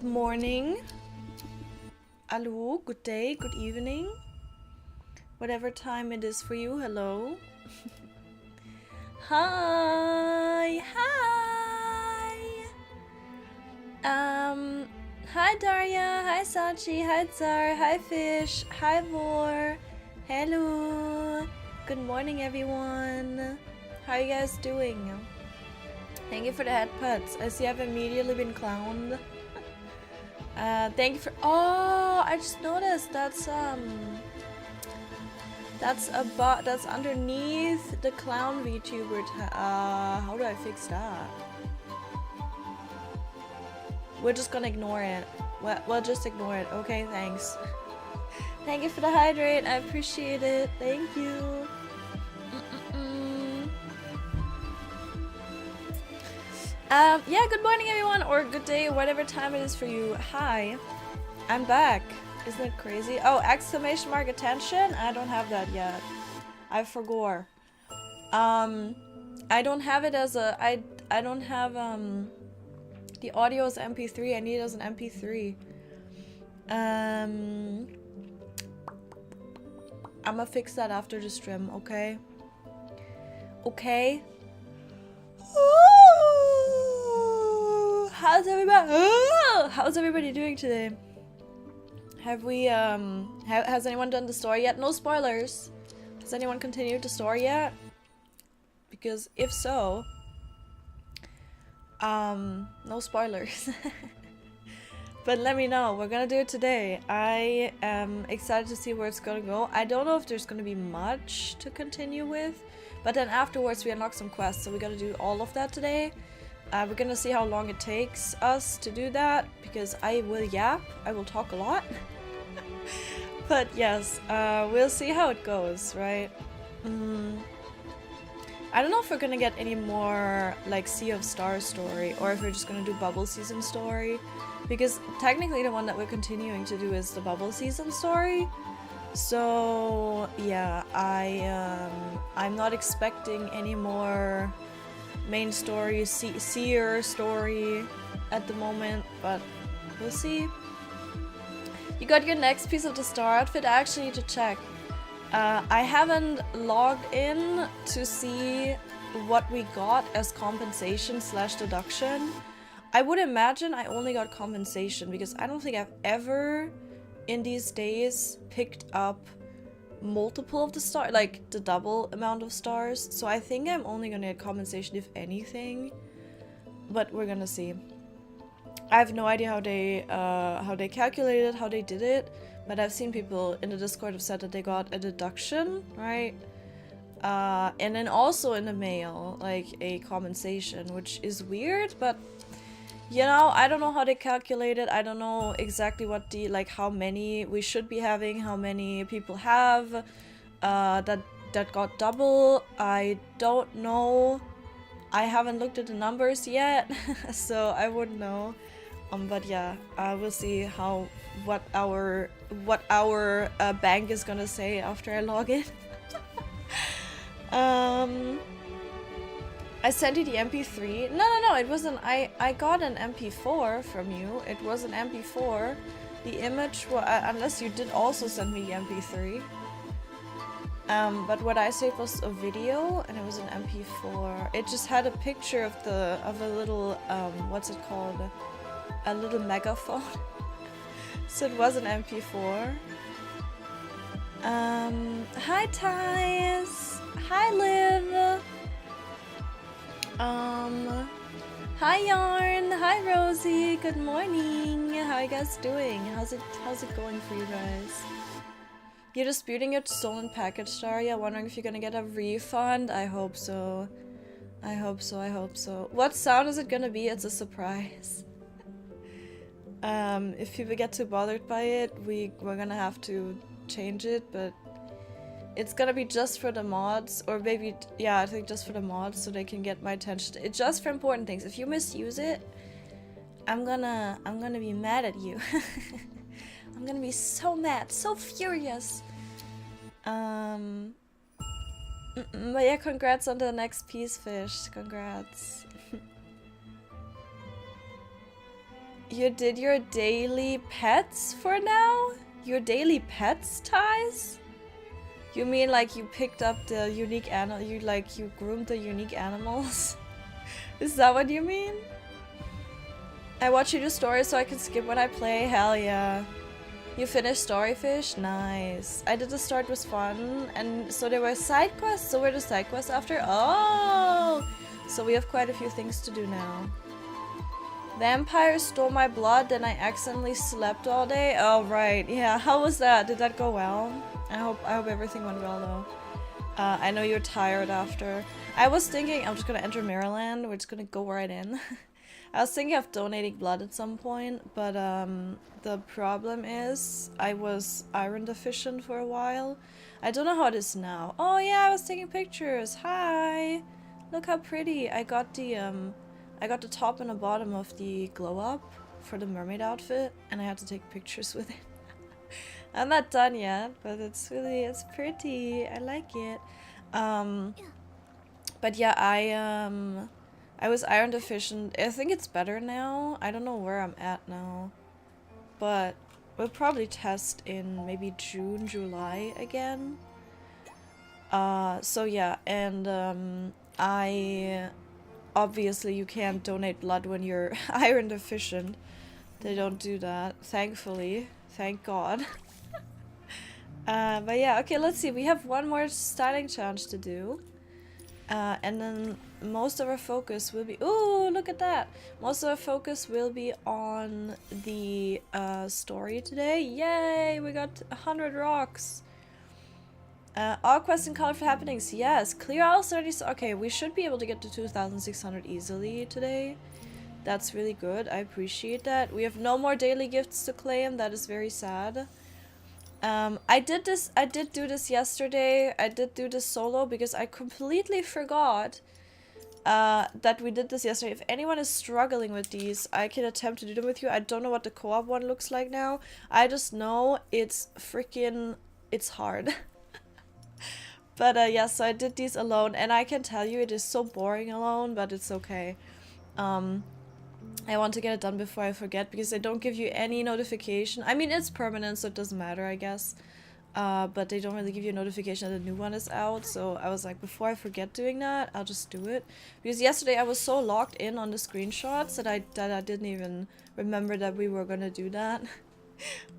Good morning. Hello, good day, good evening. Whatever time it is for you, hello. Hi, hi. Hi Daria, hi Sachi, hi Tsar, hi Fish, hi Vor. Hello. Good morning everyone. How are you guys doing? Thank you for the head putts. I see I've immediately been clowned. Thank you for. Oh, I just noticed that's underneath the clown VTuber. How do I fix that? We're just gonna ignore it. We'll just ignore it. Okay, thanks. Thank you for the hydrate. I appreciate it. Thank you. Yeah, good morning everyone, or good day, whatever time it is for you. Hi, I'm back. Isn't it crazy? Oh, exclamation mark attention? I don't have that yet. I forgot. I don't have it as a, I don't have, the audio as MP3. I need it as an MP3. I'ma fix that after the stream, okay? Okay? How's everybody doing today? Have we has anyone done the story yet? No spoilers. Has anyone continued the story yet? Because if so, no spoilers. But let me know. We're gonna do it today. I am excited to see where it's gonna go. I don't know if there's gonna be much to continue with, but then afterwards we unlock some quests, so we gotta do all of that today. We're gonna see how long it takes us to do that, because I will yap, I will talk a lot. But yes, we'll see how it goes, right? I don't know if we're gonna get any more like Sea of Stars story, or if we're just gonna do Bubble Season story, because technically the one that we're continuing to do is the Bubble Season story. So yeah, I'm not expecting any more main story, seer story at the moment, but we'll see. You got your next piece of the star outfit? I actually need to check. I haven't logged in to see what we got as compensation / deduction. I would imagine I only got compensation, because I don't think I've ever in these days picked up multiple of the stars, like the double amount of stars. So I think I'm only gonna get compensation if anything, but we're gonna see. I have no idea how they calculated, how they did it, but I've seen people in the Discord have said that they got a deduction, right? And then also in the mail, like a compensation, which is weird, but you know, I don't know how they calculate it. I don't know exactly what the, like, how many we should be having, how many people have that got double. I don't know. I haven't looked at the numbers yet, so I wouldn't know. But yeah, we'll see what our bank is gonna say after I log in. I sent you the MP3. No, it wasn't. I got an MP4 from you. It was an MP4. The image, unless you did also send me the MP3. But what I saved was a video, and it was an MP4. It just had a picture of a little what's it called? A little megaphone. So it was an MP4. Hi Thais. Hi Liv. Hi Yarn, hi Rosie, good morning. How are you guys doing? How's it going for you guys? You're disputing your stolen package, Daria. Wondering if you're gonna get a refund? I hope so. I hope so, I hope so. What sound is it gonna be? It's a surprise. If people get too bothered by it, we're gonna have to change it, but it's gonna be just for the mods, or maybe, yeah, I think just for the mods, so they can get my attention. It's just for important things. If you misuse it, I'm gonna be mad at you. I'm gonna be so mad, so furious. But yeah, congrats on the next piece, Fish. Congrats. You did your daily pets for now? Your daily pets ties? You mean like you picked up the unique animal, you groomed the unique animals? Is that what you mean? I watch you do stories so I can skip when I play, hell yeah. You finished Storyfish? Nice. I did the start, was fun, and so there were side quests, so were the side quests after? Oh! So we have quite a few things to do now. Vampires stole my blood, then I accidentally slept all day. Oh right, yeah. How was that? Did that go well? I hope everything went well though. I know you're tired after. I was thinking I'm just gonna enter Maryland. We're just gonna go right in. I was thinking of donating blood at some point, but the problem is I was iron deficient for a while. I don't know how it is now. Oh yeah, I was taking pictures. Hi, look how pretty. I got the top and the bottom of the glow up for the mermaid outfit, and I had to take pictures with it. I'm not done yet, but it's pretty. I like it. But yeah, I was iron deficient. I think it's better now. I don't know where I'm at now, but we'll probably test in maybe June, July again. So yeah, and obviously you can't donate blood when you're iron deficient. They don't do that, thankfully. Thank God. But yeah, okay, let's see. We have one more styling challenge to do. And then most of our focus will be... Ooh, look at that! Most of our focus will be on the story today. Yay! We got 100 rocks! All quests and colorful happenings. Yes! Clear all 30... Okay, we should be able to get to 2,600 easily today. That's really good. I appreciate that. We have no more daily gifts to claim. That is very sad. I did do this yesterday. I did do this solo because I completely forgot that we did this yesterday. If anyone is struggling with these, I can attempt to do them with you. I don't know what the co-op one looks like now. I just know it's hard. But yeah, so I did these alone, and I can tell you it is so boring alone, but it's okay. I want to get it done before I forget, because they don't give you any notification. I mean, it's permanent, so it doesn't matter, I guess. But they don't really give you a notification that a new one is out, so I was like, before I forget doing that, I'll just do it. Because yesterday I was so locked in on the screenshots that I didn't even remember that we were gonna do that.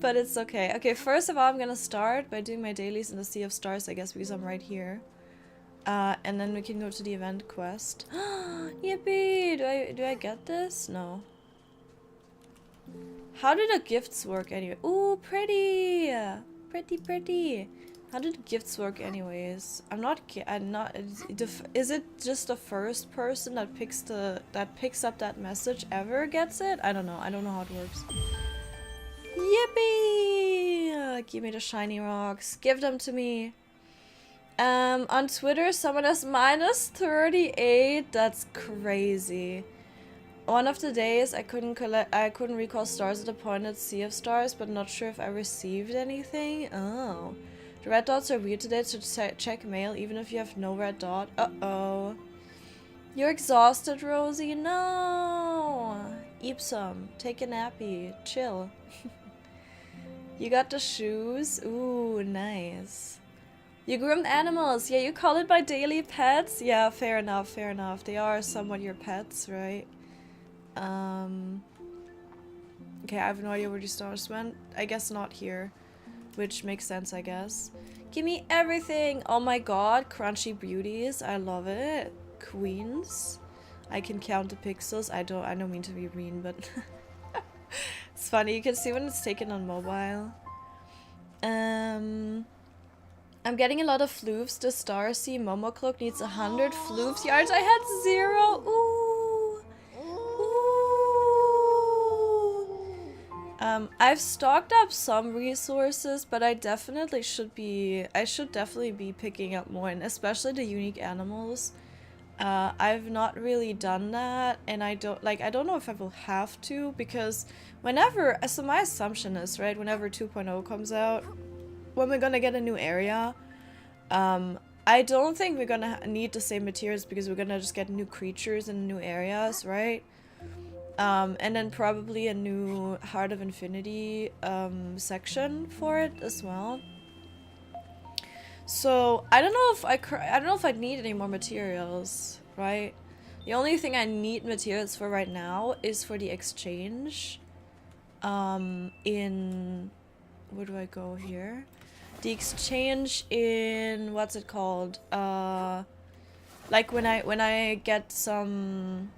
But it's okay. Okay, first of all, I'm gonna start by doing my dailies in the Sea of Stars, I guess, because I'm right here. And then we can go to the event quest. Yippee! Do I get this? No. How do the gifts work anyway? Ooh, pretty! Pretty. How do the gifts work anyways? I'm not, is it just the first person that picks up that message ever gets it? I don't know how it works. Yippee! Give me the shiny rocks. Give them to me. On Twitter, someone has -38. That's crazy. One of the days I couldn't recall stars at the pointed Sea of Stars, but not sure if I received anything. Oh. The red dots are weird today, so check mail even if you have no red dot. Uh-oh. You're exhausted, Rosie? No! Eat some. Take a nappy. Chill. You got the shoes? Ooh, nice. You groomed animals. Yeah, you call it by daily pets? Yeah, fair enough. They are somewhat your pets, right? Okay, I have no idea where these stars went. I guess not here. Which makes sense, I guess. Give me everything! Oh my god, crunchy beauties. I love it. Queens. I can count the pixels. I don't mean to be mean, but... It's funny, you can see when it's taken on mobile. I'm getting a lot of floofs. The Starsea Momo Cloak needs 100 floofs yards. I had 0. Ooh. Ooh. I've stocked up some resources, but I should definitely be picking up more, and especially the unique animals. I've not really done that, and I don't know if I will have to, because so my assumption is, right, whenever 2.0 comes out, when we're gonna get a new area, I don't think we're gonna need the same materials, because we're gonna just get new creatures in new areas, right? And then probably a new Heart of Infinity section for it as well. So I don't know if I don't know if I need any more materials, right? The only thing I need materials for right now is for the exchange. In where do I go here? The exchange in what's it called? Like when I get some.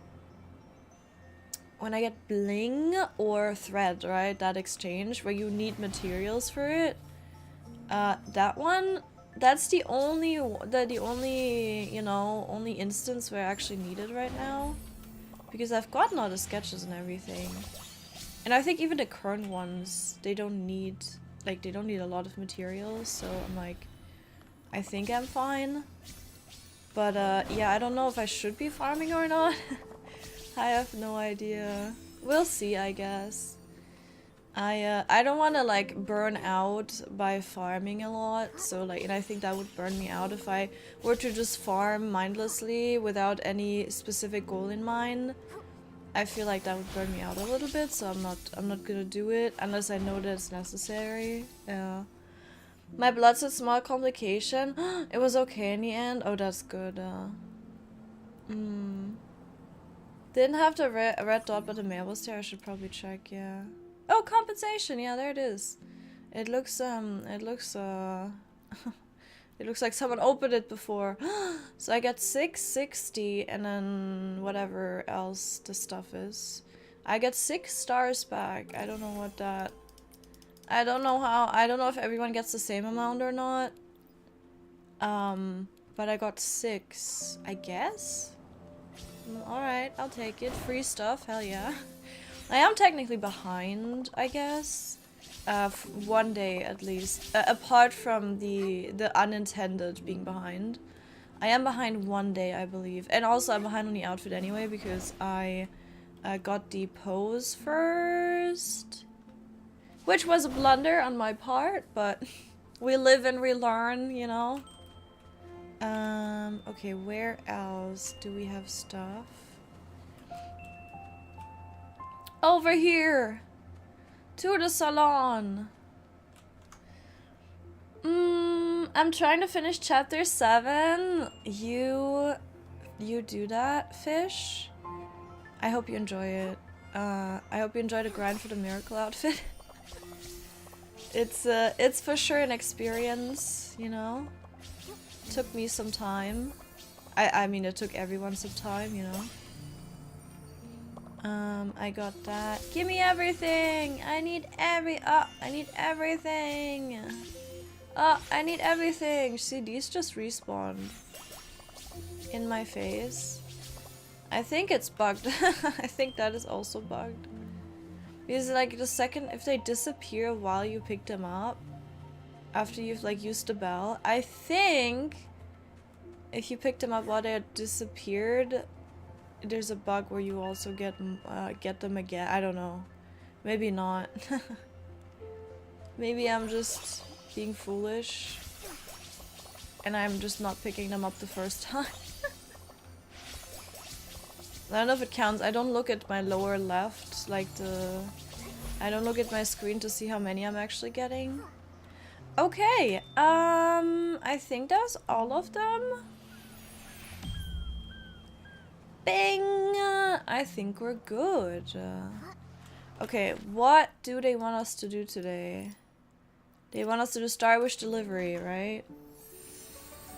When I get bling or thread, right? That exchange where you need materials for it. That one, that's the only, you know, only instance where I actually need it right now. Because I've gotten all the sketches and everything. And I think even the current ones, they don't need, like, they don't need a lot of materials. So I'm like, I think I'm fine. But, yeah, I don't know if I should be farming or not. I have no idea. We'll see, I guess. I don't want to like burn out by farming a lot, so like, and I think that would burn me out if I were to just farm mindlessly without any specific goal in mind. I feel like that would burn me out a little bit, so I'm not gonna do it unless I know that it's necessary. Yeah. My blood said small complication. It was okay in the end. Oh, that's good. Didn't have the red dot, but the mail was there. I should probably check. Yeah. Oh, compensation. Yeah, there it is. It looks it looks like someone opened it before. So I get 660 and then whatever else the stuff is. I get 6 stars back. I don't know what that. I don't know how. I don't know if everyone gets the same amount or not. But I got 6, I guess. Alright, I'll take it. Free stuff, hell yeah. I am technically behind, I guess. 1 day at least. Apart from the unintended being behind. I am behind 1 day, I believe. And also I'm behind on the outfit anyway because I got the pose first. Which was a blunder on my part, but we live and we learn, you know? Okay, where else do we have stuff? Over here! To the salon! I'm trying to finish chapter 7. You do that, fish? I hope you enjoy it. I hope you enjoy the grind for the miracle outfit. It's for sure an experience, you know? Took me some time. I mean, it took everyone some time, you know? I got that. Give me everything! I need everything! I need everything! See, these just respawned. In my face. I think it's bugged. I think that is also bugged. Because like the second, if they disappear while you pick them up, after you've like used the bell, I think if you pick them up while they disappeared, there's a bug where you also get them again. I don't know. Maybe not. Maybe I'm just being foolish and I'm just not picking them up the first time. I don't know if it counts. I don't look at my lower left, like I don't look at my screen to see how many I'm actually getting. Okay, I think that's all of them. Bing! I think we're good. Okay, what do they want us to do today? They want us to do Star Wish delivery, right?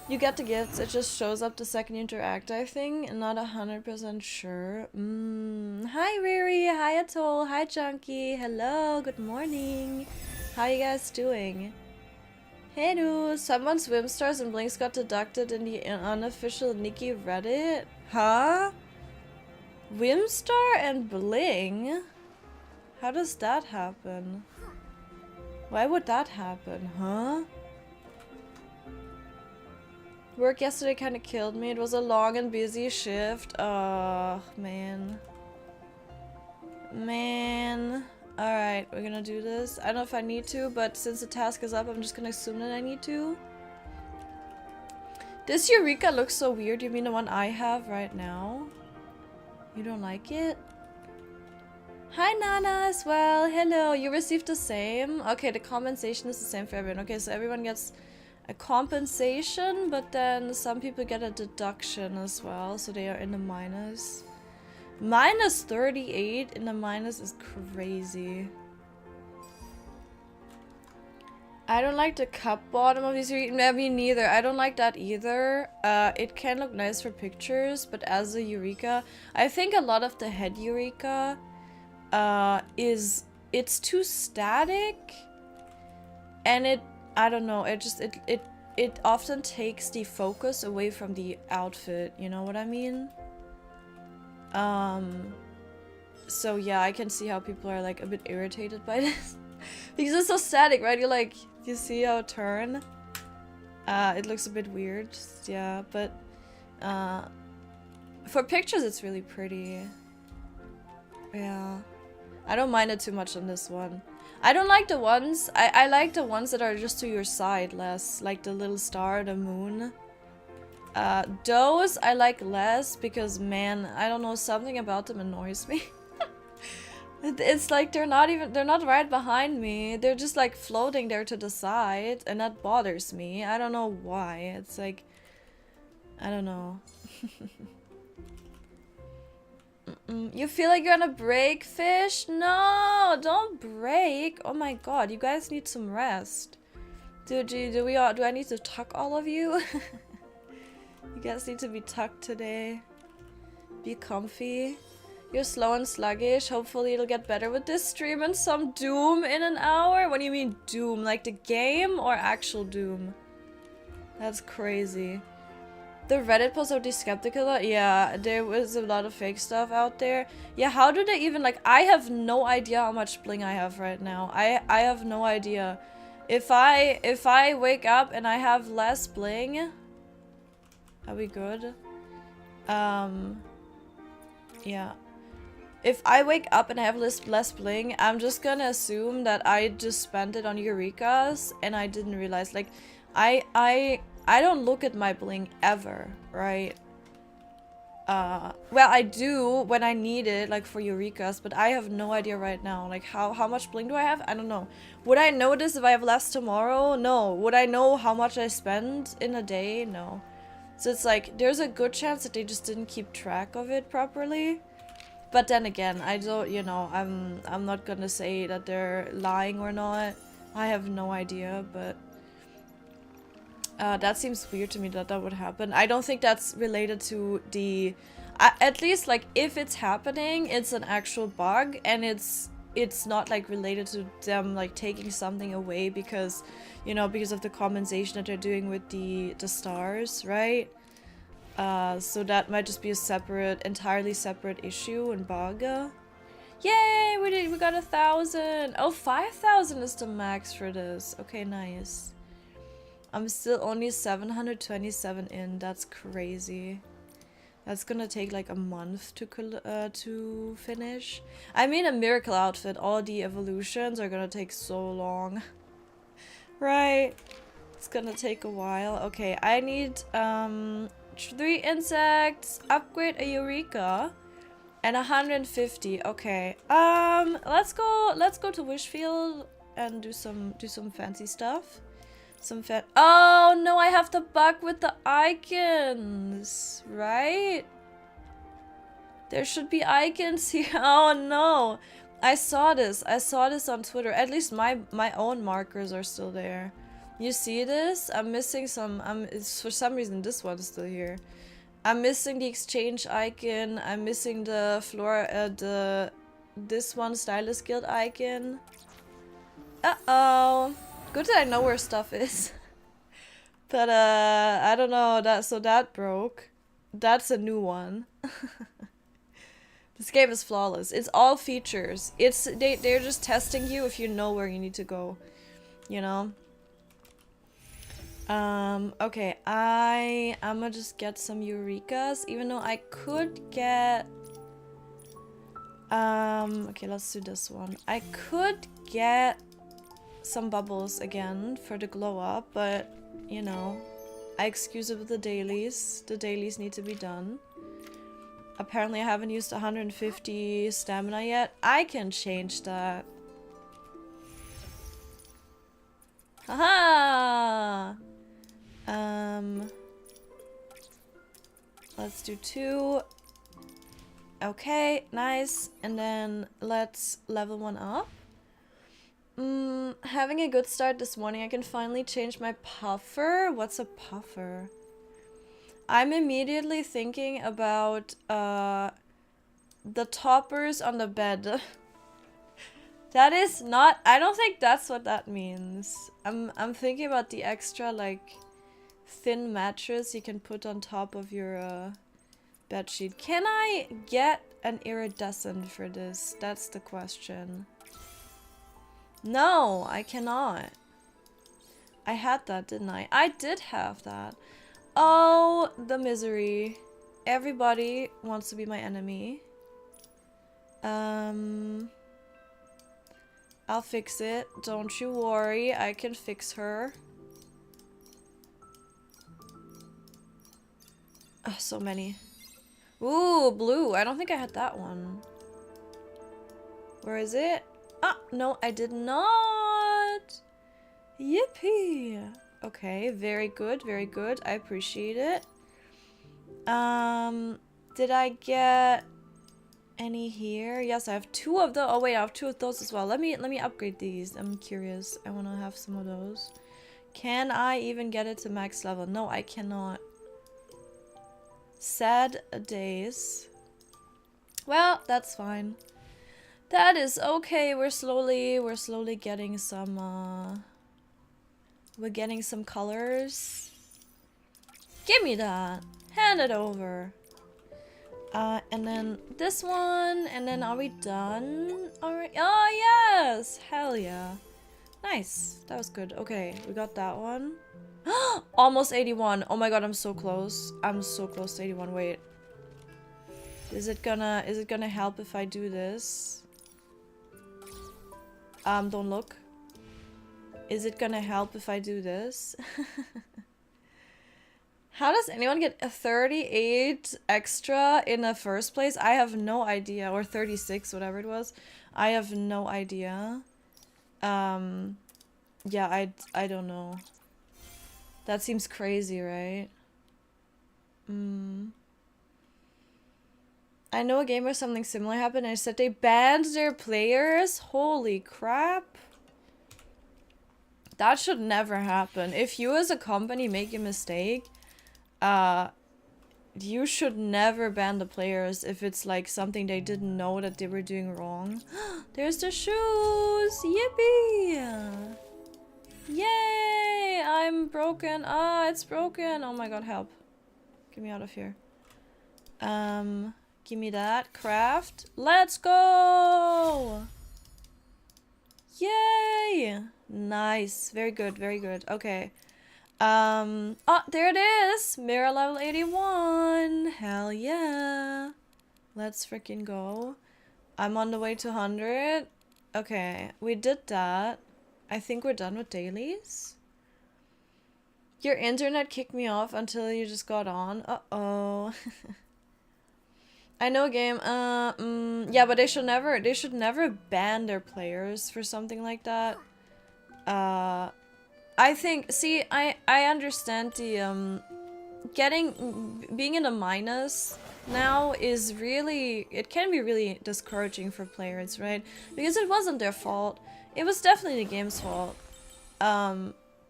You get the gifts, it just shows up the second you interact, I think. I'm not 100% sure. Hi Riri, hi Atoll, hi Junkie, hello, good morning. How you guys doing? Hey dude, someone's swim stars and blinks got deducted in the unofficial Nikki Reddit? Huh? Wimstar and Bling? How does that happen? Why would that happen, huh? Work yesterday kind of killed me. It was a long and busy shift. Oh, man. Man. Alright, we're gonna do this. I don't know if I need to, but since the task is up, I'm just gonna assume that I need to. This Eureka looks so weird. You mean the one I have right now? You don't like it? Hi Nana as well. Hello. You received the same? Okay, the compensation is the same for everyone. Okay, so everyone gets a compensation, but then some people get a deduction as well, so they are in the minus. Minus 38 in the minus is crazy. I don't like the cup bottom of these. Me neither. I don't like that either. It can look nice for pictures, but as a Eureka, I think a lot of the head Eureka it's too static, and I don't know, it often takes the focus away from the outfit, you know what I mean? So yeah, I can see how people are like a bit irritated by this. Because it's so static, right? You're like, you see how it turn? It looks a bit weird, yeah, but for pictures it's really pretty. Yeah. I don't mind it too much on this one. I don't like the ones, I like the ones that are just to your side less, like the little star, the moon. Those I like less because, man, I don't know, something about them annoys me. It's like they're not right behind me. They're just like floating there to the side, and that bothers me. I don't know why. It's like, I don't know. You feel like you're on a break, fish? No, don't break. Oh my god, you guys need some rest. Do I need to tuck all of you? You guys need to be tucked today. Be comfy. You're slow and sluggish. Hopefully it'll get better with this stream and some Doom in an hour. What do you mean Doom? Like the game or actual Doom? That's crazy. The Reddit post of the skeptical, yeah, there was a lot of fake stuff out there. Yeah, how do they even, like, I have no idea how much bling I have right now. I have no idea. If I wake up and I have less bling, are we good? Yeah. If I wake up and I have less bling, I'm just gonna assume that I just spent it on Eurekas and I didn't realize, like, I don't look at my bling ever, right? Well, I do when I need it, like for Eurekas, but I have no idea right now. Like, how much bling do I have? I don't know. Would I notice if I have less tomorrow? No. Would I know how much I spend in a day? No. So it's like, there's a good chance that they just didn't keep track of it properly. But then again, I don't, you know, I'm not gonna say that they're lying or not. I have no idea, but that seems weird to me that that would happen. I don't think that's related to the... at least, like, if it's happening, it's an actual bug, and it's not, like, related to them, like, taking something away because, you know, because of the compensation that they're doing with the stars, right? So that might just be a separate, entirely separate issue and bug. Yay! We got 1,000! Oh, 5,000 is the max for this. Okay, nice. I'm still only 727 in. That's crazy. That's gonna take like a month to finish. I mean, a miracle outfit. All the evolutions are gonna take so long. Right? It's gonna take a while. Okay, I need 3 insects, upgrade a Eureka, and 150. Okay. Let's go to Wishfield and do some fancy stuff. Oh no, I have the bug with the icons, right? There should be icons here. Oh no, I saw this on Twitter. At least my own markers are still there. You see this? I'm missing some. It's for some reason this one's still here. I'm missing the exchange icon. I'm missing the this one Stylist Guild icon. Uh-oh. Good that I know where stuff is. But I don't know, that broke. That's a new one. This game is flawless. It's all features. They're just testing you if you know where you need to go. You know? Okay, I'ma just get some Eurekas, even though I could get okay, let's do this one. I could get some bubbles again for the glow up, but you know, I excuse it with the dailies. The dailies need to be done. Apparently I haven't used 150 stamina yet. I can change that. Haha! Let's do 2. Okay, nice. And then let's level 1 up. Having a good start this morning. I can finally change my puffer. What's a puffer? I'm immediately thinking about the toppers on the bed. That is not, I don't think that's what that means. I'm thinking about the extra like thin mattress you can put on top of your bed sheet. Can I get an iridescent for this? That's the question. No, I cannot. I had that, didn't I? I did have that. Oh, the misery. Everybody wants to be my enemy. I'll fix it. Don't you worry. I can fix her. Oh, so many. Ooh, blue. I don't think I had that one. Where is it? Ah, no, I did not. Yippee. Okay, very good, very good. I appreciate it. Did I get any here? Yes, I have 2 of those. Oh wait, I have 2 of those as well. Let me upgrade these. I'm curious. I want to have some of those. Can I even get it to max level? No, I cannot. Sad days. Well, that's fine. That is okay. We're slowly getting some we're getting some colors. Give me that. Hand it over. And then this one, and then are we done? Alright. Oh yes! Hell yeah. Nice. That was good. Okay, we got that one. Almost 81. Oh my god, I'm so close. I'm so close to 81. Wait. Is it gonna help if I do this? Don't look. Is it gonna help if I do this? How does anyone get a 38 extra in the first place? I have no idea. Or 36, whatever it was. I have no idea. Yeah, I don't know. That seems crazy, right? I know a game where something similar happened and I said they banned their players. Holy crap. That should never happen. If you as a company make a mistake, you should never ban the players if it's like something they didn't know that they were doing wrong. There's the shoes! Yippee! Yay! I'm broken. Ah, it's broken. Oh my god, help. Get me out of here. Give me that. Craft. Let's go! Yay! Nice. Very good, very good. Okay. Oh, there it is! Mirror level 81! Hell yeah! Let's freaking go. I'm on the way to 100. Okay, we did that. I think we're done with dailies. Your internet kicked me off until you just got on. Uh-oh. I know a game. Yeah, but they should never ban their players for something like that. I think, see, I understand the, being in a minus now is really, it can be really discouraging for players, right? Because it wasn't their fault. It was definitely the game's fault.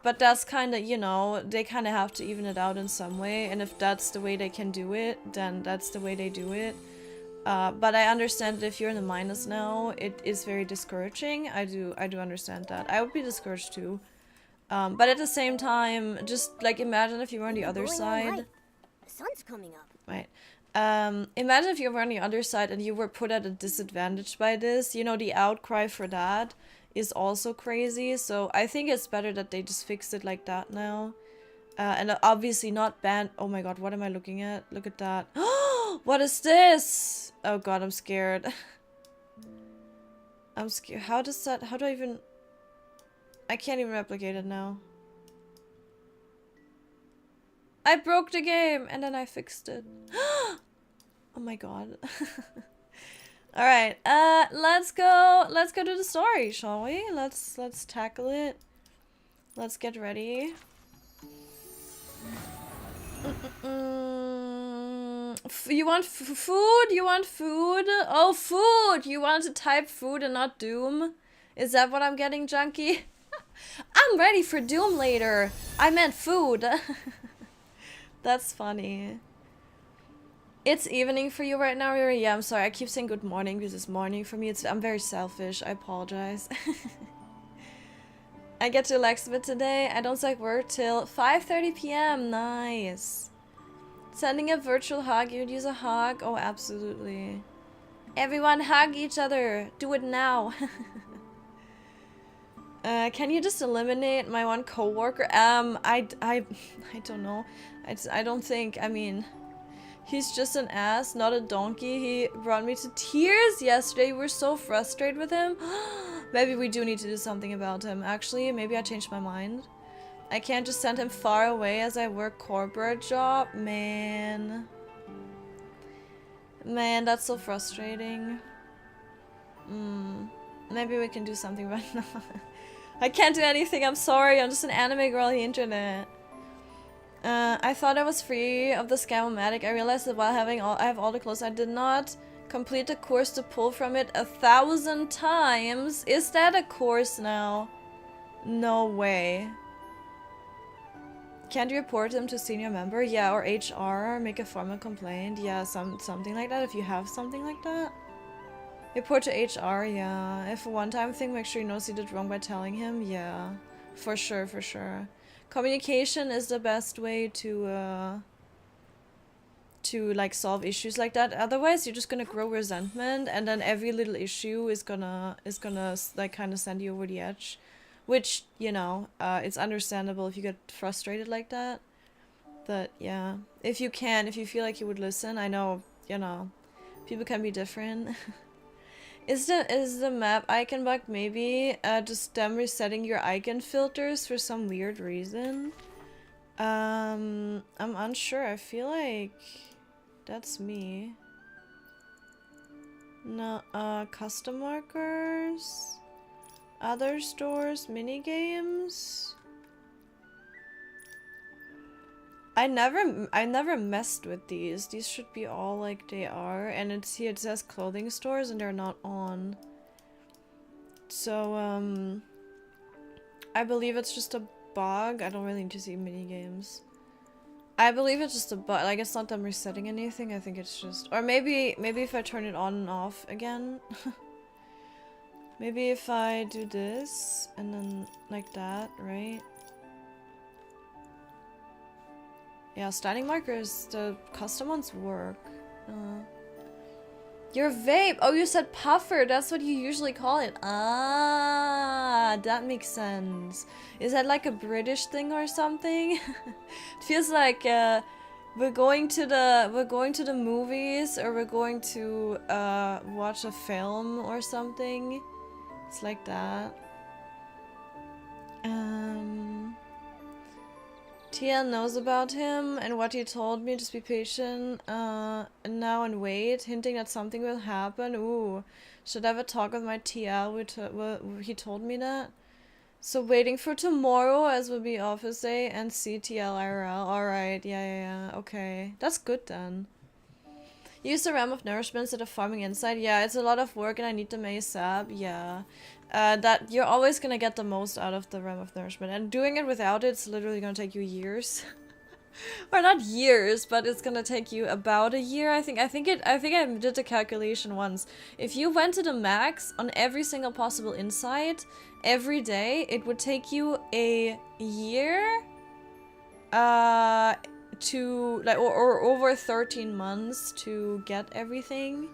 But that's kind of, you know, they kind of have to even it out in some way, and if that's the way they can do it, then that's the way they do it. But I understand that if you're in the minus now, it is very discouraging. I do understand that. I would be discouraged too. But at the same time, just like imagine if you were on the other side. Right. The sun's coming up. Right. Imagine if you were on the other side and you were put at a disadvantage by this. You know, the outcry for that is also crazy. So I think it's better that they just fixed it like that now. And obviously not ban. Oh my god, what am I looking at? Look at that. What is this? Oh god, I'm scared. I'm scared. How do I even... I can't even replicate it now. I broke the game and then I fixed it. Oh my god. Alright, let's go do the story, shall we? Let's tackle it. Let's get ready. You want food? You want food? Oh, food! You want to type food and not Doom? Is that what I'm getting, Junkie? I'm ready for Doom later. I meant food. That's funny. It's evening for you right now, Riri. Yeah, I'm sorry. I keep saying good morning because it's morning for me. I'm very selfish. I apologize. I get to relax a bit today. I don't start work till 5:30 p.m. Nice. Sending a virtual hug. You'd use a hug? Oh, absolutely. Everyone hug each other. Do it now. Can you just eliminate my one coworker? I don't know. I don't think. I mean, he's just an ass, not a donkey. He brought me to tears yesterday. We were so frustrated with him. Maybe we do need to do something about him. Actually, maybe I changed my mind. I can't just send him far away as I work corporate job. Man, that's so frustrating. Maybe we can do something right now. I can't do anything. I'm sorry. I'm just an anime girl on the internet. I thought I was free of the Scam-O-Matic. I realized that while I have all the clothes, I did not complete the course to pull from it 1,000 times. Is that a course now? No way. Can't you report them to senior member? Yeah, or HR, make a formal complaint. Yeah, something like that if you have something like that. Report to HR, yeah. If a one-time thing, make sure he knows he did wrong by telling him. Yeah, for sure, for sure. Communication is the best way to like solve issues like that. Otherwise, you're just gonna grow resentment, and then every little issue is gonna like kind of send you over the edge. Which, you know, it's understandable if you get frustrated like that. But yeah, if you feel like you would listen, I know, you know, people can be different. Is the map icon bug maybe just them resetting your icon filters for some weird reason? I'm unsure. I feel like that's me. No, custom markers, other stores, mini games. I never messed with these. These should be all like they are, and it says clothing stores and they're not on. So I believe it's just a bug. I don't really need to see mini games. I believe it's just a bug. Like, it's not them resetting anything. I think it's just, or maybe if I turn it on and off again. Maybe if I do this and then like that, right? Yeah, standing markers, the custom ones work. Your vape! Oh, you said puffer! That's what you usually call it. Ah, that makes sense. Is that like a British thing or something? It feels like we're going to the movies, or we're going to watch a film or something. It's like that. TL knows about him and what he told me. Just be patient now and wait, hinting that something will happen. Ooh, should I have a talk with my TL? He told me that. So waiting for tomorrow, as will be office day, and see TL IRL. Alright, yeah, okay. That's good then. Use the realm of nourishment instead of farming inside. Yeah, it's a lot of work and I need the ASAP. Yeah. That you're always gonna get the most out of the realm of nourishment, and doing it without it's literally gonna take you years. Or not years, but it's gonna take you about a year. I think I did the calculation once. If you went to the max on every single possible insight every day, it would take you a year to like or over 13 months to get everything,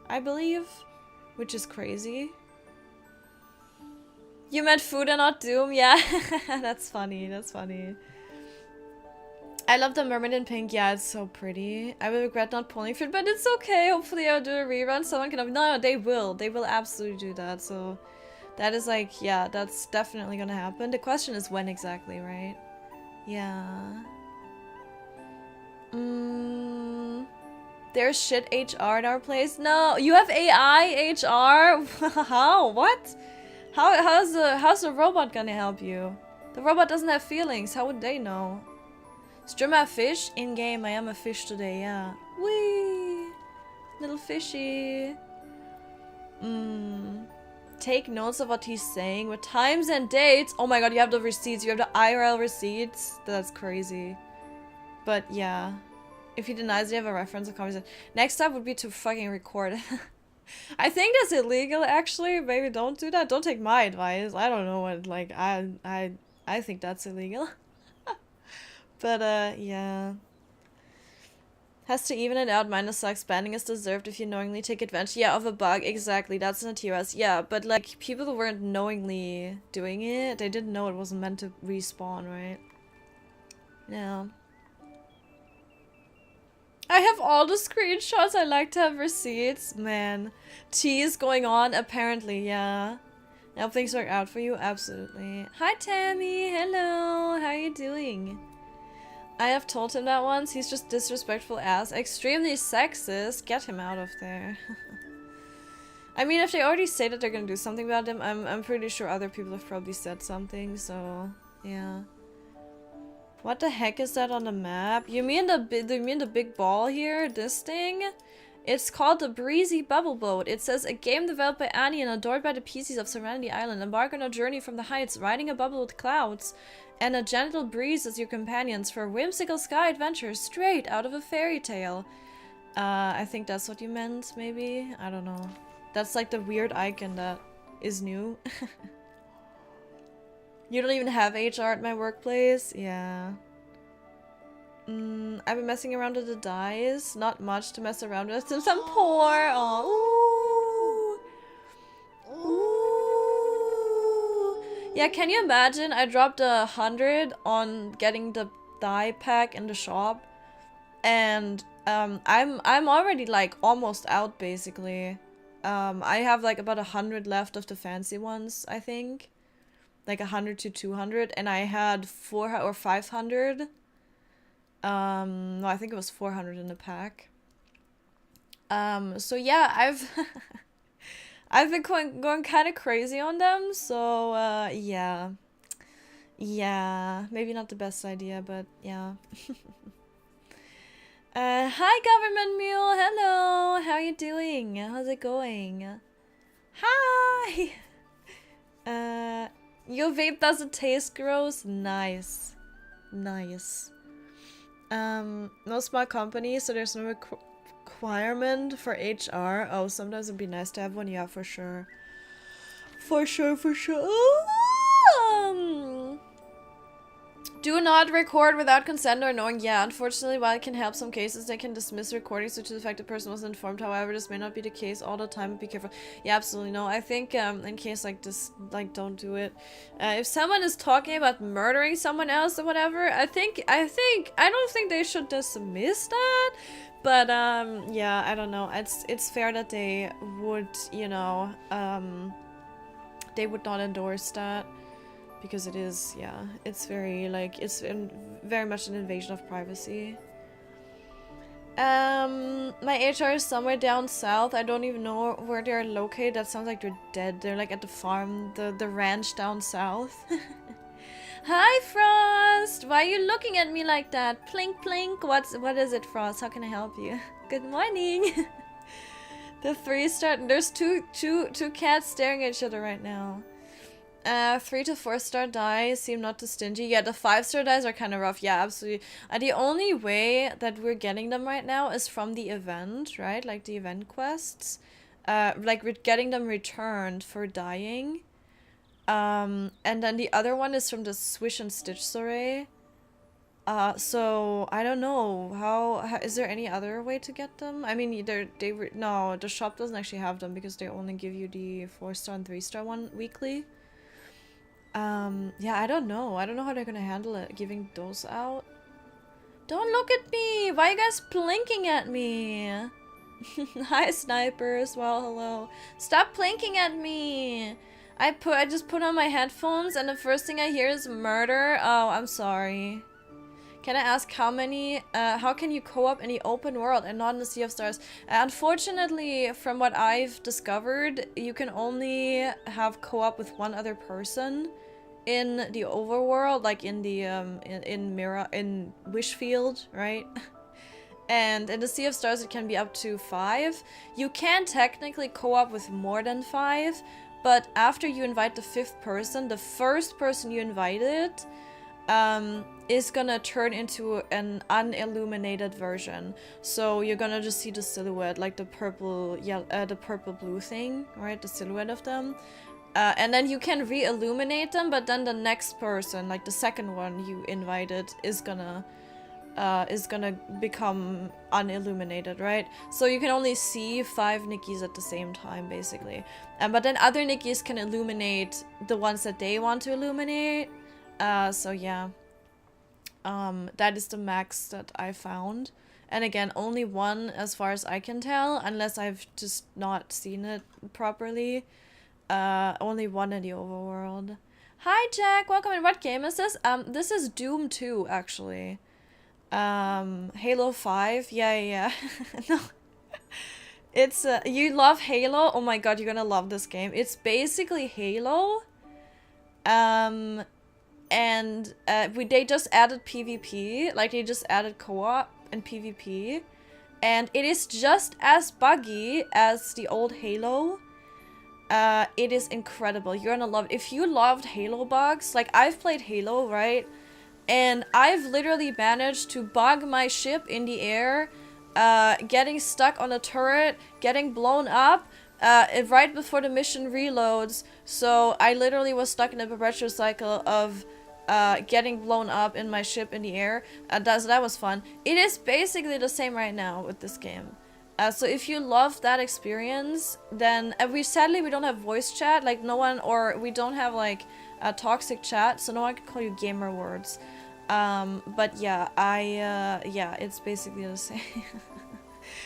I believe, which is crazy. You meant food and not Doom? Yeah. That's funny. That's funny. I love the mermaid in pink. Yeah, it's so pretty. I will regret not pulling food, but it's okay. Hopefully I'll do a rerun. Someone can have... No, they will. They will absolutely do that. So that is like, yeah, that's definitely gonna happen. The question is when exactly, right? Yeah. There's shit HR in our place. No, you have AI HR? How? What? How's the robot gonna help you? The robot doesn't have feelings. How would they know? Streamer fish? In game, I am a fish today, yeah. Whee! Little fishy. Take notes of what he's saying with times and dates. Oh my god, you have the receipts. You have the IRL receipts. That's crazy. But yeah. If he denies you have a reference or conversation. Next step would be to fucking record. I think that's illegal actually. Maybe don't do that. Don't take my advice. I don't know what, like, I think that's illegal. But yeah. Has to even it out, minus sucks. Banning is deserved if you knowingly take advantage. Yeah, of a bug, exactly. That's in a TOS. Yeah, but like people who weren't knowingly doing it, they didn't know it wasn't meant to respawn, right? Yeah. I have all the screenshots. I like to have receipts. Man. Tea is going on, apparently, yeah. I hope things work out for you. Absolutely. Hi, Tammy. Hello. How are you doing? I have told him that once. He's just disrespectful ass. Extremely sexist. Get him out of there. I mean, if they already say that they're gonna do something about him, I'm pretty sure other people have probably said something, so yeah. What the heck is that on the map? You mean the big ball here? This thing? It's called the Breezy Bubble Boat. It says a game developed by Annie and adored by the PCs of Serenity Island. Embark on a journey from the heights, riding a bubble with clouds and a gentle breeze as your companions for whimsical sky adventures straight out of a fairy tale. I think that's what you meant, maybe? I don't know. That's like the weird icon that is new. You don't even have HR at my workplace? Yeah. I've been messing around with the dice. Not much to mess around with since I'm poor. Oh. Ooh. Yeah, can you imagine? I dropped 100 on getting the die pack in the shop. And I'm already like almost out basically. I have like about 100 left of the fancy ones, I think. Like 100 to 200, and I had 400 or 500. No, I think it was 400 in the pack. So yeah, I've been going kind of crazy on them. So yeah, maybe not the best idea, but yeah. Hi, Government Mule. Hello, how are you doing? How's it going? Hi. Your vape doesn't taste gross? Nice. Nice. No small company, so there's no requirement for HR. Oh, sometimes it'd be nice to have one. Yeah, for sure. For sure. Do not record without consent or knowing. Yeah, unfortunately, while it can help some cases, they can dismiss recordings due to the fact the person wasn't informed. However, this may not be the case all the time. Be careful. Yeah, absolutely. No, I think in case like this, like don't do it. If someone is talking about murdering someone else or whatever, I don't think they should dismiss that. But yeah, I don't know. It's fair that they would, you know, they would not endorse that. Because it is, yeah, it's very, like, it's very much an invasion of privacy. My HR is somewhere down south. I don't even know where they're located. That sounds like they're dead. They're, like, at the farm, the ranch down south. Hi, Frost! Why are you looking at me like that? Plink, plink. What is it, Frost? How can I help you? Good morning! The 3-star... There's two cats staring at each other right now. 3 to 4-star dice seem not too stingy. Yeah, the 5-star dice are kind of rough. Yeah, absolutely. The only way that we're getting them right now is from the event, right? Like the event quests. Like we're getting them returned for dying. And then the other one is from the Swish and Stitch soiree. So I don't know how is there any other way to get them? I mean, no, the shop doesn't actually have them because they only give you the 4-star and 3-star one weekly. Yeah, I don't know how they're gonna handle it, giving those out. Don't look at me! Why are you guys blinking at me? Hi, snipers. Well, hello. Stop blinking at me! I just put on my headphones and the first thing I hear is murder. Oh, I'm sorry. Can I ask how can you co-op in the open world and not in the Sea of Stars? Unfortunately, from what I've discovered, you can only have co-op with one other person in the overworld, like in the in Wishfield, right? And in the Sea of Stars it can be up to 5. You can technically co-op with more than 5, but after you invite the 5th person, the first person you invited is gonna turn into an unilluminated version. So you're gonna just see the silhouette, like the purple blue thing, right? The silhouette of them. And then you can re-illuminate them, but then the next person, like the second one you invited, is gonna become unilluminated, right? So you can only see 5 Nikkis at the same time, basically. But then other Nikkis can illuminate the ones that they want to illuminate. So yeah. That is the max that I found. And again, only one as far as I can tell, unless I've just not seen it properly. Only one in the overworld. Hi Jack, welcome in. What game is this? This is Doom 2, actually. Halo 5? Yeah. No. It's, you love Halo? Oh my god, you're gonna love this game. It's basically Halo. And they just added PvP, like they just added co-op and PvP, and it is just as buggy as the old Halo. It is incredible. You're gonna love it. If you loved Halo bugs, like I've played Halo, right? And I've literally managed to bug my ship in the air, getting stuck on a turret, getting blown up, right before the mission reloads. So I literally was stuck in a perpetual cycle of getting blown up in my ship in the air. That was fun. It is basically the same right now with this game. So if you love that experience, then sadly we don't have voice chat, like no one, or we don't have like a toxic chat, so no one can call you gamer words. But yeah, yeah, it's basically the same.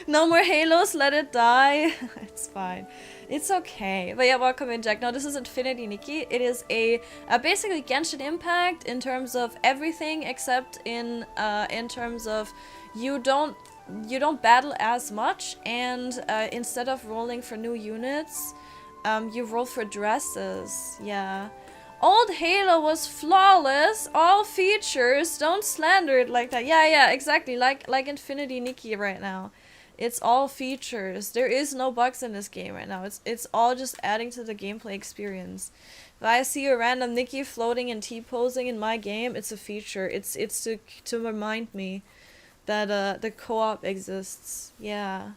No more Halos, let it die. It's fine. It's okay. But yeah, welcome in, Jack. No, this is Infinity Nikki. It is a basically Genshin Impact in terms of everything except in terms of you don't battle as much, and instead of rolling for new units, you roll for dresses. Yeah. Old Halo was flawless, all features, don't slander it like that. Yeah, exactly, like Infinity Nikki right now. It's all features. There is no bugs in this game right now. It's all just adding to the gameplay experience. If I see a random Nikki floating and T-posing in my game, it's a feature. It's to remind me that the co-op exists. Yeah.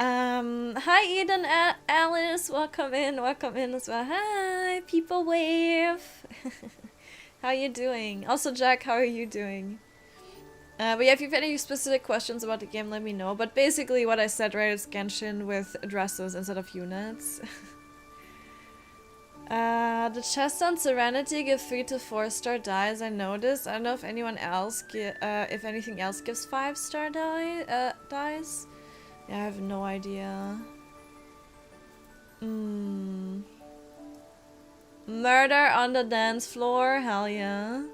Hi Eden, Alice, welcome in as well. Hi, people wave. How you doing? Also Jack, how are you doing? But yeah, if you have any specific questions about the game, let me know. But basically what I said, right, is Genshin with dresses instead of units. The chests on Serenity give 3 to 4-star dies, I noticed. I don't know if anyone else, if anything else gives 5-star dies. Yeah, I have no idea. Murder on the dance floor, hell yeah.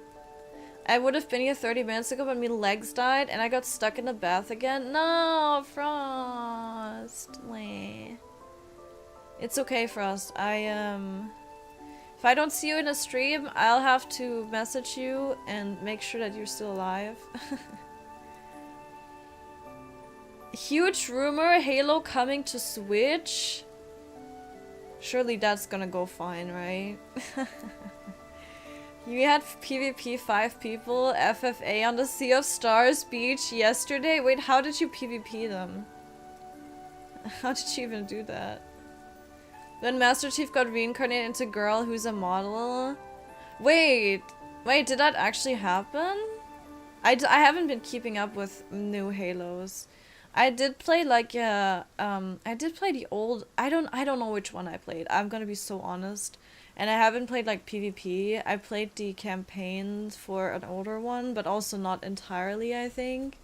I would have been here 30 minutes ago, but my legs died and I got stuck in the bath again. No, Frost. Wait. It's okay, Frost. If I don't see you in a stream, I'll have to message you and make sure that you're still alive. Huge rumor, Halo coming to Switch. Surely that's gonna go fine, right? You had PvP 5 people, FFA on the Sea of Stars beach yesterday? Wait, how did you PvP them? How did you even do that? Then Master Chief got reincarnated into girl who's a model? Wait, did that actually happen? I haven't been keeping up with new Halos. I did play like I did play the old, I don't know which one I played. I'm gonna be so honest. And I haven't played like PvP. I played the campaign for an older one, but also not entirely, I think.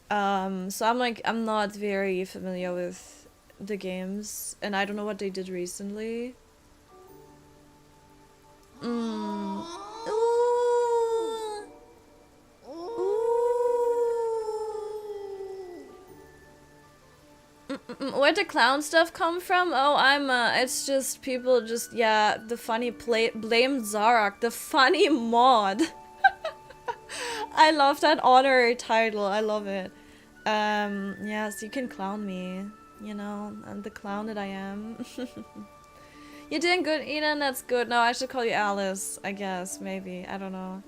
So I'm not very familiar with the games, and I don't know what they did recently. Ooh, Where'd the clown stuff come from? Oh, it's just people just, yeah, the funny blame Zarak, the funny mod. I love that honorary title, I love it. Yes, you can clown me, you know, I'm the clown that I am. You're doing good, Eden, that's good. No, I should call you Alice, I guess, maybe, I don't know.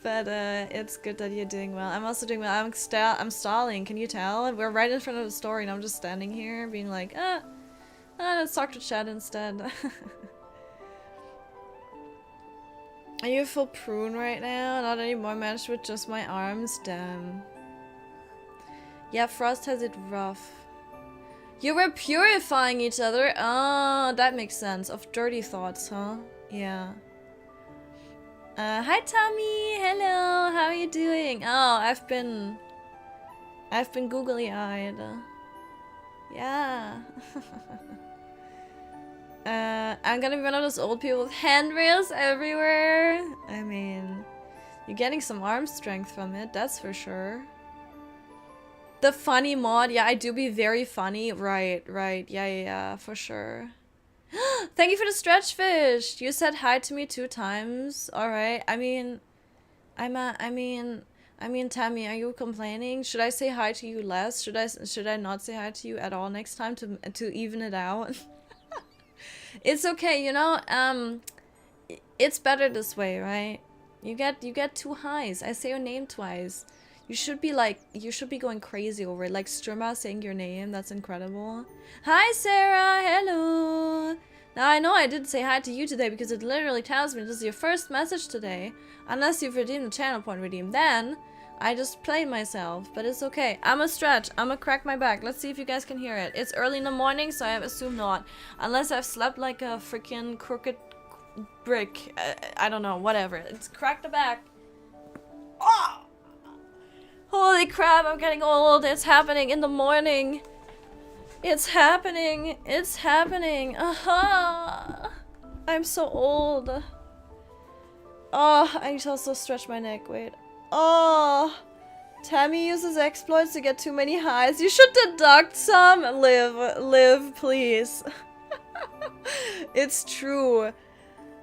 But it's good that you're doing well. I'm also doing well. I'm stalling, can you tell? We're right in front of the story and I'm just standing here being like, let's talk to chat instead. Are you a full prune right now? Not anymore, managed with just my arms? Damn. Yeah, Frost has it rough. You were purifying each other? Oh, that makes sense. Of dirty thoughts, huh? Yeah. Hi Tommy! Hello! How are you doing? Oh, I've been googly-eyed. Yeah. I'm gonna be one of those old people with handrails everywhere. I mean, you're getting some arm strength from it, that's for sure. The funny mod, yeah, I do be very funny. Right, yeah, for sure. Thank you for the stretch fish. You said hi to me 2 times. All right. I mean, Tammy, are you complaining? Should I say hi to you less? Should I not say hi to you at all next time to even it out? It's okay, you know. It's better this way, right? You get 2 highs. I say your name twice. You should be going crazy over it. Like Struma saying your name, that's incredible. Hi Sarah, hello. Now I know I didn't say hi to you today because it literally tells me this is your first message today. Unless you've redeemed the channel point redeem. Then I just played myself, but it's okay. I'm a stretch, I'm a crack my back. Let's see if you guys can hear it. It's early in the morning, so I assume not. Unless I've slept like a freaking crooked brick. I don't know, whatever. It's crack the back. Oh! Holy crap, I'm getting old. It's happening in the morning. It's happening. It's happening. Aha! I'm so old. Oh, I need to also stretch my neck. Wait. Oh! Tammy uses exploits to get too many highs. You should deduct some. Live, please. It's true.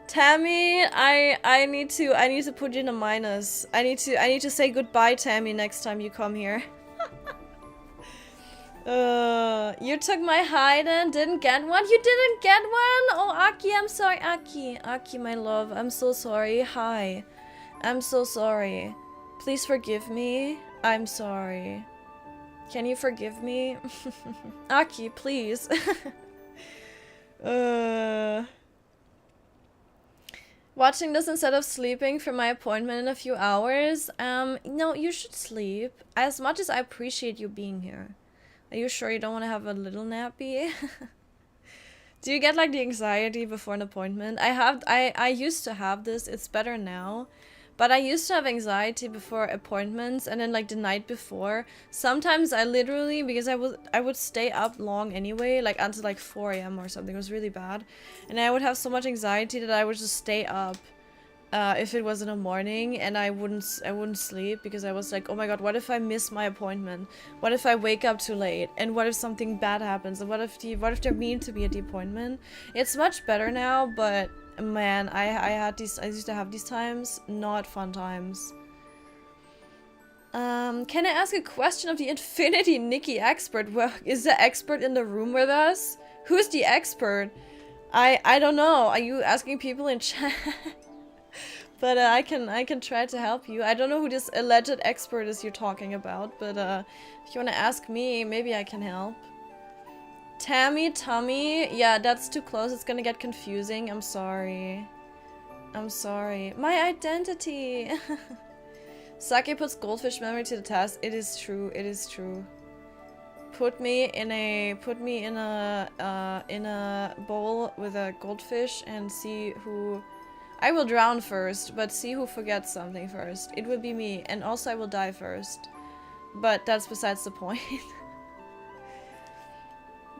Tammy, I need to put you in a minus. I need to say goodbye, Tammy, next time you come here. You took my hide and didn't get one? You didn't get one? Oh, Aki, I'm sorry. Aki, my love, I'm so sorry. Hi. I'm so sorry. Please forgive me. I'm sorry. Can you forgive me? Aki, please. Watching this instead of sleeping for my appointment in a few hours. No, you should sleep. As much as I appreciate you being here. Are you sure you don't want to have a little nappy? Do you get like the anxiety before an appointment? I used to have this. It's better now. But I used to have anxiety before appointments and then like the night before. Sometimes I literally, because I would stay up long anyway, like until like 4 AM or something. It was really bad. And I would have so much anxiety that I would just stay up if it was in the morning and I wouldn't sleep because I was like, oh my god, what if I miss my appointment? What if I wake up too late? And what if something bad happens? And what if they're mean to me at the appointment? It's much better now, but man, I used to have these times, not fun times. Can I ask a question of the Infinity Nikki expert? Well, is the expert in the room with us? Who's the expert? I don't know. Are you asking people in chat? But I can try to help you. I don't know who this alleged expert is you're talking about, but if you want to ask me, maybe I can help. Tommy, yeah, that's too close. It's gonna get confusing. I'm sorry. I'm sorry. My identity. Sake puts goldfish memory to the test. It is true. It is true. Put me in a bowl with a goldfish and see who. I will drown first, but see who forgets something first. It will be me, and also I will die first. But that's besides the point.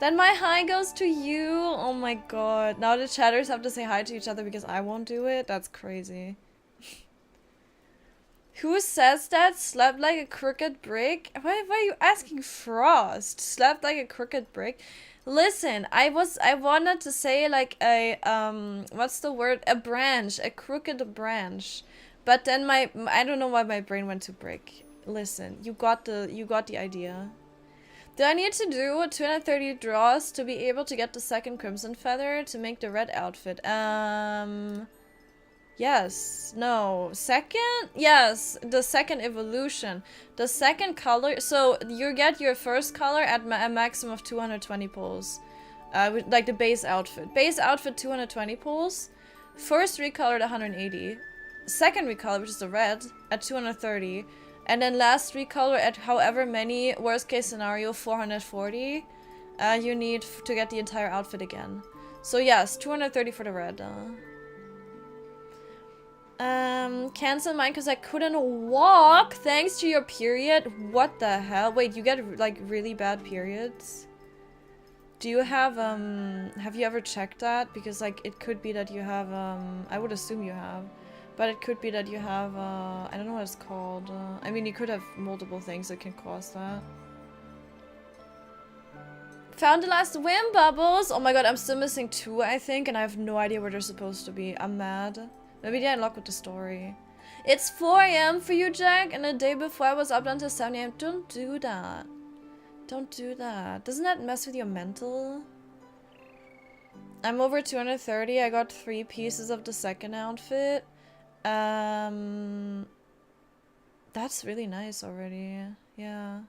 Then my hi goes to you. Oh my god. Now the chatters have to say hi to each other because I won't do it. That's crazy. Who says that? Slapped like a crooked brick? Why are you asking Frost? Slapped like a crooked brick? Listen, I wanted to say like a what's the word? A branch, a crooked branch. But then I don't know why my brain went to brick. Listen, you got the idea. Do I need to do 230 draws to be able to get the second Crimson Feather to make the red outfit? Yes. No. Second? Yes. The second evolution. The second color. So you get your first color at a maximum of 220 pulls. Like the base outfit. Base outfit 220 pulls. First recolored 180. Second recolor, which is the red, at 230. And then last recolor at however many, worst case scenario, 440. You need to get the entire outfit again. So yes, 230 for the red. Cancel mine because I couldn't walk thanks to your period. What the hell? Wait, you get like really bad periods? Do you have you ever checked that? Because like it could be that you have I would assume you have, but it could be that you have I don't know what it's called. I mean, you could have multiple things that can cause that. Found the last win bubbles. Oh my god, I'm still missing 2, I think, and I have no idea where they're supposed to be. I'm mad. Maybe they unlock with the story. It's 4 AM for you, Jack, and the day before I was up until 7 AM. Don't do that. Don't do that. Doesn't that mess with your mental? I'm over 230. I got 3 pieces of the second outfit. That's really nice already. Yeah.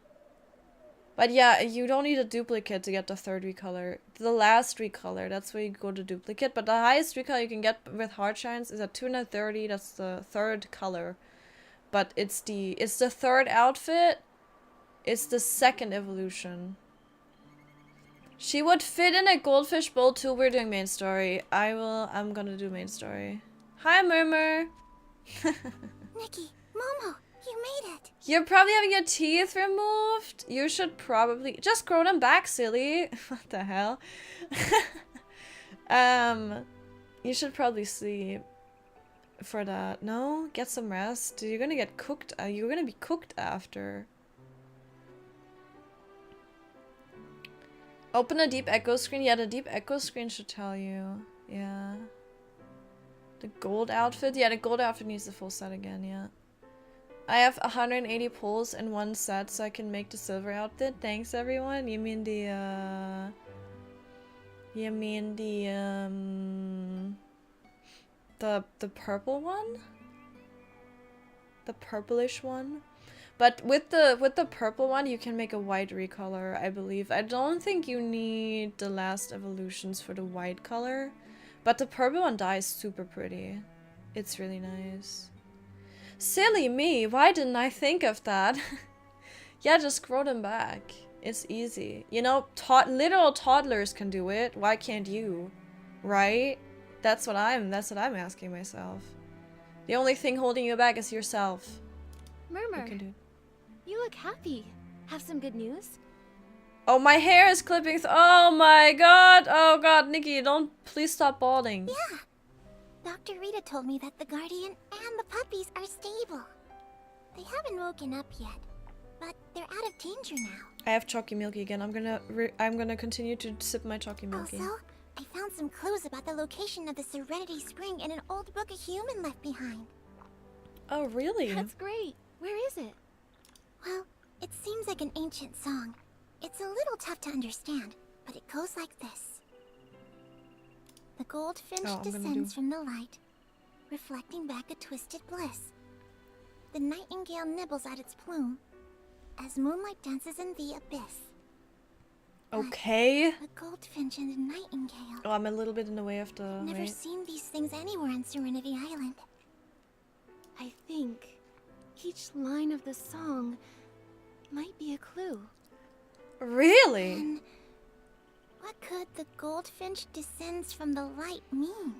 But yeah, you don't need a duplicate to get the third recolor. The last recolor, that's where you go to duplicate. But the highest recolor you can get with hard shines is at 230. That's the third color. But it's the third outfit. It's the second evolution. She would fit in a goldfish bowl too. We're doing main story. I'm gonna do main story. Hi, Murmur. Nikki, Momo, you made it. You're probably having your teeth removed. You should probably just grow them back, silly. What the hell? You should probably sleep for that. No, get some rest. You're gonna get cooked. You're gonna be cooked after. Open a deep echo screen. Yeah, the deep echo screen should tell you. Yeah. The gold outfit. Yeah, the gold outfit needs the full set again. Yeah. I have 180 pulls in one set, so I can make the silver outfit. Thanks, everyone. You mean the purple one? The purplish one? But with the purple one, you can make a white recolor, I believe. I don't think you need the last evolutions for the white color. But the purple one dyes super pretty. It's really nice. Silly me, why didn't I think of that? Yeah, just grow them back. It's easy. You know, literal toddlers can do it. Why can't you? Right? That's what I'm asking myself. The only thing holding you back is yourself. Murmur, you look happy. Have some good news? Oh, my hair is clipping. Oh my god. Oh god, Nikki, please stop balding. Yeah. Dr. Rita told me that the Guardian and the puppies are stable. They haven't woken up yet, but they're out of danger now. I have Chalky Milky again. I'm gonna continue to sip my Chalky Milky. Also, I found some clues about the location of the Serenity Spring in an old book a human left behind. Oh, really? That's great. Where is it? Well, it seems like an ancient song. It's a little tough to understand, but it goes like this. The goldfinch descends from the light, reflecting back a twisted bliss. The nightingale nibbles at its plume, as moonlight dances in the abyss. Okay. The goldfinch and the nightingale. Oh, I'm a little bit in the way of the... Never seen these things anywhere on Serenity Island. I think each line of the song might be a clue. Really? And what could the goldfinch descends from the light mean?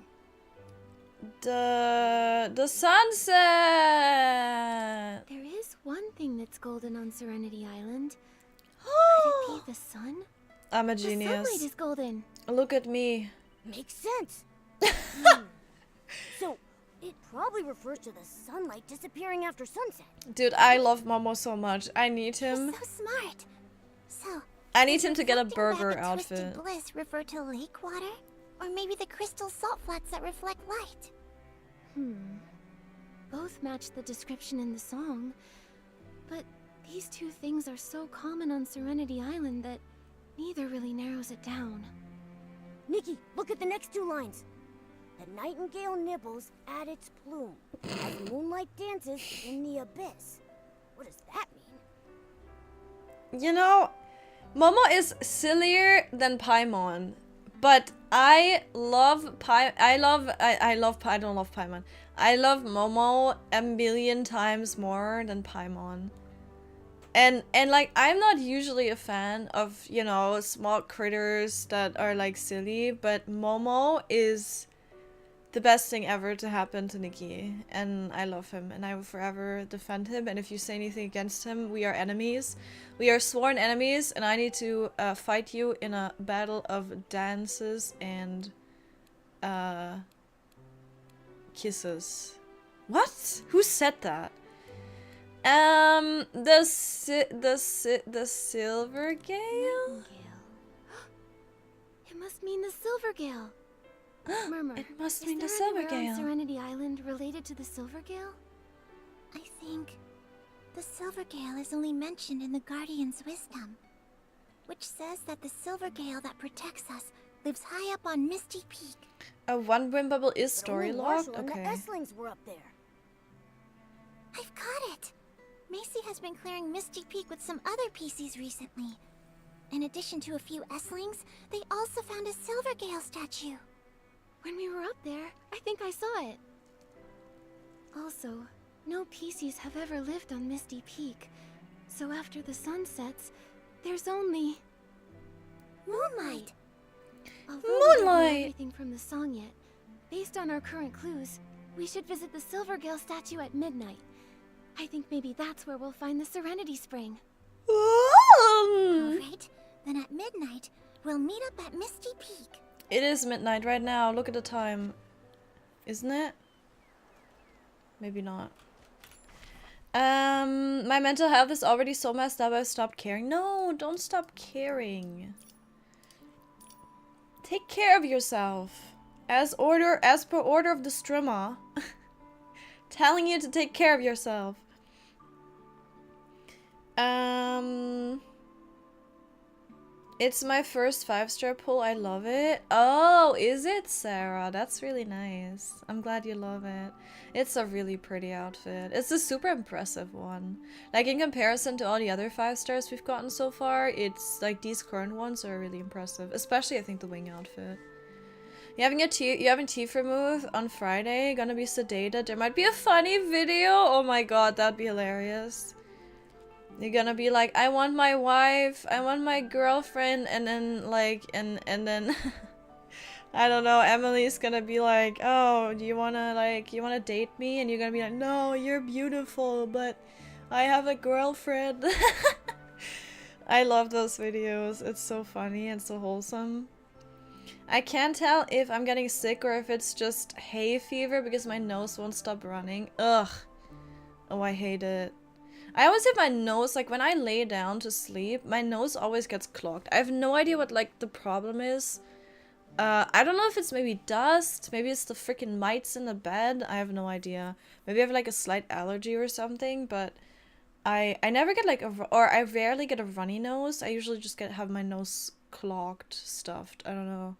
The sunset! There is one thing that's golden on Serenity Island. Could it be the sun? I'm a genius. The sunlight is golden. Look at me. Makes sense. So, It probably refers to the sunlight disappearing after sunset. Dude, I love Momo so much. I need him. He's so smart. So, I need him to get a reflecting burger back at Twisted outfit. Bliss refer to lake water? Or maybe the crystal salt flats that reflect light? Both match the description in the song, but these two things are so common on Serenity Island that neither really narrows it down. Nikki, look at the next two lines. The nightingale nibbles at its plume as moonlight dances in the abyss. What does that mean? You know, Momo is sillier than Paimon, but I love I don't love Paimon. I love Momo a million times more than Paimon. And like, I'm not usually a fan of, you know, small critters that are like silly, but Momo is the best thing ever to happen to Nikki, and I love him, and I will forever defend him. And if you say anything against him, we are enemies. We are sworn enemies, and I need to fight you in a battle of dances and kisses. What? Who said that? The Silver Gale? It must mean the Silver Gale. Murmur, It must mean the is there Silver anywhere Gale. on Serenity Island related to the Silver Gale? I think the Silver Gale is only mentioned in the Guardian's wisdom, which says that the Silver Gale that protects us lives high up on Misty Peak. A one wind bubble is But story only locked? Marshall and Okay. the Esslings were up there. I've got it! Macy has been clearing Misty Peak with some other PCs recently. In addition to a few Esslings, they also found a Silver Gale statue. When we were up there, I think I saw it. Also, no PCs have ever lived on Misty Peak. So after the sun sets, there's only... Moonlight! Although we don't know Moonlight! everything from the song yet, based on our current clues, we should visit the Silver Gale statue at midnight. I think maybe that's where we'll find the Serenity Spring. Alright, then at midnight, we'll meet up at Misty Peak. It is midnight right now. Look at the time. Isn't it? Maybe not. My mental health is already so messed up I've stopped caring. No, don't stop caring. Take care of yourself. As per order of the streamer. Telling you to take care of yourself. It's my first 5-star pull. I love it. Oh, is it, Sarah? That's really nice. I'm glad you love it. It's a really pretty outfit. It's a super impressive one. Like, in comparison to all the other 5-stars we've gotten so far, it's like these current ones are really impressive. Especially, I think, the wing outfit. You having teeth removed on Friday? Gonna be sedated. There might be a funny video. Oh my god, that'd be hilarious. You're gonna be like, I want my wife, I want my girlfriend, and then like, and then I don't know, Emily's gonna be like, oh, do you wanna date me? And you're gonna be like, no, you're beautiful, but I have a girlfriend. I love those videos. It's so funny and so wholesome. I can't tell if I'm getting sick or if it's just hay fever because my nose won't stop running. Ugh. Oh, I hate it. I always hit my nose, like when I lay down to sleep, my nose always gets clogged. I have no idea what like the problem is. I don't know if it's maybe dust, maybe it's the freaking mites in the bed. I have no idea. Maybe I have like a slight allergy or something, but I never get like I rarely get a runny nose. I usually just have my nose clogged, stuffed. I don't know.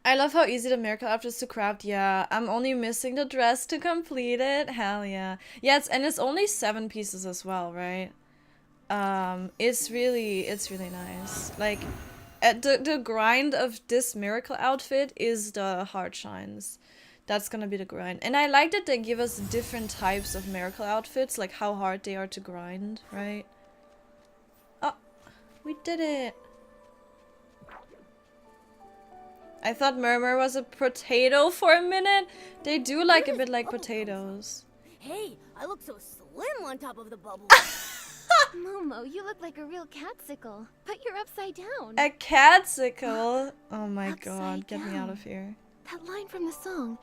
I love how easy the miracle outfit is to craft. Yeah, I'm only missing the dress to complete it. Hell yeah. Yeah, it's only 7 pieces as well, right? It's really nice. Like, the grind of this miracle outfit is the heart shines. That's gonna be the grind. And I like that they give us different types of miracle outfits, like how hard they are to grind, right? Oh, we did it. I thought Murmur was a potato for a minute. They do like a bit like potatoes. Hey, I look so slim on top of the bubble. Momo, you look like a real catsicle, but you're upside down. A catsicle? Oh my Upside god, get me out down. of here. That line from the song,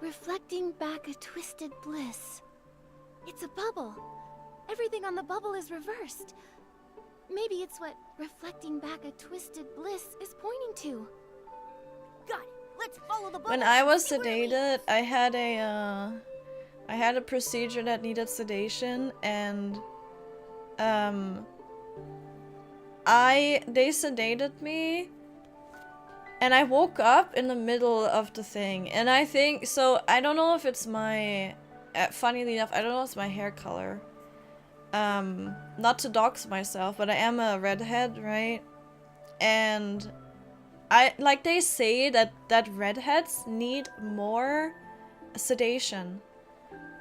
reflecting back a twisted bliss. It's a bubble. Everything on the bubble is reversed. Maybe it's what reflecting back a twisted bliss is pointing to. Got it. Let's follow the bubble. When I was and see where it sedated, I had a procedure that needed sedation, and they sedated me, and I woke up in the middle of the thing, and I think so. I don't know if it's my funnily enough, I don't know if it's my hair color. Not to dox myself, but I am a redhead, right? And like they say that redheads need more sedation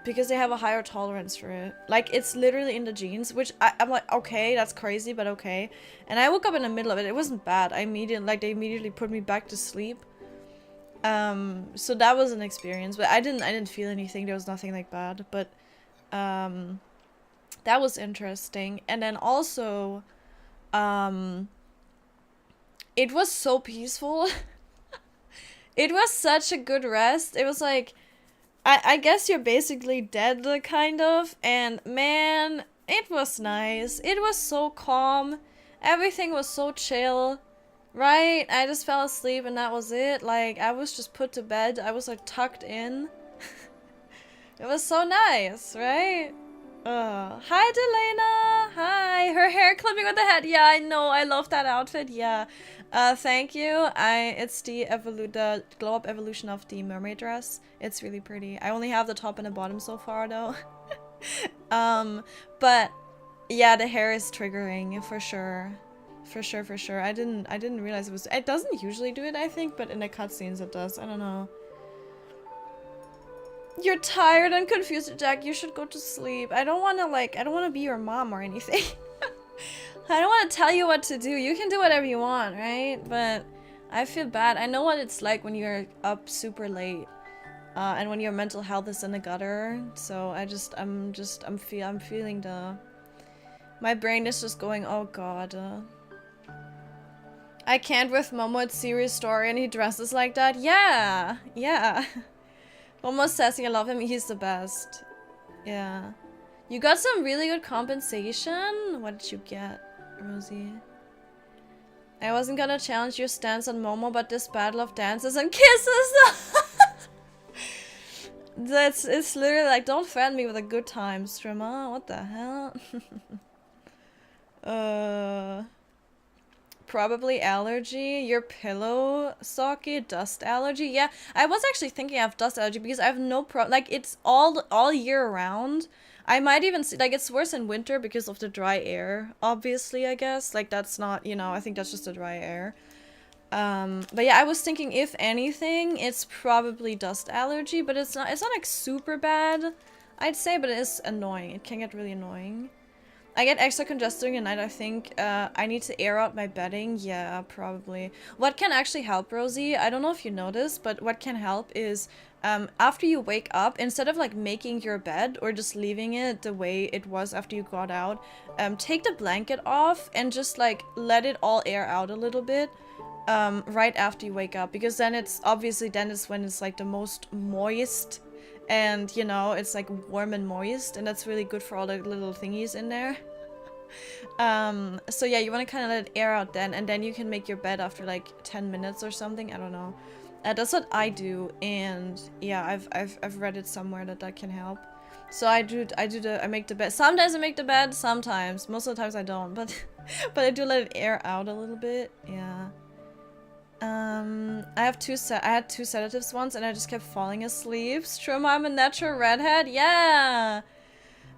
because they have a higher tolerance for it. Like, it's literally in the genes, which I'm like, okay, that's crazy, but okay. And I woke up in the middle of it. It wasn't bad. They immediately put me back to sleep. So that was an experience, but I didn't feel anything. There was nothing like bad, but that was interesting. And then also, it was so peaceful. It was such a good rest. It was like, I guess you're basically dead, kind of. And man, it was nice. It was so calm. Everything was so chill. Right? I just fell asleep and that was it. Like, I was just put to bed. I was like tucked in. It was so nice, right? Hi, Delena! Hi! Her hair clipping with the head. Yeah, I know. I love that outfit. Yeah. Thank you. It's the glow up evolution of the mermaid dress. It's really pretty. I only have the top and the bottom so far, though. But yeah, the hair is triggering for sure. For sure. I didn't realize it was. It doesn't usually do it, I think, but in the cutscenes it does. I don't know. You're tired and confused, Jack. You should go to sleep. I don't want to be your mom or anything. I don't want to tell you what to do. You can do whatever you want, right? But I feel bad. I know what it's like when you're up super late, and when your mental health is in the gutter. So I'm feeling my brain is just going, oh god. I can't with Momo. It's serious story, and he dresses like that. Yeah. Momo says I love him. He's the best. Yeah. You got some really good compensation. What did you get, Rosie? I wasn't gonna challenge your stance on Momo, but this battle of dances and kisses. It's literally like, don't threaten me with a good time, streamer. What the hell? Probably allergy. Your pillow socket, dust allergy. Yeah, I was actually thinking I have dust allergy because I have no problem. Like, it's all year round. I might even see, like, it's worse in winter because of the dry air, obviously, I guess. Like, that's not, I think that's just the dry air. But yeah, I was thinking, if anything, it's probably dust allergy, but it's not like super bad, I'd say, but it is annoying. It can get really annoying. I get extra congested during the night, I think. I need to air out my bedding. Yeah, probably. What can actually help, Rosie? I don't know if you know this, but what can help is after you wake up, instead of like making your bed or just leaving it the way it was after you got out, take the blanket off and just like let it all air out a little bit right after you wake up, because then it's when it's like the most moist. And, it's like warm and moist, and that's really good for all the little thingies in there. So yeah, you want to kind of let it air out then, and then you can make your bed after like 10 minutes or something. I don't know. That's what I do, and yeah, I've read it somewhere that can help. So I make the bed. Sometimes I make the bed, sometimes. Most of the times I don't, but I do let it air out a little bit. Yeah. I had two sedatives once, and I just kept falling asleep. Strum, I'm a natural redhead. Yeah.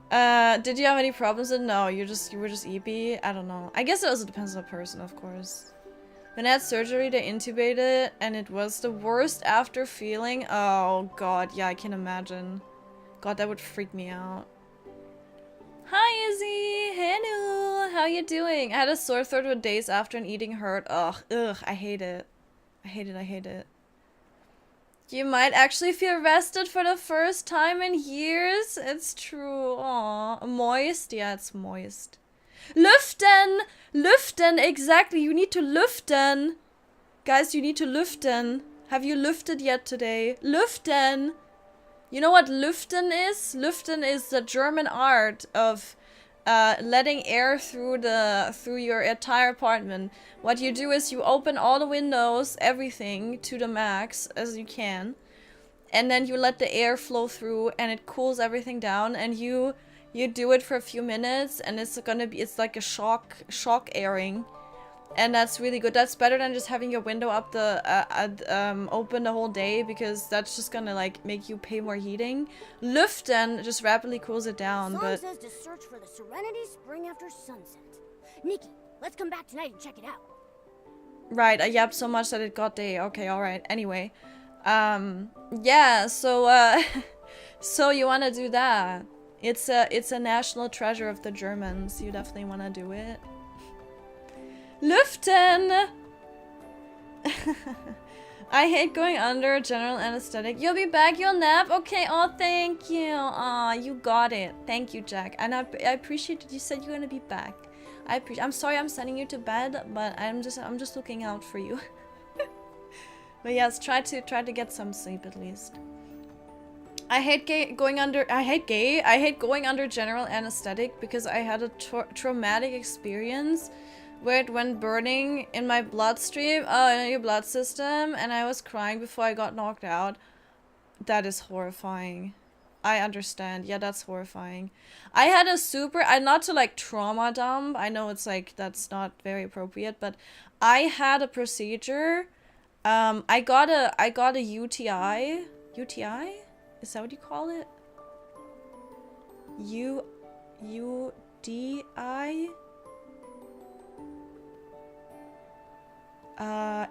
Did you have any problems? No, you were just eepy. I don't know. I guess it also depends on the person, of course. When I had surgery, they intubated, and it was the worst after feeling. Oh god, yeah, I can imagine. God, that would freak me out. Hi, Izzy! Hello! How you doing? I had a sore throat for days after an eating hurt. Ugh, I hate it. I hate it. You might actually feel rested for the first time in years. It's true. Aww. Moist? Yeah, it's moist. Lüften! Lüften, exactly. You need to lüften. Guys, you need to lüften. Have you lüfted yet today? Lüften! You know what Lüften is? Lüften is the German art of letting air through your entire apartment. What you do is you open all the windows, everything to the max as you can, and then you let the air flow through, and it cools everything down. And you do it for a few minutes, and it's like a shock airing. And that's really good. That's better than just having your window up open the whole day, because that's just gonna like make you pay more heating. Lüften just rapidly cools it down. The song but says to search for the Serenity Spring after sunset. Nikki, let's come back tonight and check it out. right, I yapped so much that it got day. Okay, all right. Anyway, yeah. So so you wanna do that? It's a national treasure of the Germans. You definitely wanna do it. Lüften! I hate going under general anesthetic. You'll be back, you'll nap? Okay, oh, thank you. Aw, you got it. Thank you, Jack. And I appreciate that you said you're gonna be back. I'm sorry I'm sending you to bed, but I'm just looking out for you. But yes, try to get some sleep at least. I hate going under general anesthetic because I had a traumatic experience where it went burning in my bloodstream, in your blood system, and I was crying before I got knocked out. That is horrifying. I understand. Yeah, that's horrifying. I had a not to like trauma dump. I know it's like, that's not very appropriate, but I had a procedure. I got a UTI. UTI? Is that what you call it? UDI?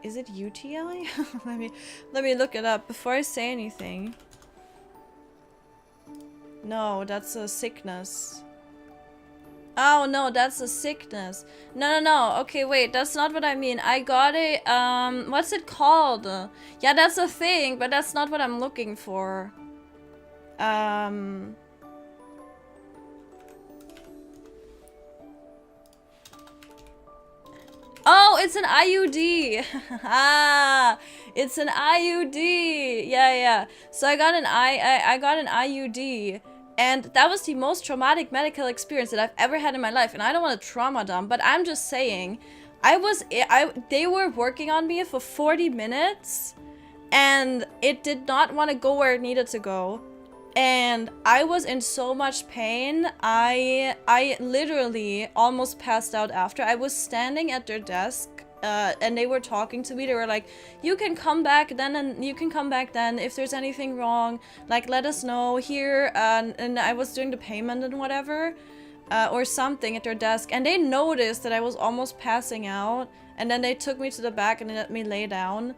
Is it UTI? let me look it up before I say anything. No, that's a sickness. Oh no, that's a sickness. No. Okay, wait, that's not what I mean. I got a what's it called? Yeah, that's a thing, but that's not what I'm looking for. Oh, it's an IUD. Ah, it's an IUD. Yeah. So I got an IUD, and that was the most traumatic medical experience that I've ever had in my life. And I don't want to trauma dump, but I'm just saying, they were working on me for 40 minutes, and it did not want to go where it needed to go. And I was in so much pain. I literally almost passed out after. I was standing at their desk, and they were talking to me. They were like, you can come back then, and you can come back then if there's anything wrong. Like, let us know here. And I was doing the payment and whatever, or something at their desk. And they noticed that I was almost passing out. And then they took me to the back and they let me lay down.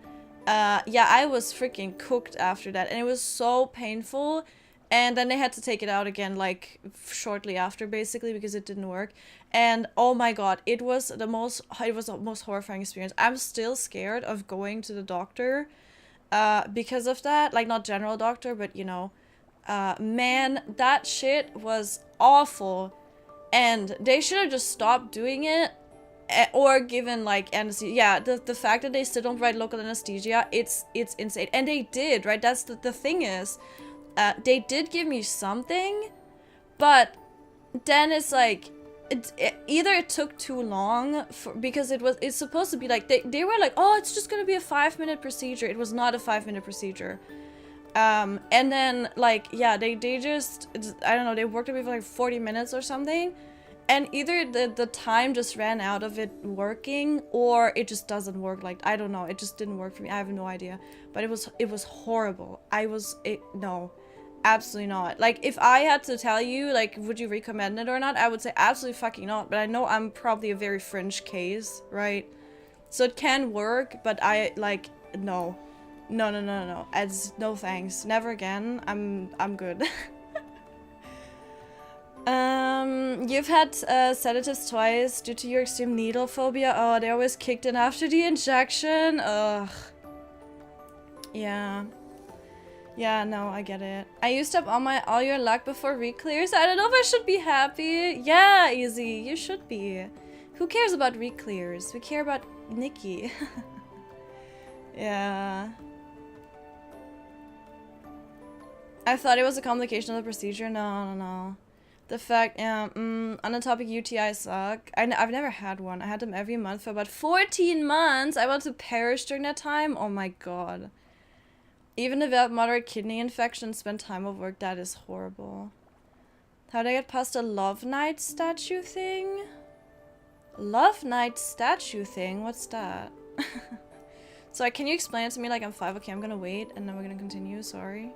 Yeah, I was freaking cooked after that. And it was so painful. And then they had to take it out again, like, shortly after, basically, because it didn't work. And, oh my god, it was the most horrifying experience. I'm still scared of going to the doctor, because of that. Like, not general doctor, but, you know. Man, that shit was awful. And they should have just stopped doing it, or given, like, anesthesia. Yeah, the fact that they still don't provide local anesthesia, it's insane. And they did, right? That's the thing is... they did give me something, but then it's like, either it took too long, because it's supposed to be like, they were like, oh, it's just gonna be a 5-minute procedure. It was not a 5-minute procedure. And then, like, yeah, they just, I don't know, they worked on me for like 40 minutes or something, and either the time just ran out of it working, or it just doesn't work. Like, I don't know, it just didn't work for me. I have no idea, but it was horrible. No. Absolutely not. Like, if I had to tell you, like, would you recommend it or not, I would say absolutely fucking not. But I know I'm probably a very fringe case, right? So it can work, but I, like, no. No. No thanks. Never again. I'm good. You've had sedatives twice due to your extreme needle phobia. Oh, they always kicked in after the injection. Ugh. Yeah. Yeah, no, I get it. I used up all your luck before re-clears. I don't know if I should be happy. Yeah, Easy, you should be. Who cares about re-clears? We care about Nikki. Yeah. I thought it was a complication of the procedure. No. The fact, on the topic UTI suck. I've never had one. I had them every month for about 14 months. I want to perish during that time. Oh my god. Even develop moderate kidney infection, spend time at work. That is horrible. How did I get past the Love Night statue thing? Love Night statue thing? What's that? Sorry, can you explain it to me like I'm 5? Okay, I'm gonna wait and then we're gonna continue. Sorry.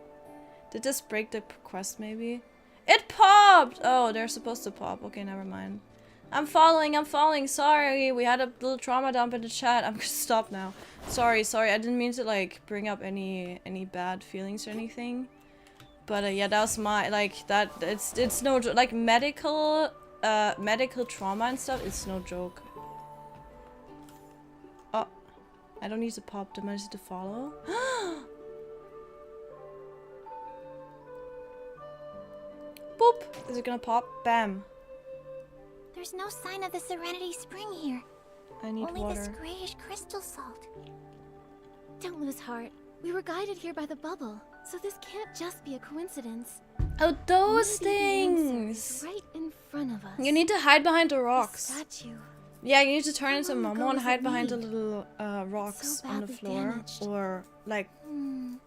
Did this break the quest maybe? It popped! Oh, they're supposed to pop. Okay, never mind. I'm falling. Sorry, we had a little trauma dump in the chat. I'm gonna stop now. Sorry. I didn't mean to like bring up any bad feelings or anything. But yeah, that was my like that. It's no like medical trauma and stuff. It's no joke. Oh, I don't need to pop them. I just need to follow. Boop! Is it gonna pop? Bam! There's no sign of the Serenity Spring here. I need Only water. this grayish crystal salt. Don't lose heart. We were guided here by the bubble, so this can't just be a coincidence. Oh, those Maybe the answer things! is right in front of us. You need to hide behind the The rocks. statue. Yeah, you need to turn How into long Momo ago and was hide it behind the made? little rocks So on the badly floor. damaged. Or like No one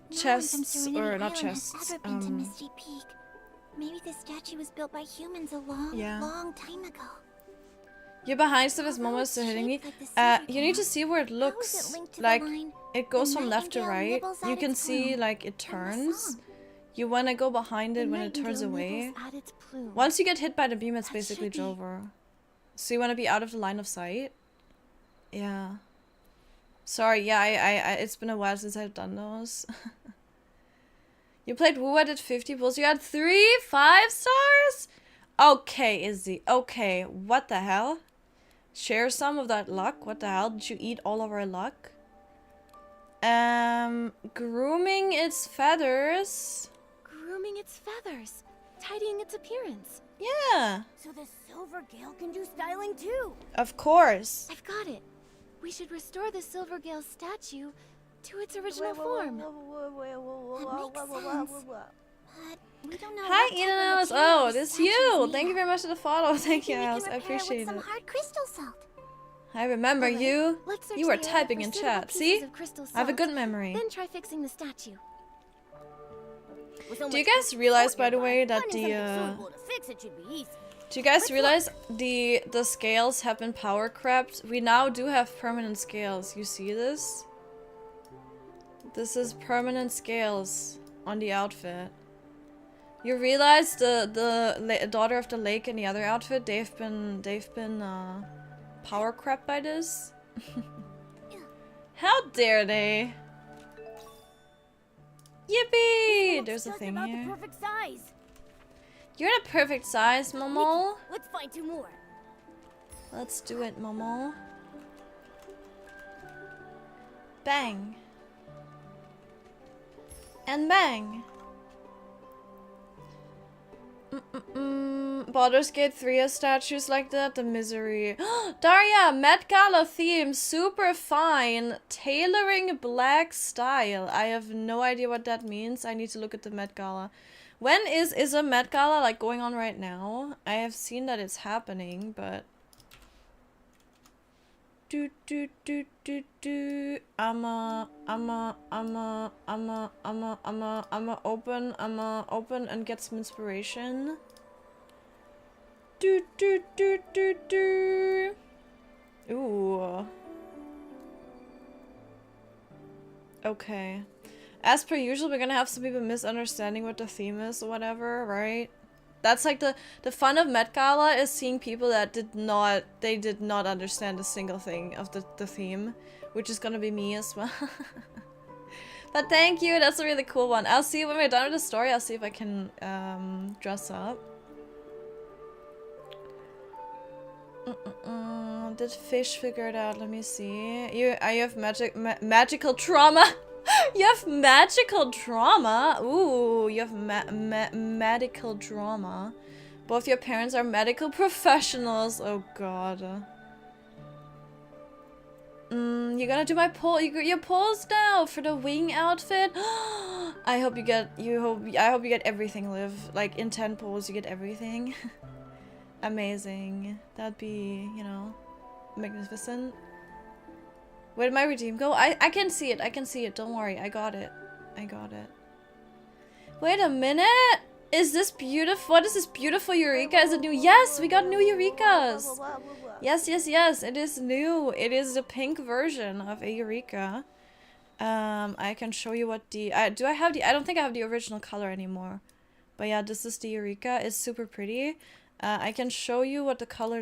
from chests, Serenity or not Island chests. has ever been to Misty Peak. Maybe the statue was built by humans a long, Yeah. long time ago. You're behind stuff as Although Momo it's is hitting me. shaped like the silver You need to can, see where it how is looks. it linked to Like the line, it goes "The from left to nightingale right. nibbles You at can its see plume," like it from the turns. song? You wanna go behind The it when it turns nightingale away. nibbles at its plume. Once you get hit by the beam, it's That basically should be- over. So you wanna be out of the line of sight? Yeah. Sorry, yeah, I it's been a while since I've done those. You played Woo, I did 50 pulls. You had 3 5-stars? Okay, Izzy. Okay, what the hell? Share some of that luck? What the hell? Did you eat all of our luck? Grooming its feathers. Grooming its feathers, tidying its appearance. Yeah, So the Silver Gale can do styling too. of course. I've got it. We should restore the Silvergale statue to its original form. That makes sense. But we don't know Hi, what type of Enos. material Oh, the this statue's you. made Thank you of. very much for the follow. Thank you, Maybe we Alice. can I repair it appreciate with some it. hard crystal salt. I remember Alright, you. let's search You were the area typing for in suitable chat. pieces See? of crystal I have a salt. good memory. Then try fixing the statue. With so Do you much guys realize, by the nearby, way, that finding the something suitable to fix it should be easy. do you guys realize the scales have been power crept? We now do have permanent scales. You see this? This is permanent scales on the outfit. You realize the daughter of the lake in the other outfit, they've been power crept by this? How dare they? Yippee! Looks There's a just thing about here. the perfect size. You're the perfect size, Momo. Let's find 2 more. Let's do it, Momo. Bang. And bang. Baldur's Gate 3 has statues like that? The misery. Daria, Met Gala theme, super fine. Tailoring black style. I have no idea what that means. I need to look at the Met Gala. When is a Met Gala like going on right now? I have seen that it's happening, but I'ma open and get some inspiration. Ooh. Okay. As per usual, we're gonna have some people misunderstanding what the theme is or whatever, right? That's like the fun of Met Gala is seeing people that did not understand a single thing of the theme, which is gonna be me as well. But thank you, that's a really cool one. I'll see when we're done with the story. I'll see if I can dress up. Did Fish figure it out? Let me see. You have magical trauma. You have magical trauma. Ooh, you have medical trauma. Both your parents are medical professionals. Oh god. You're gonna do my poll. Your polls now for the wing outfit. I hope you get. I hope you get everything, Liv. Like in 10 polls, you get everything. Amazing. That'd be, you know, magnificent. Where did my redeem go? I can see it. I can see it. Don't worry. I got it. I got it. Wait a minute. Is this beautiful? What is this beautiful Eureka? Is it new? Yes, we got new Eurekas. Yes, yes, yes. It is new. It is the pink version of a Eureka. I can show you what the... do I have the... I don't think I have the original color anymore. But yeah, this is the Eureka. It's super pretty. I can show you what the color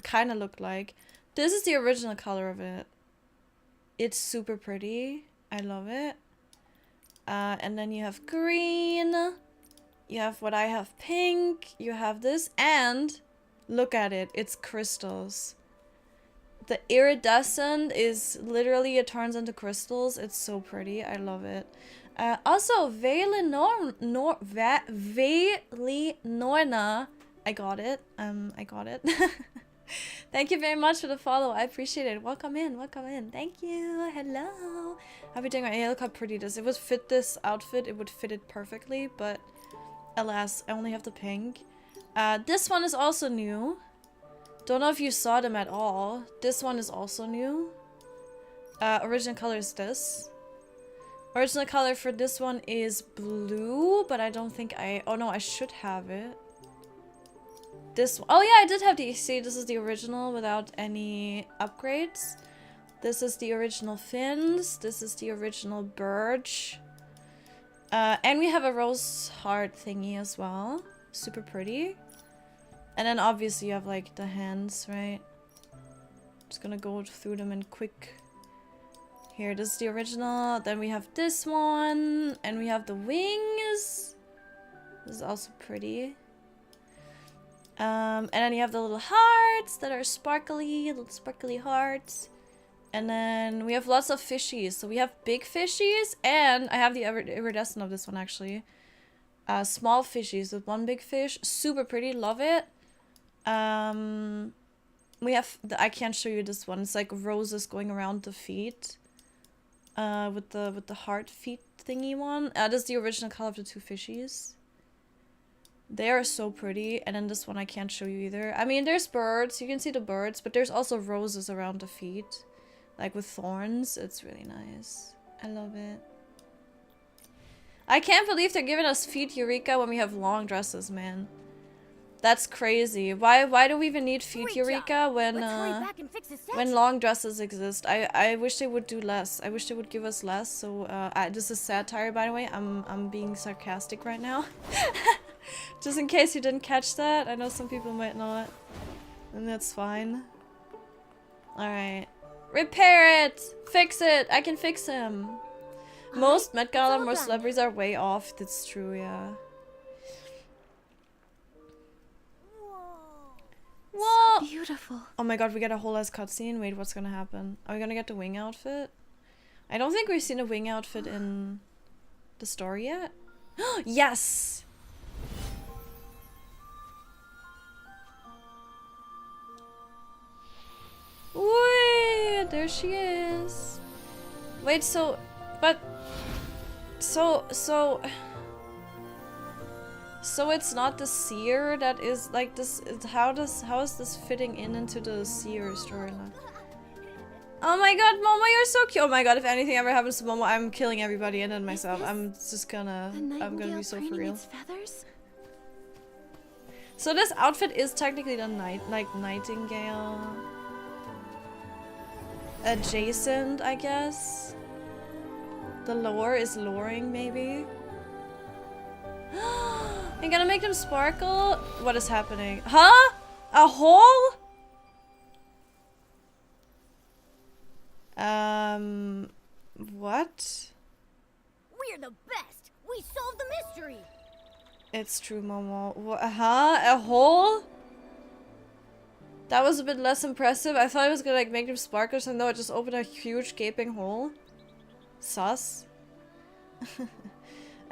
kind of looked like. This is the original color of it. It's super pretty. I love it. And then you have green. You have what I have, pink. You have this. And look at it. It's crystals. The iridescent is literally, it turns into crystals. It's so pretty. I love it. Also, Veilenorna. I got it. I got it. Thank you very much for the follow. I appreciate it. Welcome in. Welcome in. Thank you. Hello. How are we doing? Look how pretty this. It would fit this outfit. It would fit it perfectly. But alas, I only have the pink. This one is also new. Don't know if you saw them at all. This one is also new. Original color is this. Original color for this one is blue. But I don't think I... Oh no, I should have it. This one. Oh yeah, I did have the... See, this is the original without any upgrades. This is the original fins. This is the original birch. And we have a rose heart thingy as well. Super pretty. And then obviously you have like the hands, right? Just gonna go through them in quick. Here, this is the original. Then we have this one. And we have the wings. This is also pretty. And then you have the little hearts that are sparkly, little sparkly hearts. And then we have lots of fishies. So we have big fishies, and I have the iridescent of this one actually. Small fishies with one big fish. Super pretty, love it. We have, I can't show you this one. It's like roses going around the feet. With the heart feet thingy one. This is the original color of the two fishies. They are so pretty. And then this one I can't show you either. I mean, there's birds. You can see the birds. But there's also roses around the feet. Like with thorns. It's really nice. I love it. I can't believe they're giving us feet Eureka when we have long dresses, man. That's crazy. Why do we even need feet Eureka when long dresses exist? I wish they would do less. I wish they would give us less. So this is satire, by the way. I'm being sarcastic right now. Just in case you didn't catch that. I know some people might not. And that's fine. Alright. Repair it! Fix it! I can fix him! Most Met Gala, most celebrities are way off. That's true, yeah. Whoa! So beautiful. Oh my god, we get a whole ass cutscene. Wait, what's gonna happen? Are we gonna get the wing outfit? I don't think we've seen a wing outfit in the story yet. Yes! Wait, there she is. Wait, so it's not the seer that is like this. How is this fitting into the seer storyline? Oh my god, Momo, you're so cute. Oh my god, if anything ever happens to Momo, I'm killing everybody and then myself. I'm gonna be so for real. So this outfit is technically the nightingale adjacent, I guess. The lore is luring, maybe. I'm gonna make them sparkle. What is happening? Huh? A hole? What? We're the best. We solved the mystery. It's true, Momo. Huh? A hole? That was a bit less impressive. I thought it was gonna like make them sparkle, so no, it just opened a huge gaping hole. Sus.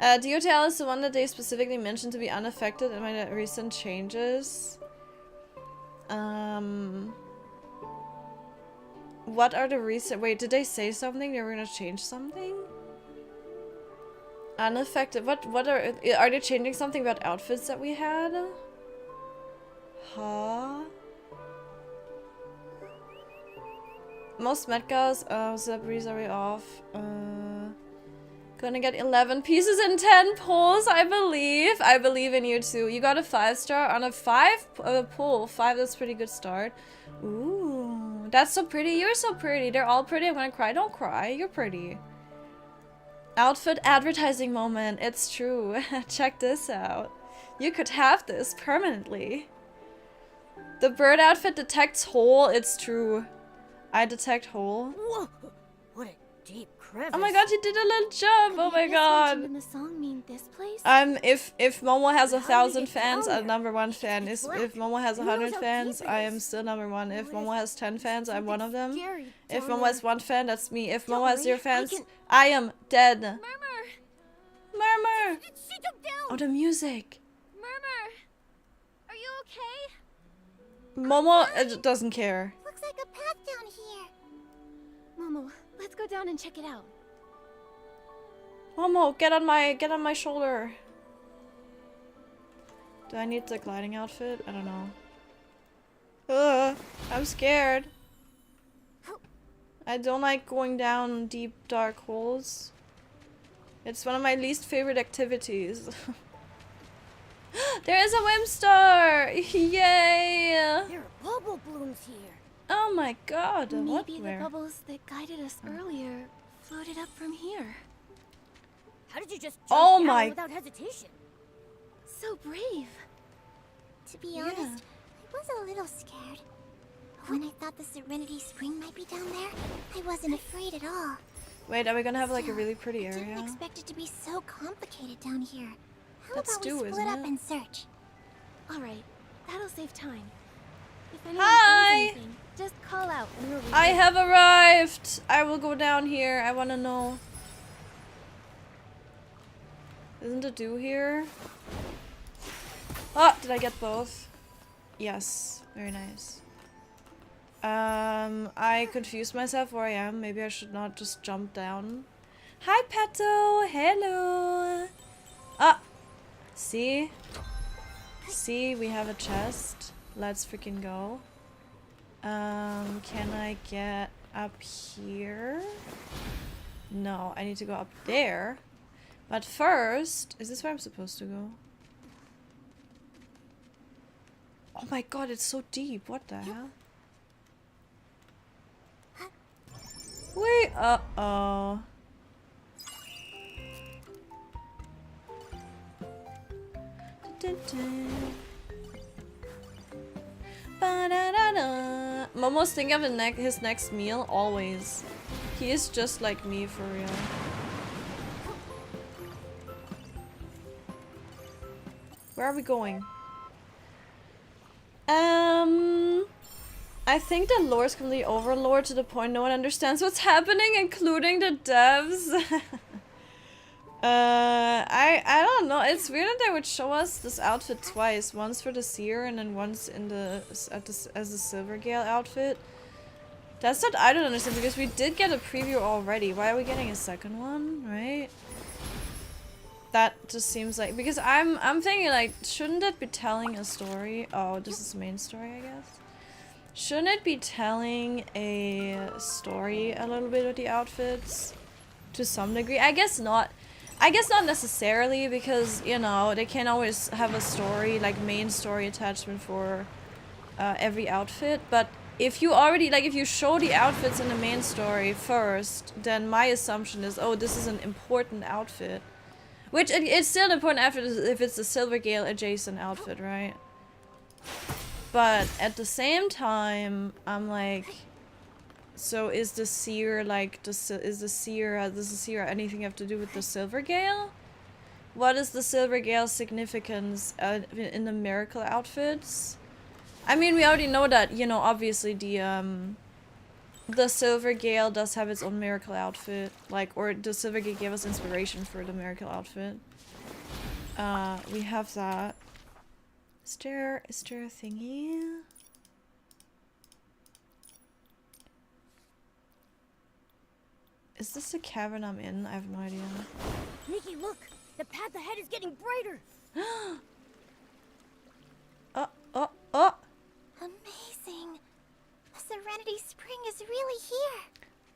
DOTL is the one that they specifically mentioned to be unaffected in my recent What are the reasons? Wait, did they say something? They were gonna change something? Unaffected. What are they changing something about outfits that we had? Huh? Most Metgas, celebrities are way off. Gonna get 11 pieces in 10 pulls, I believe. I believe in you too. You got a 5-star on a 5 pull. 5, that's a pretty good start. Ooh, that's so pretty. You're so pretty. They're all pretty. I'm gonna cry. Don't cry. You're pretty. Outfit advertising moment. It's true. Check this out. You could have this permanently. The bird outfit detects hole. It's true. I detect hole. Whoa! What a deep crevice. Oh my god, you did a little jump. Oh my god. In the song mean this place? If Momo has How did 1,000 it get fans, down I'm there? #1 fan. It's If black. Momo has Who 100 knows how fans, deep it I am is? still #1. If What Momo if has 10 fans, I'm one of them. Scary If down Momo has there? 1 fan, that's me. If Don't Momo has worry, 0 I fans, can- I am dead. Murmur! Murmur! She jumped down! Oh, the music. Murmur! Are you okay? Momo doesn't care. Looks like a path down here. Momo, let's go down and check it out. Momo, get on my shoulder. Do I need the gliding outfit? I don't know. I'm scared. I don't like going down deep dark holes. It's one of my least favorite activities. There is a Whimstar! Yay! There are bubble blooms here. Oh my god, what? Maybe the Where? bubbles that guided us earlier floated up from here. How did you just jump Oh down my- without hesitation? So brave. To be Yeah. honest, I was a little scared. But when I thought the Serenity Spring might be down there, I wasn't afraid at all. Wait, are we gonna have like a Still, really pretty I didn't area? expect it to be so complicated down here. How That's about we stew, split isn't up it? and search? All right, that'll save time. If anyone Hi! finds anything, just call out and we'll I reach have arrived! I will go down here. I wanna know. Isn't the dew here? Oh, did I get both? Yes. Very nice. I confused myself where I am. Maybe I should not just jump down. Hi, Pato! Hello! Ah! See? See, we have a chest. Let's freaking go. Can I get up here? No, I need to go up there. But first, is this where I'm supposed to go? Oh my god, it's so deep. What the hell? Wait, uh-oh. Ba-da-da-da. Momo's thinking of his next meal, always. He is just like me, for real. Where are we going? I think the lore is completely overlord to the point no one understands what's happening, including the devs. I don't know. It's weird that they would show us this outfit twice. Once for the seer and then once in as the Silvergale outfit. That's what I don't understand, because we did get a preview already. Why are we getting a second one, right? That just seems like, because I'm thinking like, shouldn't it be telling a story? Oh, this is the main story, I guess. Shouldn't it be telling a story a little bit with the outfits? To some degree? I guess not. I guess not necessarily, because, you know, they can't always have a story, like main story attachment for every outfit. But if you already, like if you show the outfits in the main story first, then my assumption is, oh, this is an important outfit. Which, it's still an important outfit if it's a Silvergale adjacent outfit, right? But at the same time, I'm like, so is the seer like, does the seer anything have to do with the Silvergale? What is the Silvergale significance in the miracle outfits? I mean, we already know that, you know, obviously the Silvergale does have its own miracle outfit, like, or the Silvergale gave us inspiration for the miracle outfit. We have that. Is there a thingy? Is this the cavern I'm in? I have no idea. Nikki, look! The path ahead is getting brighter! Oh! Amazing. The Serenity Spring is really here.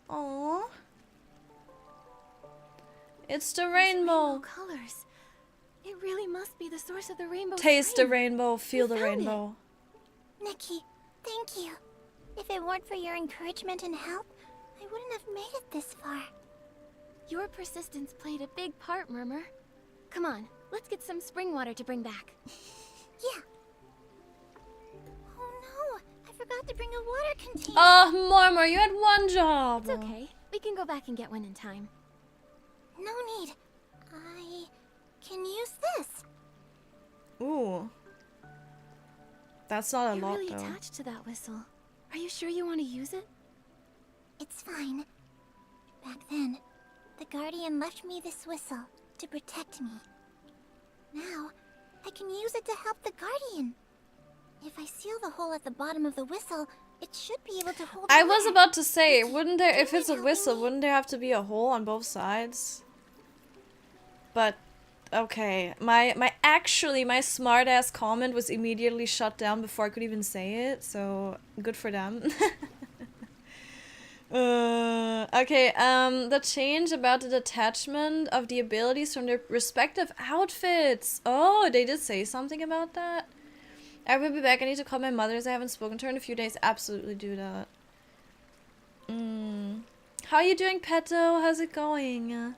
Oh. It's the Those rainbow. colors. It really must be the source of the rainbow. Taste the spring. rainbow, feel the found it. rainbow. Nikki, thank you. If it weren't for your encouragement and help, I wouldn't have made it this far. Your persistence played a big part, Murmur. Come on, let's get some spring water to bring back. Yeah. Oh no, I forgot to bring a water container. Oh, Murmur, you had one job. It's okay. We can go back and get one in time. No need. I can use this. Ooh. That's not a You're lot, really though. attached to that whistle. Are you sure you want to use it? It's fine. Back then, the Guardian left me this whistle to protect me. Now, I can use it to help the Guardian. If I seal the hole at the bottom of the whistle, it should be able to hold I was water. about to say, wouldn't there, if Do you it's a mind whistle, helping me? wouldn't there have to be a hole on both sides? But, okay. My smart ass comment was immediately shut down before I could even say it, so good for them. Okay, the change about the detachment of the abilities from their respective outfits. Oh, they did say something about that? I will be back. I need to call my mother as I haven't spoken to her in a few days. Absolutely do that. How are you doing, Petto? How's it going?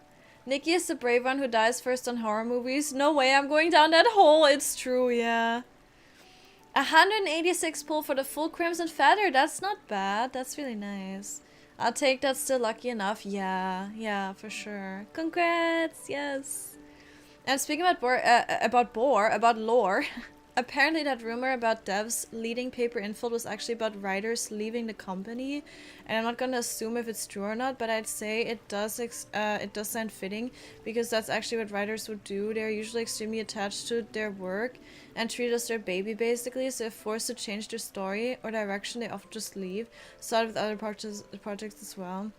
Nikki is the brave one who dies first on horror movies. No way, I'm going down that hole. It's true, yeah. 186 pull for the full Crimson Feather. That's not bad. That's really nice. I'll take that. Still lucky enough. Yeah, for sure. Congrats, yes. And speaking about lore, apparently that rumor about devs leading Paper Infield was actually about writers leaving the company. And I'm not gonna assume if it's true or not, but I'd say it does sound fitting, because that's actually what writers would do. They're usually extremely attached to their work and treat it as their baby, basically. So if forced to change their story or direction, they often just leave. Saw it with other projects as well.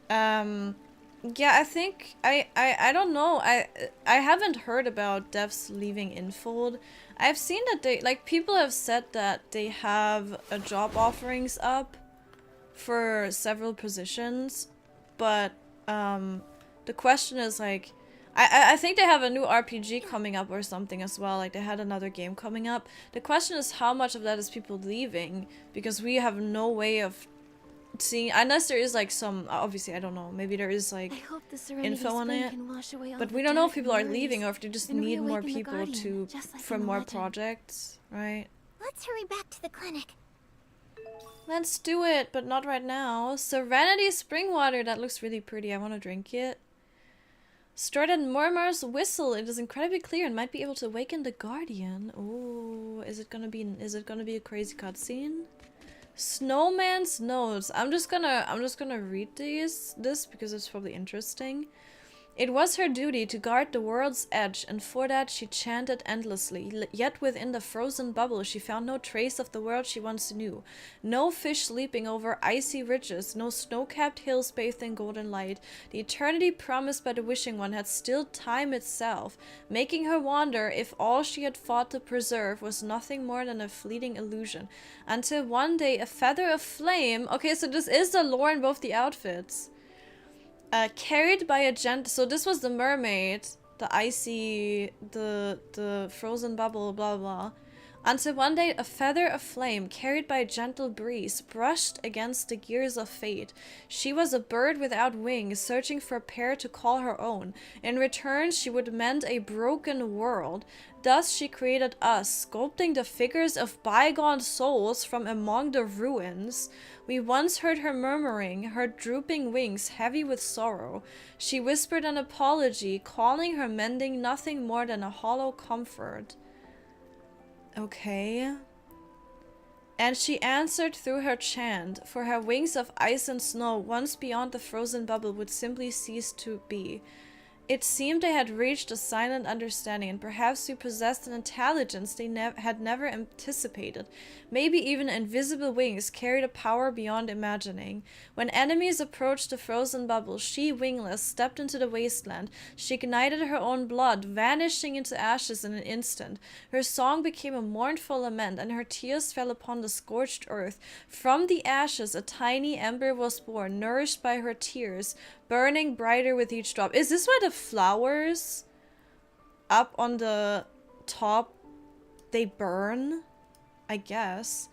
Yeah, I think I don't know. I haven't heard about devs leaving Infold. I've seen that they, like, people have said that they have job offerings up for several positions, but the question is, like, I think they have a new RPG coming up or something as well. Like, they had another game coming up. The question is how much of that is people leaving, because we have no way of seeing, unless there is like some, obviously I don't know, maybe there is like I hope the Serenity info on Spring it, can wash away all but the we don't know if death and people are worries leaving or if they just and need more reawaken the people Guardian, to just like for in the more legend. projects, right? Let's hurry back to the clinic. Let's do it, but not right now. Serenity Spring Water, that looks really pretty. I want to drink it. Stored in Murmur's whistle. It is incredibly clear and might be able to awaken the Guardian. Oh, is it gonna be a crazy cutscene? Snowman's notes. I'm just gonna read this because it's probably interesting. It was her duty to guard the world's edge, and for that she chanted endlessly. Yet within the frozen bubble she found no trace of the world she once knew. No fish leaping over icy ridges, no snow-capped hills bathed in golden light. The eternity promised by the Wishing One had stilled time itself, making her wonder if all she had fought to preserve was nothing more than a fleeting illusion. Until one day a feather of flame... Okay, so this is the lore in both the outfits. Carried by a gentle... So this was the mermaid, the icy, the frozen bubble, blah blah. Until one day a feather of flame, carried by a gentle breeze, brushed against the gears of fate. She was a bird without wings, searching for a pair to call her own. In return, she would mend a broken world. Thus she created us, sculpting the figures of bygone souls from among the ruins. We once heard her murmuring, her drooping wings heavy with sorrow. She whispered an apology, calling her mending nothing more than a hollow comfort. Okay. And she answered through her chant, for her wings of ice and snow, once beyond the frozen bubble, would simply cease to be. It seemed they had reached a silent understanding, and perhaps we possessed an intelligence they had never anticipated. Maybe even invisible wings carried a power beyond imagining. When enemies approached the frozen bubble, she, wingless, stepped into the wasteland. She ignited her own blood, vanishing into ashes in an instant. Her song became a mournful lament, and her tears fell upon the scorched earth. From the ashes, a tiny ember was born, nourished by her tears, burning brighter with each drop. Is this why the flowers up on the top, they burn? I guess.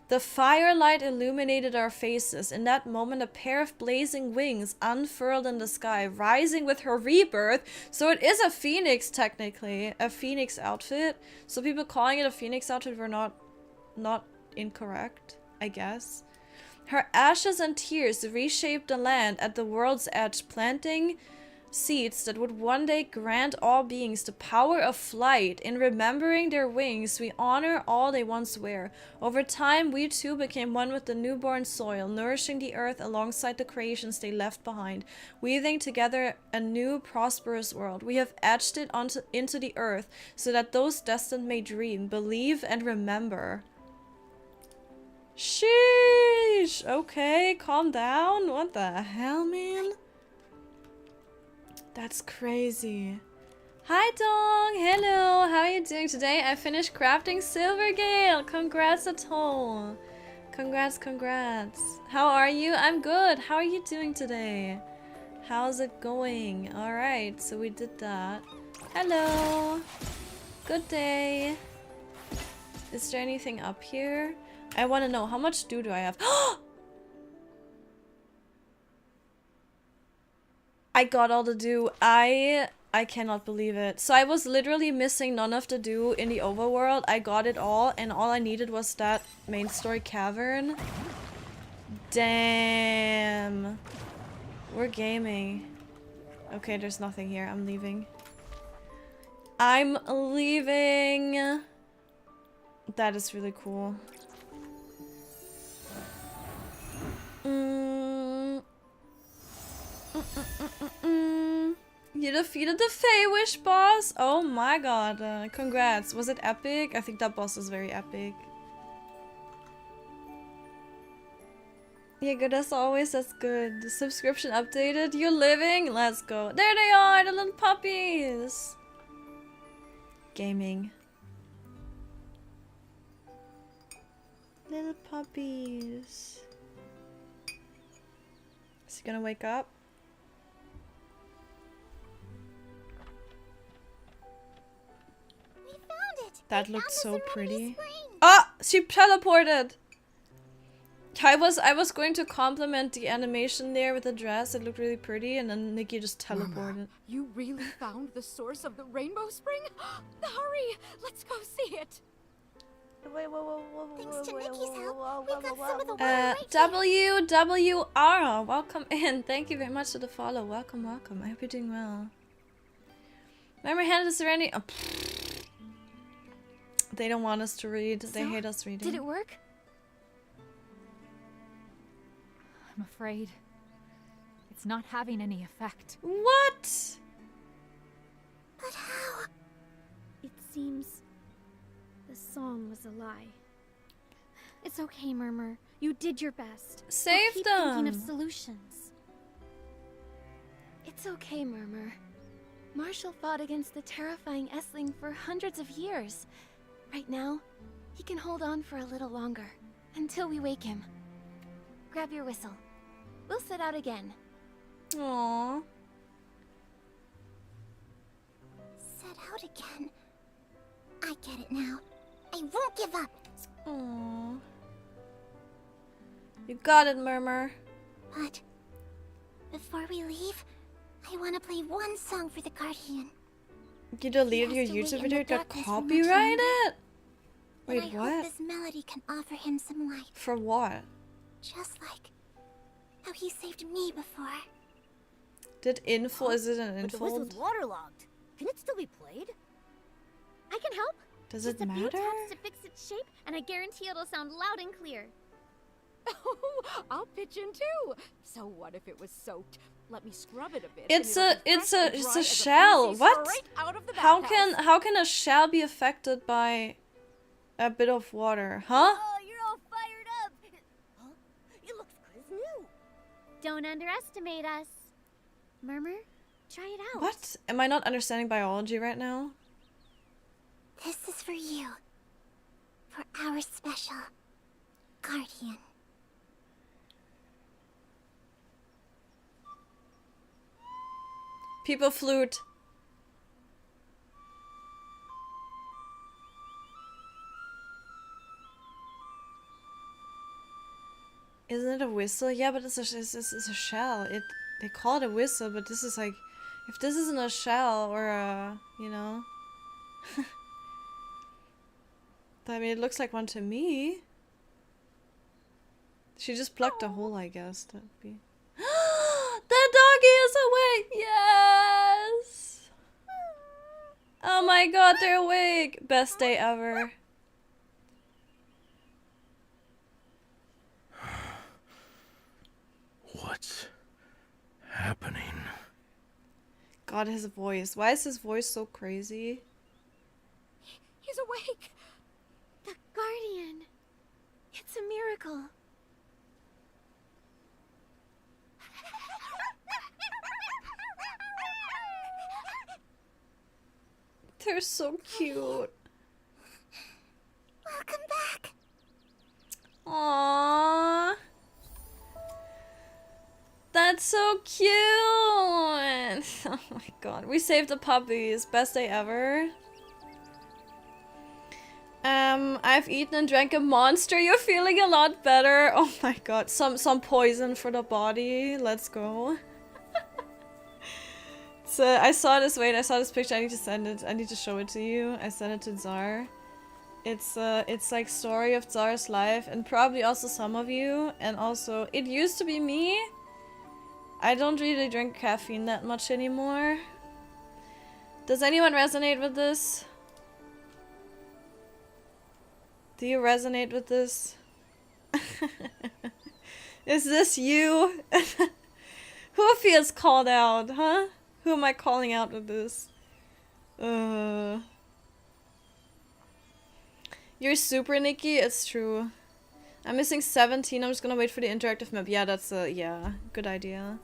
The firelight illuminated our faces. In that moment, a pair of blazing wings unfurled in the sky, rising with her rebirth. So it is a phoenix, technically. A phoenix outfit. So people calling it a phoenix outfit were not incorrect, I guess. Her ashes and tears reshaped the land at the world's edge, planting seeds that would one day grant all beings the power of flight. In remembering their wings, we honor all they once were. Over time, we too became one with the newborn soil, nourishing the earth alongside the creations they left behind, weaving together a new, prosperous world. We have etched it into the earth so that those destined may dream, believe, and remember. Sheesh! Okay, calm down. What the hell, man? That's crazy. Hi, Dong! Hello! How are you doing today? I finished crafting Silvergale! Congrats, Atoll! Congrats, congrats. How are you? I'm good. How are you doing today? How's it going? Alright, so we did that. Hello! Good day. Is there anything up here? I want to know, how much do I have? I got all the dew. I cannot believe it. So I was literally missing none of the dew in the overworld. I got it all, and all I needed was that main story cavern. Damn. We're gaming. Okay, there's nothing here. I'm leaving. I'm leaving. That is really cool. You defeated the Feywish boss? Oh my god. Congrats. Was it epic? I think that boss is very epic. Yeah, good as always. That's good. The subscription updated. You're living? Let's go. There they are, the little puppies. Gaming. Little puppies. Is he gonna wake up? We found it. That looked so pretty. Ah! She teleported! I was going to compliment the animation there with the dress. It looked really pretty, and then Nikki just teleported. Mama, you really found the source of the rainbow spring? Hurry! Let's go see it! Thanks to Nikki's help, we got some of the water WWR, welcome in. Thank you very much for the follow. Welcome, welcome. I hope you're doing well. Remember, hand is Serenity. Oh, they don't want us to read. They hate us reading. Did it work? I'm afraid it's not having any effect. What? But how? It seems the song was a lie. It's okay, Murmur. You did your best. Save keep them. Thinking of solutions. It's okay, Murmur. Marshall fought against the terrifying Essling for hundreds of years. Right now, he can hold on for a little longer, until we wake him. Grab your whistle. We'll set out again. Aww. Set out again. I get it now. I won't give up. Aww. You got it, Murmur. But before we leave, I want to play one song for the Guardian. You deleted your He has to YouTube wait in video, the it got darkness for much copyrighted? longer. Wait, But I what? hope this melody can offer him some light. For what? Just like how he saved me before. Did info, is it an But the whistle's infold? waterlogged. Can it still be played? I can help. Does Just it a few matter? taps to fix its shape, and I guarantee it'll sound loud and clear. Oh, I'll pitch in too. So what if it was soaked? Let me scrub it a bit. It's and a it'll be it's fresh a and it's dry a as shell. PC What? straight out of the How bathhouse. can a shell be affected by a bit of water? Huh? Oh, you're all fired up. Huh? It looks good as new. Don't underestimate us. Murmur, try it out. What? Am I not understanding biology right now? This is for you. For our special guardian. People flute. Isn't it a whistle? Yeah, but it's a shell. They call it a whistle, but this is like, if this isn't a shell or a, you know. I mean, it looks like one to me. She just plucked a hole, I guess. That'd be. The doggy is awake! Yes! Oh my god, they're awake! Best day ever. What's happening? God, his voice. Why is his voice so crazy? He's awake. The Guardian. It's a miracle. They're so cute. Welcome back. Aww. That's so cute. Oh my god. We saved the puppies. Best day ever. I've eaten and drank a monster. You're feeling a lot better. Oh my god. Some poison for the body. Let's go. So I saw this. Wait, I saw this picture. I need to send it. I need to show it to you. I sent it to Tsar. It's like story of Tsar's life, and probably also some of you. And also, it used to be me. I don't really drink caffeine that much anymore. Does anyone resonate with this? Do you resonate with this? Is this you? Who feels called out, huh? Who am I calling out with this? You're super, Nikki. It's true. I'm missing 17. I'm just gonna wait for the interactive map. Yeah, that's a good idea.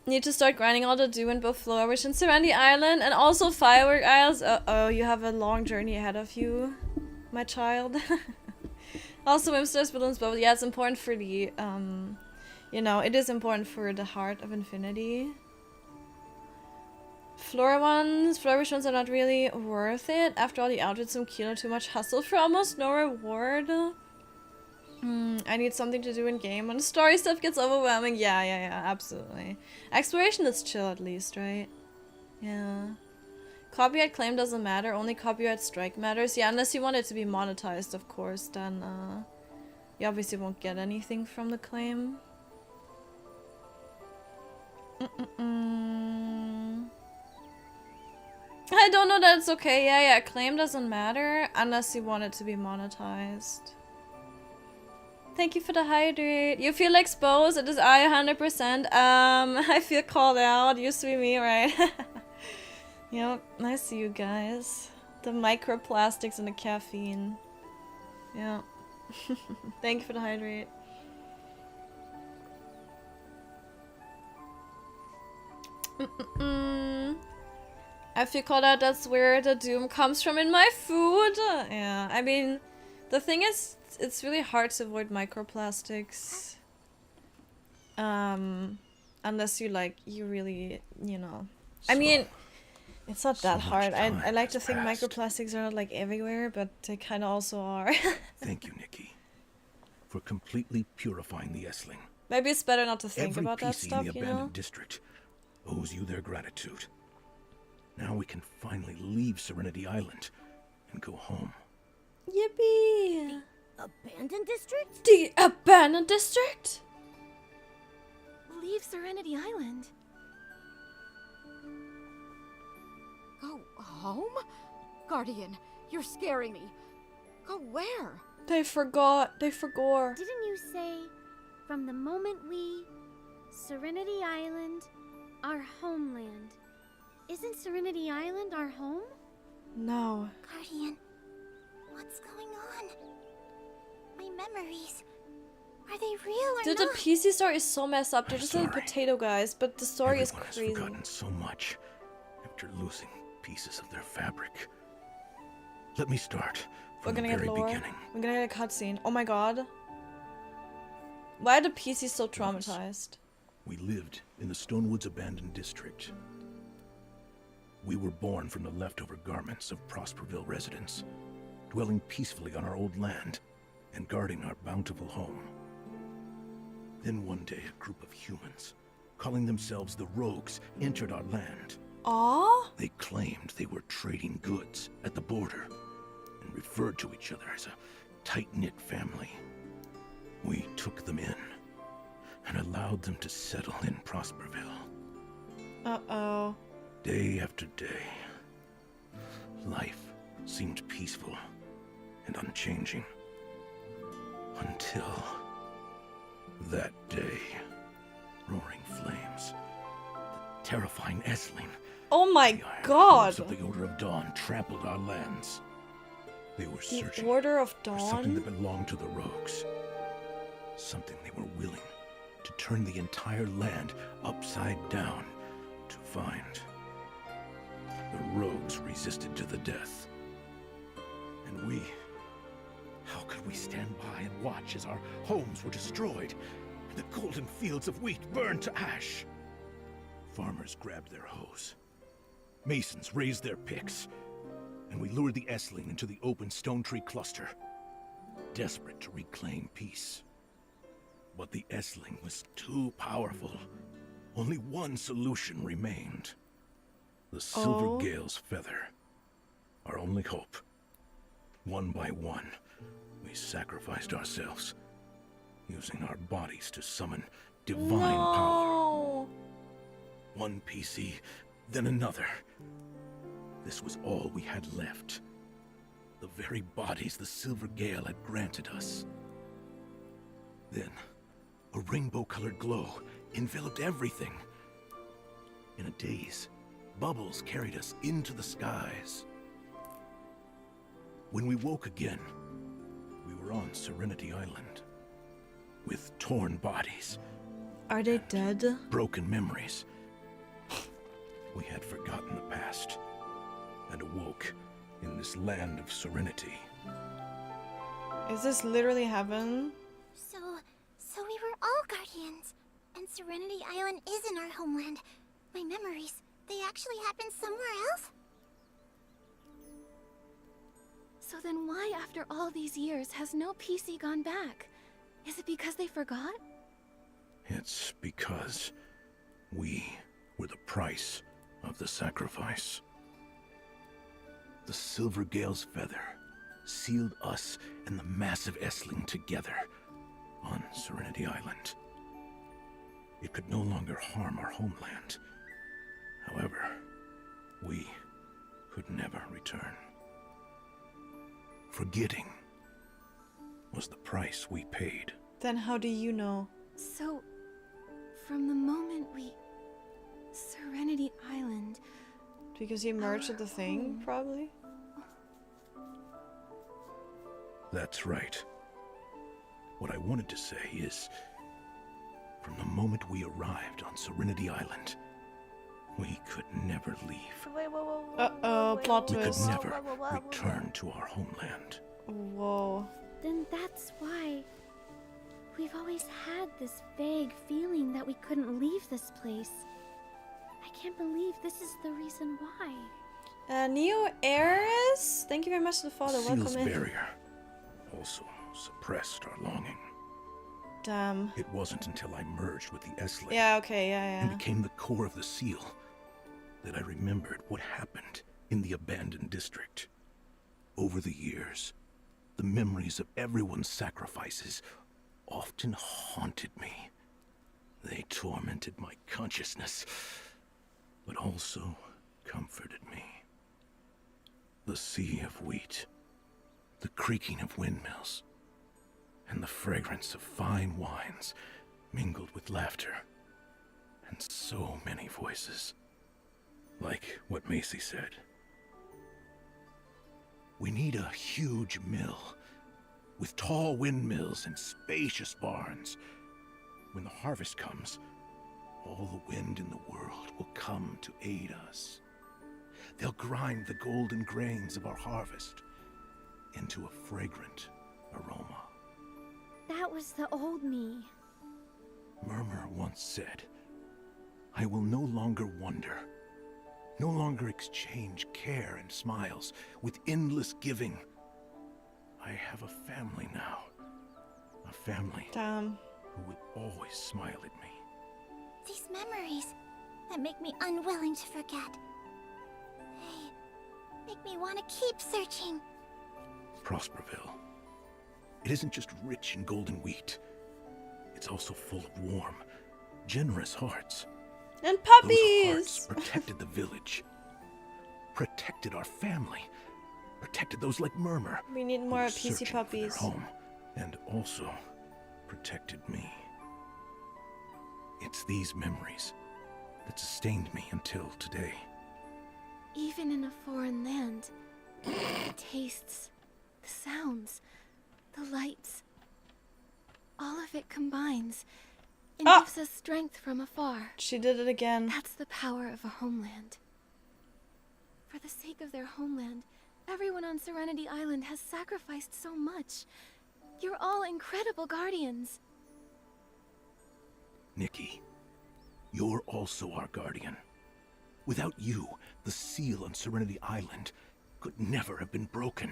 Need to start grinding all the dew in both Flourish and Serenity Island, and also Firework Isles. Oh, you have a long journey ahead of you, my child. Also, Wimsters, Balloons, Bubble. Yeah, it's important for the you know, it is important for the Heart of Infinity. Flourish ones are not really worth it. After all the outfits, some kilo, too much hustle for almost no reward. I need something to do in game when the story stuff gets overwhelming. Yeah, absolutely. Exploration is chill at least, right? Yeah. Copyright claim doesn't matter, only copyright strike matters. Yeah, unless you want it to be monetized, of course, then you obviously won't get anything from the claim. I don't know that it's okay. Yeah, claim doesn't matter unless you want it to be monetized. Thank you for the hydrate. You feel exposed? It is I 100%. I feel called out. Used to be me, right? Yep, I see you guys. The microplastics and the caffeine. Yeah. Thank you for the hydrate. I feel called out. That's where the doom comes from in my food. Yeah, I mean, the thing is, it's really hard to avoid microplastics. Unless you really, you know. I mean, it's not that hard. I like to think microplastics are not like everywhere, but they kind of also are. Thank you, Nikki, for completely purifying the Essling. Maybe it's better not to think Every about that PC stuff, in the you abandoned know? district owes you their gratitude. Now we can finally leave Serenity Island and go home. Yippee! Abandoned district? The abandoned district? Leave Serenity Island. Go home? Guardian, you're scaring me. Go where? They forgot. They forgot. Didn't you say from the moment we Serenity Island, our homeland. Isn't Serenity Island our home? No. Guardian, what's going on? My memories, are they real or Dude, the not? PC story is so messed up. They're I'm just little sorry. potato guys, but the story Everyone is has crazy. forgotten so much after losing pieces of their fabric. Let me start We're from gonna the get very lore. beginning. We're gonna get a cutscene. Oh my god. Why are the PCs so traumatized? We lived in the Stonewoods abandoned district. We were born from the leftover garments of Prosperville residents, dwelling peacefully on our old land and guarding our bountiful home. Then one day, a group of humans, calling themselves the Rogues, entered our land. Aww? They claimed they were trading goods at the border and referred to each other as a tight-knit family. We took them in and allowed them to settle in Prosperville. Uh-oh. Day after day, life seemed peaceful and unchanging. Until that day, roaring flames, the terrifying Essling, Oh my the iron god! hooves of the Order of Dawn trampled our lands. They were The searching Order of for something that Dawn? belonged to the Rogues. Something they were willing to turn the entire land upside down to find. The Rogues resisted to the death. And we... how could we stand by and watch as our homes were destroyed and the golden fields of wheat burned to ash? Farmers grabbed their hoes. Masons raised their picks. And we lured the Essling into the open stone tree cluster, desperate to reclaim peace. But the Essling was too powerful. Only one solution remained. The Silver Gale's feather. Our only hope. One by one, we sacrificed ourselves, using our bodies to summon divine power. No! One PC, then another. This was all we had left. The very bodies the Silver Gale had granted us. Then, a rainbow-colored glow enveloped everything. In a daze, bubbles carried us into the skies. When we woke again, we were on Serenity Island, with torn bodies, Are they dead? broken memories. We had forgotten the past, and awoke in this land of serenity. Is this literally heaven? So we were all guardians, and Serenity Island isn't our homeland. My memories, they actually happened somewhere else? So then why, after all these years, has no PC gone back? Is it because they forgot? It's because we were the price of the sacrifice. The Silver Gale's feather sealed us and the massive Essling together on Serenity Island. It could no longer harm our homeland. However, we could never return. Forgetting was the price we paid. Then how do you know? So, from the moment we... Serenity Island... Because you merged with the thing, probably? That's right. What I wanted to say is, from the moment we arrived on Serenity Island, we could never leave. Wait, whoa. Uh-oh, plot We could twist. never return to our homeland. Whoa. Then that's why... We've always had this vague feeling that we couldn't leave this place. I can't believe this is the reason why. Neo Eris? Thank you very much to the father. Seal's Welcome in. barrier also suppressed our longing. Damn. It wasn't until I merged with the Essling Yeah, okay, and yeah. became the core of the seal that I remembered what happened in the abandoned district. Over the years, the memories of everyone's sacrifices often haunted me. They tormented my consciousness, but also comforted me. The sea of wheat, the creaking of windmills, and the fragrance of fine wines mingled with laughter And so many voices. Like what Macy said. We need a huge mill, with tall windmills and spacious barns. When the harvest comes, all the wind in the world will come to aid us. They'll grind the golden grains of our harvest into a fragrant aroma. That was the old me. Murmur once said, I will no longer wonder, no longer exchange care and smiles with endless giving. I have a family now. A family who will always smile at me. These memories that make me unwilling to forget. They make me want to keep searching. Prosperville. It isn't just rich in golden wheat. It's also full of warm, generous hearts. And Those puppies! hearts protected the village. Protected our family. Protected those like Murmur. We need who more were PC searching for puppies. their home, and also protected me. It's these memories that sustained me until today. Even in a foreign land, the tastes, the sounds, the lights, all of it combines and gives us strength from afar. She did it again. That's the power of a homeland. For the sake of their homeland, everyone on Serenity Island has sacrificed so much. You're all incredible guardians. Nikki, you're also our guardian. Without you, the seal on Serenity Island could never have been broken.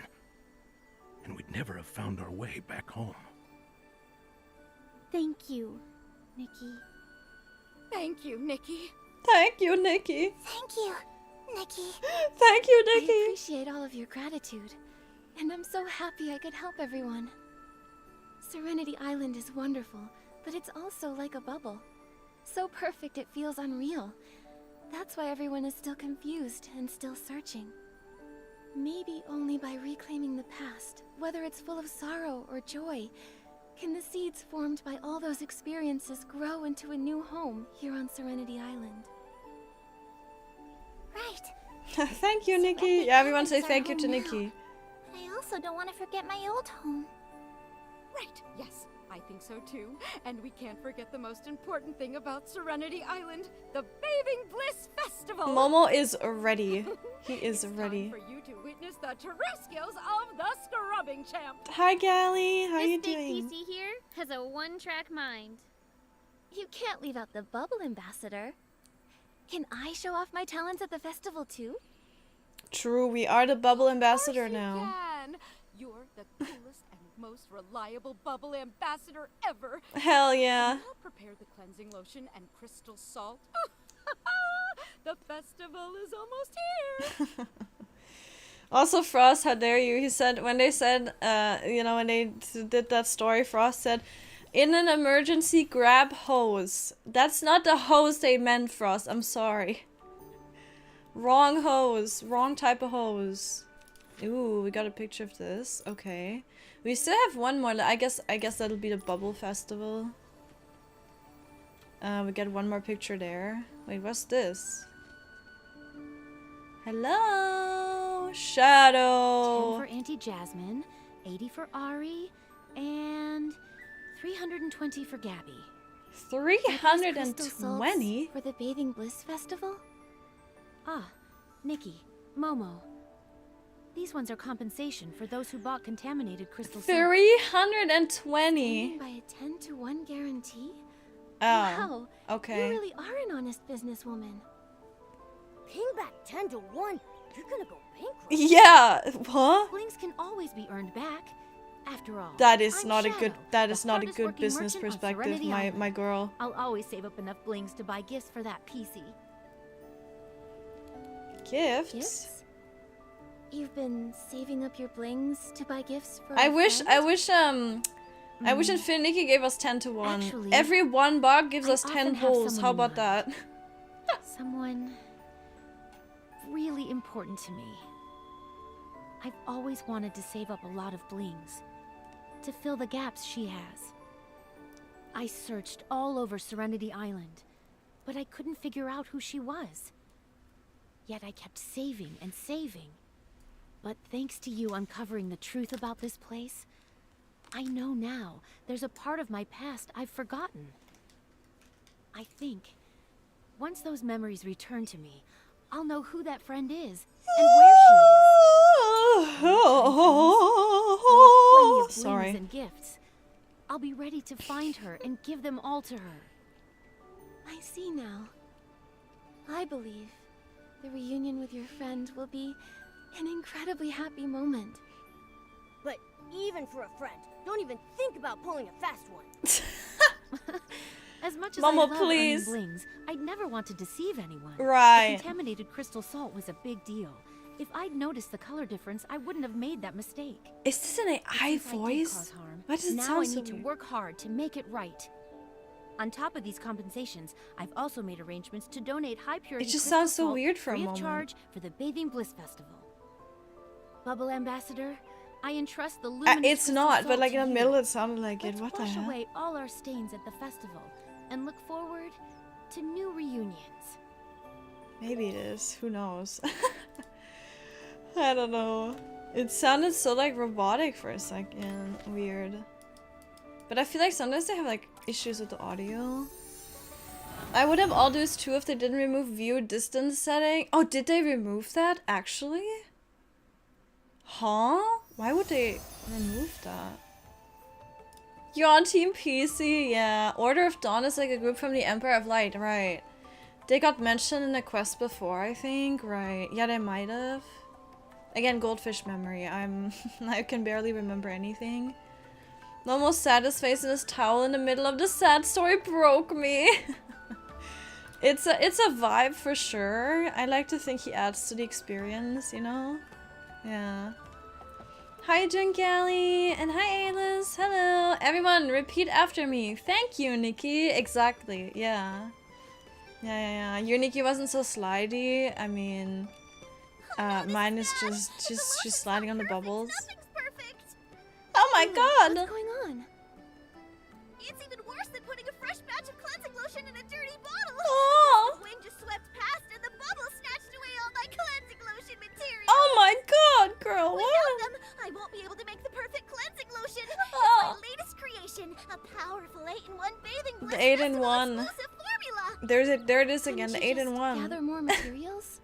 And we'd never have found our way back home. Thank you, Nikki. Thank you, Nikki. Thank you, Nikki. Thank you, Nikki. Thank you, I Nikki. appreciate all of your gratitude, and I'm so happy I could help everyone. Serenity Island is wonderful, but it's also like a bubble. So perfect it feels unreal. That's why everyone is still confused and still searching. Maybe only by reclaiming the past, whether it's full of sorrow or joy, can the seeds formed by all those experiences grow into a new home here on Serenity Island. Right. Thank you, Nikki. Yeah, everyone say thank you to Nikki. But I also don't want to forget my old home. Right, yes, I think so too. And we can't forget the most important thing about Serenity Island, the Bathing Bliss Festival! Momo is ready. He is It's ready. time for you to witness the Terrestrials of the Scrubbing Champ! Hi, Gally. How are you This big doing? PC here has a one-track mind. You can't leave out the bubble ambassador. Can I show off my talents at the festival too? True, we are the bubble ambassador Of course you now. can. You're the coolest and most reliable bubble ambassador ever. Hell yeah. I'll prepare the cleansing lotion and crystal salt. The festival is almost here. Also, Frost, how dare you? He said, when they said, when they did that story, Frost said, in an emergency, grab hose. That's not the hose they meant, Frost. I'm sorry. Wrong hose. Wrong type of hose. Ooh, we got a picture of this. Okay. We still have one more. I guess that'll be the Bubble Festival. We get one more picture there. Wait, what's this? Hello, 10 Shadow. for Auntie Jasmine, 80 for Ari, and 320 for Gabby. Are these crystal salts 320. for the Bathing Bliss Festival? Ah, Nikki, Momo. These ones are compensation for those who bought contaminated crystal salt. 320. By a 10-to-1 guarantee? Oh, Wow, okay. you really are an honest businesswoman. Ping back 10 to 1. You're gonna go bankrupt. Yeah, huh? Blings can always be earned back. After all, That is I'm not a Shadow, good. That the is not a hardest good working business merchant on perspective, Serenity Island. my girl. I'll always save up enough blings to buy gifts for that PC. Gifts. Gifts? You've been saving up your blings to buy gifts for I a wish. friend? I wish. I wish Infinity gave us 10-to-1. Actually, Every one bug gives I us 10 often have holes. How someone in about that? Someone really important to me. I've always wanted to save up a lot of blings to fill the gaps she has. I searched all over Serenity Island, but I couldn't figure out who she was. Yet I kept saving and saving. But thanks to you uncovering the truth about this place, I know now there's a part of my past I've forgotten. I think once those memories return to me, I'll know who that friend is and where she is. I'll have plenty of blooms and gifts. I'll be ready to find her and give them all to her. I see now. I believe the reunion with your friend will be an incredibly happy moment. But even for a friend, don't even think about pulling a fast one. As much as Mama, I love please. earning blings, I'd never want to deceive anyone. Right. The contaminated crystal salt was a big deal. If I'd noticed the color difference, I wouldn't have made that mistake. Is this an AI Since I did voice? cause harm, Why does it now sound I so need to weird? work hard to make it right. On top of these compensations, I've also made arrangements to donate high purity It just crystal sounds so salt weird for a free moment. of charge for the Bathing Bliss Festival. Bubble Ambassador, I entrust the luminous It's crystal not, but salt like to in the you. middle it sounded like it. Let's What the wash hell? away all our stains at the festival and look forward to new reunions. Maybe it is. Who knows? I don't know. It sounded so like robotic for a second. Weird. But I feel like sometimes they have like issues with the audio. I would have all those too if they didn't remove view distance setting. Oh, did they remove that actually? Huh? Why would they remove that? You're on Team PC, yeah. Order of Dawn is like a group from the Empire of Light, right. They got mentioned in the quest before, I think, right. Yeah, they might have. Again, goldfish memory. I can barely remember anything. The most saddest face in his towel in the middle of the sad story broke me. It's a vibe for sure. I like to think he adds to the experience, you know? Yeah. Hi, Jungali, and hi, Alice. Hello. Everyone, repeat after me. Thank you, Nikki. Exactly. Yeah. Yeah. Your Nikki wasn't so slidey. I mean, mine is just she's sliding on the bubbles. Nothing's perfect. Oh my god. What's going on? It's even worse than putting a fresh batch of cleansing lotion in a dirty bottle. Oh. The wind just swept past and the bubble snatched away all my cleansing lotion material. Oh my god, girl. Without What? them, I won't be able to make the perfect cleansing lotion. It's Oh. my latest creation, a powerful 8-in-1 bathing bliss The 8 in festival 1. exclusive formula. There it is again. Couldn't The you 8 in just 1. Gather more materials?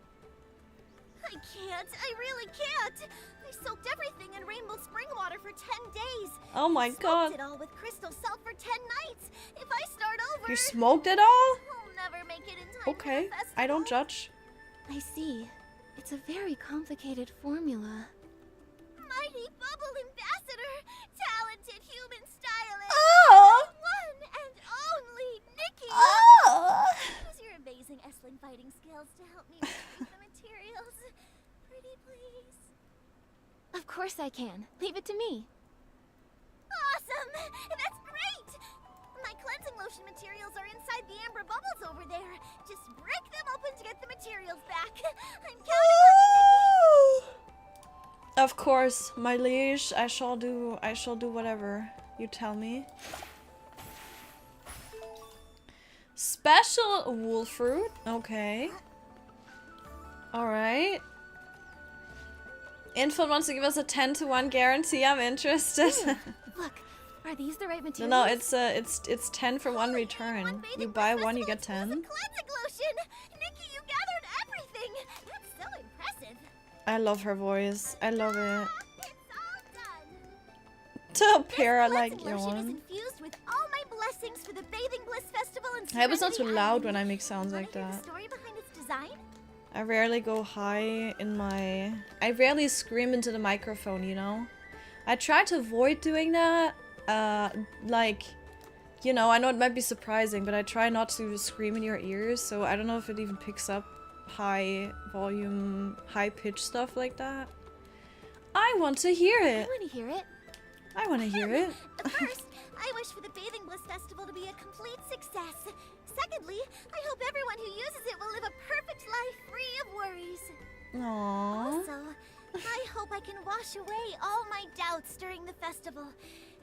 I can't. I really can't. I soaked everything in rainbow spring water for 10 days. Oh my Smoked god. it all with crystal salt for 10 nights. If I start over, You smoked it all? I'll never make it in time Okay. for the festival. I don't judge. I see. It's a very complicated formula. Mighty Bubble Ambassador, talented human stylist, Oh. one and only Nikki. Oh. Use your amazing Essling fighting skills to help me retrieve the materials. Pretty please. Of course I can. Leave it to me. Awesome! That's great! My cleansing lotion materials are inside the amber bubbles over there. Just break them open to get the materials back. I'm counting on you, Nikki. Of course, my liege. I shall do whatever you tell me. Special wool fruit. Okay. All right. Infant wants to give us a 10-to-1 guarantee. I'm interested. Look, are these the right materials? No, it's 10 for one return. You buy one, you get 10. Cleansing lotion! Nikki, you gathered everything! That's so impressive. I love her voice. I love it. It's all done. To a pair like Cleansing lotion is yawn. infused with all my blessings for the Bathing Bliss Festival in I hope it's not too Serenity loud Island. when I make sounds Wanna like hear the that. story behind its design? I rarely go high in my... I rarely scream into the microphone, you know? I try to avoid doing that. Like, you know, I know it might be surprising, but I try not to scream in your ears, so I don't know if it even picks up high volume, high pitch stuff like that. I want to hear I it. want to hear it. I want to hear it. First, I wish for the Bathing Bliss Festival to be a complete success. Secondly, I hope everyone who uses it will live a perfect life free of worries. Aww. Also, I hope I can wash away all my doubts during the festival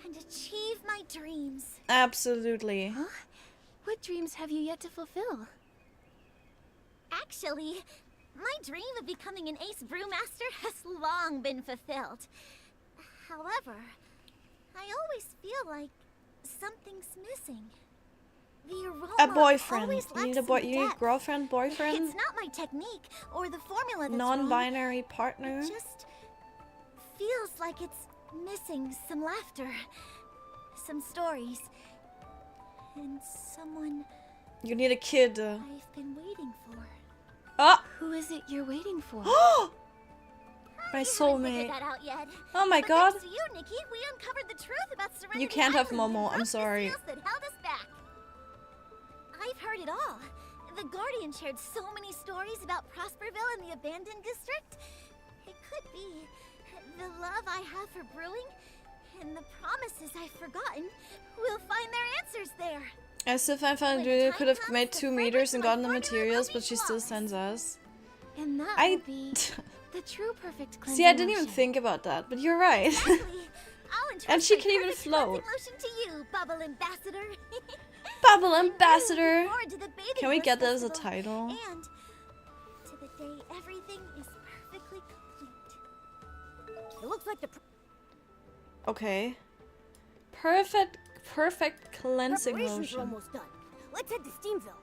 and achieve my dreams. Absolutely. Huh? What dreams have you yet to fulfill? Actually, my dream of becoming an ace brewmaster has long been fulfilled. However, I always feel like something's missing. The aroma A boyfriend. always You need lacks a some you need depth. girlfriend, boyfriend, It's not my technique or the formula that's non-binary partner. wrong. It just feels like it's missing some laughter, some stories, and someone You need a kid. I've been waiting for. Oh, Who is it you're waiting for? my I haven't soulmate. figured that out yet. Oh my But god. thanks to you, Nikki, we uncovered the truth about Serenity You can't have Island Momo, and I'm broke the sorry. seals that held us back. I've heard it all. The Guardian shared so many stories about Prosperville and the abandoned district. It could be the love I have for brewing and the promises I've forgotten. We'll find their answers there. As if I found Julia could have made 2 meters and gotten the materials, but she still sends us. And that I- will be the true perfect cleansing See, I didn't even lotion. think about that, but you're right. Exactly. I'll entrust And she my can even perfect float. cleansing lotion to you, Bubble Ambassador. Bubble I'm really Ambassador. looking forward to the Bathing Can we Bliss get that as a Festival, title? And to the day everything is perfectly complete. It looks like the Okay. Perfect cleansing preparations are lotion. almost done. Let's head to Steamville.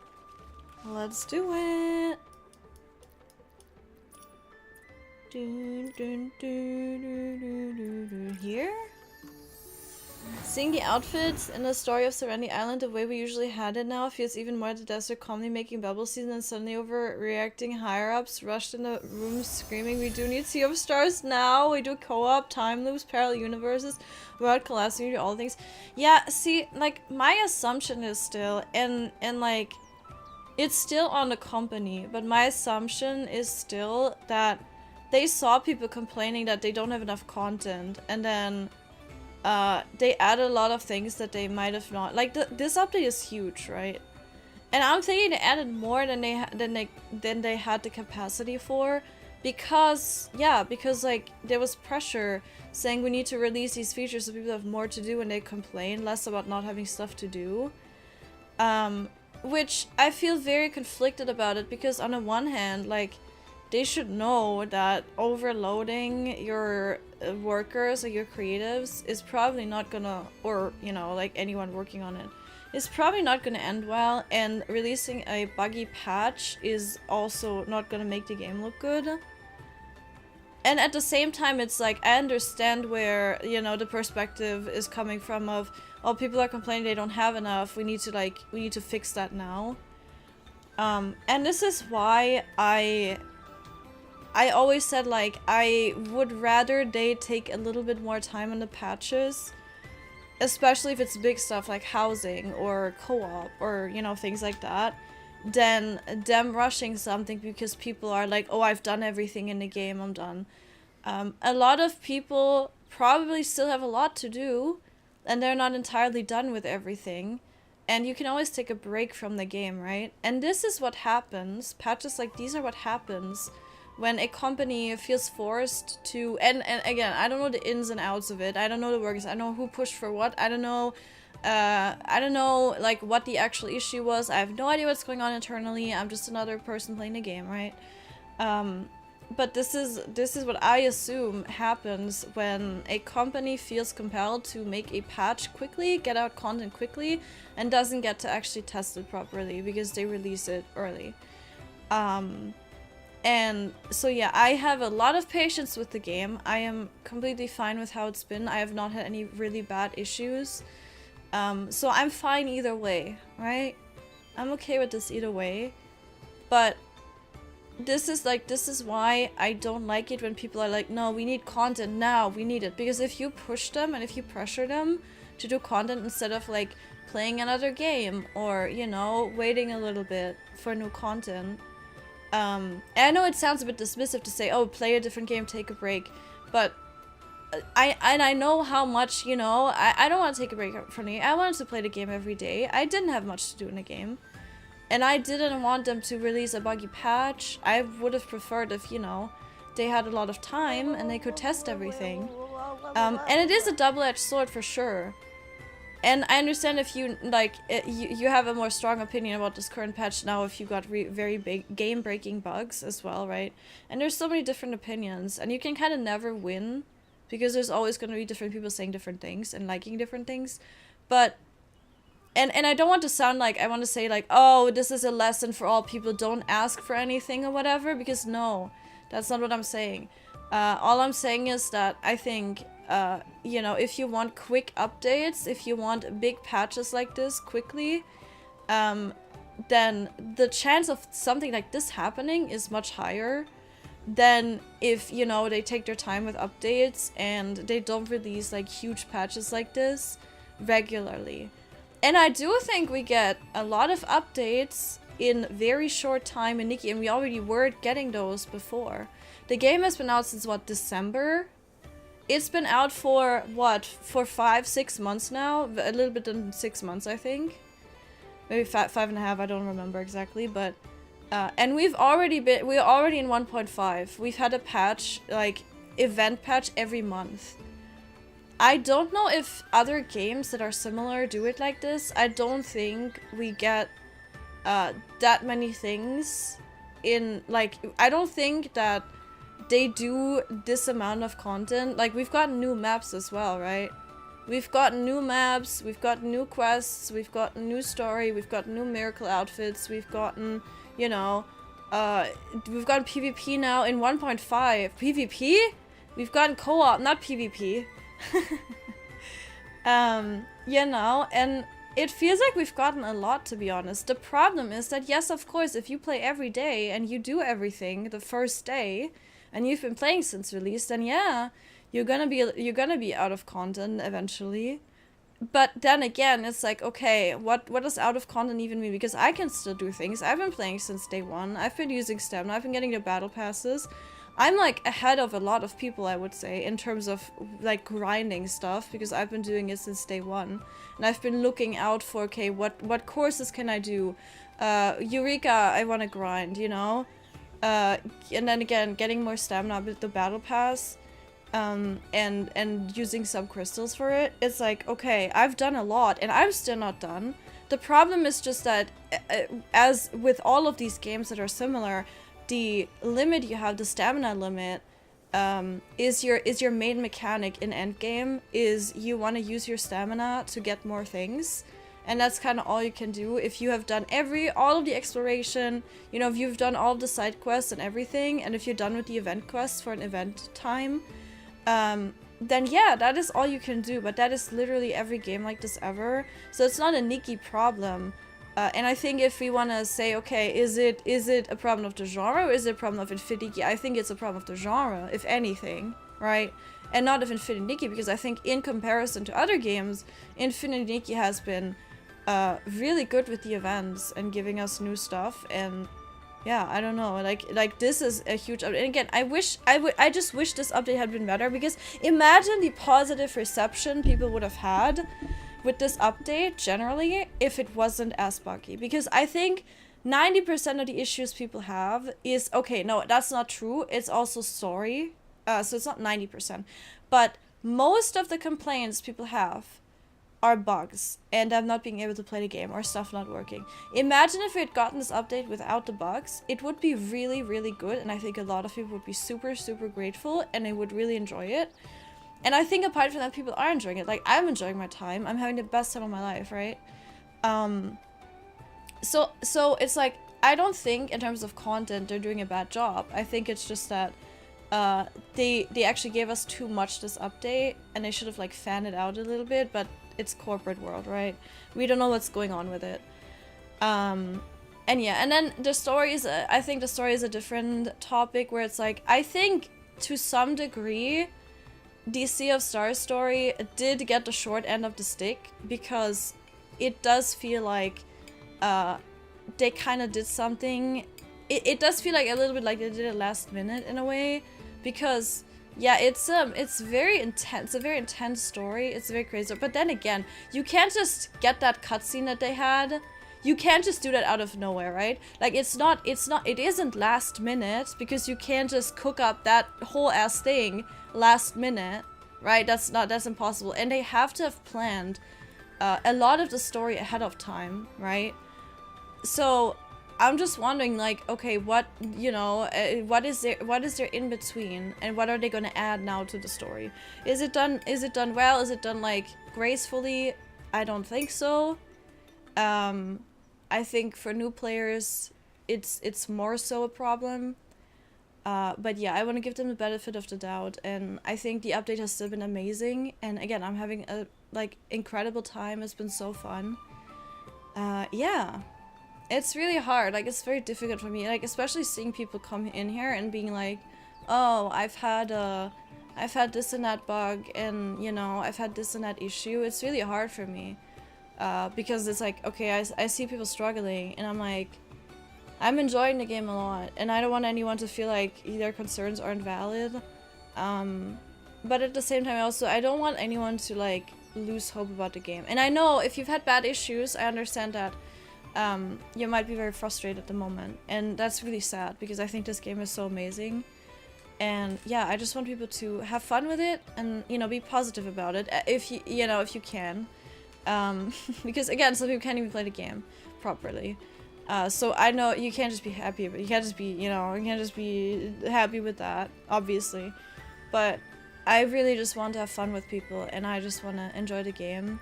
Let's do it. Dun, dun, dun, dun, dun, dun, dun. Here? Seeing the outfits in the story of Serenity Island the way we usually had it now feels even more the desert calmly making bubble season and suddenly overreacting higher-ups rushed in the rooms screaming, we do need Sea of Stars now, we do co-op, time loops, parallel universes, world collapsing, we do all things. Yeah, see, like, my assumption is still, and like, it's still on the company, but my assumption is still that they saw people complaining that they don't have enough content, and then they added a lot of things that they might have not. Like this update is huge, right? And I'm thinking they added more than they had the capacity for, because like there was pressure saying we need to release these features so people have more to do and they complain less about not having stuff to do. Which I feel very conflicted about it, because on the one hand, like, they should know that overloading your workers or your creatives is probably not gonna, or, you know, like anyone working on it, is probably not gonna end well, and releasing a buggy patch is also not gonna make the game look good. And at the same time, it's like, I understand where, you know, the perspective is coming from of, oh, people are complaining they don't have enough, we need to fix that now. And this is why I always said, like, I would rather they take a little bit more time on the patches, especially if it's big stuff like housing or co-op or, you know, things like that, than them rushing something because people are like, oh, I've done everything in the game, I'm done. A lot of people probably still have a lot to do, and they're not entirely done with everything. And you can always take a break from the game, right? And this is what happens. Patches like these are what happens when a company feels forced to, and again, I don't know the ins and outs of it. I don't know the workers. I don't know who pushed for what. I don't know like what the actual issue was. I have no idea what's going on internally. I'm just another person playing the game, right? But this is what I assume happens when a company feels compelled to make a patch quickly, get out content quickly, and doesn't get to actually test it properly because they release it early. And so yeah, I have a lot of patience with the game. I am completely fine with how it's been. I have not had any really bad issues. So I'm fine either way, right? I'm okay with this either way. But this is why I don't like it when people are like, no, we need content now, we need it. Because if you push them and if you pressure them to do content instead of like playing another game or, you know, waiting a little bit for new content. And I know it sounds a bit dismissive to say, oh, play a different game, take a break. But I know how much, you know, I don't want to take a break from the game. I wanted to play the game every day. I didn't have much to do in the game. And I didn't want them to release a buggy patch. I would have preferred if, you know, they had a lot of time and they could test everything. And it is a double-edged sword for sure. and I understand if you, like, you have a more strong opinion about this current patch now if you got very big game-breaking bugs as well, right? And there's so many different opinions, and you can kind of never win, because there's always going to be different people saying different things and liking different things. But, and I don't want to sound like, I want to say like, oh, this is a lesson for all people, don't ask for anything or whatever, because no, that's not what I'm saying. All I'm saying is that I think, you know, if you want quick updates, if you want big patches like this quickly, then the chance of something like this happening is much higher than if, you know, they take their time with updates and they don't release like huge patches like this regularly. And I do think we get a lot of updates in very short time in Nikki, and we already were getting those before. The game has been out since, what, December? It's been out for, what, for 5-6 months now? A little bit than 6 months, I think. Maybe 5.5, I don't remember exactly, but... and we're already in 1.5. We've had a patch, like, event patch every month. I don't know if other games that are similar do it like this. I don't think we get that many things in, like, I don't think that they do this amount of content. Like, we've got new maps as well, right? We've got new maps, we've got new quests, we've got a new story, we've got new miracle outfits, we've gotten, you know, we've gotten PvP now in 1.5. PvP? We've gotten co-op, not PvP. You know, and it feels like we've gotten a lot, to be honest. The problem is that, yes, of course, if you play every day and you do everything the first day, and you've been playing since release, then yeah, you're gonna be out of content eventually. But then again, it's like, okay, what does out of content even mean? Because I can still do things. I've been playing since day one. I've been using stamina. I've been getting the battle passes. I'm like ahead of a lot of people, I would say, in terms of like grinding stuff, because I've been doing it since day one. And I've been looking out for, okay, what courses can I do? Eureka, I want to grind, you know? And then again, getting more stamina with the battle pass, and using some crystals for it. It's like, okay, I've done a lot and I'm still not done. The problem is just that, as with all of these games that are similar, the limit you have, the stamina limit, is your main mechanic in endgame. Is you want to use your stamina to get more things. And that's kind of all you can do. If you have done all of the exploration, you know, if you've done all of the side quests and everything, and if you're done with the event quests for an event time, then yeah, that is all you can do. But that is literally every game like this ever. So it's not a Nikki problem. And I think if we want to say, okay, is it a problem of the genre or is it a problem of Infinity? I think it's a problem of the genre, if anything, right? And not of Infinity Nikki, because I think in comparison to other games, Infinity Nikki has been really good with the events and giving us new stuff. And yeah, I don't know, like this is a huge update. And again, I just wish this update had been better, because imagine the positive reception people would have had with this update generally if it wasn't as buggy. Because I think 90% of the issues people have is, okay, no, that's not true, it's also story. So it's not 90%, but most of the complaints people have are bugs and them not being able to play the game or stuff not working. Imagine if we had gotten this update without the bugs. It would be really, really good, and I think a lot of people would be super, super grateful and they would really enjoy it. And I think apart from that, people are enjoying it. Like, I'm enjoying my time. I'm having the best time of my life, right? So it's like, I don't think in terms of content they're doing a bad job. I think it's just that they actually gave us too much this update, and they should have like fanned it out a little bit, but it's corporate world, right? We don't know what's going on with it. And yeah, and then the story is, I think the story is a different topic, where it's like, I think to some degree the Sea of Stars story did get the short end of the stick, because it does feel like they kind of did something. It does feel like a little bit like they did it last minute in a way, because yeah, it's very intense. It's a very intense story. It's very crazy. But then again, you can't just get that cutscene that they had. You can't just do that out of nowhere, right? Like, it isn't last minute, because you can't just cook up that whole ass thing last minute, right? That's impossible. And they have to have planned a lot of the story ahead of time, right? So I'm just wondering, like, okay, what, you know, what is there in between, and what are they gonna add now to the story? Is it done well? Is it done, like, gracefully? I don't think so. I think for new players, it's more so a problem. But yeah, I want to give them the benefit of the doubt, and I think the update has still been amazing. And again, I'm having a, like, incredible time. It's been so fun. Yeah. It's really hard, like, it's very difficult for me, like, especially seeing people come in here and being like, oh, I've had this and that bug, and, you know, I've had this and that issue. It's really hard for me, because it's like, okay, I see people struggling, and I'm like, I'm enjoying the game a lot, and I don't want anyone to feel like their concerns aren't valid, but at the same time, I don't want anyone to, like, lose hope about the game. And I know if you've had bad issues, I understand that. You might be very frustrated at the moment, and that's really sad because I think this game is so amazing. And yeah, I just want people to have fun with it and, you know, be positive about it if you can, because again, some people can't even play the game properly. So I know you can't just be happy, but you can't just be happy with that, obviously. But I really just want to have fun with people, and I just want to enjoy the game.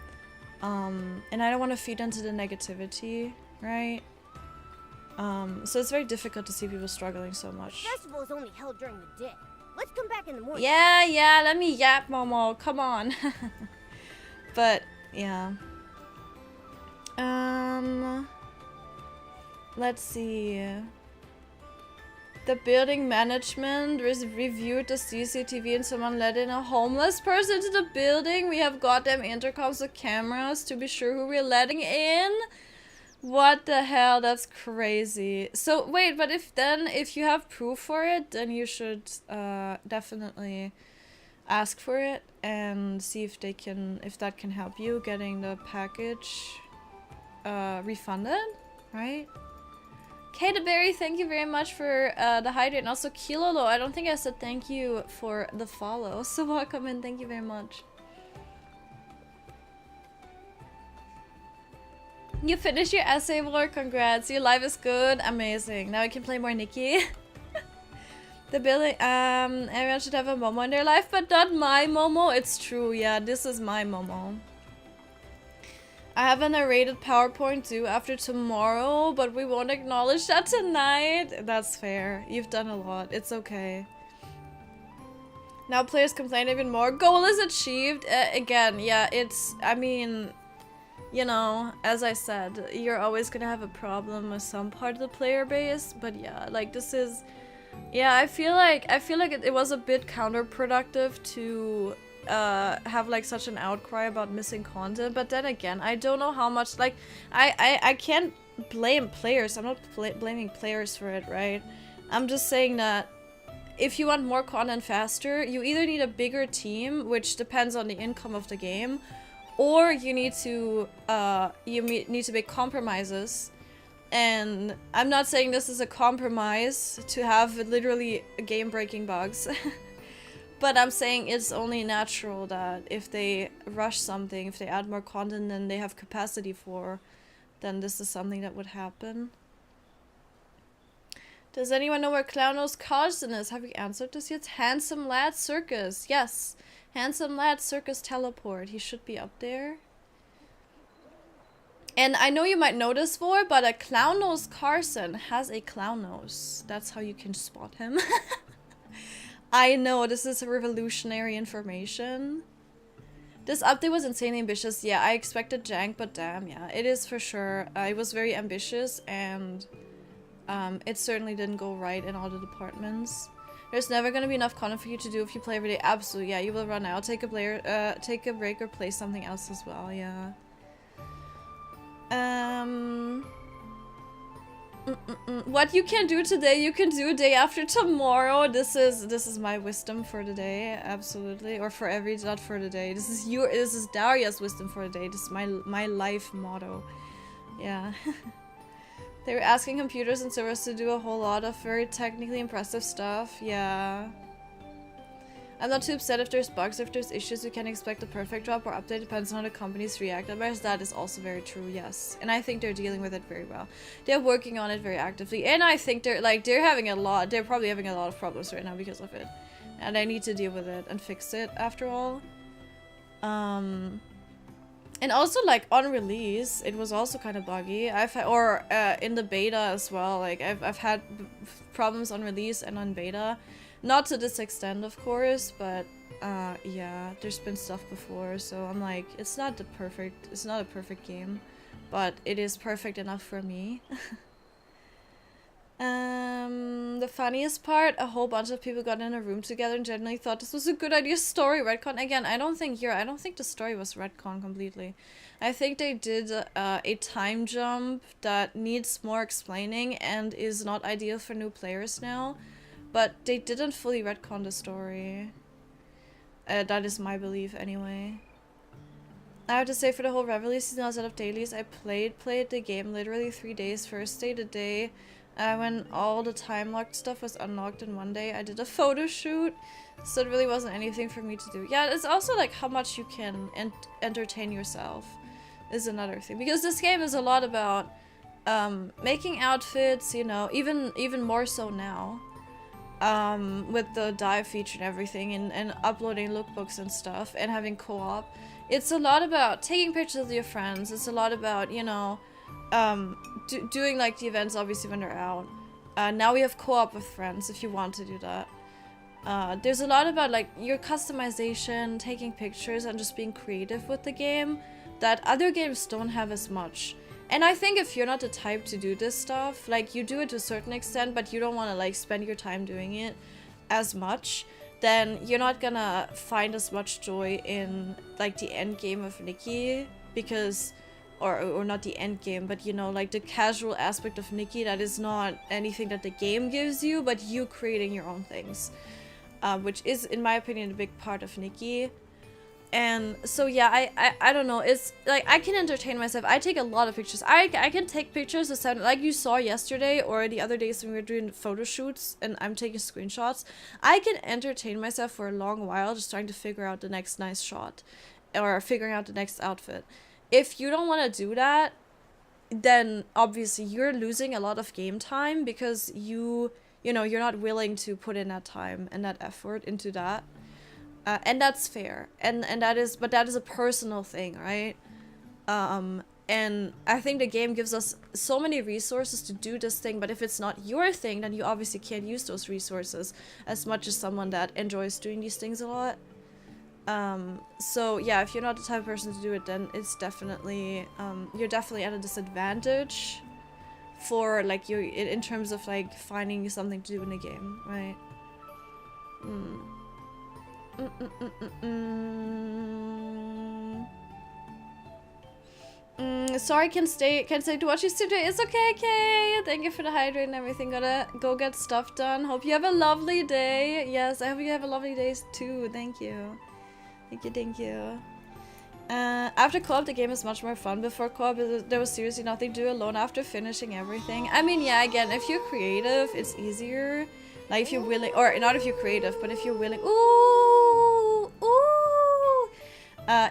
And I don't want to feed into the negativity, right? So it's very difficult to see people struggling so much. The festival is only held during the day. Let's come back in the morning. Yeah, let me yap, Momo. Come on. But, yeah. Let's see. The building management reviewed the CCTV and someone let in a homeless person to the building. We have goddamn intercoms with cameras to be sure who we're letting in. What the hell? That's crazy. So wait, but if you have proof for it, then you should definitely ask for it and see if that can help you getting the package refunded, right? Kateberry, thank you very much for the hydrate, and also Kilolo. I don't think I said thank you for the follow, so welcome and thank you very much. You finished your essay work, congrats. Your life is good, amazing. Now I can play more Nikki. The building, everyone should have a Momo in their life, but not my Momo. It's true, yeah, this is my Momo. I have a narrated PowerPoint due after tomorrow, but we won't acknowledge that tonight. That's fair. You've done a lot. It's okay. Now players complain even more. Goal is achieved. Again, yeah, I mean, you know, as I said, you're always gonna have a problem with some part of the player base, but yeah, like this is, yeah, I feel like it was a bit counterproductive to have like such an outcry about missing content, but then again, I don't know how much, like, I can't blame players. I'm not blaming players for it, right? I'm just saying that if you want more content faster, you either need a bigger team, which depends on the income of the game, or you need to make compromises. And I'm not saying this is a compromise to have literally game-breaking bugs. But I'm saying it's only natural that if they rush something, if they add more content than they have capacity for, then this is something that would happen. Does anyone know where Clownos Carson is? Have you answered this yet? Handsome Lad Circus. Yes. Handsome Lad Circus Teleport. He should be up there. And I know you might know this for, but a Clownos Carson has a clown nose. That's how you can spot him. I know, this is revolutionary information. This update was insanely ambitious. Yeah, I expected jank, but damn, yeah, it is for sure. It was very ambitious, and it certainly didn't go right in all the departments. There's never gonna be enough content for you to do if you play every day. Absolutely, yeah, you will run out. Take a break or play something else as well, yeah. What you can do today, you can do day after tomorrow. This is my wisdom for the day, absolutely, or for every, not for the day. This is Daria's wisdom for the day. This is my life motto. Yeah. They were asking computers and servers to do a whole lot of very technically impressive stuff. Yeah. I'm not too upset if there's bugs, if there's issues. You can expect a perfect drop or update, depends on how the companies react. Otherwise, that is also very true, yes. And I think they're dealing with it very well. They're working on it very actively, and I think they're probably having a lot of problems right now because of it. And I need to deal with it and fix it after all. And also, like, on release, it was also kind of buggy. In the beta as well. Like, I've had problems on release and on beta. Not to this extent, of course, but yeah, there's been stuff before. So I'm like, it's not a perfect game, but it is perfect enough for me. The funniest part, a whole bunch of people got in a room together and generally thought this was a good idea. Story retcon again. I don't think the story was retcon completely. I think they did a time jump that needs more explaining and is not ideal for new players now, but they didn't fully retcon the story. That is my belief anyway. I have to say, for the whole Reveille season outside of Dailies, I played the game literally 3 days. First day, the day when all the time locked stuff was unlocked in one day, I did a photo shoot, so it really wasn't anything for me to do. Yeah, it's also like how much you can entertain yourself is another thing, because this game is a lot about making outfits, you know, even more so now, with the dive feature and everything, and uploading lookbooks and stuff, and having co-op. It's a lot about taking pictures with your friends. It's a lot about, you know, doing like the events obviously when they're out. Now we have co-op with friends if you want to do that. There's a lot about like your customization, taking pictures, and just being creative with the game that other games don't have as much. And I think if you're not the type to do this stuff, like you do it to a certain extent, but you don't want to like spend your time doing it as much, then you're not gonna find as much joy in like the end game of Nikki, because or not the end game, but you know, like the casual aspect of Nikki that is not anything that the game gives you, but you creating your own things, which is, in my opinion, a big part of Nikki. And so yeah, I don't know, it's like I can entertain myself. I take a lot of pictures. I can take pictures of sound, like you saw yesterday or the other days when we were doing photo shoots and I'm taking screenshots. I can entertain myself for a long while just trying to figure out the next nice shot or figuring out the next outfit. If you don't want to do that, then obviously you're losing a lot of game time because you know, you're not willing to put in that time and that effort into that. And that's fair, and that is a personal thing, right? And I think the game gives us so many resources to do this thing, but if it's not your thing, then you obviously can't use those resources as much as someone that enjoys doing these things a lot. So yeah, if you're not the type of person to do it, then it's definitely, you're definitely at a disadvantage for like you in terms of like finding something to do in a game, right? Sorry, can stay to watch you today. It's okay, Kay. Thank you for the hydrate and everything. Gotta go get stuff done. Hope you have a lovely day. Yes, I hope you have a lovely day too. Thank you. Thank you. After co-op, the game is much more fun. Before co-op, there was seriously nothing to do alone after finishing everything. I mean, yeah, again, if you're creative, it's easier. Like, if you're willing, or not if you're creative, but if you're willing,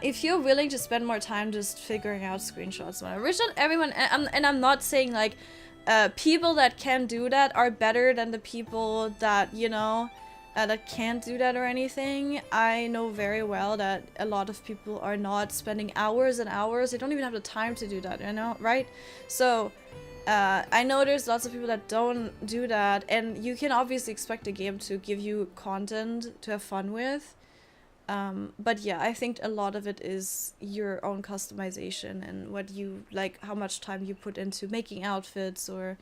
if you're willing to spend more time just figuring out screenshots, whatever. Which not everyone, and I'm not saying, like, people that can do that are better than the people that, you know, that can't do that or anything. I know very well that a lot of people are not spending hours and hours. They don't even have the time to do that, you know, right? So, I know there's lots of people that don't do that, and you can obviously expect a game to give you content to have fun with. But yeah, I think a lot of it is your own customization and what you like, how much time you put into making outfits or,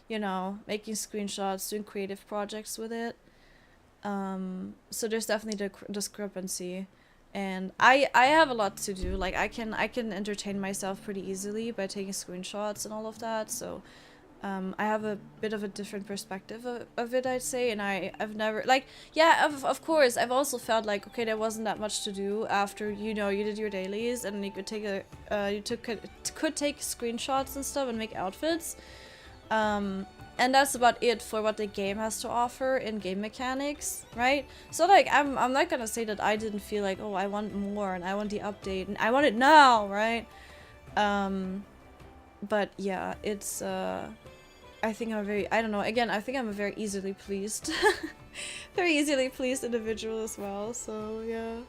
you know, making screenshots, doing creative projects with it. So there's definitely the discrepancy. And I have a lot to do. Like I can entertain myself pretty easily by taking screenshots and all of that. So I have a bit of a different perspective of it, I'd say. And I've never, like, yeah, of course, I've also felt like, okay, there wasn't that much to do after, you know, you did your dailies and you could take could take screenshots and stuff and make outfits. And that's about it for what the game has to offer in game mechanics, right? So like I'm not gonna say that I didn't feel like, oh, I want more and I want the update and I want it now, right? But yeah, it's I think I'm a very, I don't know, again, I think I'm a very easily pleased very easily pleased individual as well, so yeah.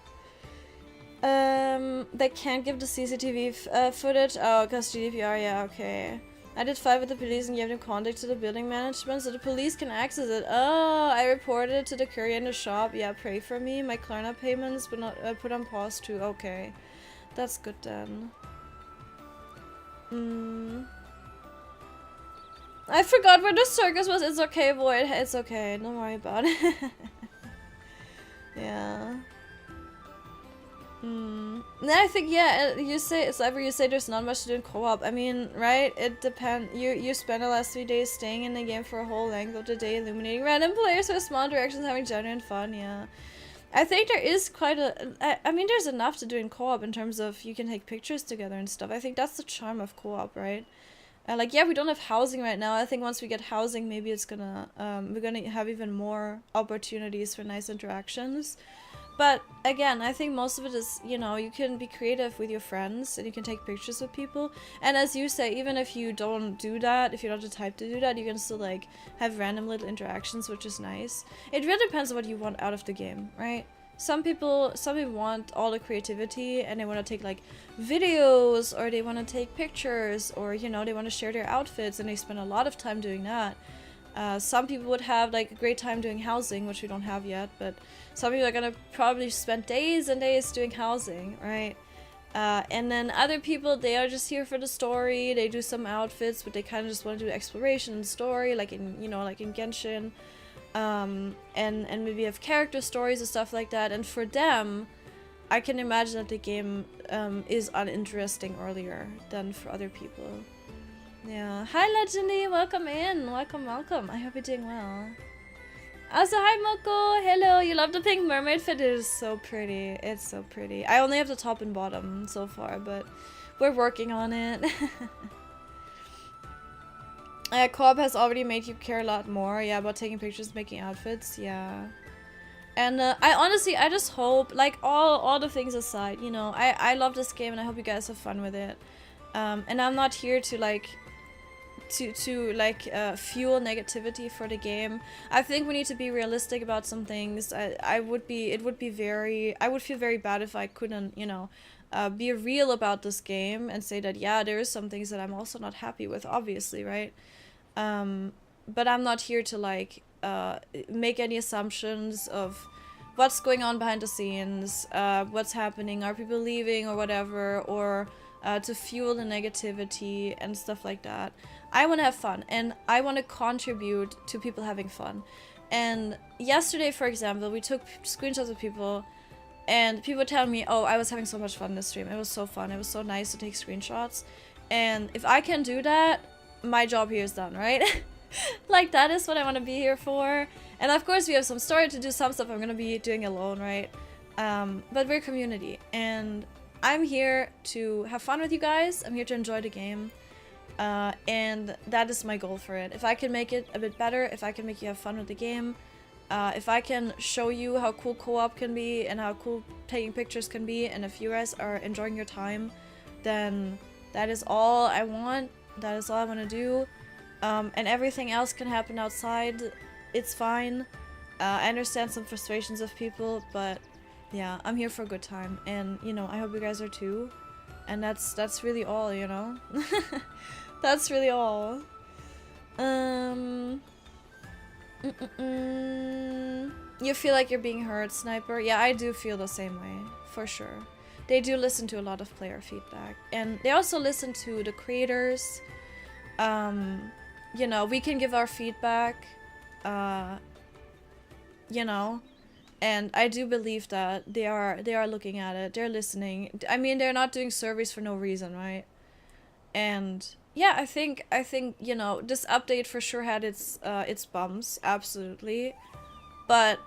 They can't give the CCTV footage. Oh, because GDPR, yeah, okay. I did fight with the police and gave them contact to the building management so the police can access it. Oh, I reported it to the courier in the shop. Yeah, pray for me. My Klarna payments but not put on pause too. Okay. That's good then. I forgot where the circus was. It's okay, Void. It's okay. Don't worry about it. Yeah. I think, yeah, you say, it's like you say there's not much to do in co-op. I mean, right? It depends. You spend the last 3 days staying in the game for a whole length of the day, illuminating random players with small directions, having genuine fun, yeah. I think there is quite a... I mean, there's enough to do in co-op in terms of you can take pictures together and stuff. I think that's the charm of co-op, right? Like, yeah, we don't have housing right now. I think once we get housing, maybe it's gonna... we're gonna have even more opportunities for nice interactions. But again, I think most of it is, you know, you can be creative with your friends and you can take pictures with people. And as you say, even if you don't do that, if you're not the type to do that, you can still like have random little interactions, which is nice. It really depends on what you want out of the game, right? Some people want all the creativity and they want to take like videos or they want to take pictures or, you know, they want to share their outfits and they spend a lot of time doing that. Some people would have like a great time doing housing, which we don't have yet, but some people are gonna probably spend days and days doing housing, right? And then other people, they are just here for the story. They do some outfits, but they kind of just want to do exploration and story, like in, you know, like in Genshin, and maybe have character stories and stuff like that. And for them, I can imagine that the game is uninteresting earlier than for other people. Yeah. Hi, Legendy. Welcome in. Welcome, welcome. I hope you're doing well. Also, hi, Moko. Hello. You love the pink mermaid fit? It is so pretty. It's so pretty. I only have the top and bottom so far, but we're working on it. Co-op has already made you care a lot more. Yeah, about taking pictures, making outfits. Yeah. And I honestly, I just hope, like, all the things aside, you know, I love this game and I hope you guys have fun with it. And I'm not here to, like... fuel negativity for the game. I think we need to be realistic about some things. I would feel very bad if I couldn't, you know, be real about this game and say that, yeah, there is some things that I'm also not happy with, obviously, right? But I'm not here to, like, make any assumptions of what's going on behind the scenes, what's happening, are people leaving or whatever, or to fuel the negativity and stuff like that. I want to have fun and I want to contribute to people having fun. And yesterday, for example, we took screenshots of people and people tell me, oh, I was having so much fun in the stream. It was so fun. It was so nice to take screenshots. And if I can do that, my job here is done, right? Like, that is what I want to be here for. And of course, we have some story to do, some stuff I'm going to be doing alone, right? But we're a community and I'm here to have fun with you guys. I'm here to enjoy the game. And that is my goal for it. If I can make it a bit better, if I can make you have fun with the game, if I can show you how cool co-op can be and how cool taking pictures can be, and if you guys are enjoying your time, then that is all I want. That is all I want to do. And everything else can happen outside. It's fine. I understand some frustrations of people, but yeah, I'm here for a good time. And, you know, I hope you guys are too. And that's really all, you know? That's really all. You feel like you're being heard, Sniper? Yeah, I do feel the same way, for sure. They do listen to a lot of player feedback. And they also listen to the creators. You know, we can give our feedback, you know. And I do believe that they are looking at it. They're listening. I mean, they're not doing surveys for no reason, right? And yeah, I think you know, this update for sure had its bumps, absolutely. But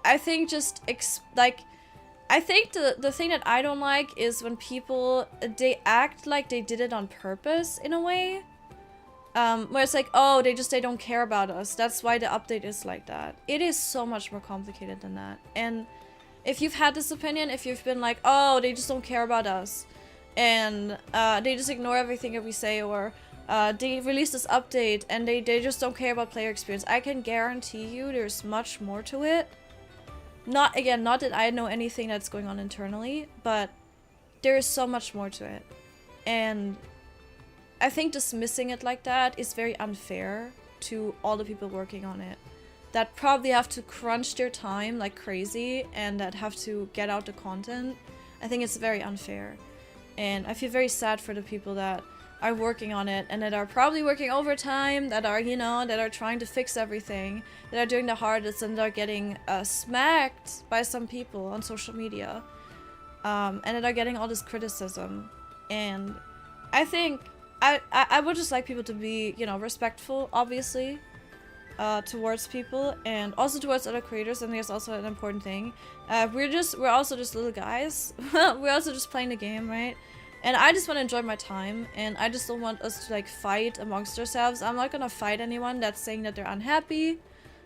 I think just I think the thing that I don't like is when people they act like they did it on purpose in a way. where it's like, oh, they don't care about us. That's why the update is like that. It is so much more complicated than that. And if you've had this opinion, if you've been like, oh, they just don't care about us, and they just ignore everything that we say, or they release this update and they just don't care about player experience, I can guarantee you there's much more to it. Not that I know anything that's going on internally, but there is so much more to it. And I think dismissing it like that is very unfair to all the people working on it, that probably have to crunch their time like crazy and that have to get out the content. I think it's very unfair. And I feel very sad for the people that are working on it and that are probably working overtime, that are, you know, that are trying to fix everything, that are doing the hardest and are getting smacked by some people on social media, and that are getting all this criticism. And I think I would just like people to be, you know, respectful, obviously, towards people and also towards other creators. And there's also an important thing. We're also just little guys. We're also just playing the game, right? And I just want to enjoy my time, and I just don't want us to like fight amongst ourselves. I'm not gonna fight anyone that's saying that they're unhappy,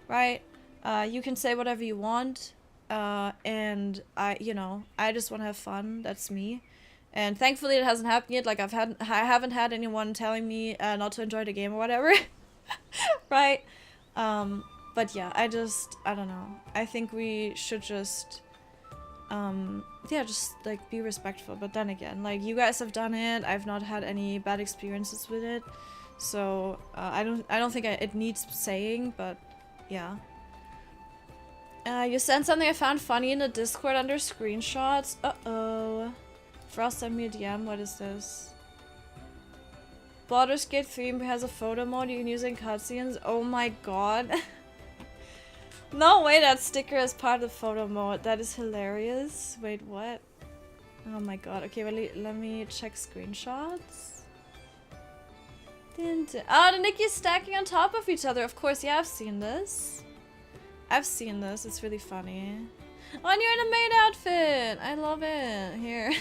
right? You can say whatever you want, and I just want to have fun. That's me. And thankfully it hasn't happened yet. Like I haven't had anyone telling me not to enjoy the game or whatever. Right? But yeah, I don't know. I think we should just just like be respectful. But then again, like, you guys have done it. I've not had any bad experiences with it. So I don't think it needs saying, but yeah. You sent something I found funny in the Discord under screenshots. Uh-oh. Frost sent me a DM. What is this? Baldur's Gate 3 has a photo mode you can use in cutscenes. Oh my god. No way that sticker is part of photo mode. That is hilarious. Wait, what? Oh my god. Okay, well, let me check screenshots. Oh, the Nikki's stacking on top of each other. Of course, yeah, I've seen this. It's really funny. Oh, and you're in a maid outfit! I love it. Here.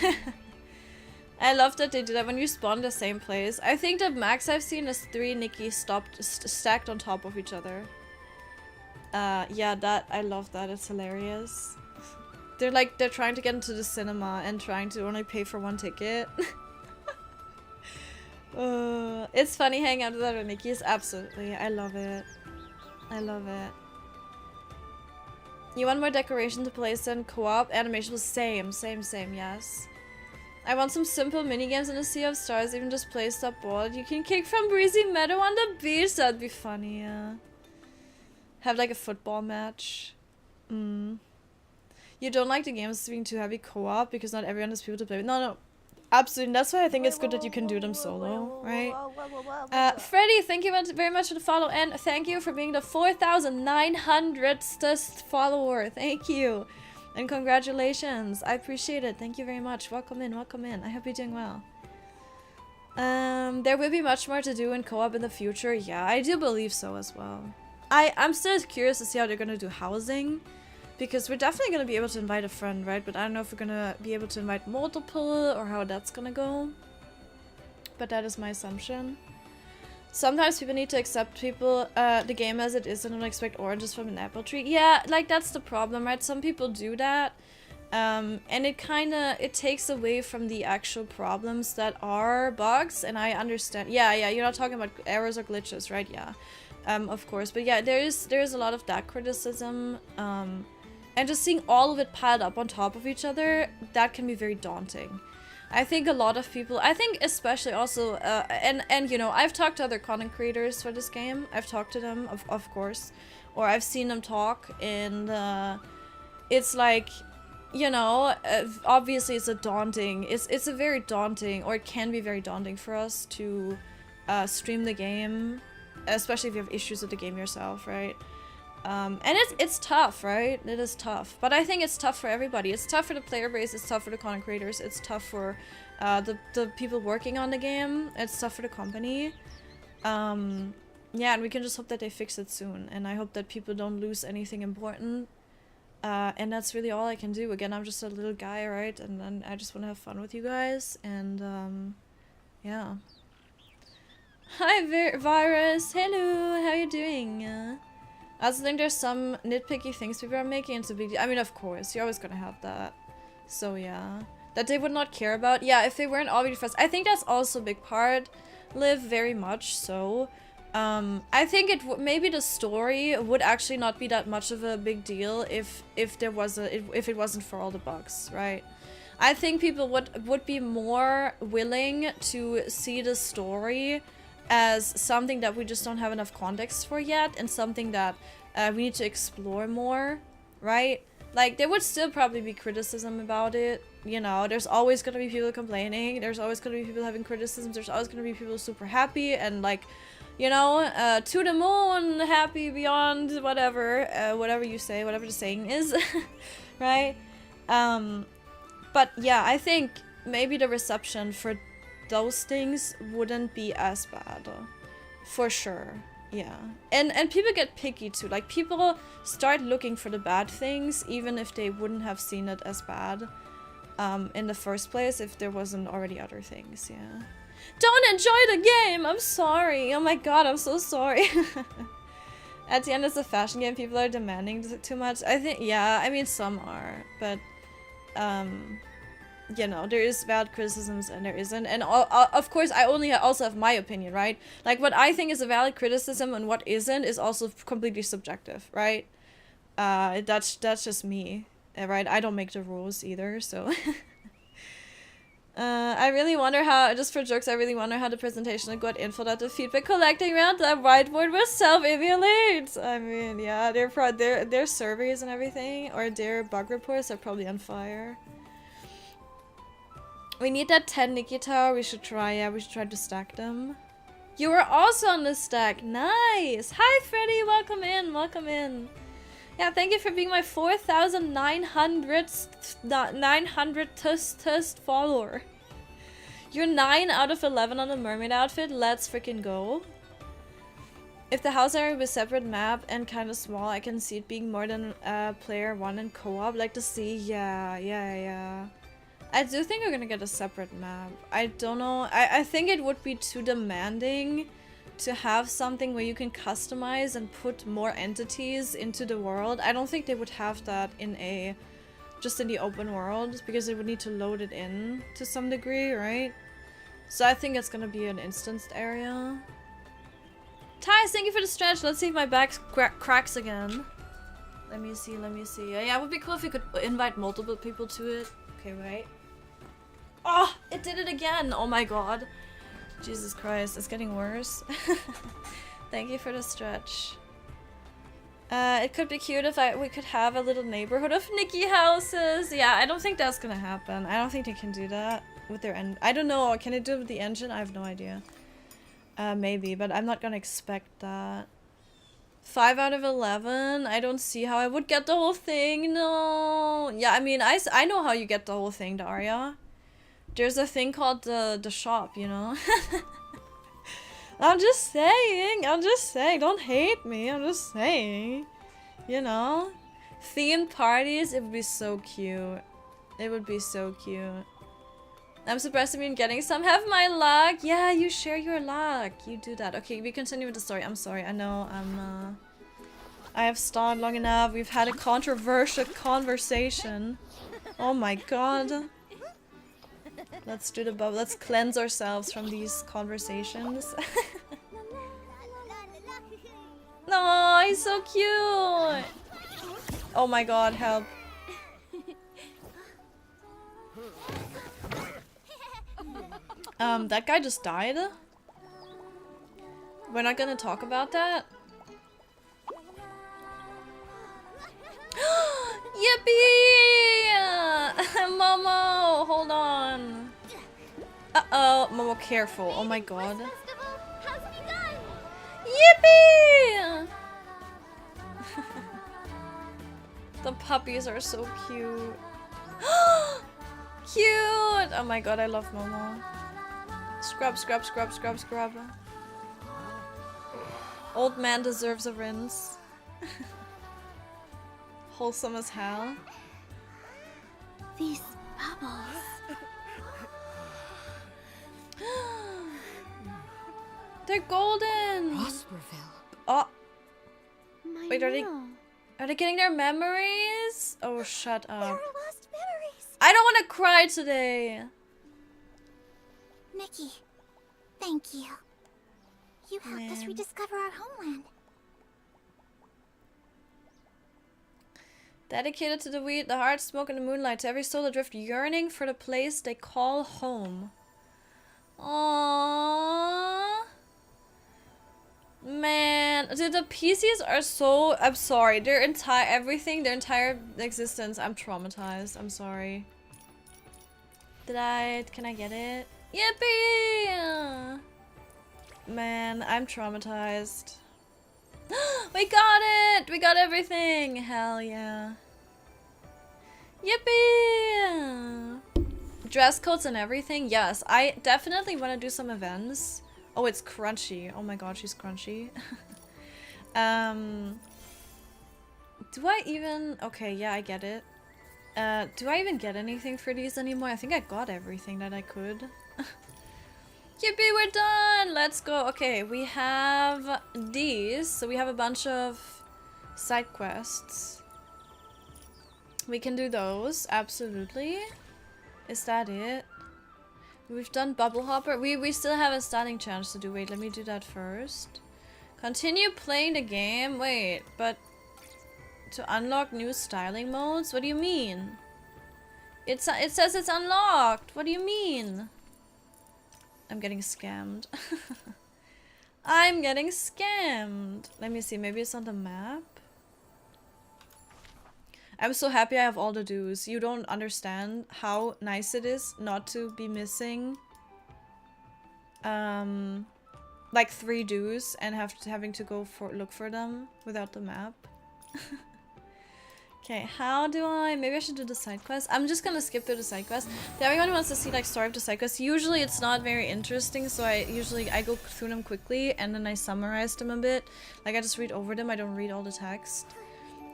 I love that they do that when you spawn the same place. I think the max I've seen is 3 Nikki stacked on top of each other. Yeah, I love that. It's hilarious. They're trying to get into the cinema and trying to only pay for 1 ticket. It's funny hanging out with other Nikki's. Absolutely. I love it. I love it. You want more decoration to place in co-op? Animation was same, yes. I want some simple minigames in a Sea of Stars, even just placed up board. You can kick from Breezy Meadow on the beach, that'd be funny, yeah. Have like a football match. You don't like the games being too heavy co-op because not everyone has people to play with. No, absolutely. That's why I think it's good that you can do them solo, right? Freddy, thank you very much for the follow, and thank you for being the 4,900th follower. Thank you. And congratulations. I appreciate it. Thank you very much. Welcome in, welcome in. I hope you're doing well. There will be much more to do in co-op in the future. Yeah, I do believe so as well. I'm still curious to see how they're gonna do housing, because we're definitely gonna be able to invite a friend, right? But I don't know if we're gonna be able to invite multiple or how that's gonna go. But that is my assumption. Sometimes people need to accept the game as it is and don't expect oranges from an apple tree. Yeah, like that's the problem, right? Some people do that. And it takes away from the actual problems that are bugs, and I understand. Yeah, you're not talking about errors or glitches, right? Yeah. Of course. But yeah, there is a lot of that criticism. And just seeing all of it piled up on top of each other, that can be very daunting. I think a lot of people, I think especially also, and you know, I've talked to other content creators for this game. I've talked to them, of course, or I've seen them talk, and it's like, you know, obviously it's a very daunting, or it can be very daunting for us to stream the game, especially if you have issues with the game yourself, right? And it's tough, right? It is tough. But I think it's tough for everybody. It's tough for the player base, it's tough for the content creators, it's tough for the people working on the game, it's tough for the company. Yeah, and we can just hope that they fix it soon. And I hope that people don't lose anything important. And that's really all I can do. Again, I'm just a little guy, right? And then I just want to have fun with you guys. And yeah. Hi, Virus. Hello, how you doing? I also think there's some nitpicky things people are making into big deal. I mean, of course, you're always gonna have that. So yeah, that they would not care about. Yeah, if they weren't already first, I think that's also a big part. Live very much so. I think maybe the story would actually not be that much of a big deal if there was if it wasn't for all the bugs, right? I think people would be more willing to see the story as something that we just don't have enough context for yet, and something that we need to explore more, right? Like, there would still probably be criticism about it, you know, there's always gonna be people complaining, there's always gonna be people having criticisms, there's always gonna be people super happy and like, you know, to the moon, happy, beyond, whatever, whatever you say, whatever the saying is, right? But yeah, I think maybe the reception for those things wouldn't be as bad, for sure. Yeah, and people get picky too. Like, people start looking for the bad things even if they wouldn't have seen it as bad in the first place if there wasn't already other things. Yeah, don't enjoy the game, I'm sorry. Oh my god, I'm so sorry. At the end, it's a fashion game. People are demanding too much. I think, yeah, I mean, some are, but you know, there is valid criticisms and there isn't, and of course I only also have my opinion, right? Like, what I think is a valid criticism and what isn't is also completely subjective, right? That's just me, right? I don't make the rules either, so I really wonder how, just for jokes, I really wonder how the presentation got info that the feedback collecting around the whiteboard was self-emulate. I mean, yeah, their surveys and everything, or their bug reports are probably on fire. We need that 10 Nikki tower. We should try, yeah, we should try to stack them. You were also on the stack. Nice. Hi, Freddy. Welcome in. Welcome in. Yeah, thank you for being my 4,900th follower. You're 9 out of 11 on the mermaid outfit. Let's freaking go. If the house area was separate map and kind of small, I can see it being more than player 1 and co-op. Like the sea. Yeah. I do think we're gonna get a separate map. I don't know. I think it would be too demanding to have something where you can customize and put more entities into the world. I don't think they would have that in just in the open world, because they would need to load it in to some degree, right? So I think it's gonna be an instanced area. Thais, thank you for the stretch. Let's see if my back cracks again. Let me see. Yeah, it would be cool if we could invite multiple people to it. Okay, right. Oh, it did it again! Oh my god. Jesus Christ, it's getting worse. Thank you for the stretch. It could be cute if we could have a little neighborhood of Nikki houses. Yeah, I don't think that's gonna happen. I don't think they can do that with their I don't know, can they do it with the engine? I have no idea. Maybe, but I'm not gonna expect that. 5 out of 11? I don't see how I would get the whole thing, no. Yeah, I mean, I know how you get the whole thing, Daria. There's a thing called the shop, you know? I'm just saying, don't hate me, I'm just saying. You know? Themed parties, it would be so cute. It would be so cute. I'm surprised I'm getting some. Have my luck! Yeah, you share your luck. You do that. Okay, we continue with the story. I'm sorry, I know I have stalled long enough. We've had a controversial conversation. Oh my god. Let's do the bubble. Let's cleanse ourselves from these conversations. No, he's so cute. Oh my god, help. That guy just died? We're not gonna talk about that? Yippee! Momo, hold on. Uh-oh, Momo, careful. Oh my god. Yippee! The puppies are so cute. Cute! Oh my god, I love Momo. Scrub, scrub, scrub, scrub, scrub. Old man deserves a rinse. Wholesome as hell. These bubbles. They're golden! Prosperville. Oh, My wait, mail. are they getting their memories? Oh, shut There up. are lost memories. I don't want to cry today. Nikki, thank you. You helped us Man. rediscover our homeland. Dedicated to the wheat, the heart, smoke, and the moonlight, to every soul adrift yearning for the place they call home. Aww. Man, the PCs are so... I'm sorry. Their entire... everything, their entire existence, I'm traumatized. I'm sorry. Can I get it? Yippee! Man, I'm traumatized. We got it! We got everything! Hell yeah. Yippee! Dress codes and everything? Yes, I definitely want to do some events. Oh, it's crunchy. Oh my god, she's crunchy. Do I even... Okay, yeah, I get it. Do I even get anything for these anymore? I think I got everything that I could. Yippee, we're done! Let's go. Okay, we have these. So we have a bunch of side quests. We can do those, absolutely. Is that it? We've done Bubble Hopper. We still have a standing challenge to do. Wait, let me do that first. Continue playing the game. Wait, but to unlock new styling modes? What do you mean? It says it's unlocked. What do you mean? I'm getting scammed. I'm getting scammed. Let me see. Maybe it's on the map. I'm so happy I have all the dues. You don't understand how nice it is not to be missing like 3 dues and having to go look for them without the map. Okay, how do I... Maybe I should do the side quest. I'm just gonna skip through the side quest. If everyone wants to see like story of the side quest, usually it's not very interesting, so I go through them quickly and then I summarize them a bit. Like I just read over them, I don't read all the text.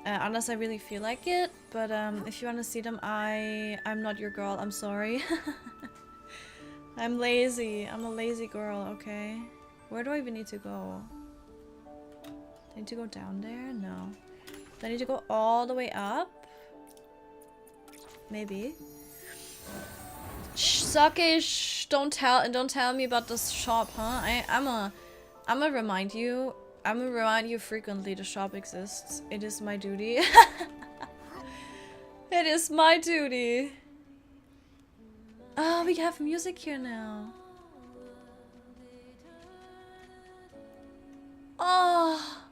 Unless I really feel like it, but if you want to see them, I'm not your girl, I'm sorry. I'm lazy, I'm a lazy girl, okay? Where do I even need to go? Do I need to go down there? No. Do I need to go all the way up? Maybe. Shh, Sake, shh, don't tell me about this shop, huh? I'ma remind you. I'm gonna remind you frequently the shop exists. It is my duty. It is my duty. Oh, we have music here now. Oh.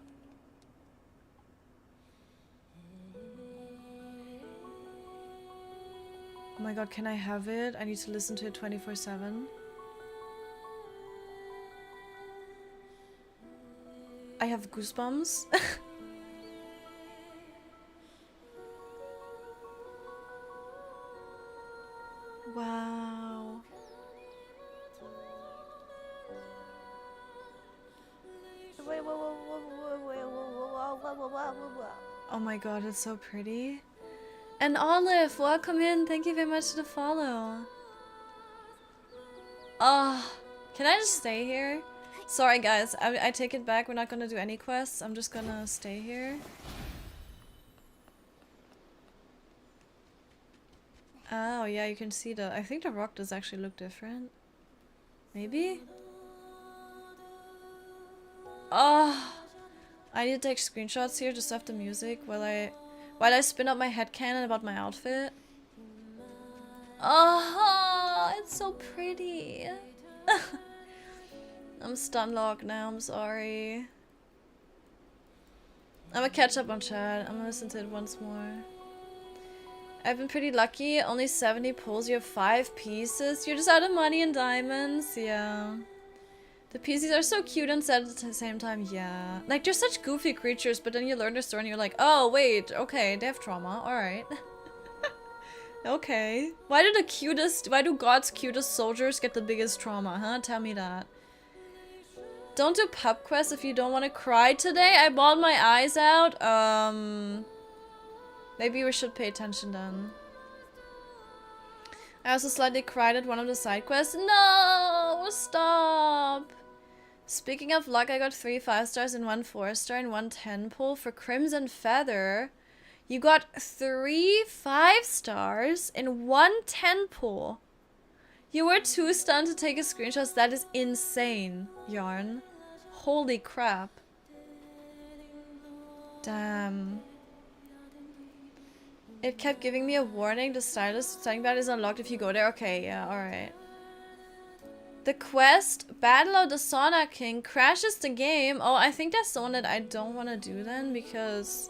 Oh my god, can I have it? I need to listen to it 24/7. I have goosebumps. Wow. Oh my god, it's so pretty. And Olive, welcome in. Thank you very much for the follow. Oh, can I just stay here? Sorry guys, I take it back. We're not gonna do any quests. I'm just gonna stay here. Oh yeah, you can see I think the rock does actually look different. Maybe? Oh, I need to take screenshots here just after music while I spin up my headcanon about my outfit. Oh, it's so pretty. I'm stunlocked now, I'm sorry. I'm gonna catch up on chat. I'm gonna listen to it once more. I've been pretty lucky. Only 70 pulls. You have 5 pieces. You're just out of money and diamonds. Yeah. The pieces are so cute and sad at the same time. Yeah. Like, they're such goofy creatures, but then you learn their story and you're like, oh, wait. Okay, they have trauma. Alright. Okay. Why do God's cutest soldiers get the biggest trauma, huh? Tell me that. Don't do pub quests if you don't want to cry today. I bawled my eyes out. Maybe we should pay attention then. I also slightly cried at one of the side quests. No! Stop! Speaking of luck, I got 3 5-stars and 1 4-star and 1 10 pull for Crimson Feather. You got 3 5-stars and 1 10 pull. You were too stunned to take a screenshot. That is insane, Yarn. Holy crap. Damn. It kept giving me a warning. The stylist saying that is unlocked if you go there. Okay, yeah, alright. The quest, Battle of the Sauna King, crashes the game. Oh, I think that's the one that I don't want to do then, because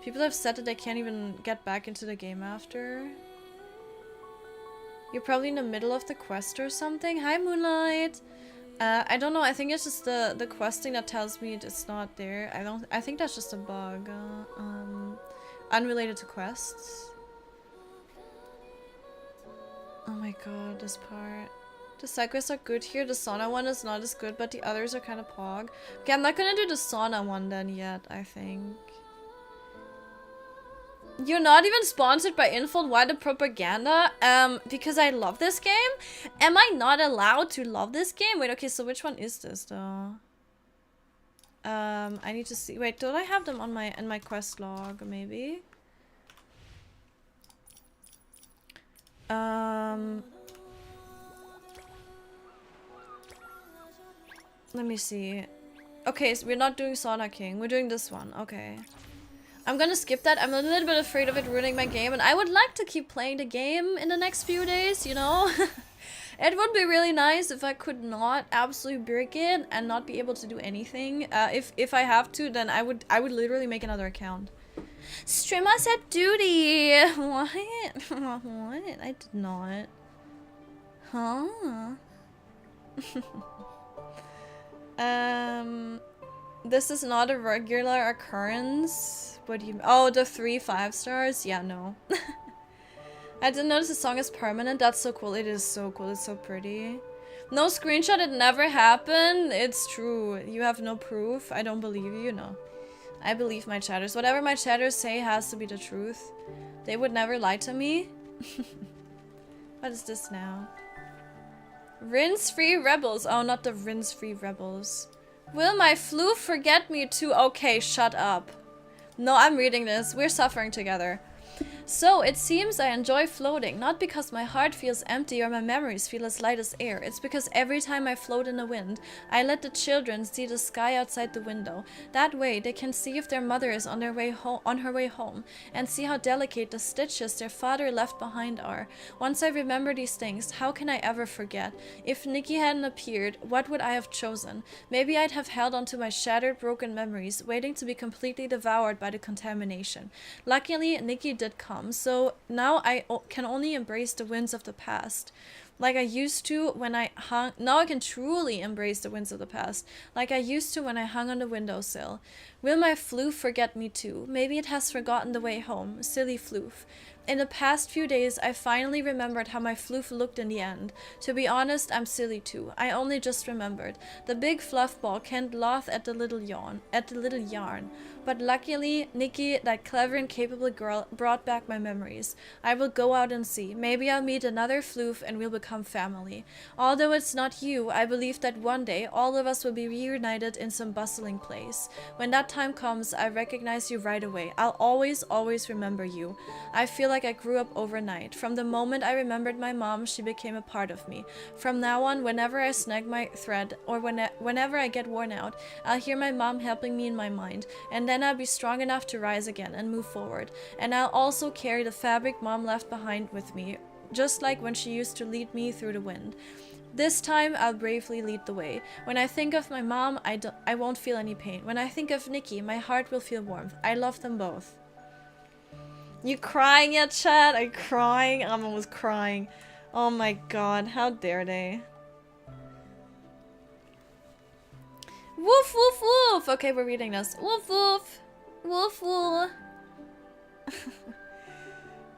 people have said that they can't even get back into the game after. You're probably in the middle of the quest or something. Hi, Moonlight. I don't know. I think it's just the questing that tells me it's not there. I think that's just a bug. Unrelated to quests. Oh my god, this part. The side quests are good here. The sauna one is not as good, but the others are kind of pog. Okay, I'm not gonna do the sauna one then yet, I think. You're not even sponsored by Infold. Why the propaganda? Because I love this game. Am I not allowed to love this game? Wait, okay, so which one is this though? I need to see. Wait, don't I have them on in my quest log? Maybe. Let me see. Okay, so we're not doing Sauna King. We're doing this one. Okay. I'm gonna skip that. I'm a little bit afraid of it ruining my game, and I would like to keep playing the game in the next few days, you know? It would be really nice if I could not absolutely brick it and not be able to do anything. If I have to, then I would literally make another account. Streamer said duty. What? What? I did not. Huh? This is not a regular occurrence. What do you? Oh, the 3 5-stars? Yeah, no. I didn't notice the song is permanent. That's so cool. It is so cool. It's so pretty. No screenshot. It never happened. It's true. You have no proof. I don't believe you. No. I believe my chatters. Whatever my chatters say has to be the truth. They would never lie to me. What is this now? Rinse-free rebels. Oh, not the rinse-free rebels. Will my floof forget me too? Okay, shut up. No, I'm reading this. We're suffering together. So, it seems I enjoy floating, not because my heart feels empty or my memories feel as light as air. It's because every time I float in the wind, I let the children see the sky outside the window. That way, they can see if their mother is on her way home, and see how delicate the stitches their father left behind are. Once I remember these things, how can I ever forget? If Nikki hadn't appeared, what would I have chosen? Maybe I'd have held onto my shattered, broken memories, waiting to be completely devoured by the contamination. Luckily, Nikki did come. So now I can only embrace the winds of the past. Like I used to when I hung... Now I can truly embrace the winds of the past. Like I used to when I hung on the windowsill. Will my floof forget me too? Maybe it has forgotten the way home. Silly floof. In the past few days, I finally remembered how my floof looked in the end. To be honest, I'm silly too. I only just remembered. The big fluff ball can't laugh at the little yarn. But luckily, Nikki, that clever and capable girl, brought back my memories. I will go out and see. Maybe I'll meet another floof and we'll become family. Although it's not you, I believe that one day all of us will be reunited in some bustling place. When that time comes, I recognize you right away. I'll always, always remember you. I feel like I grew up overnight. From the moment I remembered my mom, she became a part of me. From now on, whenever I snag my thread or whenever I get worn out, I'll hear my mom helping me in my mind, and then I'll be strong enough to rise again and move forward. And I'll also carry the fabric mom left behind with me, just like when she used to lead me through the wind. This time, I'll bravely lead the way. When I think of my mom, I won't feel any pain. When I think of Nikki, my heart will feel warmth. I love them both. You crying yet, chat? Are you crying? I'm almost crying. Oh my god, how dare they? Woof woof woof! Okay, we're reading this. Woof woof! Woof woof!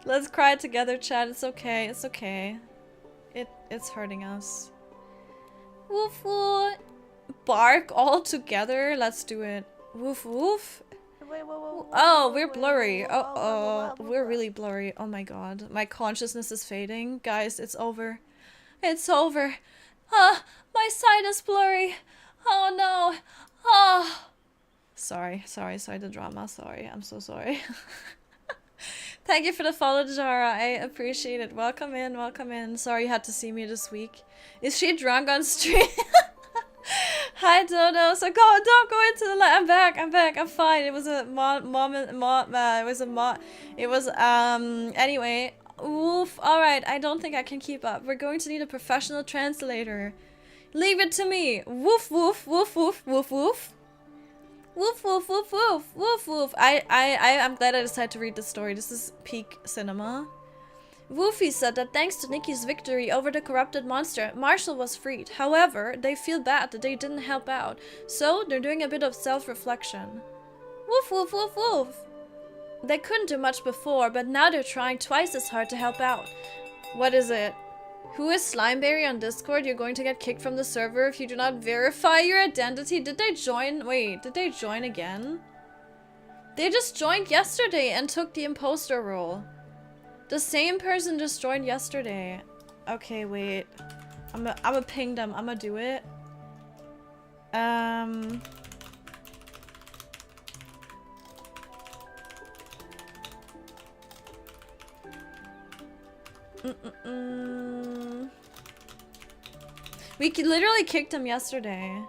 Let's cry together, chat. It's okay. It's okay. It's hurting us. Woof woof! Bark all together. Let's do it. Woof woof! Oh, we're blurry. Oh, we're really blurry. Oh my god. My consciousness is fading. Guys, it's over. It's over. Ah, my sight is blurry. Oh no. Oh. Sorry, the drama. Sorry, I'm so sorry. Thank you for the follow, Jara. I appreciate it. Welcome in, welcome in. Sorry you had to see me this week. Is she drunk on stream? Hi, Dodo. So don't go into the light. I'm back. I'm fine. It was a anyway. Woof. Alright, I don't think I can keep up. We're going to need a professional translator. Leave it to me. Woof, woof, woof, woof, woof, woof. Woof, woof, woof, woof, woof, woof. I'm glad I decided to read this story. This is peak cinema. Woofy said that thanks to Nikki's victory over the corrupted monster, Marshall was freed. However, they feel bad that they didn't help out, so they're doing a bit of self-reflection. Woof, woof, woof, woof. They couldn't do much before, but now they're trying twice as hard to help out. What is it? Who is Slimeberry on Discord? You're going to get kicked from the server if you do not verify your identity. Did they join? Wait, did they join again? They just joined yesterday and took the imposter role. The same person just joined yesterday. Okay, wait. I'ma ping them. I'ma do it. We literally kicked him yesterday.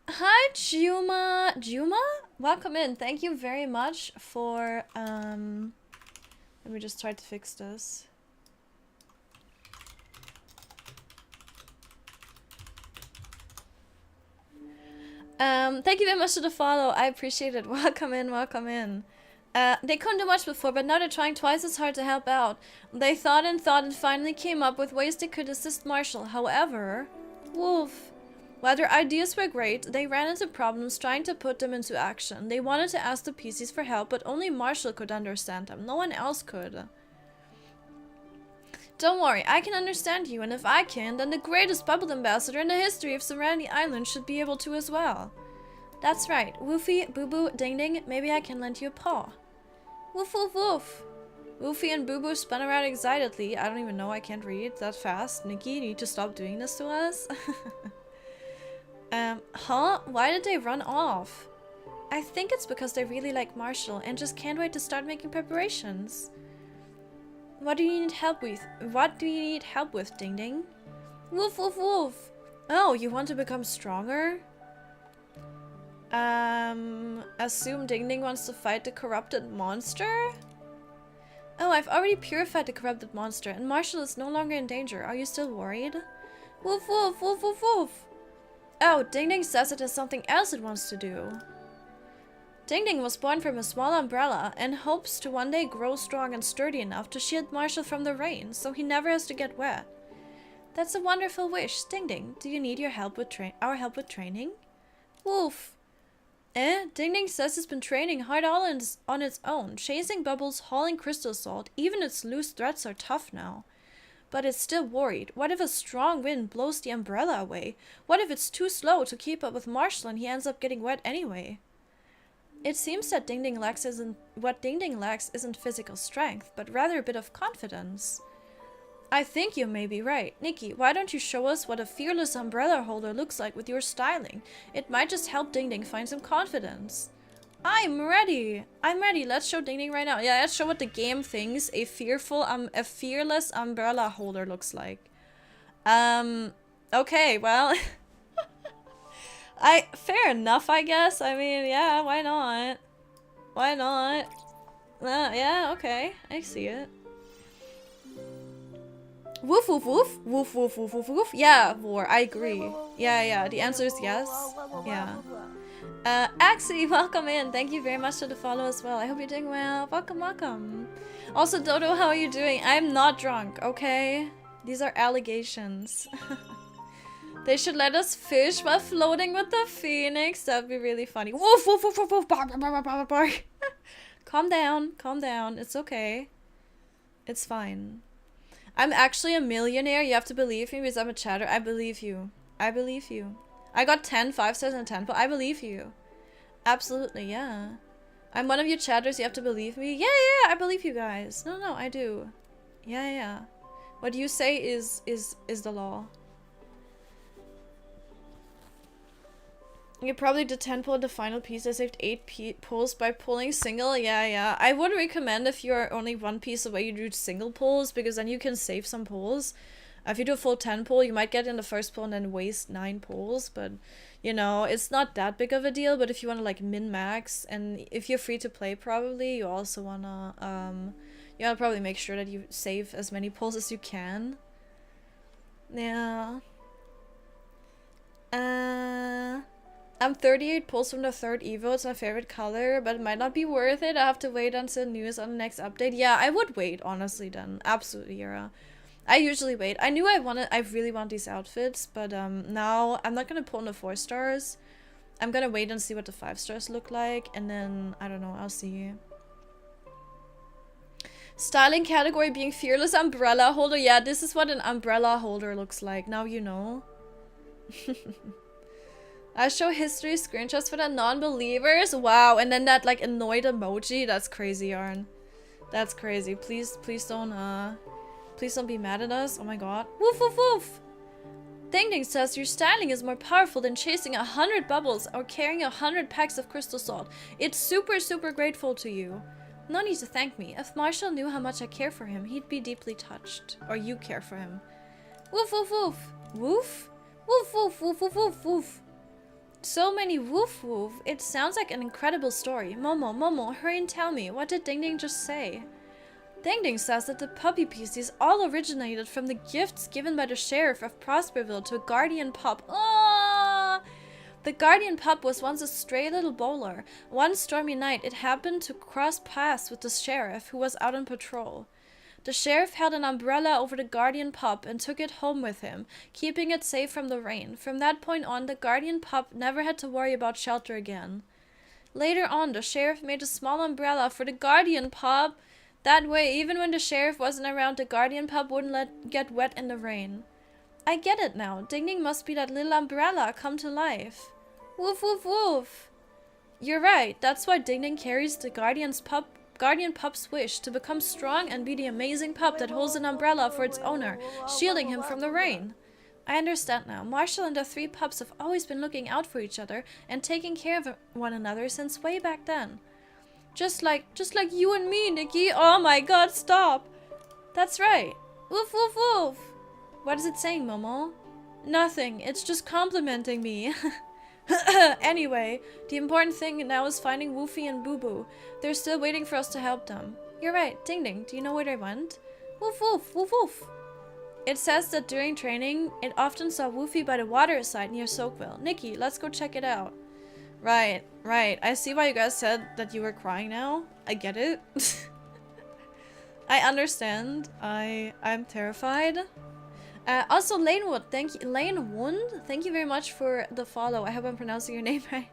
Hi Juma. Juma? Welcome in. Thank you very much for let me just try to fix this. Thank you very much for the follow. I appreciate it. Welcome in, welcome in. They couldn't do much before, but now they're trying twice as hard to help out. They thought and finally came up with ways they could assist Marshall. However, woof. While their ideas were great, they ran into problems trying to put them into action. They wanted to ask the PCs for help, but only Marshall could understand them. No one else could. Don't worry, I can understand you, and if I can, then the greatest bubble ambassador in the history of Serenity Island should be able to as well. That's right. Woofy, Boo Boo, Ding Ding, maybe I can lend you a paw. Woof woof woof. Woofy and Boo Boo spun around excitedly. I don't even know, I can't read that fast. Nikki, you need to stop doing this to us. Huh? Why did they run off? I think it's because they really like Marshall and just can't wait to start making preparations. What do you need help with? What do you need help with, Ding Ding? Woof woof woof. Oh, you want to become stronger? Assume Ding Ding wants to fight the corrupted monster? Oh, I've already purified the corrupted monster and Marshall is no longer in danger. Are you still worried? Woof woof woof woof woof. Oh, Ding Ding says it has something else it wants to do. Ding Ding was born from a small umbrella and hopes to one day grow strong and sturdy enough to shield Marshall from the rain, so he never has to get wet. That's a wonderful wish. Ding Ding, do you need your help with our help with training? Woof. Ding Ding says it's been training hard on its own, chasing bubbles, hauling crystal salt. Even its loose threads are tough now. But it's still worried. What if a strong wind blows the umbrella away? What if it's too slow to keep up with Marshall and he ends up getting wet anyway? It seems that what Ding Ding lacks isn't physical strength, but rather a bit of confidence. I think you may be right. Nikki, why don't you show us what a fearless umbrella holder looks like with your styling? It might just help Ding Ding find some confidence. I'm ready. I'm ready. Let's show Ding Ding right now. Yeah, let's show what the game thinks a fearless umbrella holder looks like. Okay, well... fair enough, I guess. I mean, yeah, why not? Why not? Yeah, okay. I see it. Woof woof woof. Woof woof woof woof woof. Yeah, War, I agree. Yeah, the answer is yes. Yeah. Axie, welcome in. Thank you very much for the follow as well. I hope you're doing well. Welcome, welcome. Also, Dodo, how are you doing? I'm not drunk, okay? These are allegations. They should let us fish while floating with the phoenix. That'd be really funny. Woof, woof, woof, woof, woof, bark, bark, bark, bark, bark. Calm down, calm down. It's okay. It's fine. I'm actually a millionaire. You have to believe me because I'm a chatter. I believe you. I believe you. I got 10 5 stars and 10, but I believe you. Absolutely, yeah. I'm one of you chatters, you have to believe me. Yeah, I believe you guys. No, I do. Yeah. What you say is the law. You probably did 10 pull the final piece. I saved 8 pulls by pulling single. Yeah. I would recommend if you're only one piece away, you do single pulls, because then you can save some pulls. If you do a full 10 pull, you might get in the first pull and then waste 9 pulls, but you know, it's not that big of a deal. But if you want to like min-max, and if you're free to play, probably you also wanna you gotta probably make sure that you save as many pulls as you can. Yeah. I'm 38 pulls from the 3rd Evo. It's my favorite color, but it might not be worth it. I have to wait until news on the next update. Yeah, I would wait, honestly, then. Absolutely, Yara. I usually wait. I knew I really want these outfits, but now I'm not gonna pull in the 4 stars. I'm gonna wait and see what the 5 stars look like, and then, I don't know, I'll see. Styling category being fearless umbrella holder. Yeah, this is what an umbrella holder looks like. Now you know. I show history screenshots for the non-believers. Wow, and then that like annoyed emoji. That's crazy, Yarn. That's crazy. Please don't be mad at us. Oh my god. Woof woof woof. Ding says your styling is more powerful than chasing 100 bubbles or carrying 100 packs of crystal salt. It's super grateful to you. No need to thank me. If Marshall knew how much I care for him, he'd be deeply touched. Or you care for him. Woof woof woof. Woof? Woof woof woof woof woof woof. So many woof woof. It sounds like an incredible story. Momo, hurry and tell me. What did Ding just say? Ding says that the puppy pieces all originated from the gifts given by the sheriff of Prosperville to a guardian pup. Oh! The guardian pup was once a stray little bowler. One stormy night, it happened to cross paths with the sheriff, who was out on patrol. The sheriff held an umbrella over the guardian pup and took it home with him, keeping it safe from the rain. From that point on, the guardian pup never had to worry about shelter again. Later on, the sheriff made a small umbrella for the guardian pup. That way, even when the sheriff wasn't around, the guardian pup wouldn't get wet in the rain. I get it now. Ding must be that little umbrella come to life. Woof woof woof. You're right. That's why Ding carries the guardian pup's wish to become strong and be the amazing pup that holds an umbrella for its owner, shielding him from the rain. I understand now. Marshall and the 3 pups have always been looking out for each other and taking care of one another since way back then. Just like you and me, Nikki. Oh my god, stop. That's right. Woof woof woof. What is it saying, Momo? Nothing. It's just complimenting me. Anyway, the important thing now is finding Woofy and Boo Boo. They're still waiting for us to help them. You're right. Ding, do you know where they went? Woof woof, woof woof. It says that during training, it often saw Woofy by the water side near Soakville. Nikki, let's go check it out. Right. I see why you guys said that you were crying now. I get it. I understand. I'm terrified. Also, Lanewood, thank you very much for the follow. I hope I'm pronouncing your name right.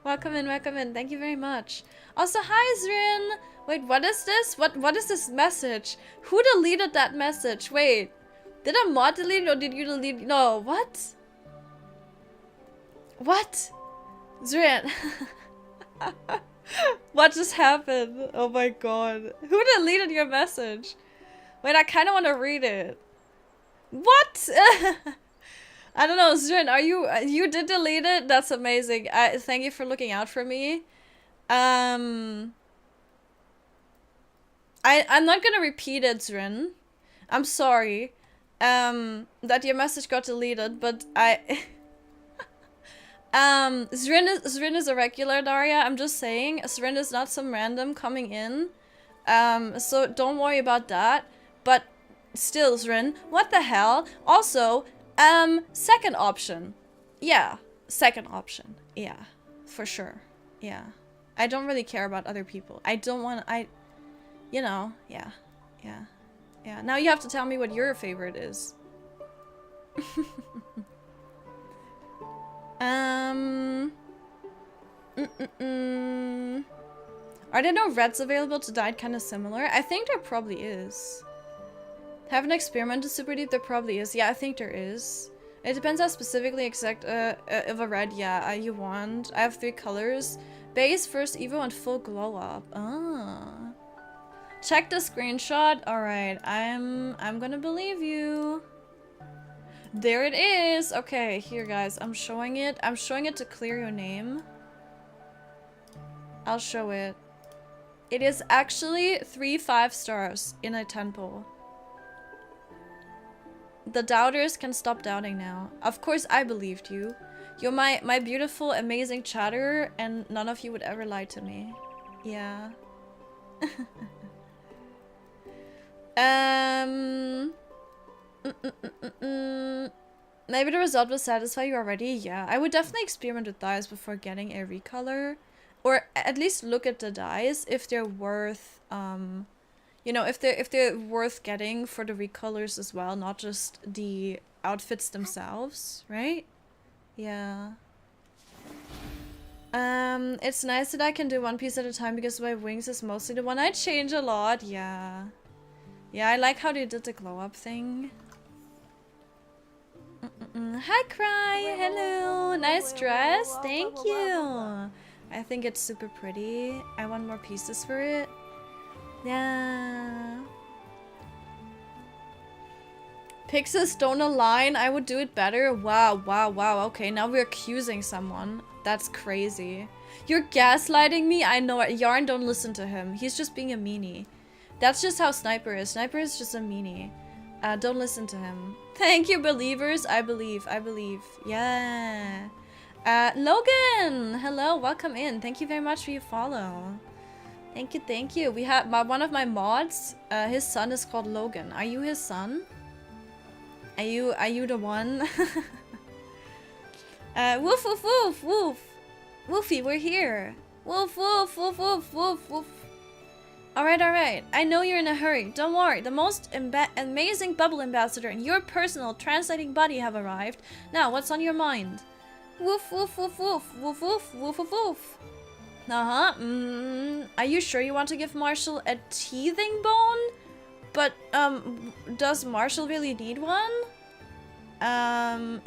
Welcome in. Thank you very much. Also, hi, Zrin. Wait, what is this? What is this message? Who deleted that message? Wait, did a mod delete it or did you delete it? No, what? What? Zrin. What just happened? Oh my god. Who deleted your message? Wait, I kind of want to read it. What? I don't know, Zrin, you did delete it? That's amazing. Thank you for looking out for me. I'm not gonna repeat it, Zrin. I'm sorry. That your message got deleted, but Zrin is a regular, Daria. I'm just saying, Zrin is not some random coming in. So don't worry about that. But still, Zrin, what the hell? Also, second option. Yeah, second option. Yeah, for sure. Yeah. I don't really care about other people. I don't want you know, yeah. Now you have to tell me what your favorite is. Are there no reds available to dye kind of similar? I think there probably is. Haven't experimented super deep, there probably is. Yeah, I think there is. It depends how specifically exact of a red, you want. I have 3 colors. Base first Evo and full glow up. Ah. Check the screenshot. Alright, I'm gonna believe you. There it is. Okay, here guys, I'm showing it. I'm showing it to clear your name. I'll show it. It is actually 3 5 stars in a tempo. The doubters can stop doubting now. Of course I believed you. You're my beautiful, amazing chatter, and none of you would ever lie to me. Yeah. Maybe the result will satisfy you already. Yeah, I would definitely experiment with dyes before getting a recolor, or at least look at the dyes if they're worth, you know, if they're worth getting for the recolors as well, not just the outfits themselves, right? Yeah. It's nice that I can do one piece at a time because my wings is mostly the one I change a lot. Yeah. Yeah, I like how they did the glow up thing. Hi, Cry. Hello. Nice dress. Thank you. I think it's super pretty. I want more pieces for it. Yeah. Pixels don't align. I would do it better. Wow, wow, wow. Okay, now we're accusing someone. That's crazy. You're gaslighting me? I know it. Yarn, don't listen to him. He's just being a meanie. That's just how Sniper is. Sniper is just a meanie. Don't listen to him. Thank you, believers. I believe. I believe. Yeah. Logan! Hello, welcome in. Thank you very much for your follow. Thank you, thank you. We have one of my mods. His son is called Logan. Are you his son? Are you the one? Woof, woof, woof, woof. Woofy, we're here. Woof, woof, woof, woof, woof, woof. Alright, alright. I know you're in a hurry. Don't worry. The most amazing bubble ambassador and your personal translating buddy have arrived. Now, what's on your mind? Woof, woof, woof, woof, woof, woof, woof, woof, woof. Are you sure you want to give Marshall a teething bone? But, does Marshall really need one?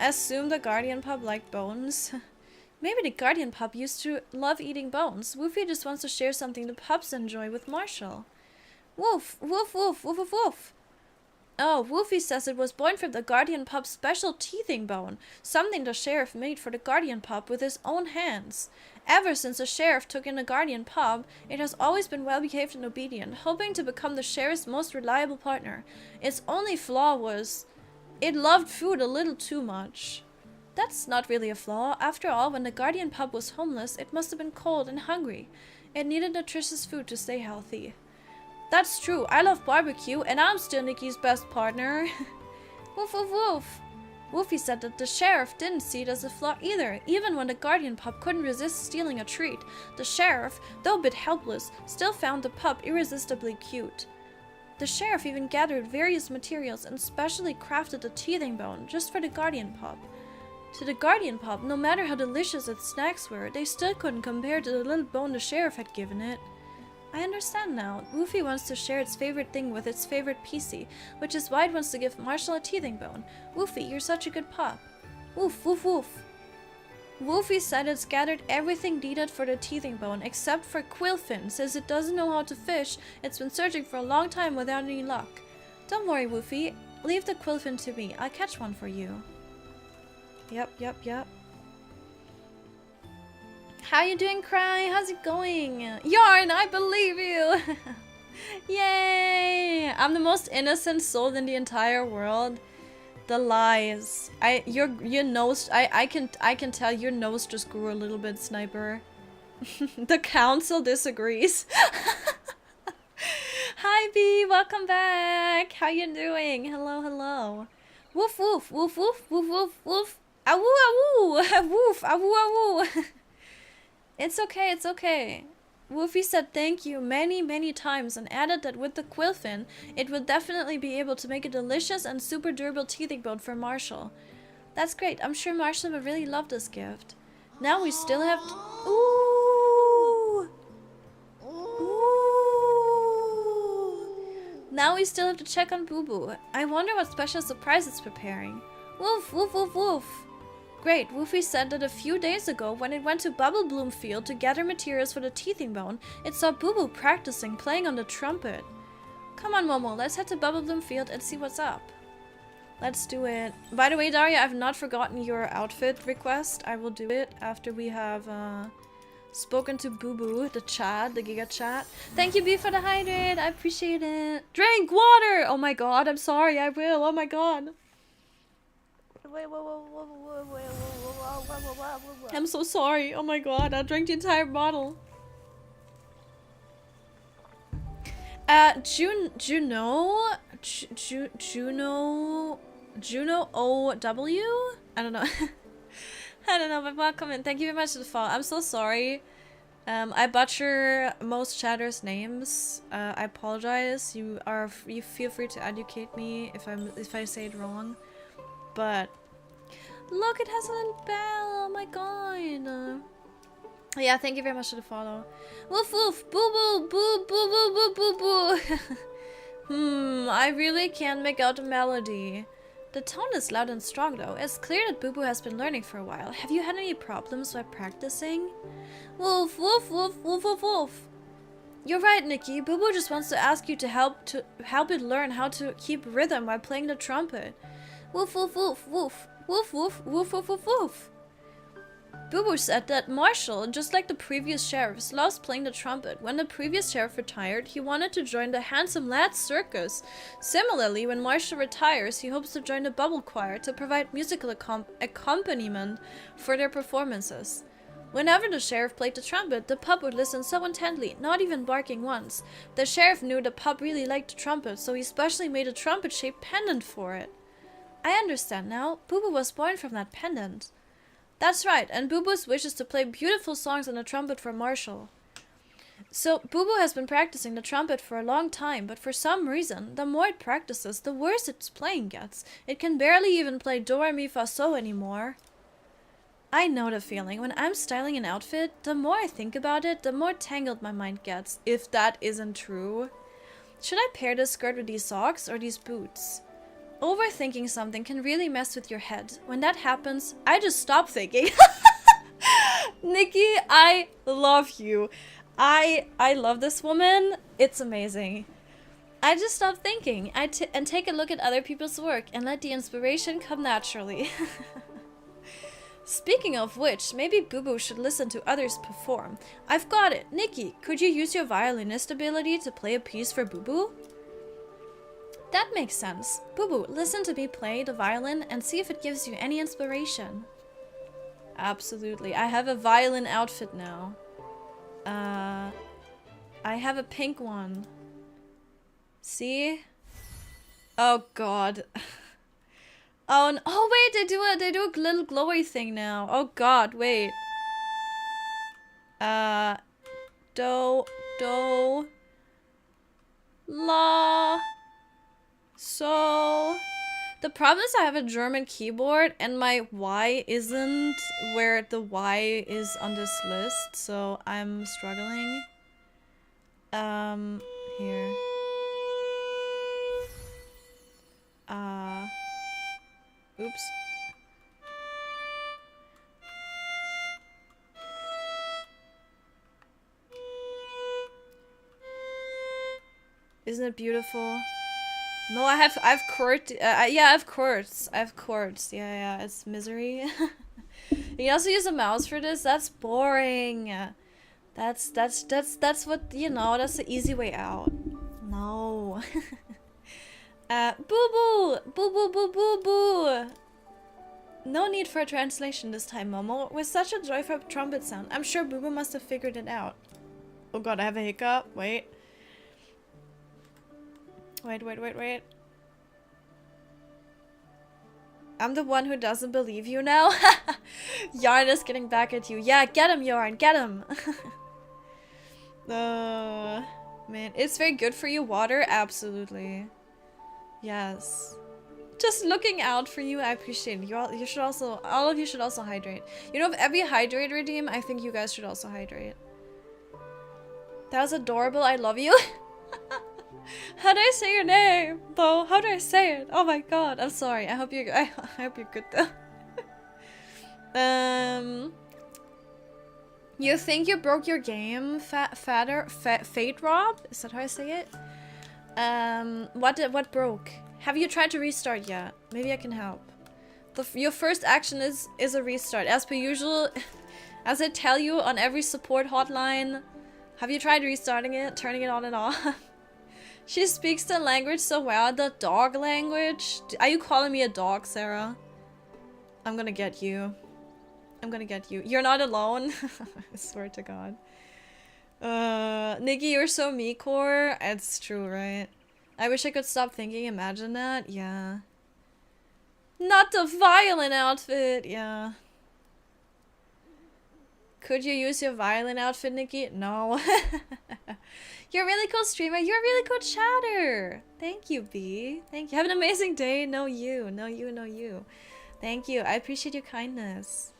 Assume the Guardian Pup liked bones. Maybe the Guardian Pup used to love eating bones. Woofy just wants to share something the pups enjoy with Marshall. Woof, woof, woof, woof, woof, woof. Oh, Woofy says it was born from the Guardian Pup's special teething bone, something the sheriff made for the Guardian Pup with his own hands. Ever since the sheriff took in the Guardian Pup, it has always been well-behaved and obedient, hoping to become the sheriff's most reliable partner. Its only flaw was it loved food a little too much. That's not really a flaw. After all, when the Guardian Pup was homeless, it must have been cold and hungry. It needed nutritious food to stay healthy. That's true. I love barbecue, and I'm still Nikki's best partner. Woof, woof, woof. Woofy said that the sheriff didn't see it as a flaw either. Even when the Guardian Pup couldn't resist stealing a treat, the sheriff, though a bit helpless, still found the pup irresistibly cute. The sheriff even gathered various materials and specially crafted a teething bone just for the Guardian Pup. To the Guardian Pup, no matter how delicious its snacks were, they still couldn't compare to the little bone the sheriff had given it. I understand now. Woofy wants to share its favorite thing with its favorite PC, which is why it wants to give Marshall a teething bone. Woofy, you're such a good pup. Woof, woof, woof. Woofy said it's gathered everything needed for the teething bone, except for Quillfin. Since it doesn't know how to fish, it's been searching for a long time without any luck. Don't worry, Woofy. Leave the Quillfin to me. I'll catch one for you. Yep, yep, yep. How you doing, Cry? How's it going? Yarn, I believe you! Yay! I'm the most innocent soul in the entire world. The lies. Your nose. I can tell your nose just grew a little bit, Sniper. The council disagrees. Hi, B. Welcome back. How you doing? Hello, hello. Woof, woof, woof, woof, woof, woof, woof. Awoo, awoo. Woof, awoo, awoo. It's okay, it's okay. Woofy said thank you many, many times and added that with the Quillfin, it will definitely be able to make a delicious and super durable teething bone for Marshall. That's great. I'm sure Marshall will really love this gift. Now we still have to... Ooh! Ooh! Now we still have to check on Boo Boo. I wonder what special surprise it's preparing. Woof, woof, woof, woof. Great, Woofy said that a few days ago when it went to Bubble Bloom Field to gather materials for the teething bone, it saw Boo Boo practicing playing on the trumpet. Come on, Momo, let's head to Bubble Bloom Field and see what's up. Let's do it. By the way, Daria, I've not forgotten your outfit request. I will do it after we have spoken to Boo Boo, the chat, the Giga chat. Thank you, B, for the hydrate. I appreciate it. Drink water! Oh my god, I'm sorry, I will. Oh my god. I'm so sorry. Oh my god, I drank the entire bottle. Juno OW? I don't know. I don't know, but welcome in. Thank you very much for the follow. I'm so sorry. I butcher most chatters' names. I apologize. You feel free to educate me if I say it wrong. But look, it has a little bell. Oh my god. Yeah, thank you very much for the follow. Woof woof, boo boo, boo boo boo boo boo boo. I really can't make out the melody. The tone is loud and strong though. It's clear that Boo Boo has been learning for a while. Have you had any problems while practicing? Woof woof woof woof woof woof. You're right, Nikki. Boo Boo just wants to ask you to help it learn how to keep rhythm while playing the trumpet. Woof woof woof woof woof woof woof woof woof woof. Boo Boo said that Marshall, just like the previous sheriffs, loves playing the trumpet. When the previous sheriff retired, he wanted to join the Handsome Lads Circus. Similarly, when Marshall retires, he hopes to join the Bubble Choir to provide musical accompaniment for their performances. Whenever the sheriff played the trumpet, the pup would listen so intently, not even barking once. The sheriff knew the pup really liked the trumpet, so he specially made a trumpet-shaped pendant for it. I understand now. Boo Boo was born from that pendant. That's right, and Boo Boo's wish is to play beautiful songs on the trumpet for Marshall. So, Boo Boo has been practicing the trumpet for a long time, but for some reason, the more it practices, the worse its playing gets. It can barely even play Do Re Mi Fa So anymore. I know the feeling. When I'm styling an outfit, the more I think about it, the more tangled my mind gets, if that isn't true. Should I pair this skirt with these socks or these boots? Overthinking something can really mess with your head. When that happens, I just stop thinking. Nikki, I love you. I love this woman. It's amazing. I just stop thinking and take a look at other people's work and let the inspiration come naturally. Speaking of which, maybe Boo Boo should listen to others perform. I've got it. Nikki, could you use your violinist ability to play a piece for Boo Boo? That makes sense. Boo Boo, listen to me play the violin and see if it gives you any inspiration. Absolutely. I have a violin outfit now. I have a pink one. See? Oh god. Oh, wait, they do a little glowy thing now. Oh god, wait. Do, la. So, the problem is I have a German keyboard and my Y isn't where the Y is on this list, so I'm struggling. Here. Oops. Isn't it beautiful? No, I have chords. Yeah, I have chords. Yeah, it's misery. You can also use a mouse for this. That's boring. That's what, you know, that's the easy way out. No. Boo boo! Boo boo boo boo boo! No need for a translation this time, Momo. With such a joyful trumpet sound, I'm sure Boo Boo must have figured it out. Oh god, I have a hiccup. Wait. Wait. I'm the one who doesn't believe you now? Yarn is getting back at you. Yeah, get him, Yarn, get him! Man, it's very good for you, water? Absolutely. Yes. Just looking out for you, I appreciate it. All of you should also hydrate. You know, of every hydrate redeem, I think you guys should also hydrate. That was adorable, I love you. How do I say your name, though? How do I say it? Oh my god, I'm sorry. I hope you're good though. You think you broke your game, Fate Rob? Is that how I say it? What broke? Have you tried to restart yet? Maybe I can help. Your first action is a restart. As per usual, as I tell you on every support hotline, have you tried restarting it, turning it on and off? She speaks the language so well, the dog language. Are you calling me a dog, Sarah? I'm gonna get you. I'm gonna get you. You're not alone. I swear to God. Nikki, you're so me-core. It's true, right? I wish I could stop thinking. Imagine that. Yeah. Not the violin outfit. Yeah. Could you use your violin outfit, Nikki? No. You're a really cool streamer. You're a really cool chatter. Thank you, B. Thank you. Have an amazing day. No you. No you. No you. Thank you. I appreciate your kindness.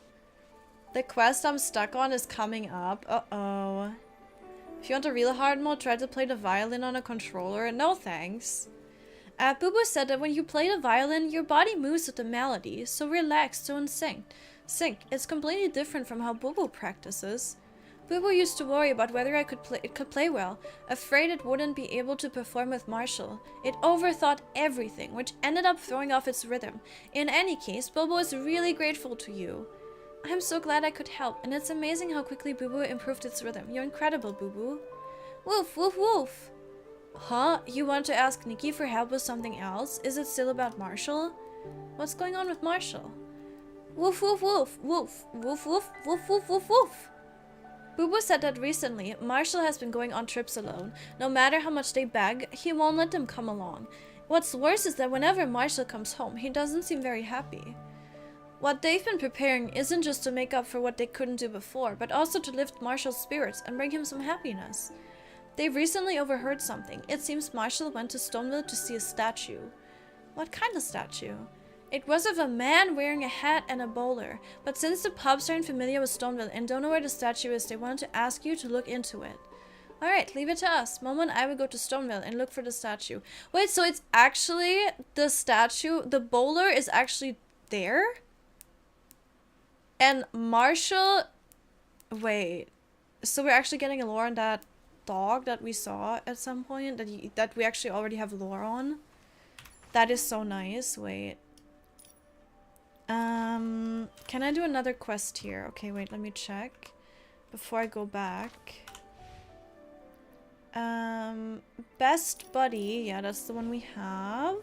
The quest I'm stuck on is coming up. Uh-oh. If you want a real hard mode, try to play the violin on a controller. No thanks. Boo Boo said that when you play the violin, your body moves with the melody, so relax, so in sync. It's completely different from how Boo Boo practices. Boo Boo used to worry about whether it could play well, afraid it wouldn't be able to perform with Marshall. It overthought everything, which ended up throwing off its rhythm. In any case, Boo Boo is really grateful to you. I'm so glad I could help, and it's amazing how quickly Boo Boo improved its rhythm. You're incredible, Boo Boo. Woof, woof, woof. Huh? You want to ask Nikki for help with something else? Is it still about Marshall? What's going on with Marshall? Woof, woof, woof, woof, woof, woof, woof, woof, woof, woof. Boo Boo said that recently, Marshall has been going on trips alone. No matter how much they beg, he won't let them come along. What's worse is that whenever Marshall comes home, he doesn't seem very happy. What they've been preparing isn't just to make up for what they couldn't do before, but also to lift Marshall's spirits and bring him some happiness. They've recently overheard something. It seems Marshall went to Stoneville to see a statue. What kind of statue? It was of a man wearing a hat and a bowler, but since the pubs aren't familiar with Stoneville and don't know where the statue is, they wanted to ask you to look into it. Alright, leave it to us. Momo and I will go to Stoneville and look for the statue. Wait, so it's actually the statue, the bowler is actually there? And Marshall... Wait. So we're actually getting a lore on that dog that we saw at some point? That we actually already have lore on? That is so nice. Wait. Can I do another quest here? Okay, wait, let me check. Before I go back. Best buddy. Yeah, that's the one we have.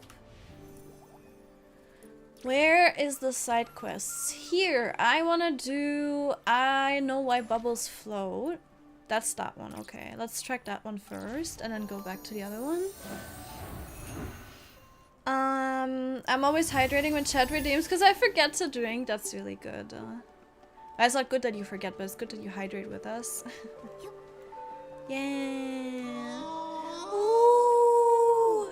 Where is the side quests? Here, I wanna do... I know why bubbles float. That's that one, okay. Let's track that one first, and then go back to the other one. I'm always hydrating when chat redeems, because I forget to drink. That's really good. It's not good that you forget, but it's good that you hydrate with us. Yeah. Ooh.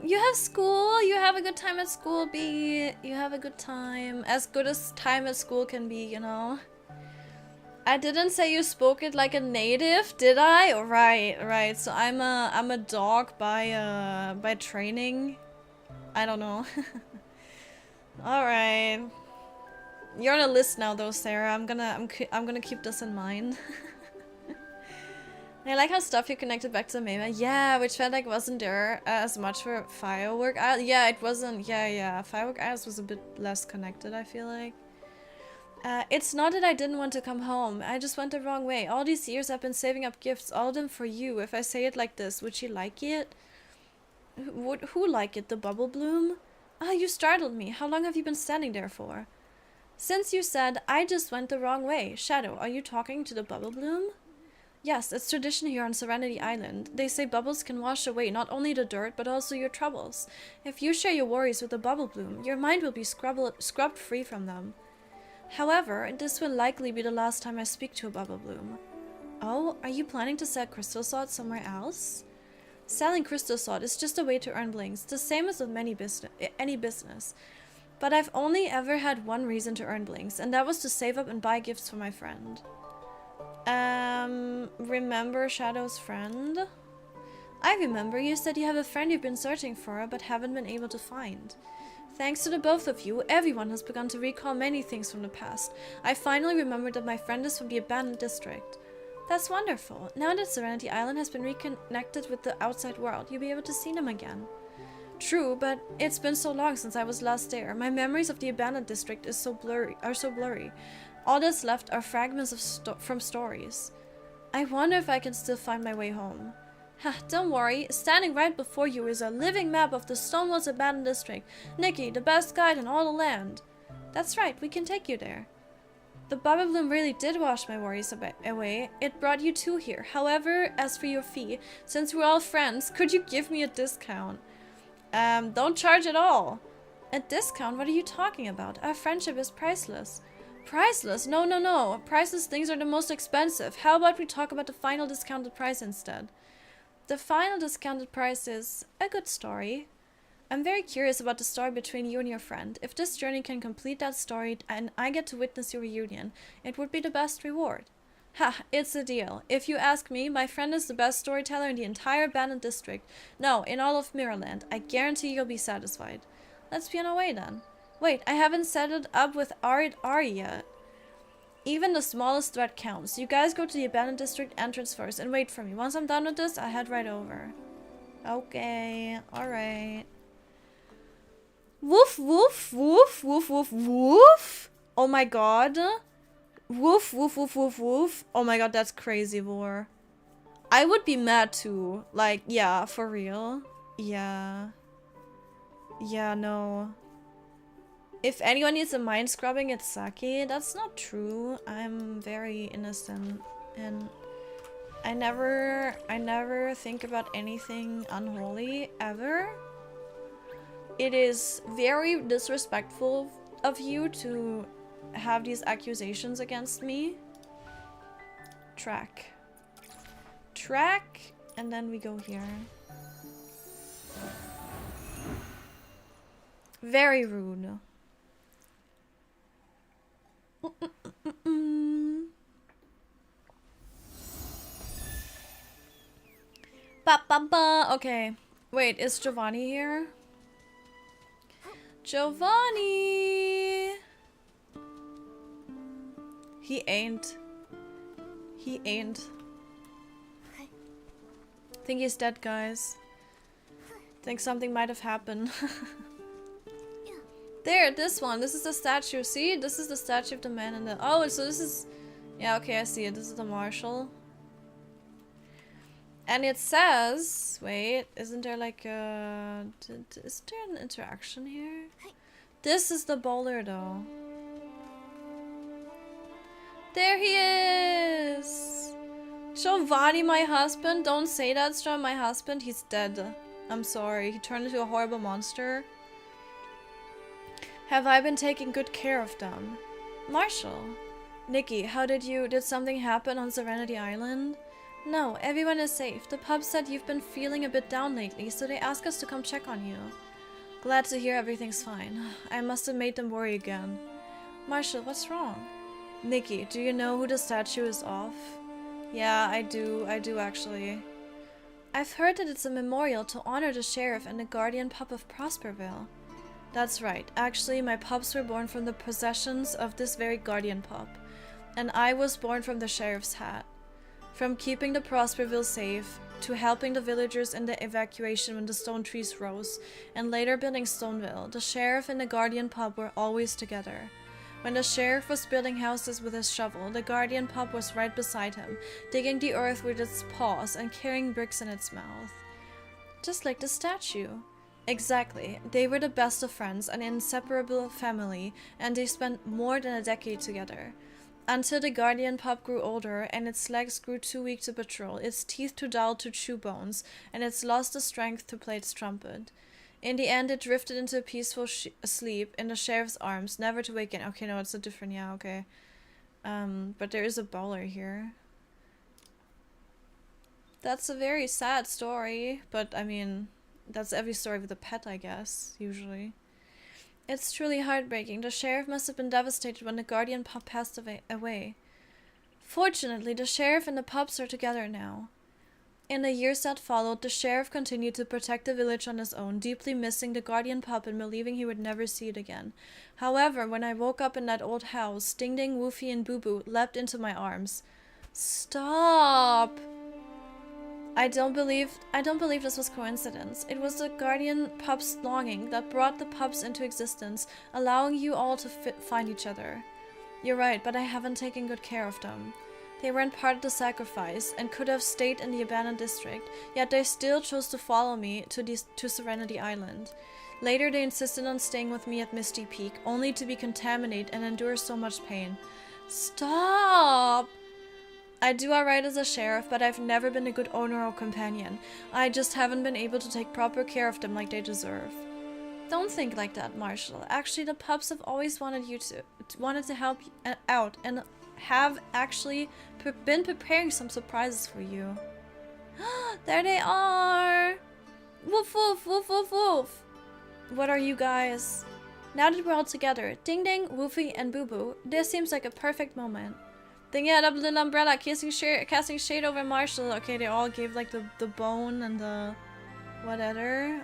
You have school. You have a good time at school, B. You have a good time. As good as time at school can be, you know. I didn't say you spoke it like a native, did I? Oh, right. So I'm a dog by training. I don't know. All right. You're on a list now, though, Sarah. I'm gonna keep this in mind. I like how stuff you connected back to Mema. Yeah, which felt like wasn't there as much for Firework. Yeah, it wasn't. Yeah. Firework Isles was a bit less connected, I feel like. It's not that I didn't want to come home. I just went the wrong way. All these years I've been saving up gifts, all of them for you. If I say it like this, would she like it? Who like it? The Bubble Bloom? Ah, you startled me. How long have you been standing there for? Since you said, I just went the wrong way. Shadow, are you talking to the Bubble Bloom? Yes, it's tradition here on Serenity Island. They say bubbles can wash away not only the dirt, but also your troubles. If you share your worries with the Bubble Bloom, your mind will be scrubbed free from them. However, this will likely be the last time I speak to a Bubble Bloom. Oh, are you planning to sell crystal salt somewhere else? Selling crystal salt is just a way to earn blinks, the same as with any business. But I've only ever had one reason to earn blinks, and that was to save up and buy gifts for my friend. Remember Shadow's friend? I remember you said you have a friend you've been searching for, but haven't been able to find. Thanks to the both of you, everyone has begun to recall many things from the past. I finally remembered that my friend is from the abandoned district. That's wonderful. Now that Serenity Island has been reconnected with the outside world, you'll be able to see them again. True, but it's been so long since I was last there. My memories of the abandoned district are so blurry. All that's left are fragments of from stories. I wonder if I can still find my way home. Ha, don't worry. Standing right before you is a living map of the Stonewall's abandoned district. Nikki, the best guide in all the land. That's right, we can take you there. The Bubble Bloom really did wash my worries away. It brought you two here. However, as for your fee, since we're all friends, could you give me a discount? Don't charge at all. A discount? What are you talking about? Our friendship is priceless. Priceless? No, no, no. Priceless things are the most expensive. How about we talk about the final discounted price instead? The final discounted price is a good story. I'm very curious about the story between you and your friend. If this journey can complete that story and I get to witness your reunion, it would be the best reward. Ha, it's a deal. If you ask me, my friend is the best storyteller in the entire abandoned district. No, in all of Mirrorland. I guarantee you'll be satisfied. Let's be on our way then. Wait, I haven't set it up with Ari yet. Even the smallest threat counts. You guys go to the abandoned district entrance first and wait for me. Once I'm done with this, I'll head right over. Okay, alright. Woof, woof, woof, woof, woof, woof. Oh my god. Woof, woof, woof, woof, woof. Oh my god, that's crazy, Vor. I would be mad too. Like, yeah, for real. Yeah. Yeah, no. If anyone needs a mind scrubbing, it's Saki. That's not true. I'm very innocent. And I never think about anything unholy, ever. It is very disrespectful of you to have these accusations against me. Track, and then we go here. Very rude. Ba ba ba. Okay. Wait, is Giovanni here? Giovanni! He ain't. He ain't. Think he's dead, guys. Think something might have happened. There, this one. This is the statue. See? This is the statue of the man in the... Oh, so this is... Yeah, okay, I see it. This is the marshal. And it says... Wait, isn't there like a... Is there an interaction here? This is the bowler, though. There he is! Giovanni, my husband. Don't say that, Strom. My husband, he's dead. I'm sorry. He turned into a horrible monster. Have I been taking good care of them? Marshall. Nikki, did something happen on Serenity Island? No, everyone is safe. The pub said you've been feeling a bit down lately, so they asked us to come check on you. Glad to hear everything's fine. I must have made them worry again. Marshall, what's wrong? Nikki, do you know who the statue is of? Yeah, I do actually. I've heard that it's a memorial to honor the sheriff and the guardian pup of Prosperville. That's right. Actually, my pups were born from the possessions of this very guardian pup. And I was born from the sheriff's hat. From keeping the Prosperville safe, to helping the villagers in the evacuation when the stone trees rose, and later building Stoneville, the sheriff and the guardian pup were always together. When the sheriff was building houses with his shovel, the guardian pup was right beside him, digging the earth with its paws and carrying bricks in its mouth. Just like the statue. Exactly. They were the best of friends, an inseparable family, and they spent more than a decade together. Until the guardian pup grew older, and its legs grew too weak to patrol, its teeth too dull to chew bones, and it's lost the strength to play its trumpet. In the end, it drifted into a peaceful sleep in the sheriff's arms, never to wake again. Okay, no, it's a different... Yeah, okay. But there is a bowler here. That's a very sad story, but I mean... That's every story with a pet, I guess, usually. It's truly heartbreaking. The sheriff must have been devastated when the guardian pup passed away. Fortunately, the sheriff and the pups are together now. In the years that followed, the sheriff continued to protect the village on his own, deeply missing the guardian pup and believing he would never see it again. However, when I woke up in that old house, Ding Ding, Woofy, and Boo Boo leapt into my arms. Stop! I don't believe this was coincidence. It was the guardian pup's longing that brought the pups into existence, allowing you all to find each other. You're right, but I haven't taken good care of them. They weren't part of the sacrifice and could have stayed in the abandoned district, yet they still chose to follow me to Serenity Island. Later they insisted on staying with me at Misty Peak, only to be contaminated and endure so much pain. Stop! I do alright as a sheriff, but I've never been a good owner or companion. I just haven't been able to take proper care of them like they deserve. Don't think like that, Marshall. Actually, the pups have always wanted to help out and have actually been preparing some surprises for you. There they are! Woof woof woof woof woof! What are you guys? Now that we're all together, Ding Ding, Woofy, and Boo Boo, this seems like a perfect moment. Thingy had up a little umbrella, casting shade over Marshall. Okay, they all gave like the bone and the whatever.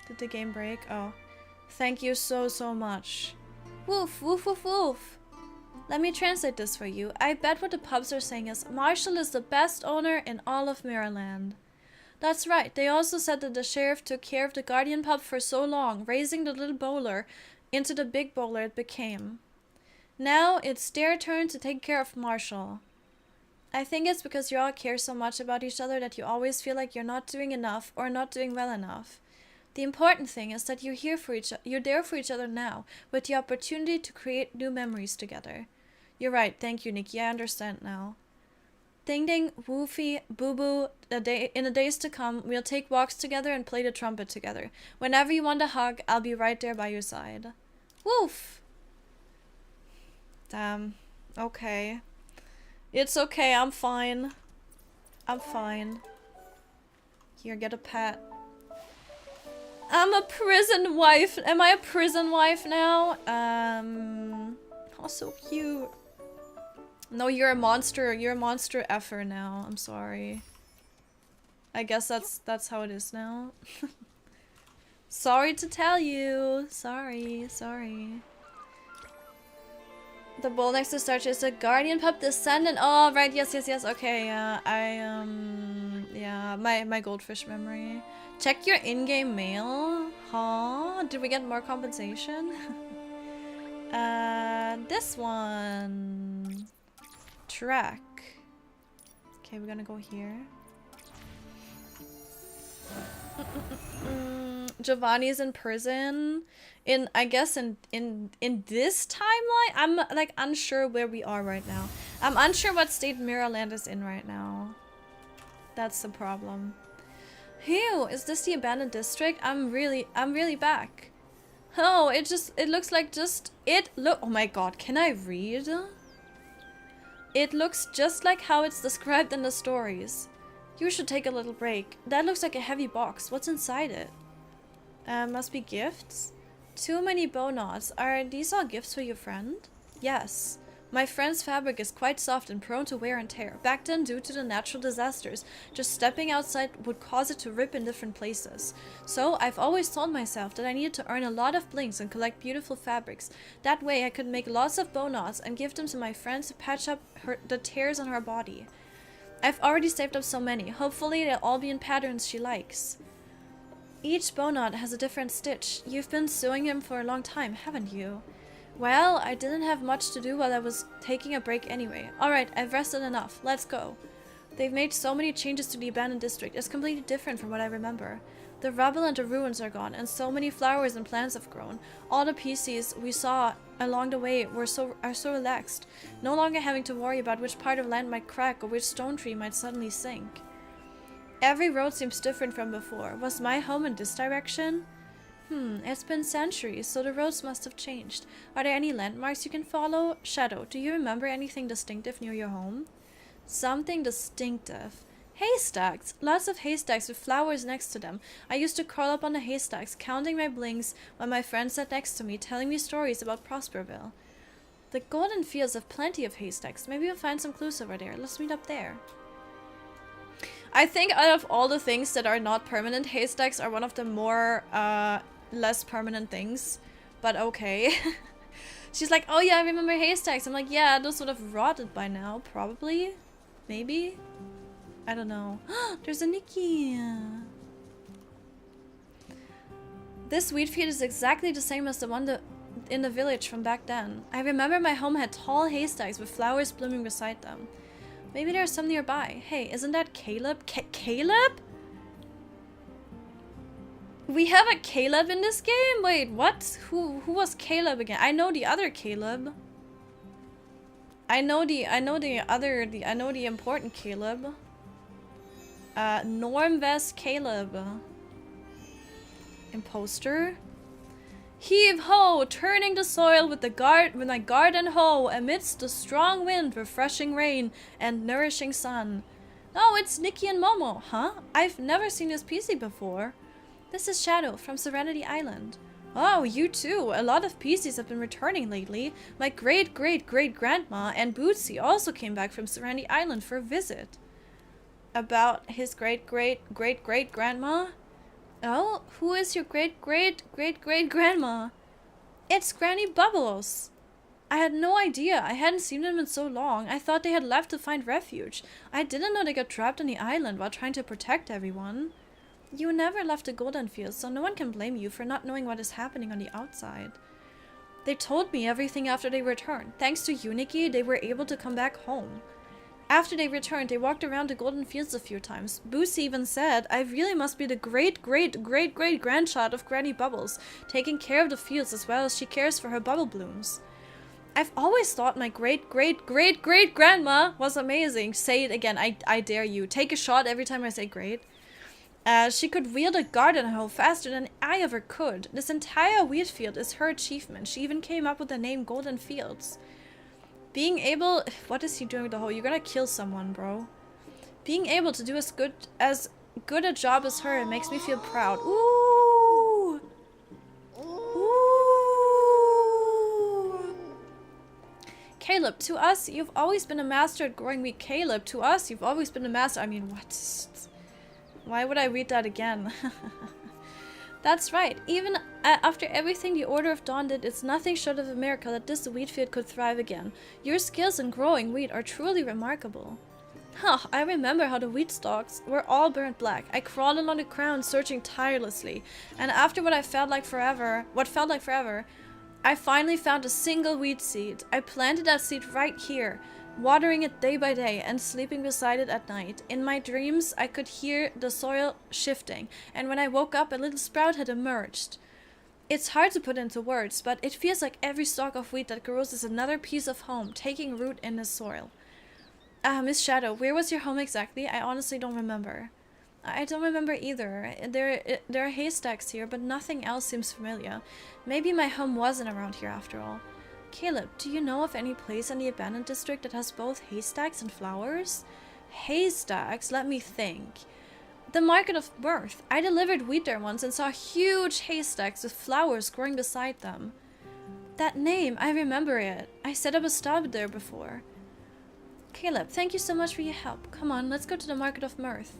Did the game break? Oh. Thank you so much. Woof, woof, woof, woof. Let me translate this for you. I bet what the pups are saying is, Marshall is the best owner in all of Mirrorland. That's right. They also said that the sheriff took care of the guardian pup for so long, raising the little bowler into the big bowler it became. Now it's their turn to take care of Marshall. I think it's because you all care so much about each other that you always feel like you're not doing enough or not doing well enough. The important thing is that you're there for each other now, with the opportunity to create new memories together. You're right, thank you, Nikki, I understand now. Ding Ding, Woofy, Boo Boo, in the days to come, we'll take walks together and play the trumpet together. Whenever you want a hug, I'll be right there by your side. Woof! Damn. Okay. It's okay, I'm fine. I'm fine. Here, get a pet. I'm a prison wife. Am I a prison wife now? Oh, so cute. No, you're a monster. You're a monster effer now. I'm sorry. I guess that's how it is now. Sorry to tell you. Sorry. The bowl next to Starch is a guardian pup descendant. Oh, right. Yes. Okay, yeah. Yeah, my goldfish memory. Check your in-game mail. Huh? Did we get more compensation? This one. Track. Okay, we're gonna go here. Giovanni's in prison. I guess in this timeline, I'm like unsure where we are right now. I'm unsure what state Mirrorland is in right now. That's the problem. Ew, is this the abandoned district? I'm really back. Oh, it looks like oh my god, can I read? It looks just like how it's described in the stories. You should take a little break. That looks like a heavy box. What's inside it? Must be gifts. Too many bow knots. Are these all gifts for your friend? Yes. My friend's fabric is quite soft and prone to wear and tear. Back then, due to the natural disasters, just stepping outside would cause it to rip in different places. So, I've always told myself that I needed to earn a lot of blinks and collect beautiful fabrics. That way, I could make lots of bow knots and give them to my friend to patch up the tears on her body. I've already saved up so many. Hopefully, they'll all be in patterns she likes. Each bow knot has a different stitch. You've been sewing them for a long time, haven't you? Well, I didn't have much to do while I was taking a break anyway. Alright, I've rested enough. Let's go. They've made so many changes to the abandoned district. It's completely different from what I remember. The rubble and the ruins are gone, and so many flowers and plants have grown. All the PCs we saw along the way are so relaxed, no longer having to worry about which part of land might crack or which stone tree might suddenly sink. Every road seems different from before. Was my home in this direction? It's been centuries, so the roads must have changed. Are there any landmarks you can follow? Shadow, do you remember anything distinctive near your home? Something distinctive. Haystacks! Lots of haystacks with flowers next to them. I used to crawl up on the haystacks, counting my blinks while my friend sat next to me, telling me stories about Prosperville. The golden fields have plenty of haystacks. Maybe we'll find some clues over there. Let's meet up there. I think out of all the things that are not permanent, haystacks are one of the more less permanent things. But okay. She's like, oh yeah, I remember haystacks. I'm like, yeah, those would have rotted by now, probably. Maybe? I don't know. There's a Nikki! This wheat field is exactly the same as the one in the village from back then. I remember my home had tall haystacks with flowers blooming beside them. Maybe there's some nearby. Hey, isn't that Caleb? Caleb? We have a Caleb in this game? Wait, what? Who was Caleb again? I know the other Caleb. I know the important Caleb. Normvest Caleb. Imposter. Heave ho, turning the soil with my garden hoe amidst the strong wind, refreshing rain, and nourishing sun. Oh, it's Nikki and Momo, huh? I've never seen this PC before. This is Shadow from Serenity Island. Oh, you too. A lot of PCs have been returning lately. My great-great-great-grandma and Bootsy also came back from Serenity Island for a visit. About his great-great-great-great-grandma? Oh, who is your great-great-great-great-grandma? It's Granny Bubbles. I had no idea. I hadn't seen them in so long. I thought they had left to find refuge. I didn't know they got trapped on the island while trying to protect everyone. You never left the golden fields, so no one can blame you for not knowing what is happening on the outside. They told me everything after they returned. Thanks to you, Nikki, they were able to come back home. After they returned, they walked around the golden fields a few times. Boosie even said, I really must be the great-great-great-great-grandchild of Granny Bubbles, taking care of the fields as well as she cares for her bubble blooms. I've always thought my great-great-great-great-grandma was amazing. Say it again, I dare you. Take a shot every time I say great. She could wield a garden hoe faster than I ever could. This entire wheat field is her achievement. She even came up with the name Golden Fields. Being able... What is he doing with the hoe? You're gonna kill someone, bro. Being able to do as good a job as her, it makes me feel proud. Ooh! Ooh! Caleb, to us, you've always been a master at growing wheat. Caleb, to us, you've always been a master... I mean, what? Why would I read that again? That's right. Even after everything the Order of Dawn did, it's nothing short of a miracle that this wheat field could thrive again. Your skills in growing wheat are truly remarkable. Huh, I remember how the wheat stalks were all burnt black. I crawled along the ground searching tirelessly, and after what felt like forever, I finally found a single wheat seed. I planted that seed right here, watering it day by day and sleeping beside it at night. In my dreams, I could hear the soil shifting, and when I woke up, a little sprout had emerged. It's hard to put into words, but it feels like every stalk of wheat that grows is another piece of home, taking root in the soil. Miss Shadow, where was your home exactly? I honestly don't remember. I don't remember either. There are haystacks here, but nothing else seems familiar. Maybe my home wasn't around here after all. Caleb, do you know of any place in the abandoned district that has both haystacks and flowers? Haystacks? Let me think. The Market of Mirth. I delivered wheat there once and saw huge haystacks with flowers growing beside them. That name, I remember it. I set up a stop there before. Caleb, thank you so much for your help. Come on, let's go to the Market of Mirth.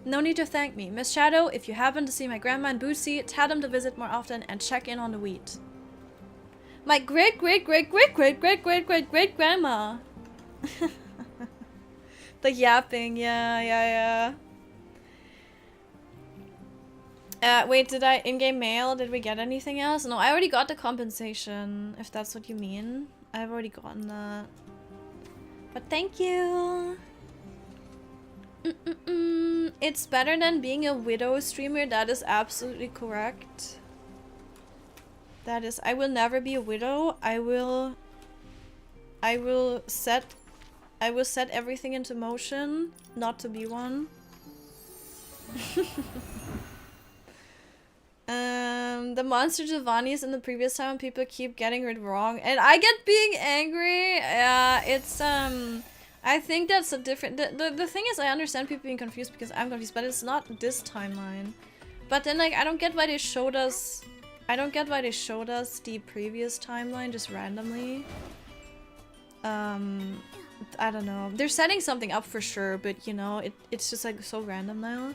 No need to thank me. Miss Shadow, if you happen to see my grandma and Bootsy, tell them to visit more often and check in on the wheat. My great-great-great-great-great-great-great-great-grandma. The yapping, yeah. Wait, did I in-game mail? Did we get anything else? No, I already got the compensation, if that's what you mean. I've already gotten that. But thank you. It's better than being a widow streamer. That is absolutely correct. That is, I will never be a widow. I will set everything into motion not to be one. The monster Giovanni's in the previous time, people keep getting it wrong and I get being angry. It's I think that's a different... The thing is, I understand people being confused because I'm confused, but it's not this timeline. But then, like, I don't get why they showed us... I don't get why they showed us the previous timeline just randomly. I don't know. They're setting something up for sure, but you know, it's just like so random now.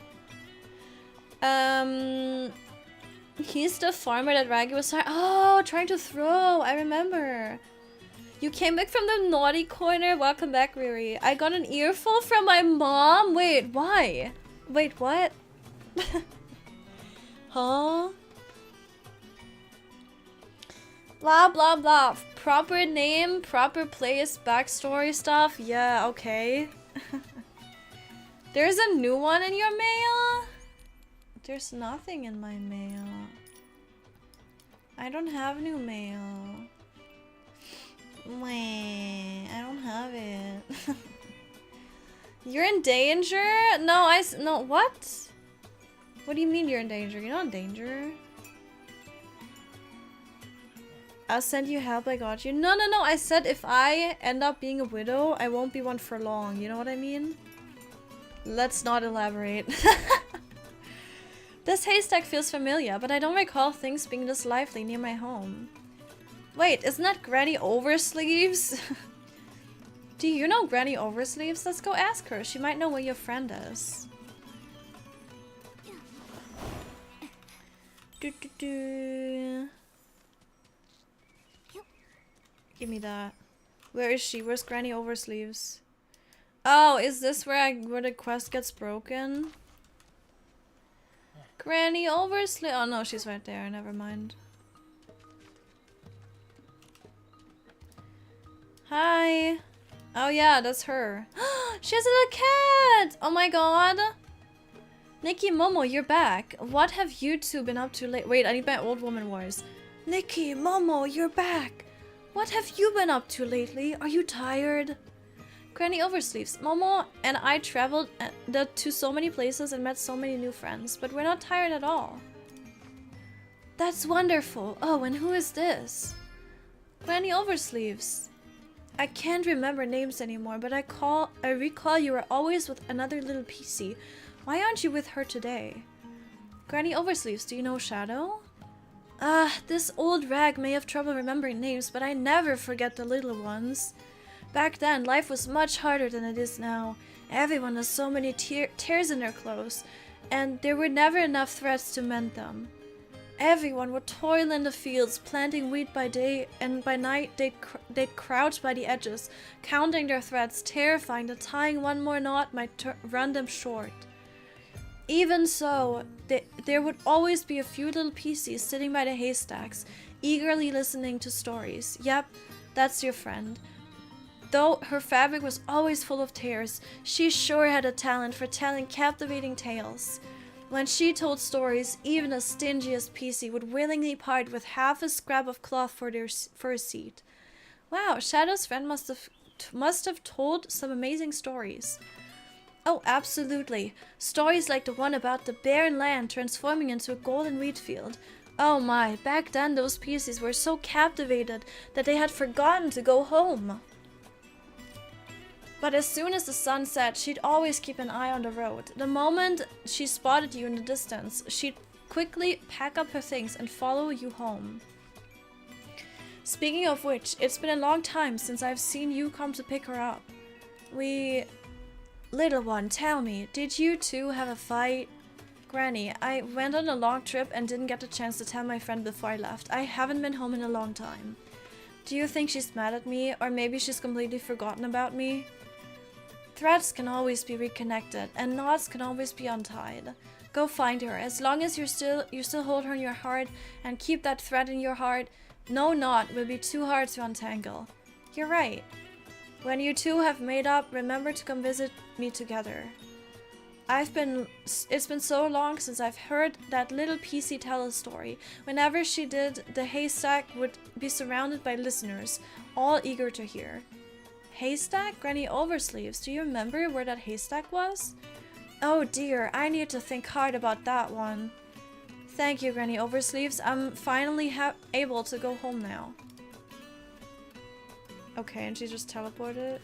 He's the farmer that Raggy was trying to throw. I remember. You came back from the naughty corner. Welcome back, Riri. I got an earful from my mom. Wait, why? Wait, what? Huh? Blah, blah, blah. Proper name, proper place, backstory stuff. Yeah, okay. There's a new one in your mail? There's nothing in my mail. I don't have new mail. Wait, I don't have it. You're in danger? No, what? What do you mean you're in danger? You're not in danger. I'll send you help, I got you. No, I said if I end up being a widow, I won't be one for long. You know what I mean? Let's not elaborate. This haystack feels familiar, but I don't recall things being this lively near my home. Wait, isn't that Granny Oversleeves? Do you know Granny Oversleeves? Let's go ask her. She might know where your friend is. Give me that. Where is she? Where's Granny Oversleeves? Oh, is this where the quest gets broken? Granny Oversleeves. Oh no, she's right there. Never mind. Hi. Oh yeah, that's her. She has a little cat! Oh my god. Nikki, Momo, you're back. What have you two been up to late? Wait, I need my old woman voice. Nikki, Momo, you're back. What have you been up to lately? Are you tired? Granny Oversleeves. Momo and I traveled to so many places and met so many new friends, but we're not tired at all. That's wonderful. Oh, and who is this? Granny Oversleeves. I can't remember names anymore, but I recall you were always with another little PC. Why aren't you with her today? Granny Oversleeves, do you know Shadow? This old rag may have trouble remembering names, but I never forget the little ones. Back then, life was much harder than it is now. Everyone has so many tears in their clothes, and there were never enough threads to mend them. Everyone would toil in the fields, planting wheat by day, and by night they'd crouch by the edges, counting their threads, terrifying that tying one more knot might run them short. Even so, there would always be a few little PCs sitting by the haystacks, eagerly listening to stories. Yep, that's your friend. Though her fabric was always full of tears, she sure had a talent for telling captivating tales. When she told stories, even the stingiest PC would willingly part with half a scrap of cloth for a seat. Wow, Shadow's friend must have told some amazing stories. Oh, absolutely. Stories like the one about the barren land transforming into a golden wheat field. Oh my, back then those PCs were so captivated that they had forgotten to go home. But as soon as the sun set, she'd always keep an eye on the road. The moment she spotted you in the distance, she'd quickly pack up her things and follow you home. Speaking of which, it's been a long time since I've seen you come to pick her up. Little one, tell me, did you two have a fight? Granny, I went on a long trip and didn't get the chance to tell my friend before I left. I haven't been home in a long time. Do you think she's mad at me, or maybe she's completely forgotten about me? Threads can always be reconnected, and knots can always be untied. Go find her. As long as you still hold her in your heart and keep that thread in your heart, no knot will be too hard to untangle. You're right. When you two have made up, remember to come visit me together. It's been so long since I've heard that little PC tell a story. Whenever she did, the haystack would be surrounded by listeners, all eager to hear. Haystack? Granny Oversleeves, do you remember where that haystack was? Oh dear, I need to think hard about that one. Thank you, Granny Oversleeves. I'm finally able to go home now. Okay, and she just teleported.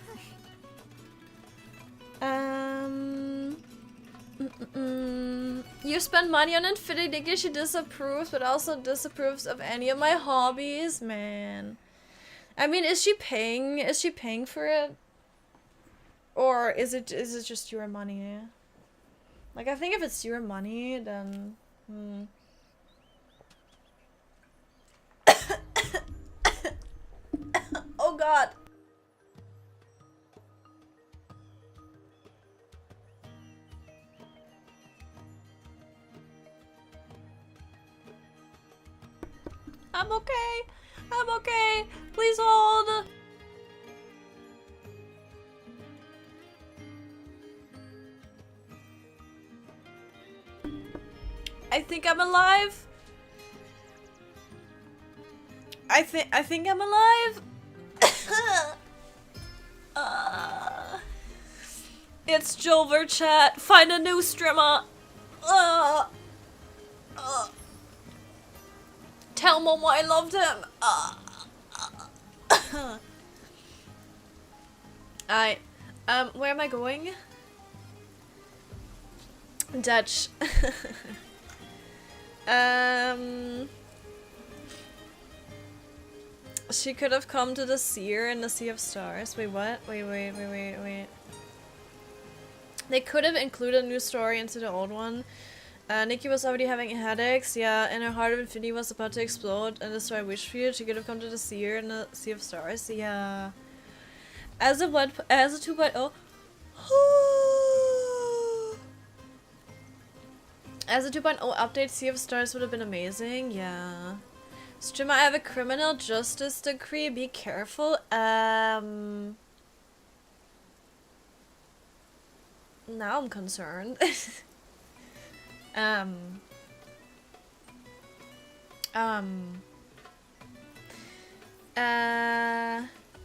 You spend money on Infinity. She disapproves, but also disapproves of any of my hobbies. Man. I mean, is she paying for it? Or is it just your money? Like, I think if it's your money, then Oh god. I'm okay. I'm okay. Please hold. I think I'm alive. I think I'm alive. It's Jover chat. Find a new streamer. Tell Momo I loved him. Alright. Where am I going? Dutch. She could have come to the seer in the Sea of Stars. Wait, what? Wait. They could have included a new story into the old one. Nikki was already having headaches, yeah, and her heart of infinity was about to explode and destroy Wishfield. She could have come to the seer in the Sea of Stars, yeah. As a 2.0 As a 2.0 update, Sea of Stars would have been amazing, yeah. Streamer, I have a criminal justice decree, be careful. Now I'm concerned.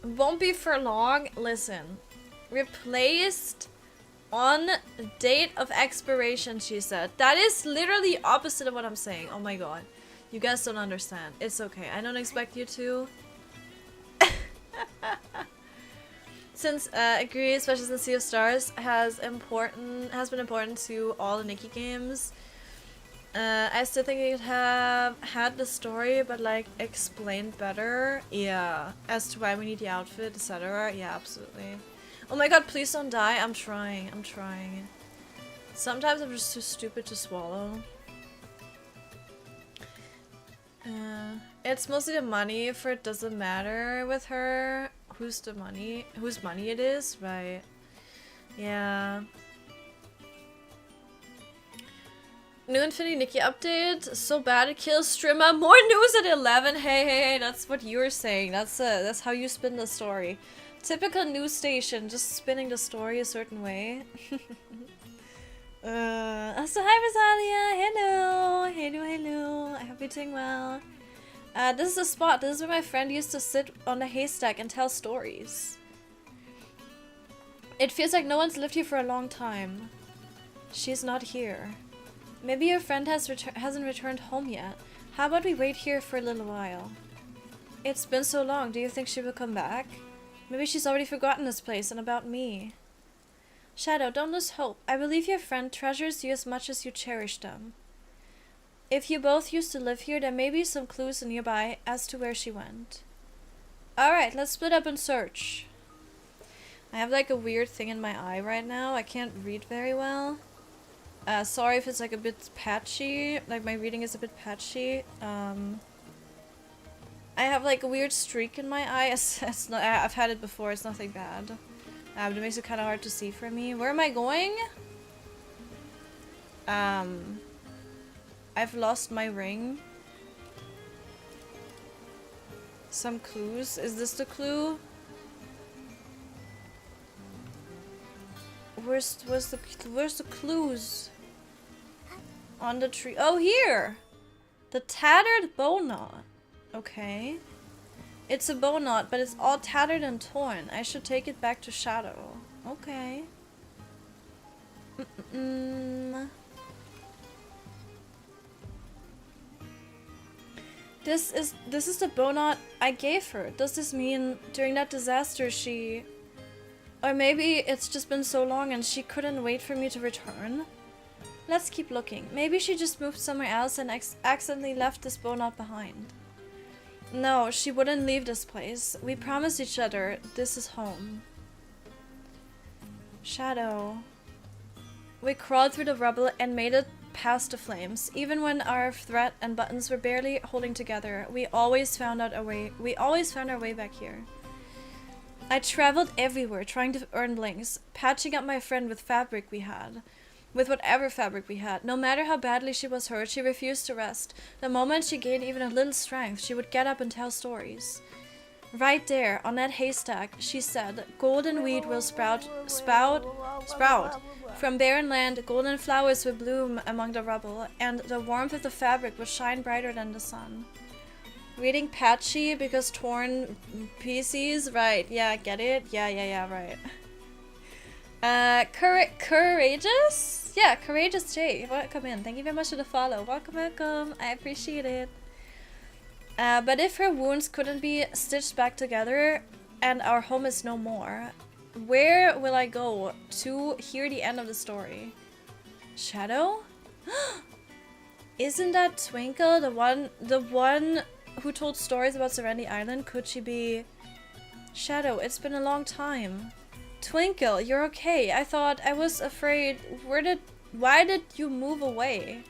Won't be for long. Listen. Replaced on date of expiration, she said. That is literally opposite of what I'm saying. Oh my god. You guys don't understand. It's okay. I don't expect you to. Since agree, especially since Sea of Stars has been important to all the Nikki games. I still think it could have had the story, but like explained better. Yeah, as to why we need the outfit, etc. Yeah, absolutely. Oh my god, please don't die. I'm trying. Sometimes I'm just too stupid to swallow. It's mostly the money, for it doesn't matter with her whose money it is, right? Yeah. New Infinity Nikki update. So bad it kills streamer. More news at 11. Hey, that's what you were saying. That's how you spin the story. Typical news station, just spinning the story a certain way. So hi Rosalia. Hello. I hope you're doing well. This is a spot. This is where my friend used to sit on a haystack and tell stories. It feels like no one's lived here for a long time. She's not here. Maybe your friend hasn't returned home yet. How about we wait here for a little while? It's been so long. Do you think she will come back? Maybe she's already forgotten this place and about me. Shadow, don't lose hope. I believe your friend treasures you as much as you cherish them. If you both used to live here, there may be some clues nearby as to where she went. Alright, let's split up and search. I have like a weird thing in my eye right now. I can't read very well. Sorry if it's like a bit patchy. Like my reading is a bit patchy. I have like a weird streak in my eye. It's not, I've had it before. It's nothing bad. But it makes it kind of hard to see for me. Where am I going? I've lost my ring. Some clues. Is this the clue? Where's the clues? On the tree. Oh, here! The tattered bow knot. Okay. It's a bow knot, but it's all tattered and torn. I should take it back to Shadow. Okay. This is the bow knot I gave her. Does this mean during that disaster she... Or maybe it's just been so long and she couldn't wait for me to return? Let's keep looking. Maybe she just moved somewhere else and accidentally left this bow knot behind. No, she wouldn't leave this place. We promised each other this is home. Shadow. We crawled through the rubble and made it past the flames. Even when our thread and buttons were barely holding together, we always found our way back here. I traveled everywhere trying to earn links, patching up my friend with whatever fabric we had. No matter how badly she was hurt, she refused to rest. The moment she gained even a little strength, she would get up and tell stories. Right there, on that haystack, she said, golden wheat will sprout. From barren land, golden flowers will bloom among the rubble, and the warmth of the fabric will shine brighter than the sun. Reading patchy because torn pieces? Right, yeah, get it? Yeah, right. Courageous? Yeah, Courageous J. Welcome in. Thank you very much for the follow. Welcome. I appreciate it. But if her wounds couldn't be stitched back together and our home is no more, where will I go to hear the end of the story? Shadow? Isn't that Twinkle the one who told stories about Serenity Island? Could she be... Shadow, it's been a long time. Twinkle, you're okay. I was afraid. Why did you move away?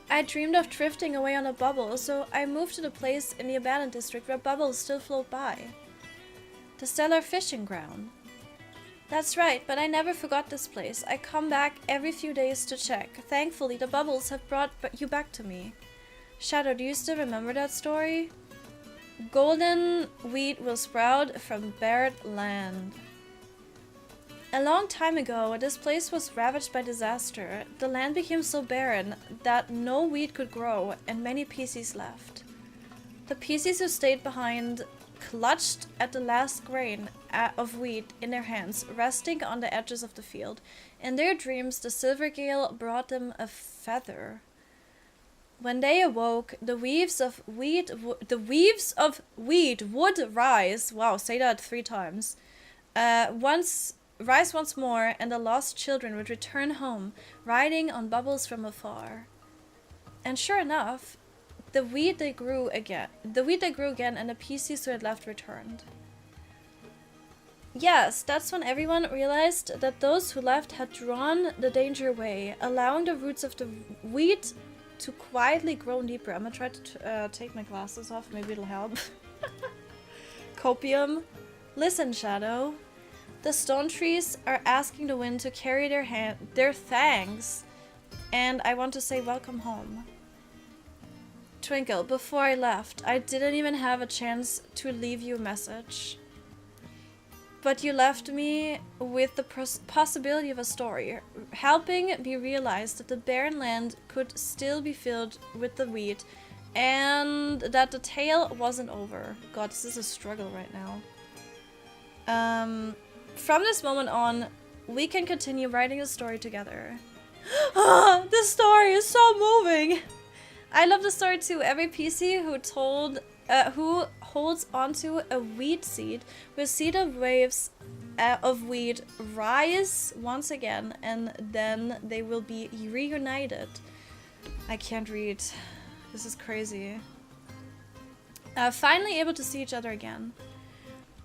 I dreamed of drifting away on a bubble, so I moved to the place in the abandoned district where bubbles still float by. The Stellar Fishing Ground. That's right, but I never forgot this place. I come back every few days to check. Thankfully, the bubbles have brought you back to me. Shadow, do you still remember that story? Golden wheat will sprout from barren land. A long time ago, this place was ravaged by disaster. The land became so barren that no wheat could grow, and many PCs left. The PCs who stayed behind clutched at the last grain of wheat in their hands, resting on the edges of the field. In their dreams, the silver gale brought them a feather. When they awoke, the weaves of wheat would rise. Wow, say that 3 times. Rise once more, and the lost children would return home, riding on bubbles from afar. And sure enough, the wheat they grew again, and the PCs who had left returned. Yes, that's when everyone realized that those who left had drawn the danger away, allowing the roots of the wheat to quietly grow deeper. I'm gonna try to take my glasses off, maybe it'll help. Copium. Listen, Shadow. The stone trees are asking the wind to carry their thanks, and I want to say welcome home. Twinkle, before I left, I didn't even have a chance to leave you a message. But you left me with the possibility of a story, helping me realize that the barren land could still be filled with the wheat, and that the tale wasn't over. God, this is a struggle right now. From this moment on, we can continue writing the story together. This story is so moving! I love the story too. Every PC who holds onto a wheat seed will see the waves of wheat rise once again, and then they will be reunited. I can't read. This is crazy. Finally able to see each other again.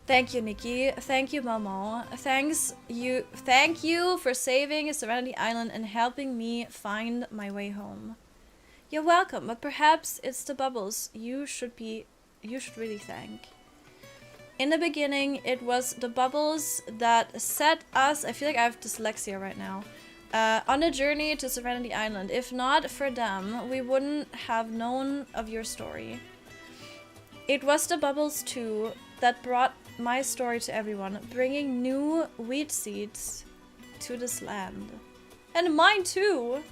Thank you, Nikki. Thank you, Momo. Thank you for saving Serenity Island and helping me find my way home. You're welcome, but perhaps it's the bubbles you should really thank. In the beginning, it was the bubbles that set us, I feel like I have dyslexia right now, on a journey to Serenity Island. If not for them, we wouldn't have known of your story. It was the bubbles too that brought my story to everyone, bringing new wheat seeds to this land. And mine too!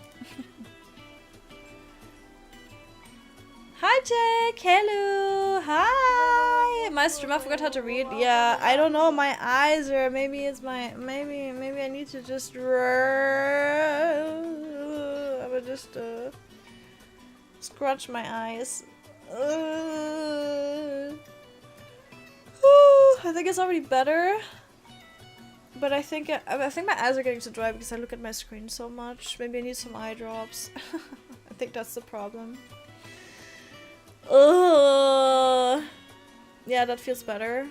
Hi Jake! Hello! Hi! My stream, I forgot how to read. Yeah, I don't know, my eyes are, maybe it's my, maybe I need to just I would just scratch my eyes. I think it's already better. But I think my eyes are getting too dry because I look at my screen so much. Maybe I need some eye drops. I think that's the problem. Oh, yeah, that feels better.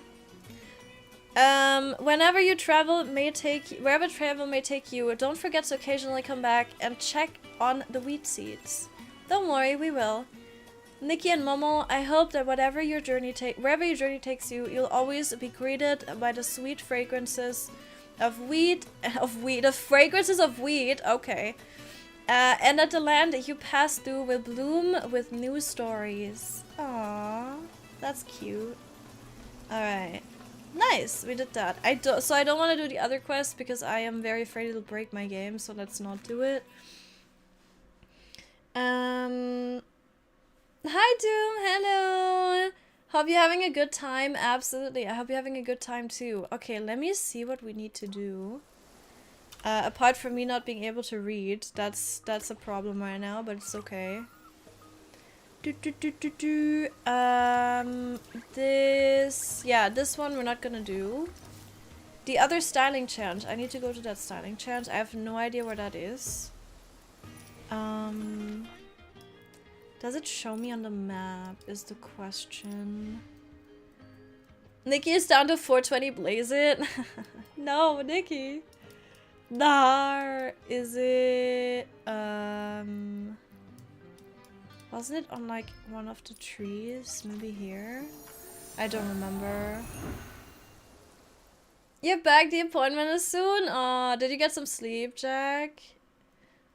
Whenever you travel may take wherever travel may take you, don't forget to occasionally come back and check on the wheat seeds. Don't worry, we will. Nikki and Momo, I hope that wherever your journey takes you, you'll always be greeted by the sweet fragrances of fragrances of wheat, okay. And that the land that you pass through will bloom with new stories. Aww, that's cute. Alright. Nice, we did that. So I don't want to do the other quest because I am very afraid it'll break my game, so let's not do it. Hi Doom, hello! Hope you're having a good time. Absolutely, I hope you're having a good time too. Okay, let me see what we need to do. Apart from me not being able to read, that's a problem right now, but it's okay. This one we're not gonna do. The other styling challenge, I need to go to that styling challenge. I have no idea where that is. Does it show me on the map is the question. Nikki is down to 420, blaze it. No, Nikki. Nah, is it wasn't it on like one of the trees? Maybe here? I don't remember. You're back, the appointment is soon? Aw, did you get some sleep, Jack?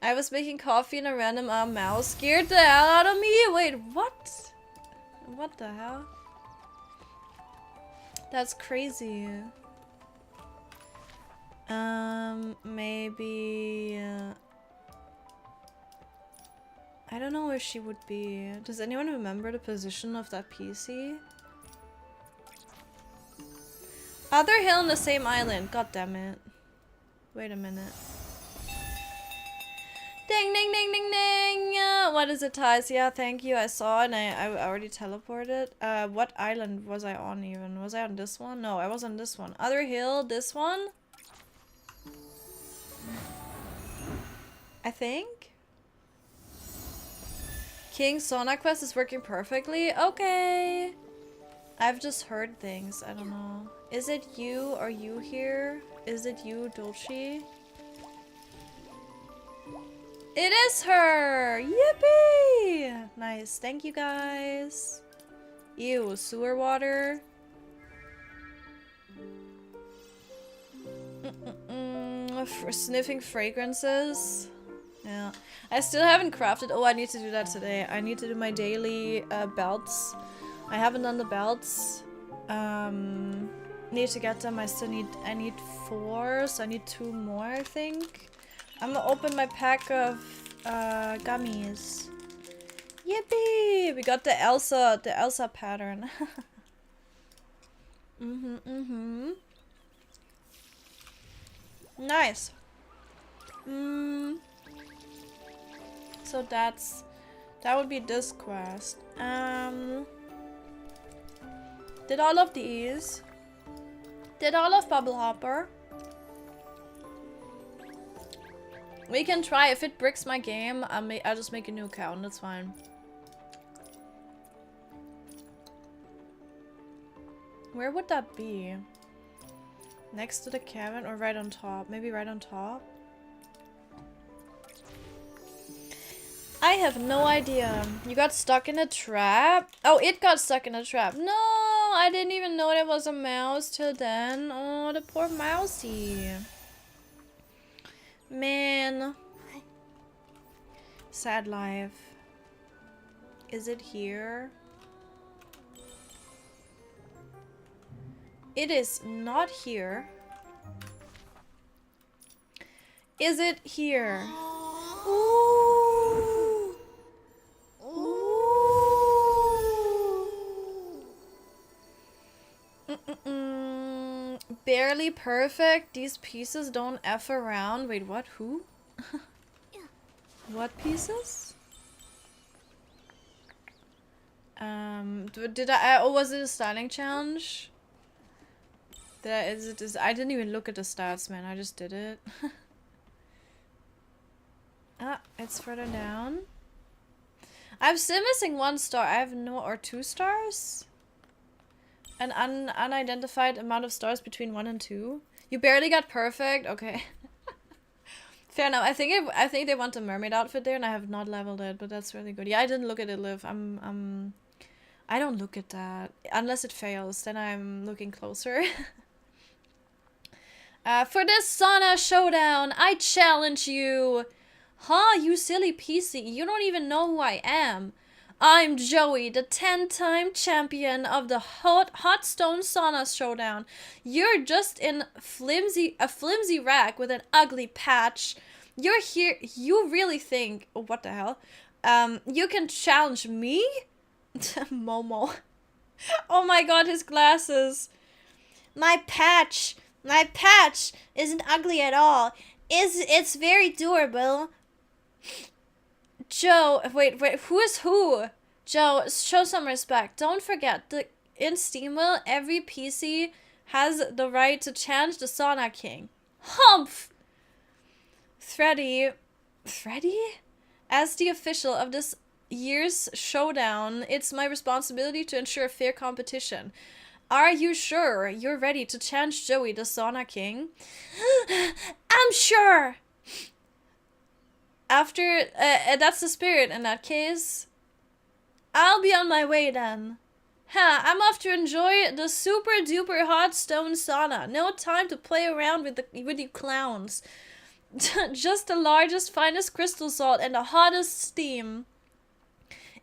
I was making coffee and a random mouse scared the hell out of me. Wait, what? What the hell? That's crazy. Maybe... I don't know where she would be. Does anyone remember the position of that PC? Other hill on the same island. God damn it. Wait a minute. Ding ding ding ding ding! What is it, Ties? Yeah, thank you. I saw and I already teleported. What island was I on even? Was I on this one? No, I was on this one. Other hill, this one? I think? King Sauna Quest is working perfectly? Okay! I've just heard things. I don't know. Is it you? Are you here? Is it you, Dolce? It is her! Yippee! Nice. Thank you, guys. Ew, sewer water. For sniffing fragrances. Yeah. I still haven't crafted. Oh, I need to do that today. I need to do my daily belts. I haven't done the belts. Need to get them. I need 4, so I need 2 more, I think. I'm gonna open my pack of gummies. Yippee! We got the Elsa pattern. Nice. So that would be this quest. Did all of these? Did all of Bubble Hopper? We can try. If it bricks my game, I'll just make a new account. That's fine. Where would that be? Next to the cabin or right on top? Maybe right on top? I have no idea. You got stuck in a trap? Oh, it got stuck in a trap. No, I didn't even know there was a mouse till then. Oh, the poor mousey. Man. Sad life. Is it here? It is not here. Is it here? Ooh. Ooh. Barely perfect. These pieces don't F around. Wait, what? Who? What pieces? Did I? Oh, was it a styling challenge? I didn't even look at the stats, man. I just did it. Ah, it's further down. I'm still missing 1 star. I have no, or 2 stars? An unidentified amount of stars between 1 and 2. You barely got perfect. Okay. Fair enough. I think they want a mermaid outfit there, and I have not leveled it, but that's really good. Yeah, I didn't look at it, Liv. I don't look at that unless it fails. Then I'm looking closer. For this sauna showdown, I challenge you. Huh, you silly PC. You don't even know who I am. I'm Joey, the 10-time champion of the Hot Stone Sauna Showdown. You're just in a flimsy rack with an ugly patch. You're here. You really think? Oh, what the hell? You can challenge me? Momo. Oh my god, his glasses. My patch isn't ugly at all. It's very durable. Joe, wait, who is who? Joe, show some respect. Don't forget, in SteamWorld, every PC has the right to challenge the Sauna King. Humph! Freddy? As the official of this year's showdown, it's my responsibility to ensure fair competition. Are you sure you're ready to challenge Joey, the Sauna King? I'm sure! After, that's the spirit in that case. I'll be on my way then. I'm off to enjoy the super duper hot stone sauna. No time to play around with you clowns. Just the largest, finest crystal salt and the hottest steam.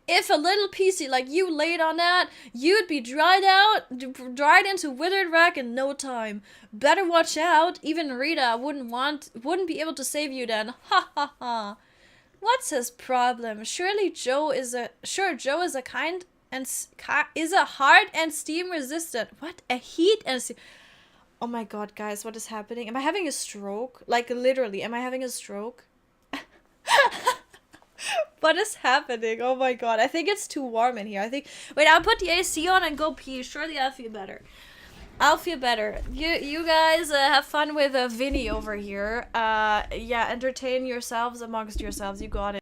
If a little PC like you laid on that, you'd be dried into withered wreck in no time. Better watch out. Even Rita wouldn't be able to save you then. Ha ha ha. What's his problem? Joe is a kind and is a hard and steam resistant. What? A heat and steam. Oh my god, guys, what is happening? Am I having a stroke? Like literally, am I having a stroke? What is happening? Oh my god. I think it's too warm in here. Wait, I'll put the AC on and go pee. Surely I'll feel better. You guys have fun with Vinny over here. Yeah, entertain yourselves amongst yourselves. You got it.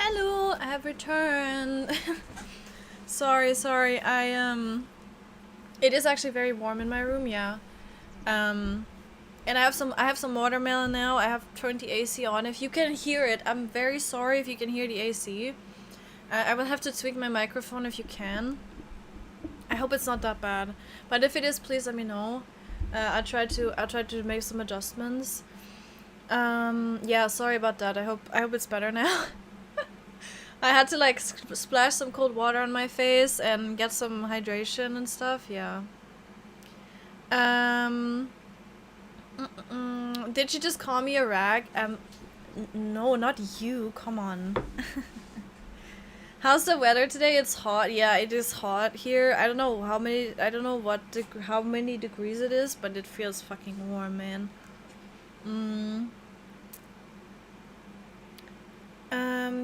Hello, I have returned. sorry, it is actually very warm in my room, yeah. And I have some watermelon now. I have turned the AC on. If you can hear it, I'm very sorry if you can hear the AC. I will have to tweak my microphone if you can. I hope it's not that bad. But if it is, please let me know. I'll try to make some adjustments. Yeah, sorry about that. I hope it's better now. I had to like splash some cold water on my face and get some hydration and stuff. Yeah. Did you just call me a rag? No, not you. Come on. How's the weather today? It's hot. Yeah, it is hot here. I don't know how many. I don't know how many degrees it is, but it feels fucking warm, man.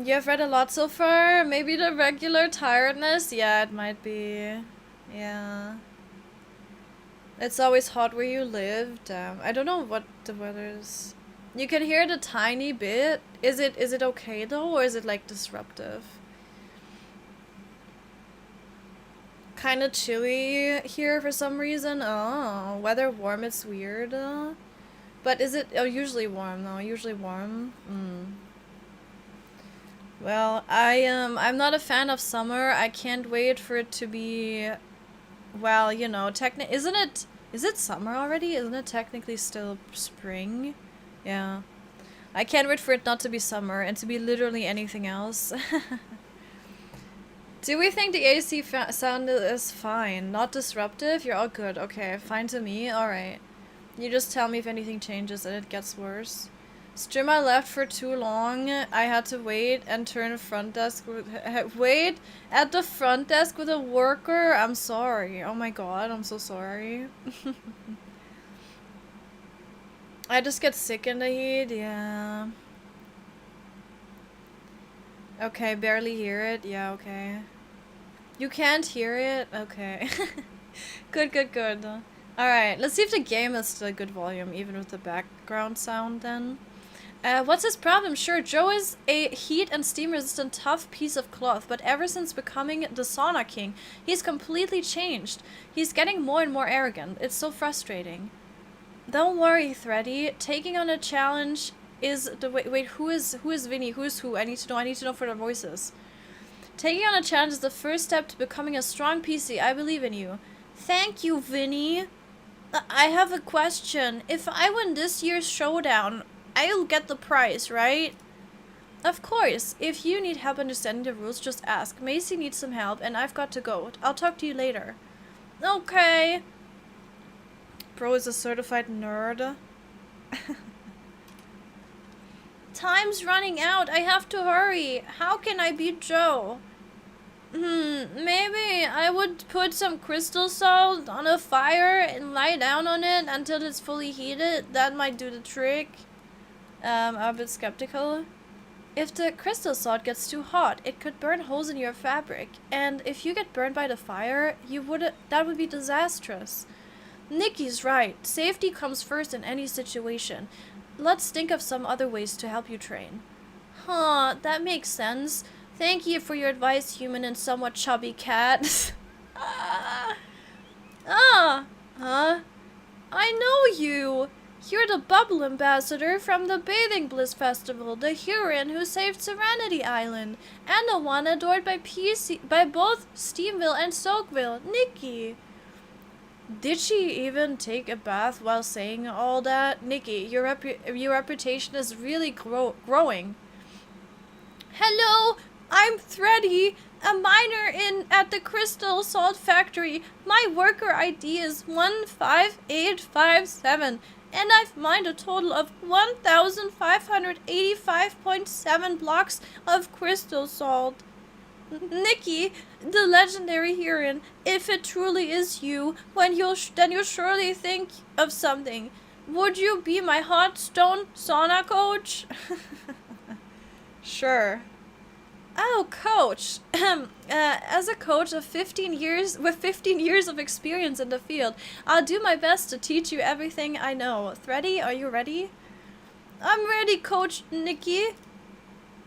You have read a lot so far. Maybe the regular tiredness. Yeah, it might be. Yeah. It's always hot where you live. Damn. I don't know what the weather is. You can hear it a tiny bit. Is it okay though, or is it like disruptive? Kind of chilly here for some reason. Oh, weather warm. It's weird. But is it? Oh, usually warm though. Usually warm. Well, I'm not a fan of summer. I can't wait for it to be. Well, you know, isn't it? Is it summer already? Isn't it technically still spring? Yeah. I can't wait for it not to be summer and to be literally anything else. Do we think the AC sound is fine? Not disruptive? You're all good. Okay, fine to me. Alright. You just tell me if anything changes and it gets worse. Streamer left for too long. I had to wait and turn front desk wait at the front desk with a worker. I'm sorry. Oh my god, I'm so sorry. I just get sick in the heat. Yeah. Okay, barely hear it. Yeah, okay. You can't hear it? Okay. Good. Alright, let's see if the game is still a good volume, even with the background sound then. What's his problem? Sure, Joe is a heat and steam resistant tough piece of cloth, but ever since becoming the sauna king, he's completely changed. He's getting more and more arrogant. It's so frustrating. Don't worry, Thready. Taking on a challenge is the way. Wait, who is Vinny? Who is who? I need to know for their voices. Taking on a challenge is the first step to becoming a strong PC. I believe in you. Thank you, Vinny. I have a question. If I win this year's showdown, I'll get the prize, right? Of course. If you need help understanding the rules, just ask. Macy needs some help, and I've got to go. I'll talk to you later. Okay. Bro is a certified nerd. Time's running out. I have to hurry. How can I beat Joe? Maybe I would put some crystal salt on a fire and lie down on it until it's fully heated. That might do the trick. I'm a bit skeptical. If the crystal salt gets too hot, it could burn holes in your fabric. And if you get burned by the fire, that would be disastrous. Nikki's right. Safety comes first in any situation. Let's think of some other ways to help you train. Huh, that makes sense. Thank you for your advice, human and somewhat chubby cat. Huh? I know you. You're the Bubble Ambassador from the Bathing Bliss Festival, the Huron who saved Serenity Island, and the one adored by both Steamville and Soakville, Nikki. Did she even take a bath while saying all that? Nikki, your reputation is really growing. Hello, I'm Thready, a miner at the Crystal Salt Factory. My worker ID is 15857, and I've mined a total of 1,585.7 blocks of crystal salt. Nikki, the legendary Huron, if it truly is you, then you'll surely think of something. Would you be my hot stone sauna coach? Sure. Oh, coach. As a coach of 15 years of experience in the field, I'll do my best to teach you everything I know. Thready, are you ready? I'm ready, Coach Nikki.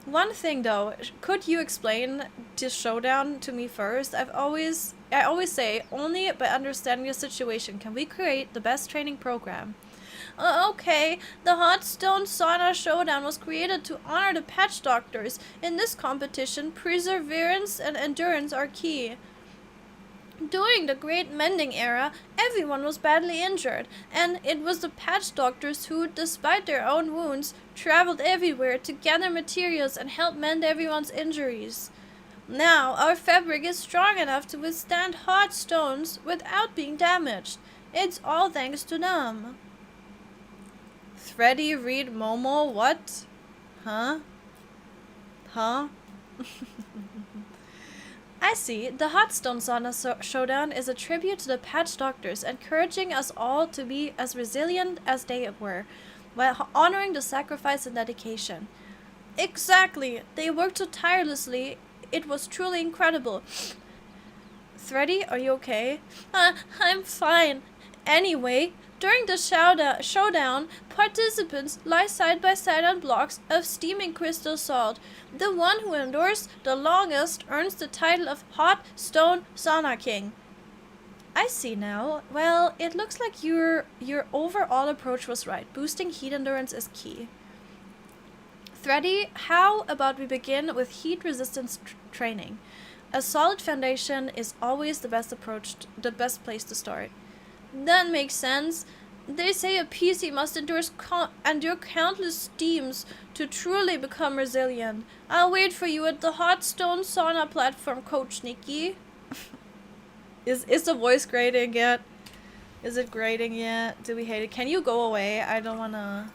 One thing though, could you explain this showdown to me first? I always say, only by understanding the situation can we create the best training program. Okay, the Hot Stone Sauna Showdown was created to honor the Patch Doctors. In this competition, perseverance and endurance are key. During the Great Mending Era, everyone was badly injured, and it was the Patch Doctors who, despite their own wounds, traveled everywhere to gather materials and help mend everyone's injuries. Now, our fabric is strong enough to withstand hot stones without being damaged. It's all thanks to them. Freddy, Reed, Momo, what? Huh? I see. The Hot Stone Sauna Showdown is a tribute to the Patch Doctors, encouraging us all to be as resilient as they were, while honoring the sacrifice and dedication. Exactly. They worked so tirelessly. It was truly incredible. Freddy, are you okay? I'm fine. Anyway, during the showdown, participants lie side by side on blocks of steaming crystal salt. The one who endures the longest earns the title of Hot Stone Sauna King. I see now. Well, it looks like your overall approach was right. Boosting heat endurance is key. Freddy, how about we begin with heat resistance training? A solid foundation is always the best place to start. That makes sense. They say a PC must endure countless steams to truly become resilient. I'll wait for you at the Hot Stone Sauna platform, Coach Nikki. Is the voice grating yet? Is it grating yet? Do we hate it? Can you go away? I don't wanna...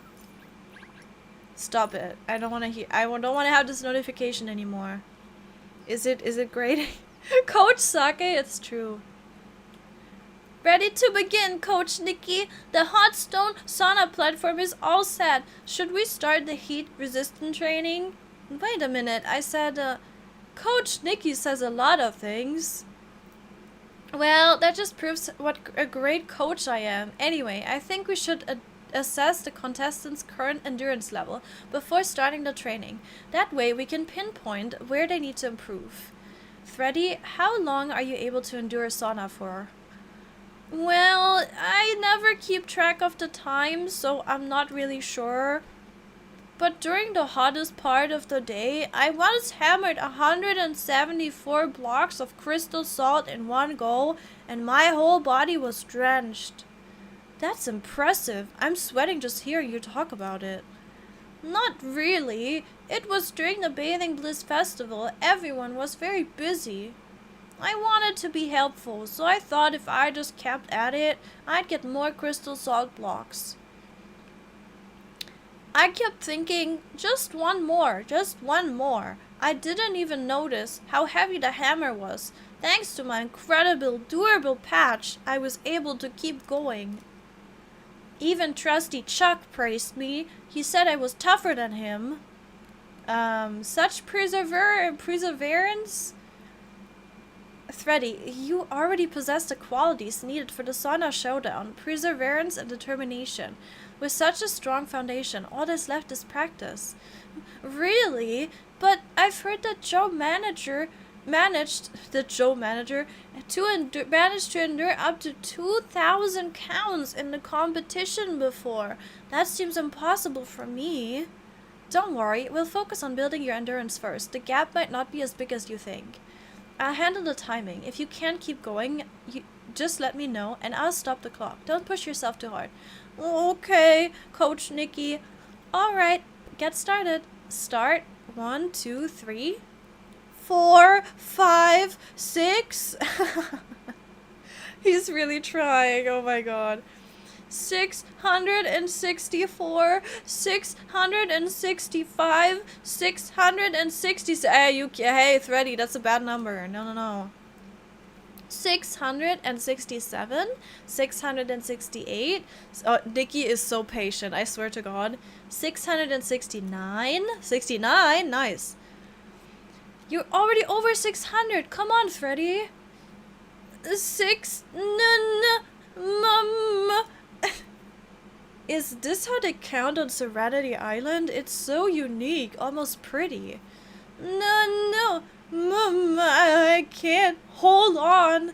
Stop it. I don't wanna hear... I don't wanna have this notification anymore. Is it grating? Coach Sake, it's true. Ready to begin, Coach Nikki. The Hot Stone Sauna platform is all set. Should we start the heat resistant training? Wait a minute, I said, Coach Nikki says a lot of things. Well, that just proves what a great coach I am. Anyway, I think we should assess the contestants' current endurance level before starting the training. That way we can pinpoint where they need to improve. Freddy, how long are you able to endure sauna for? Well, I never keep track of the time, so I'm not really sure. But during the hottest part of the day, I once hammered 174 blocks of crystal salt in one go, and my whole body was drenched. That's impressive. I'm sweating just hearing you talk about it. Not really. It was during the Bathing Bliss Festival. Everyone was very busy. I wanted to be helpful, so I thought if I just kept at it, I'd get more crystal salt blocks. I kept thinking, just one more. I didn't even notice how heavy the hammer was. Thanks to my incredible, durable patch, I was able to keep going. Even trusty Chuck praised me. He said I was tougher than him. Such perseverance? Freddy, you already possess the qualities needed for the Sauna Showdown, perseverance and determination. With such a strong foundation, all that's left is practice. Really? But I've heard that managed to endure up to 2,000 counts in the competition before. That seems impossible for me. Don't worry, we'll focus on building your endurance first. The gap might not be as big as you think. I'll handle the timing. If you can't keep going, just let me know and I'll stop the clock. Don't push yourself too hard. Okay, Coach Nikki. Alright, get started. Start. 1, 2, 3, 4, 5, 6. He's really trying. Oh my god. 664, 665, 666. Hey, Freddy, that's a bad number. No. 667, 668. Oh, Nikki is so patient, I swear to God. 669, 69, nice. You're already over 600. Come on, Freddy. 6, Is this how they count on Serenity Island? It's so unique, almost pretty. No, Mama, I can't. Hold on.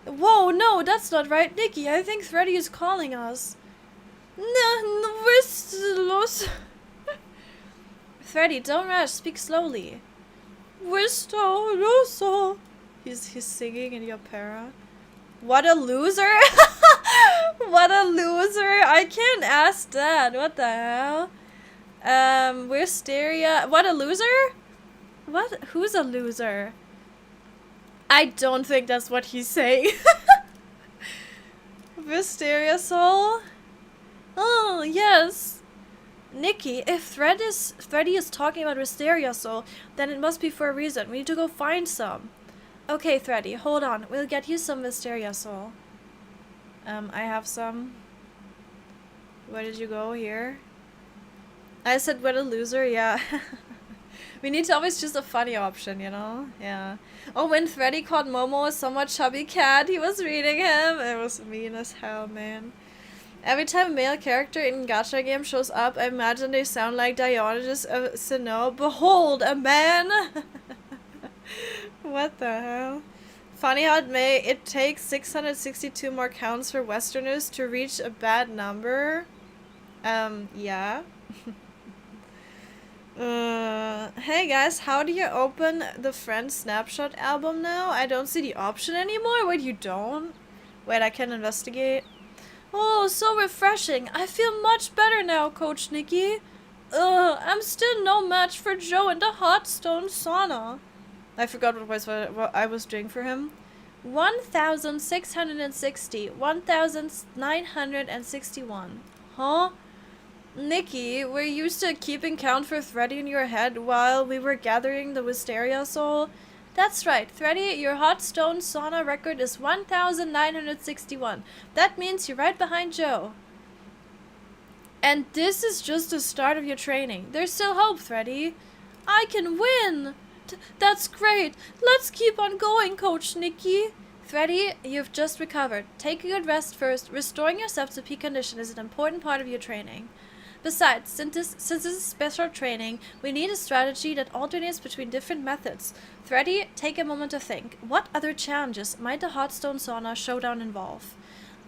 Whoa, no, that's not right. Nikki, I think Freddy is calling us. No, we're slow. Freddy, don't rush. Speak slowly. We're so. He's singing in the opera. What a loser! What a loser! I can't ask that. What the hell? Wisteria. What a loser? What? Who's a loser? I don't think that's what he's saying. Wisteria soul? Oh, yes. Nikki, if Freddy is talking about Wisteria soul, then it must be for a reason. We need to go find some. Okay, Freddy, hold on. We'll get you some Wisteria soul. I have some. Where did you go? Here? I said what a loser, yeah. We need to always choose a funny option, you know? Yeah. Oh, when Freddy called Momo a somewhat chubby cat, he was reading him. It was mean as hell, man. Every time a male character in gacha game shows up, I imagine they sound like Diogenes of Sinnoh. Behold, a man! What the hell? Funny how it takes 662 more counts for Westerners to reach a bad number. Yeah. Hey guys, how do you open the Friend Snapshot album now? I don't see the option anymore. Wait, you don't? Wait, I can investigate. Oh, so refreshing. I feel much better now, Coach Nikki. I'm still no match for Joe in the hot stone sauna. I forgot what I was doing for him. 1,660. 1,961. Huh? Nikki, we're used to keeping count for Freddy in your head while we were gathering the Wisteria soul. That's right, Freddy, your hot stone sauna record is 1,961. That means you're right behind Joe. And this is just the start of your training. There's still hope, Freddy. I can win! That's great. Let's keep on going, Coach Nikki. Freddy, you've just recovered. Take a good rest first. Restoring yourself to peak condition is an important part of your training. Besides, since this is special training, we need a strategy that alternates between different methods. Freddy, take a moment to think. What other challenges might the Hot Stone Sauna Showdown involve?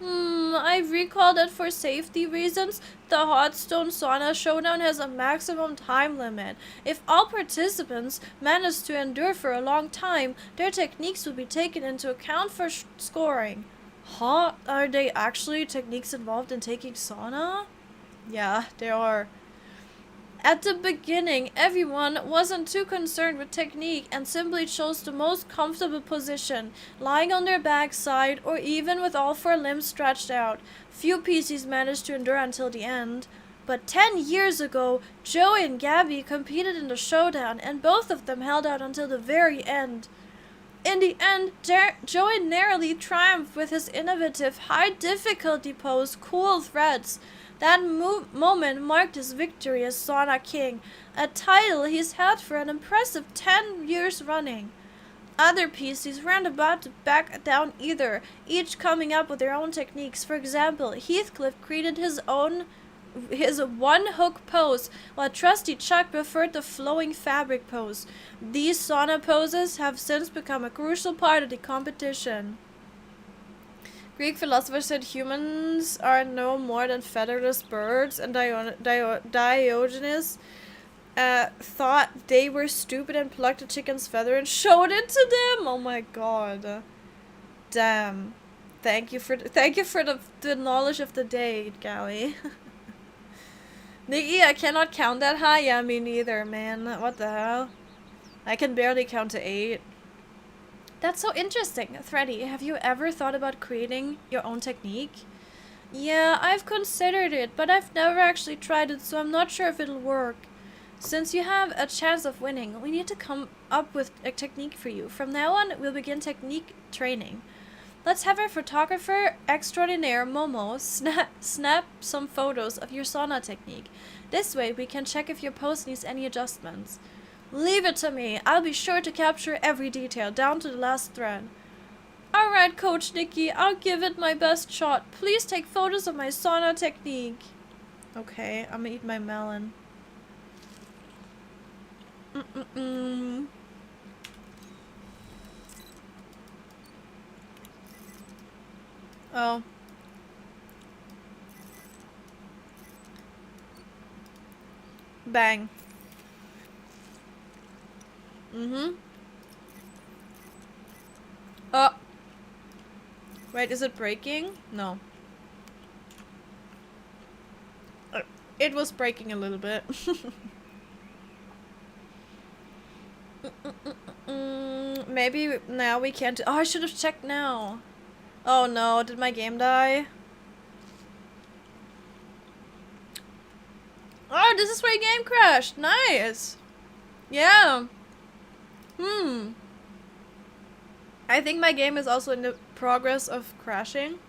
I recall that for safety reasons, the Hot Stone Sauna Showdown has a maximum time limit. If all participants manage to endure for a long time, their techniques will be taken into account for scoring. Huh? Are there actually techniques involved in taking sauna? Yeah, there are. At the beginning, everyone wasn't too concerned with technique and simply chose the most comfortable position, lying on their backside or even with all four limbs stretched out. Few PCs managed to endure until the end. But 10 years ago, Joey and Gabby competed in the showdown and both of them held out until the very end. In the end, Joey narrowly triumphed with his innovative, high-difficulty pose, Cool Threads. That moment marked his victory as Sauna King, a title he's held for an impressive 10 years running. Other PCs weren't about to back down either, each coming up with their own techniques. For example, Heathcliff created his one-hook pose, while Trusty Chuck preferred the flowing fabric pose. These sauna poses have since become a crucial part of the competition. Greek philosophers said humans are no more than featherless birds, and Diogenes thought they were stupid and plucked a chicken's feather and showed it to them. Oh my god. Damn. Thank you for the knowledge of the day, Gally. Nikki, I cannot count that high. Yeah, me neither, man. What the hell? I can barely count to 8. That's so interesting. Freddy, have you ever thought about creating your own technique? Yeah, I've considered it, but I've never actually tried it, so I'm not sure if it'll work. Since you have a chance of winning, we need to come up with a technique for you. From now on, we'll begin technique training. Let's have our photographer extraordinaire, Momo, snap some photos of your sauna technique. This way, we can check if your pose needs any adjustments. Leave it to me. I'll be sure to capture every detail, down to the last thread. Alright, Coach Nikki, I'll give it my best shot. Please take photos of my sauna technique. Okay, I'm gonna eat my melon. Oh. Bang. Oh. Wait, is it breaking? No. It was breaking a little bit. Maybe now we can't. Oh, I should have checked now. Oh no, did my game die? Oh, this is where your game crashed. Nice. Yeah. I think my game is also in the progress of crashing.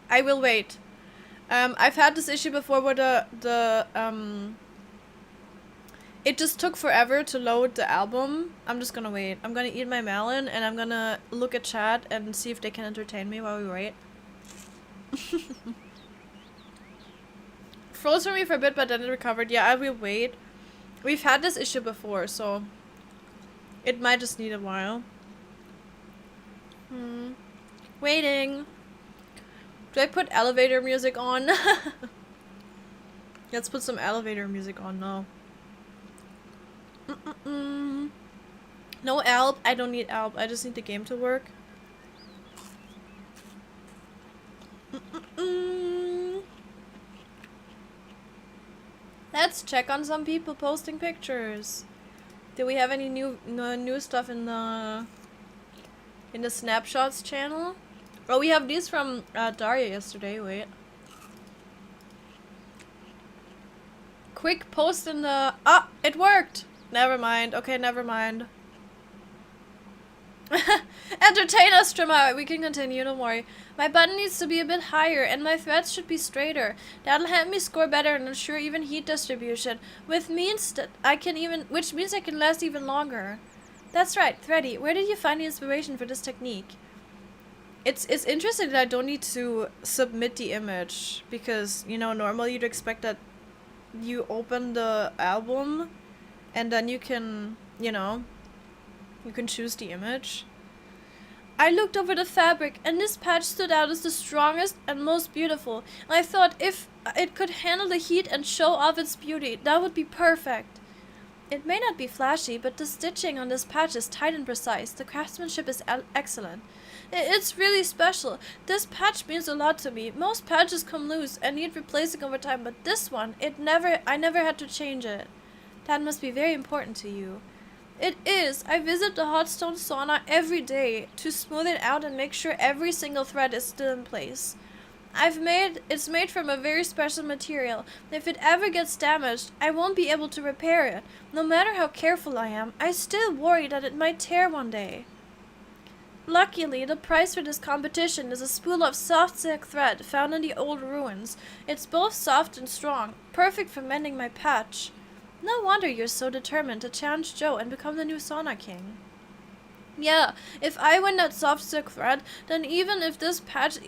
I will wait. I've had this issue before where it just took forever to load the album. I'm just gonna wait. I'm gonna eat my melon and I'm gonna look at chat and see if they can entertain me while we wait. Froze for me for a bit, but then it recovered. Yeah, I will wait. We've had this issue before, so it might just need a while. Waiting. Do I put elevator music on? Let's put some elevator music on now. No ALB. I don't need ALB. I just need the game to work. Let's check on some people posting pictures. Do we have any new stuff in the snapshots channel? Oh, we have these from Daria yesterday. Wait. Quick post in the... Ah, it worked! Never mind. Okay, never mind. Entertain us, streamer! We can continue, don't worry. My button needs to be a bit higher, and my threads should be straighter. That'll help me score better and ensure even heat distribution, which means I can last even longer. That's right, Thready. Where did you find the inspiration for this technique? It's interesting that I don't need to submit the image, because, you know, normally you'd expect that you open the album and then you can, you know, you can choose the image. I looked over the fabric and this patch stood out as the strongest and most beautiful. And I thought if it could handle the heat and show off its beauty, that would be perfect. It may not be flashy, but the stitching on this patch is tight and precise. The craftsmanship is excellent. It's really special. This patch means a lot to me. Most patches come loose and need replacing over time, but this one, I never had to change it. That must be very important to you. It is. I visit the hot stone sauna every day to smooth it out and make sure every single thread is still in place. It's made from a very special material. If it ever gets damaged, I won't be able to repair it. No matter how careful I am, I still worry that it might tear one day. Luckily, the prize for this competition is a spool of soft silk thread found in the old ruins. It's both soft and strong, perfect for mending my patch. No wonder you're so determined to challenge Joe and become the new sauna king. Yeah, if I win that soft silk thread, then even if this patch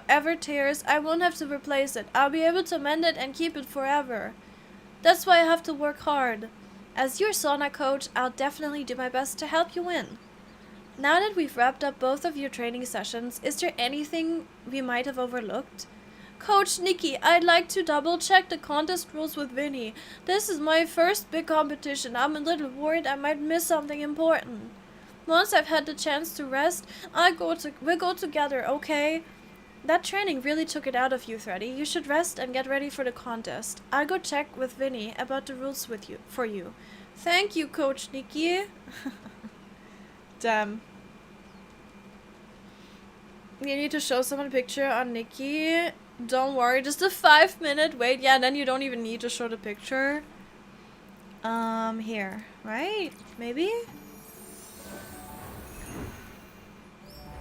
ever tears, I won't have to replace it. I'll be able to mend it and keep it forever. That's why I have to work hard. As your sauna coach, I'll definitely do my best to help you win. Now that we've wrapped up both of your training sessions, is there anything we might have overlooked? Coach Nikki, I'd like to double check the contest rules with Vinny. This is my first big competition. I'm a little worried I might miss something important. Once I've had the chance to rest, we'll go together, okay? That training really took it out of you, Thready. You should rest and get ready for the contest. I'll go check with Vinny about the rules for you. Thank you, Coach Nikki. Damn. You need to show someone a picture on Nikki. Don't worry, just a 5-minute wait. Yeah, then you don't even need to show the picture. Here, right? Maybe?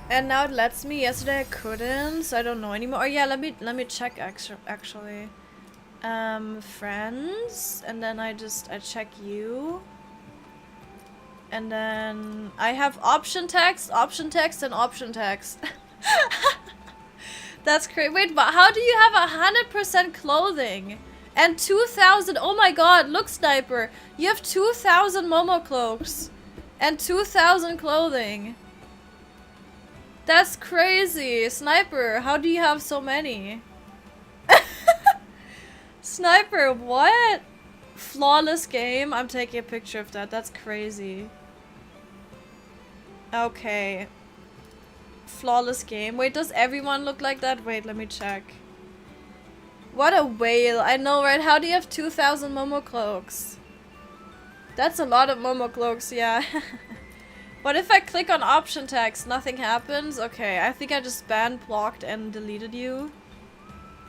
And now it lets me. Yesterday I couldn't, so I don't know anymore. Oh yeah, let me check actually. Friends, and then I check you. And then I have option text, and option text. That's crazy. Wait, but how do you have 100% clothing? And 2,000, oh my god, look Sniper. You have 2,000 Momo cloaks. And 2,000 clothing. That's crazy. Sniper, how do you have so many? Sniper, what? Flawless game? I'm taking a picture of that. That's crazy. Okay. Flawless game. Wait, does everyone look like that? Wait, let me check. What a whale. I know, right? How do you have 2,000 Momo cloaks? That's a lot of Momo cloaks, yeah. What if I click on option text? Nothing happens? Okay, I think I just banned, blocked, and deleted you.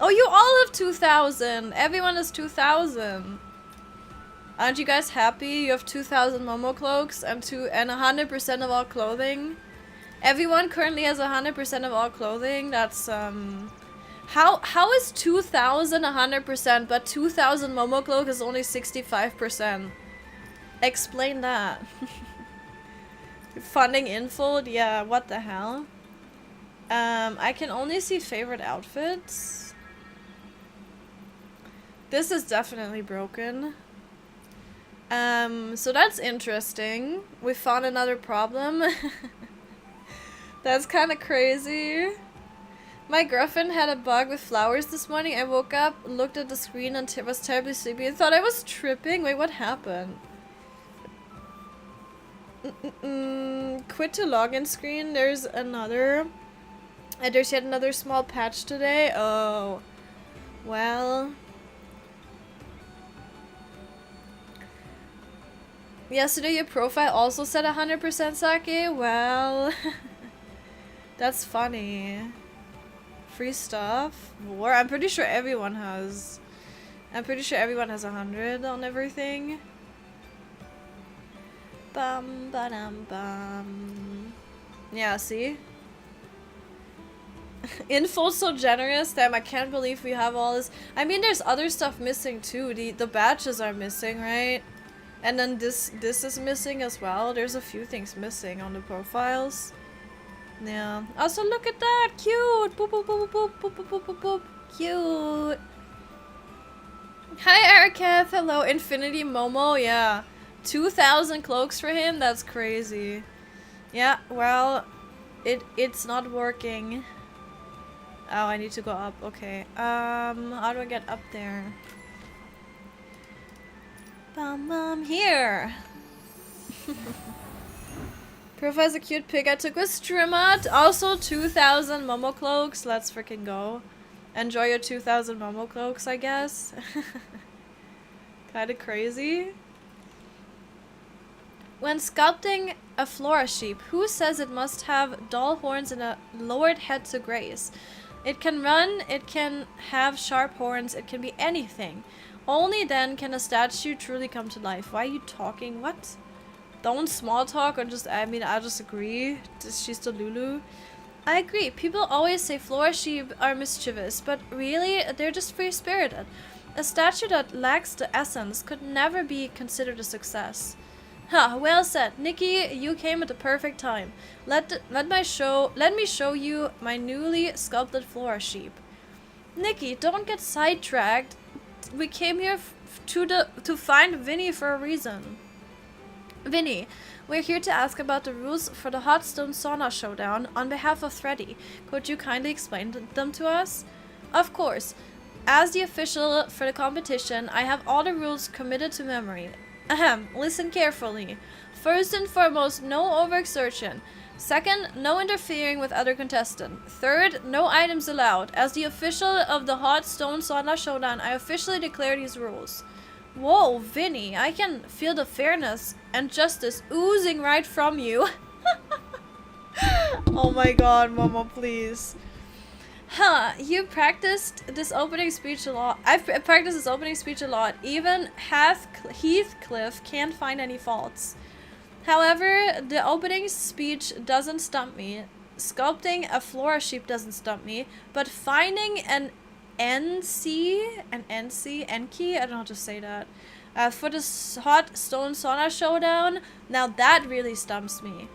Oh, you all have 2,000! Everyone has 2,000! Aren't you guys happy? You have 2,000 Momo cloaks and 100% of all clothing. Everyone currently has 100% of all clothing. That's how is 2,000 100%, but 2,000 Momo cloak is only 65%? Explain that. Funding info? Yeah, what the hell? I can only see favorite outfits. This is definitely broken. So that's interesting. We found another problem. That's kind of crazy. My girlfriend had a bug with flowers this morning. I woke up, looked at the screen, and was terribly sleepy and thought I was tripping. Wait, what happened? Quit to login screen. There's another. There's yet another small patch today. Oh. Well. Yesterday your profile also said 100% sake? Well. That's funny. Free stuff? War? I'm pretty sure everyone has. I'm pretty sure everyone has 100 on everything. Bum ba-dum bum. Yeah, see? Info's so generous. Damn, I can't believe we have all this. I mean, there's other stuff missing too. The badges are missing, right? And then this is missing as well. There's a few things missing on the profiles. Yeah. Also, look at that! Cute! Boop boop boop boop boop boop boop boop boop. Cute! Hi, Eriketh! Hello, Infinity Momo, yeah. 2,000 cloaks for him? That's crazy. Yeah, well, it's not working. Oh, I need to go up. Okay. How do I get up there? Here! Profile's a cute pic I took with Strimmat. Also 2,000 Momo cloaks. Let's freaking go. Enjoy your 2,000 Momo cloaks, I guess. Kinda crazy. When sculpting a flora sheep, who says it must have dull horns and a lowered head to graze? It can run, it can have sharp horns, it can be anything. Only then can a statue truly come to life. Why are you talking? What? Don't small talk or just, I mean, I just agree. She's the Lulu. I agree. People always say flora sheep are mischievous, but really, they're just free-spirited. A statue that lacks the essence could never be considered a success. Huh, well said. Nikki, you came at the perfect time. Let me show you my newly sculpted flora sheep. Nikki, don't get sidetracked. We came here to find Vinny for a reason. Vinny, we're here to ask about the rules for the Hot Stone Sauna Showdown on behalf of Freddy. Could you kindly explain them to us? Of course. As the official for the competition, I have all the rules committed to memory. Ahem, listen carefully. First and foremost, no overexertion. Second, no interfering with other contestants. Third, no items allowed. As the official of the Hot Stone Sauna Showdown, I officially declare these rules. Whoa, Vinny, I can feel the fairness and justice oozing right from you. Oh my god, Momo, please. Huh, you practiced this opening speech a lot. I've practiced this opening speech a lot. Even Heathcliff can't find any faults. However, the opening speech doesn't stump me. Sculpting a flora sheep doesn't stump me. But finding an Enki, I don't know how to say that. For the Hot Stone Sauna Showdown, now that really stumps me.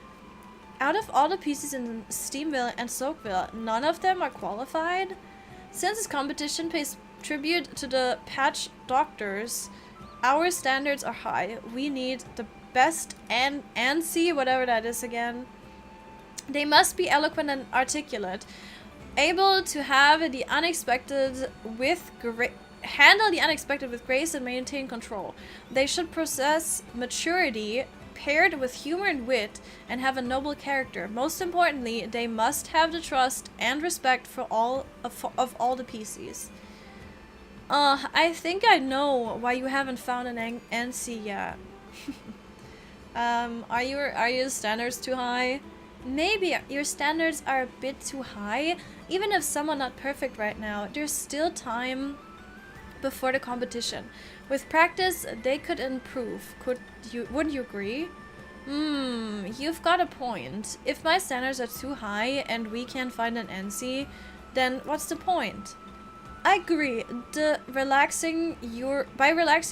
Out of all the pieces in Steamville and Soakville, none of them are qualified? Since this competition pays tribute to the Patch Doctors, our standards are high. We need the best ANSI, whatever that is again. They must be eloquent and articulate, able to have the unexpected with handle the unexpected with grace and maintain control. They should possess maturity paired with humor and wit and have a noble character. Most importantly, they must have the trust and respect for all of all the PCs. I think I know why you haven't found an NC yet. Are your standards too high? Maybe your standards are a bit too high. Even if someone not perfect right now, there's still time before the competition. With practice, they could improve. Wouldn't you agree? You've got a point. If my standards are too high and we can't find an NC, then what's the point? I agree. By relaxing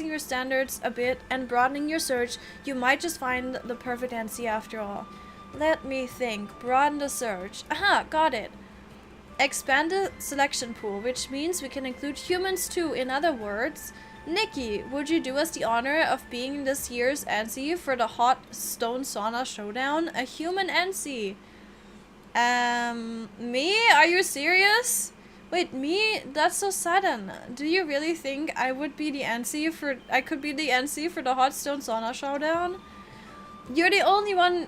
your standards a bit and broadening your search, you might just find the perfect NC after all. Let me think. Broaden the search. Aha, got it. Expand the selection pool, which means we can include humans too. In other words, Nikki, would you do us the honor of being this year's NC for the Hot Stone Sauna Showdown? A human NC. Me? Are you serious? Wait, me? That's so sudden. Do you really think I would be the NC for... I could be the NC for the Hot Stone Sauna Showdown? You're the only one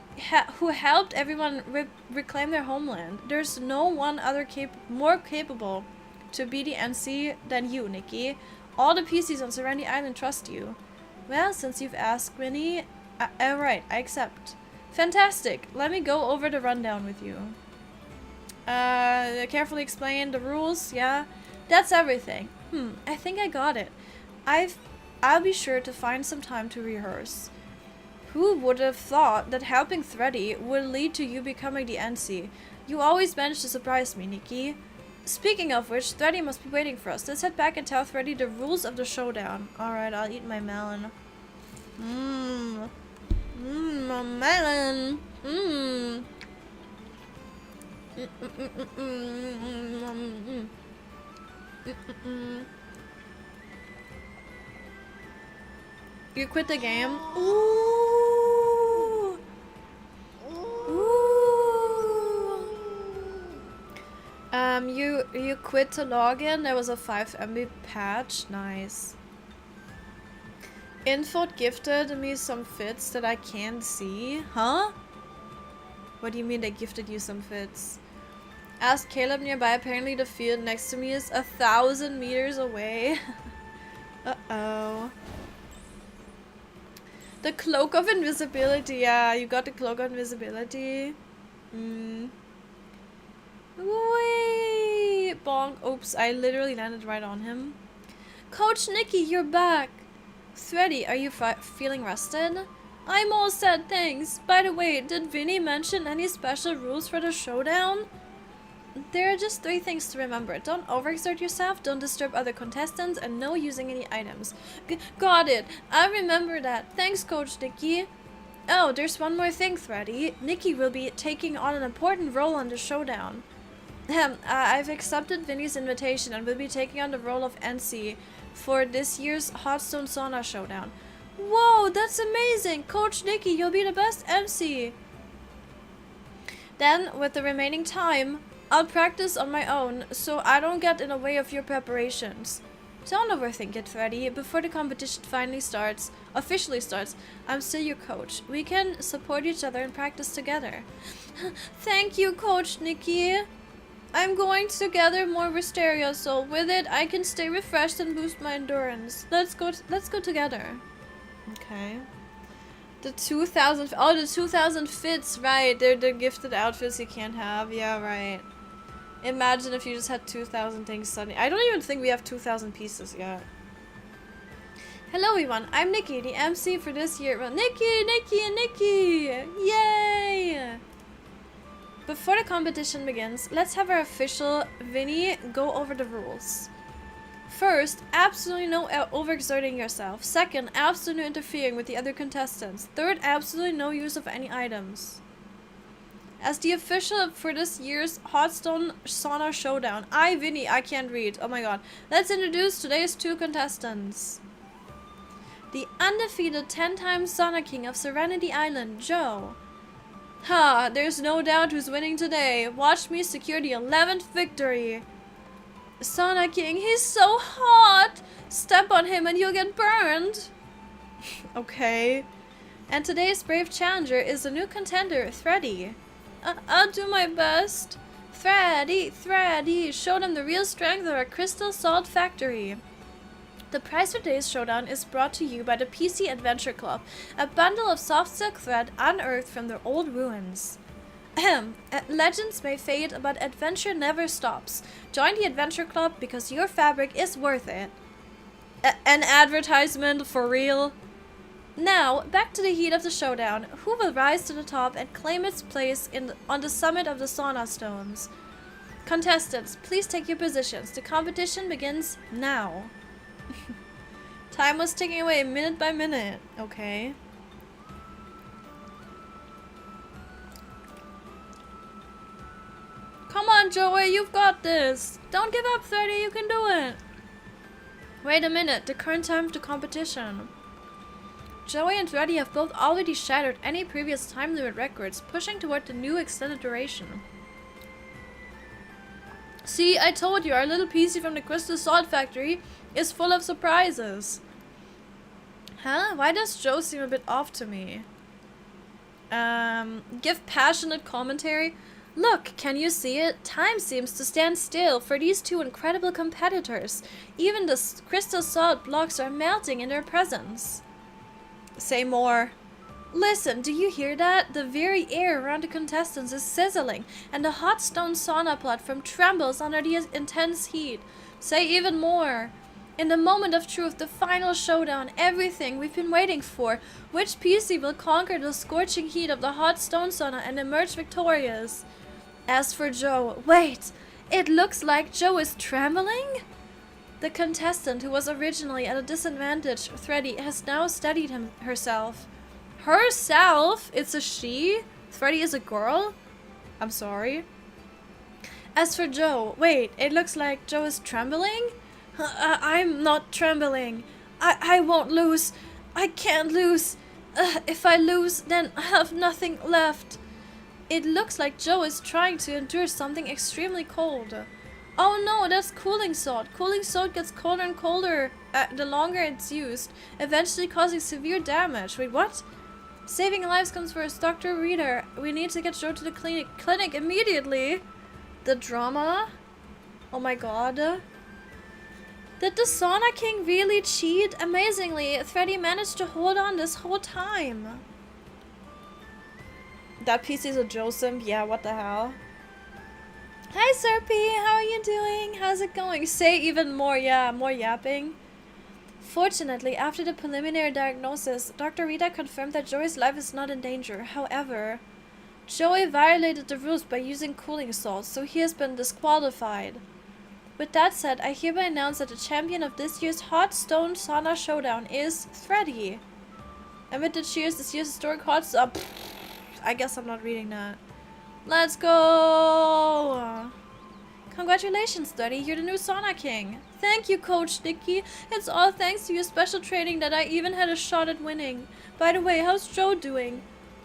who helped everyone reclaim their homeland. There's no one other more capable to be the NC than you, Nikki. All the PCs on Serenity Island trust you. Well, since you've asked, Winnie, alright, I accept. Fantastic. Let me go over the rundown with you. Carefully explain the rules, yeah? That's everything. I think I got it. I'll be sure to find some time to rehearse. Who would have thought that helping Thready would lead to you becoming the NC? You always manage to surprise me, Nikki. Speaking of which, Thready must be waiting for us. Let's head back and tell Thready the rules of the showdown. Alright, I'll eat my melon. My melon. You quit the game? Ooh. Ooh. You quit to log in? There was a 5 MB patch. Nice. Info gifted me some fits that I can't see. Huh? What do you mean they gifted you some fits? Ask Caleb nearby. Apparently the field next to me is 1,000 meters away. Uh-oh. The Cloak of Invisibility. Yeah, you got the Cloak of Invisibility. Wait. Bonk. Oops, I literally landed right on him. Coach Nikki, you're back. Thready, are you feeling rested? I'm all set, thanks. By the way, did Vinny mention any special rules for the showdown? There are just 3 things to remember. Don't overexert yourself, don't disturb other contestants, and no using any items. Got it. I remember that. Thanks, Coach Nikki. Oh, there's one more thing, Thready. Nikki will be taking on an important role on the showdown. I've accepted Vinny's invitation and will be taking on the role of NC for this year's Hot Stone Sauna Showdown. Whoa, that's amazing! Coach Nikki, you'll be the best MC! Then, with the remaining time, I'll practice on my own, so I don't get in the way of your preparations. Don't overthink it, Thready. Before the competition officially starts, I'm still your coach. We can support each other and practice together. Thank you, Coach Nikki. I'm going to gather more Wisteria, so with it, I can stay refreshed and boost my endurance. Let's go together. Okay. The 2,000... Oh, the 2,000 fits, right. They're the gifted outfits you can't have. Yeah, right. Imagine if you just had 2,000 things suddenly. I don't even think we have 2,000 pieces yet. Hello, everyone. I'm Nikki, the MC for this year. Well, Nikki! Yay! Before the competition begins, let's have our official Vinny go over the rules. First, absolutely no overexerting yourself. Second, absolutely no interfering with the other contestants. Third, absolutely no use of any items. As the official for this year's Hot Stone Sauna Showdown, Vinny, I can't read. Oh my god. Let's introduce today's 2 contestants. The undefeated 10-time Sauna King of Serenity Island, Joe. Ha, there's no doubt who's winning today. Watch me secure the 11th victory. Sauna King, he's so hot. Step on him and you'll get burned. Okay. And today's brave challenger is a new contender, Thready. I'll do my best. Thready, show them the real strength of our Crystal Salt Factory. The prize for today's showdown is brought to you by the PC Adventure Club, a bundle of soft silk thread unearthed from their old ruins. Legends may fade, but adventure never stops. Join the Adventure Club because your fabric is worth it. An advertisement for real? Now, back to the heat of the showdown. Who will rise to the top and claim its place on the summit of the Sauna Stones? Contestants, please take your positions. The competition begins now. Time was ticking away minute by minute. Okay. Come on, Joey, you've got this. Don't give up, 30, you can do it. Wait a minute, the current time of the competition. Joey and Reddy have both already shattered any previous time limit records, pushing toward the new extended duration. See, I told you, our little PC from the Crystal Salt Factory is full of surprises. Huh? Why does Joe seem a bit off to me? Give passionate commentary. Look, can you see it? Time seems to stand still for these 2 incredible competitors. Even the crystal salt blocks are melting in their presence. Say more. Listen, do you hear that? The very air around the contestants is sizzling, and the hot stone sauna platform trembles under the intense heat. Say even more. In the moment of truth, the final showdown, everything we've been waiting for. Which PC will conquer the scorching heat of the hot stone sauna and emerge victorious? As for Joe, wait, it looks like Joe is trembling? The contestant who was originally at a disadvantage, Thready, has now steadied herself. Herself? It's a she? Thready is a girl? I'm sorry. As for Joe, wait, it looks like Joe is trembling? I'm not trembling. I won't lose. I can't lose. If I lose, then I have nothing left. It looks like Joe is trying to endure something extremely cold. Oh no, that's cooling salt. Cooling salt gets colder and colder the longer it's used, eventually causing severe damage. Wait, what? Saving lives comes first. Dr. Reader, we need to get Joe to the clinic immediately. The drama? Oh my god. Did the Sauna King really cheat? Amazingly, Thready managed to hold on this whole time. That PC is a Joe simp? Yeah, what the hell? Hi, Serpy, how are you doing? How's it going? Say even more, yeah, more yapping. Fortunately, after the preliminary diagnosis, Dr. Rita confirmed that Joey's life is not in danger. However, Joey violated the rules by using cooling salts, so he has been disqualified. With that said, I hereby announce that the champion of this year's Hot Stone Sauna Showdown is Thready. Amid the cheers, this year's historic hot stone. I guess I'm not reading that. Let's go! Congratulations, Thready, you're the new Sauna King. Thank you, Coach Nikki. It's all thanks to your special training that I even had a shot at winning. By the way, how's Joe doing?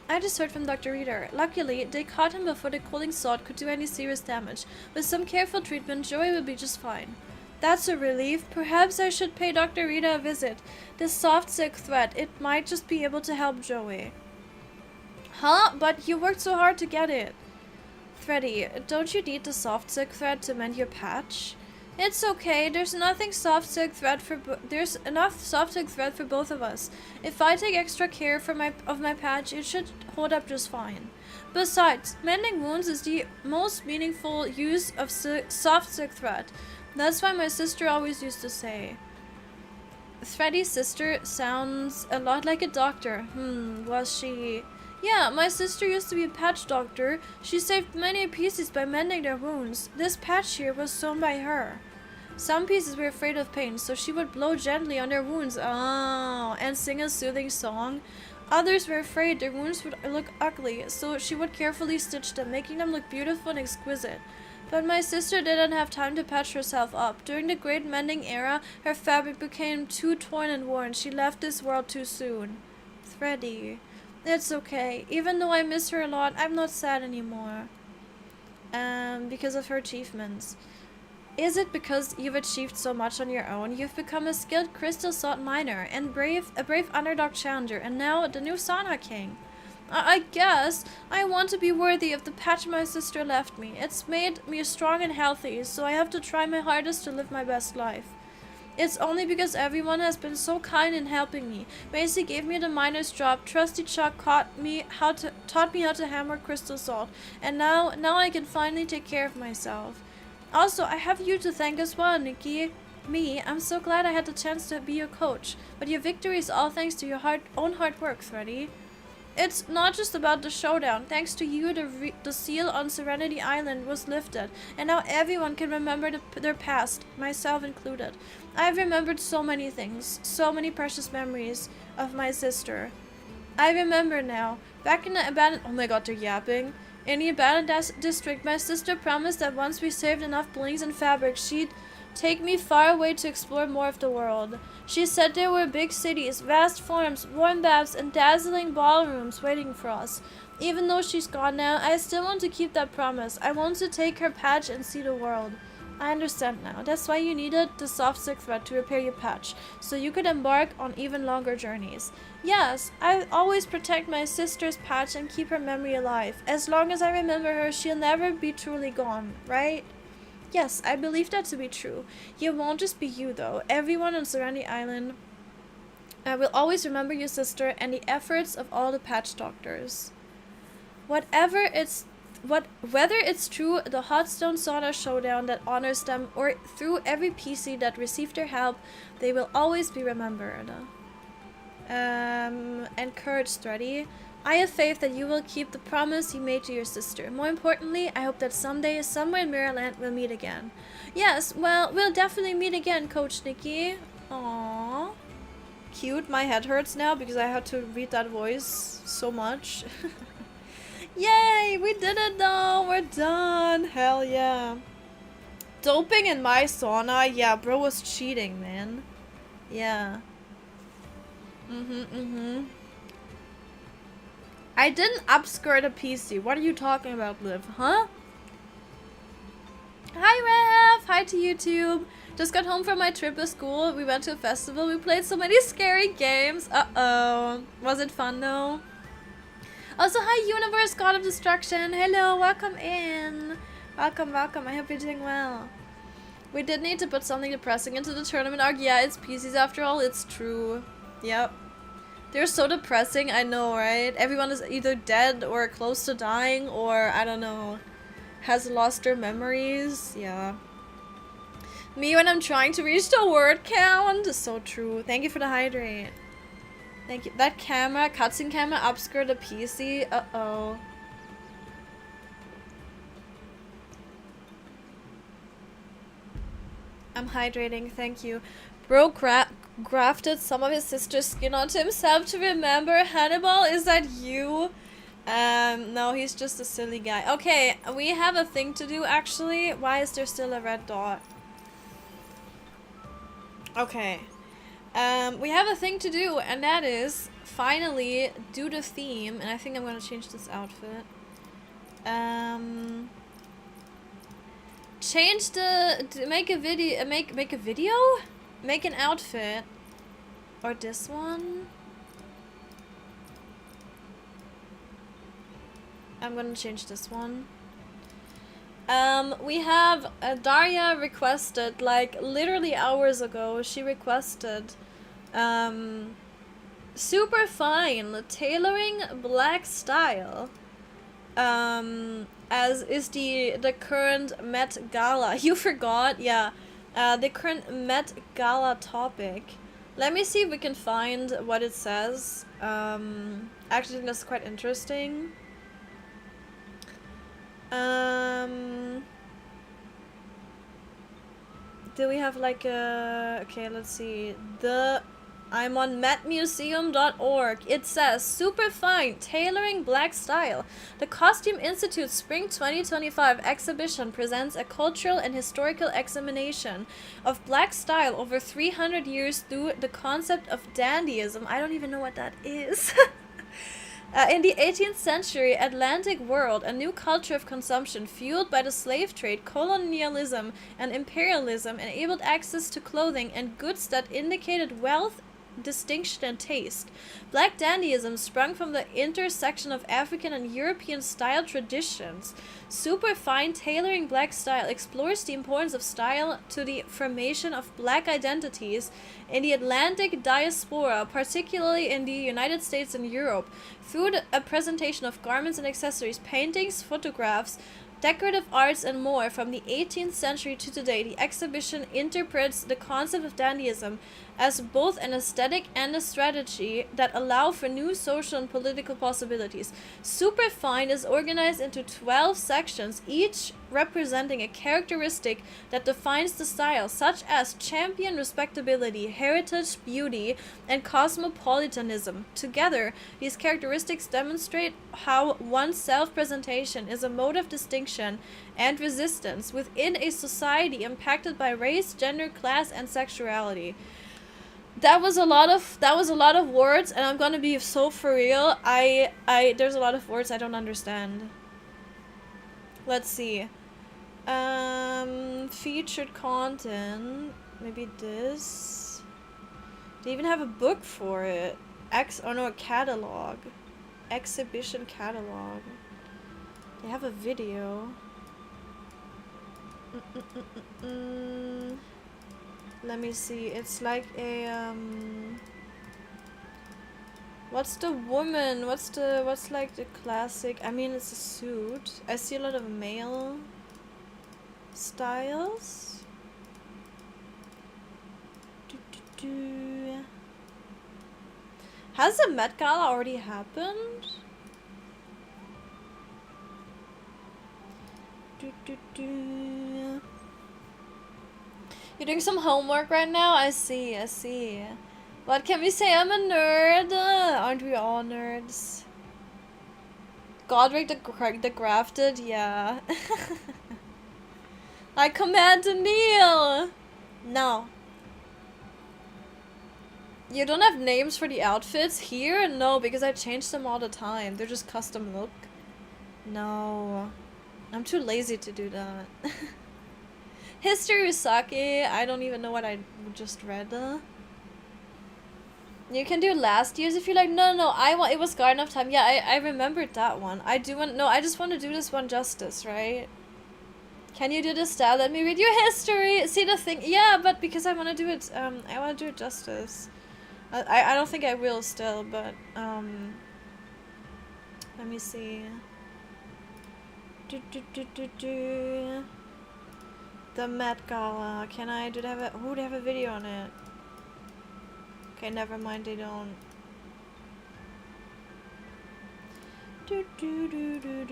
I just heard from Dr. Reader. Luckily, they caught him before the cooling salt could do any serious damage. With some careful treatment, Joey will be just fine. That's a relief. Perhaps I should pay Dr. Rita a visit. This soft silk thread, it might just be able to help Joey. Huh? But you worked so hard to get it. Thready, don't you need the soft silk thread to mend your patch? It's okay. There's enough soft silk thread for both of us. If I take extra care of my patch, it should hold up just fine. Besides, mending wounds is the most meaningful use of soft silk thread. That's why my sister always used to say. Thready's sister sounds a lot like a doctor. Was she? Yeah, my sister used to be a patch doctor. She saved many pieces by mending their wounds. This patch here was sewn by her. Some pieces were afraid of pain, so she would blow gently on their wounds, and sing a soothing song. Others were afraid their wounds would look ugly, so she would carefully stitch them, making them look beautiful and exquisite. But my sister didn't have time to patch herself up. During the Great Mending Era, her fabric became too torn and worn. She left this world too soon. Freddy. It's okay. Even though I miss her a lot, I'm not sad anymore. Because of her achievements. Is it because you've achieved so much on your own? You've become a skilled crystal sword miner and a brave underdog challenger, and now the new Sauna King. I guess I want to be worthy of the patch my sister left me. It's made me strong and healthy, so I have to try my hardest to live my best life. It's only because everyone has been so kind in helping me. Macy gave me the miner's job. Trusty Chuck taught me how to hammer crystal salt, and now I can finally take care of myself. Also, I have you to thank as well, Nikki. I'm so glad I had the chance to be your coach. But your victory is all thanks to your own hard work, Freddy. It's not just about the showdown. Thanks to you, the seal on Serenity Island was lifted, and now everyone can remember their past, myself included. I've remembered so many things, so many precious memories of my sister. I remember now. Back in the abandoned— oh my god, they're yapping. In the abandoned district, my sister promised that once we saved enough blings and fabric, she'd take me far away to explore more of the world. She said there were big cities, vast farms, warm baths, and dazzling ballrooms waiting for us. Even though she's gone now, I still want to keep that promise. I want to take her patch and see the world. I understand now. That's why you needed the soft silk thread to repair your patch, so you could embark on even longer journeys. Yes, I always protect my sister's patch and keep her memory alive. As long as I remember her, she'll never be truly gone, right? Yes, I believe that to be true. You won't just be you, though. Everyone on Serenity Island will always remember your sister and the efforts of all the patch doctors. Whether it's through the Hotstone Sauna Showdown that honors them, or through every PC that received their help, they will always be remembered. Encourage, Freddy. I have faith that you will keep the promise you made to your sister. More importantly, I hope that someday, somewhere in Maryland, we'll meet again. Yes, well, we'll definitely meet again, Coach Nikki. Aww. Cute. My head hurts now because I had to read that voice so much. Yay, we did it though. We're done. Hell yeah. Doping in my sauna? Yeah, bro was cheating, man. Yeah. I didn't upskirt a PC. What are you talking about, Liv? Huh? Hi, Rev! Hi to YouTube. Just got home from my trip to school. We went to a festival. We played so many scary games. Uh-oh. Was it fun, though? Also, hi, Universe, God of Destruction. Hello, welcome in. Welcome, welcome. I hope you're doing well. We did need to put something depressing into the tournament arc. Yeah, it's PCs after all. It's true. Yep. They're so depressing, I know, right? Everyone is either dead or close to dying or, I don't know, has lost their memories. Yeah. Me when I'm trying to reach the word count. So true. Thank you for the hydrate. Thank you. That camera, cutscene camera, upskirt a PC. Uh-oh. I'm hydrating, thank you. Bro grafted some of his sister's skin onto himself to remember Hannibal. Is that you? No, he's just a silly guy. Okay, we have a thing to do actually. Why is there still a red dot? Okay. We have a thing to do, and that is finally do the theme. And I think I'm gonna change this outfit. Change the make a video. Make a video. Make an outfit. Or this one. I'm gonna change this one. We have Daria requested, like literally hours ago, she requested super fine tailoring black style, as is the current Met Gala. You forgot? Yeah, the current Met Gala topic. Let me see if we can find what it says. Actually, I think that's quite interesting. Do we have like a... Okay, let's see. I'm on metmuseum.org. It says, super fine, tailoring black style. The Costume Institute Spring 2025 exhibition presents a cultural and historical examination of black style over 300 years through the concept of dandyism. I don't even know what that is. In the 18th century Atlantic world, a new culture of consumption fueled by the slave trade, colonialism, and imperialism enabled access to clothing and goods that indicated wealth, distinction, and taste. Black dandyism sprung from the intersection of African and European style traditions. Superfine tailoring black style explores the importance of style to the formation of black identities in the Atlantic diaspora, particularly in the United States and Europe, through a presentation of garments and accessories, paintings, photographs, decorative arts, and more. From the 18th century to today, the exhibition interprets the concept of dandyism as both an aesthetic and a strategy that allow for new social and political possibilities. Superfine is organized into 12 sections, each representing a characteristic that defines the style, such as champion respectability, heritage, beauty, and cosmopolitanism. Together, these characteristics demonstrate how one's self-presentation is a mode of distinction and resistance within a society impacted by race, gender, class, and sexuality. That was a lot of words, and I'm gonna be so for real. There's a lot of words I don't understand. Let's see. Featured content. Maybe this. They even have a book for it. A catalog. Exhibition catalog. They have a video. Let me see. It's like a what's the woman? What's like the classic? I mean, it's a suit. I see a lot of male styles. Has the Met Gala already happened? You're doing some homework right now? I see. What can we say? I'm a nerd. Aren't we all nerds? Godric the Grafted? Yeah. I command to kneel! No. You don't have names for the outfits here? No, because I change them all the time. They're just custom look. No. I'm too lazy to do that. History Usaki, I don't even know what I just read. You can do last year's if you like. No, it was Garden of Time. Yeah, I remembered that one. I just want to do this one justice, right? Can you do this style? Let me read your history. See the thing? Yeah, but because I want to do it, I want to do it justice. I don't think I will still, but, let me see. The Met Gala. Can I? Do they have they have a video on it? Okay, never mind. They don't. Do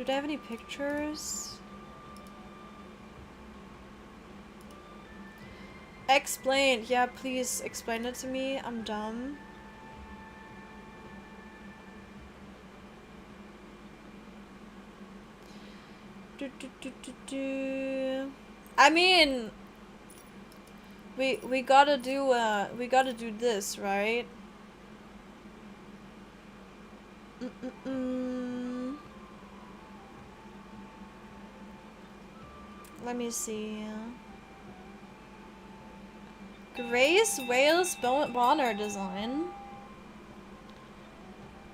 they have any pictures? Explain. Yeah, please explain it to me. I'm dumb. I mean, we gotta do this, right? Let me see. Grace Wales Bonner design.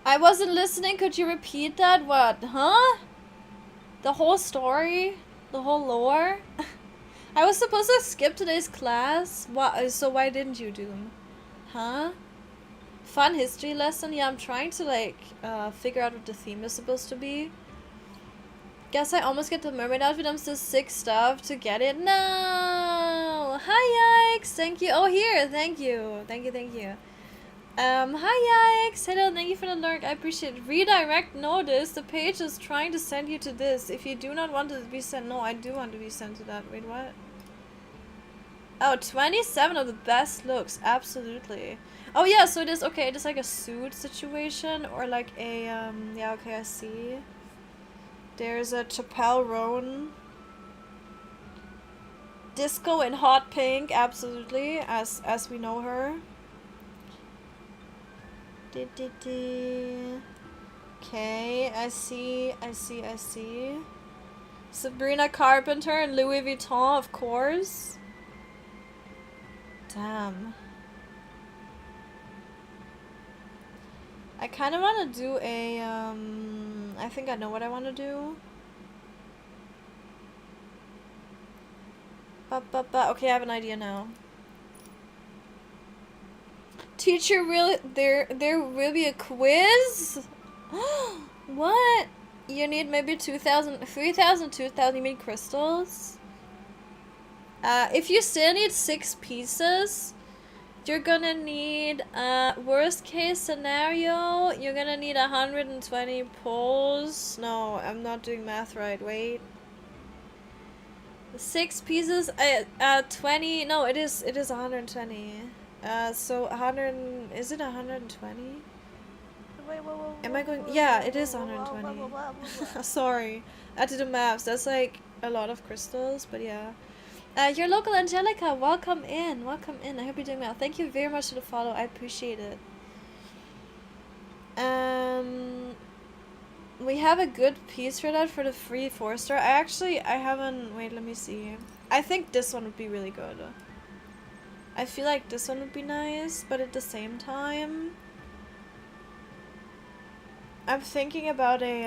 I wasn't listening. Could you repeat that? What? Huh? The whole story? The whole lore? I was supposed to skip today's class. What? So why didn't you, Doom? Huh? Fun history lesson? Yeah, I'm trying to like figure out what the theme is supposed to be. Guess I almost get the mermaid outfit. I'm still sick stuff to get it. No! Hi, Yikes! Thank you. Oh, here! Thank you. Thank you. Hi, Yikes! Hello, thank you for the lurk. I appreciate it. Redirect notice. The page is trying to send you to this. If you do not want to be sent... No, I do want to be sent to that. Wait, what? Oh, 27 of the best looks, absolutely. Oh yeah, so it is, okay, it is like a suit situation, or like a, yeah, okay, I see. There's a Chappelle Roan. Disco in hot pink, absolutely, as we know her. Okay, I see. Sabrina Carpenter and Louis Vuitton, of course. Damn. I kind of want to do a, I think I know what I want to do. Okay, I have an idea now. Teacher, really? There will be a quiz? What? You need maybe 2,000, 3,000, 2,000, you mean crystals? If you still need 6 pieces, you're gonna need, worst case scenario, you're gonna need 120 poles. No, I'm not doing math right, wait. 6 pieces, 20, no, it is 120. So 100, is it 120? Am I going, yeah, it is 120. Sorry, I did the maths, that's like a lot of crystals, but yeah. Your local Angelica, welcome in, I hope you're doing well. Thank you very much for the follow, I appreciate it. We have a good piece for that for the free 4-star. I haven't, wait, let me see. I think this one would be really good. I feel like this one would be nice, but at the same time, I'm thinking about a,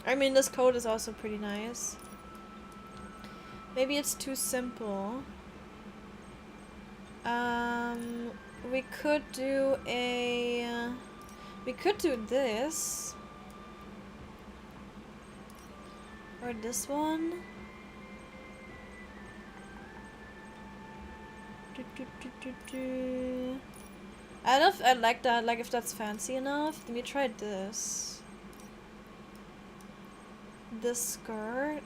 I mean, this coat is also pretty nice. Maybe it's too simple. We could do a, we could do this. Or this one. I don't know if I like that, like if that's fancy enough. Let me try this. This skirt.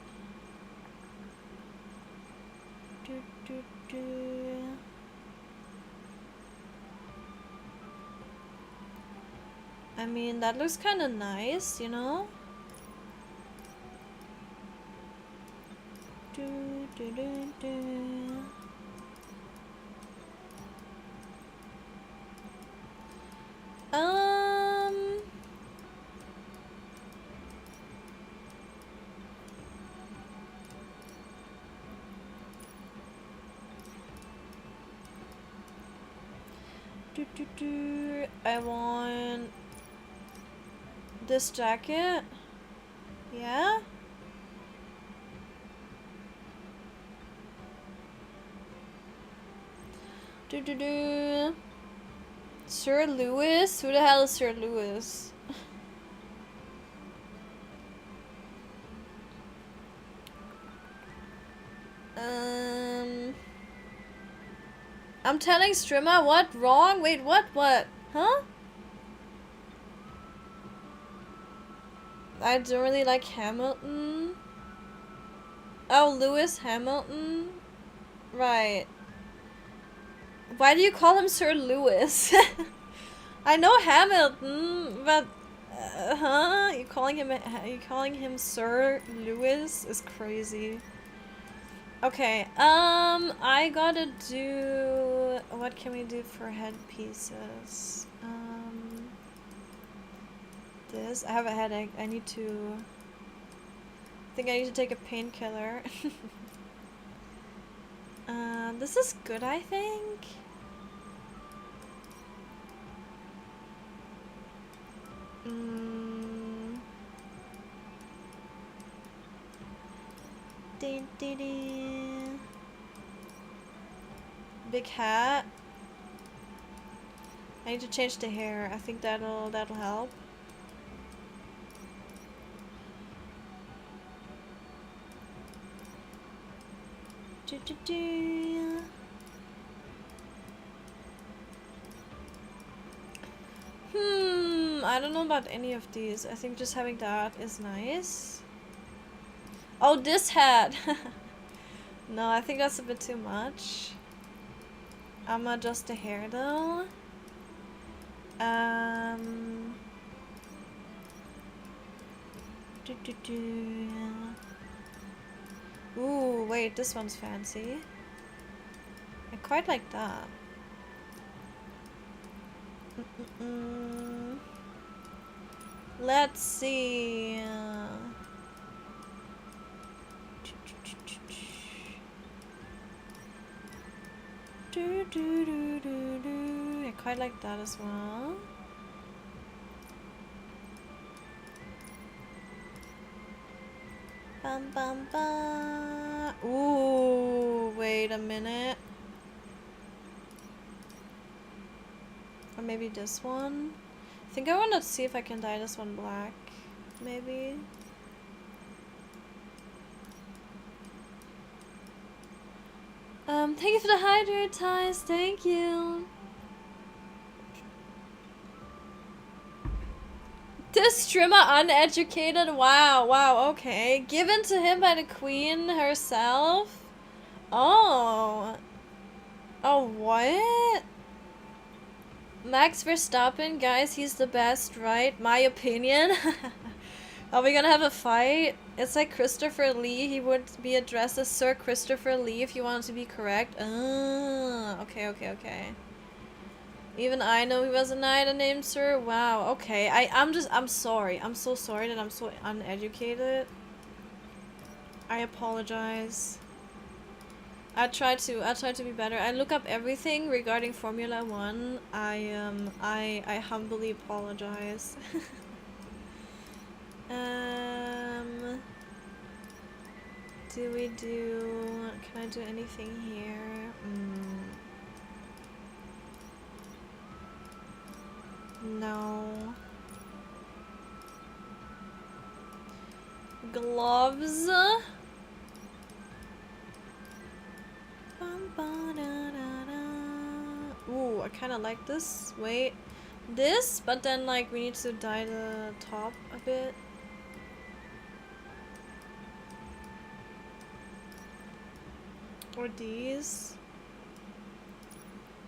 I mean, that looks kind of nice, you know? I want this jacket. Yeah? Sir Lewis? Who the hell is Sir Lewis? I'm telling Strimma what? Wrong? Wait, what? Huh? I don't really like Hamilton. Oh, Lewis Hamilton? Right. Why do you call him Sir Lewis? I know Hamilton, but huh? You calling him Sir Lewis is crazy. Okay, I gotta do, what can we do for headpieces? This, I have a headache, I think I need to take a painkiller. This is good, I think. Big hat. I need to change the hair. I think that'll help. I don't know about any of these. I think just having that is nice. Oh, this hat! No, I think that's a bit too much. I'ma adjust the hair though. Ooh, wait, this one's fancy. I quite like that. Let's see. I quite like that as well. Bum bum bum. Ooh, wait a minute. Or maybe this one. I think I want to see if I can dye this one black. Maybe. Thank you for the hydrate ties. Thank you. This streamer uneducated? Wow, wow, okay. Given to him by the queen herself? Oh. Oh, what? Max Verstappen, guys, he's the best, right? My opinion. Are we gonna have a fight? It's like Christopher Lee. He would be addressed as Sir Christopher Lee if you wanted to be correct. Okay, okay, okay. Even I know he was a knight named Sir. Wow, okay. I'm sorry. I'm so sorry that I'm so uneducated. I apologize. I try to be better. I look up everything regarding Formula 1. I humbly apologize. Do we do... Can I do anything here? No. Gloves? Ooh, I kind of like this. Wait. This, but then like we need to dye the top a bit. Or these.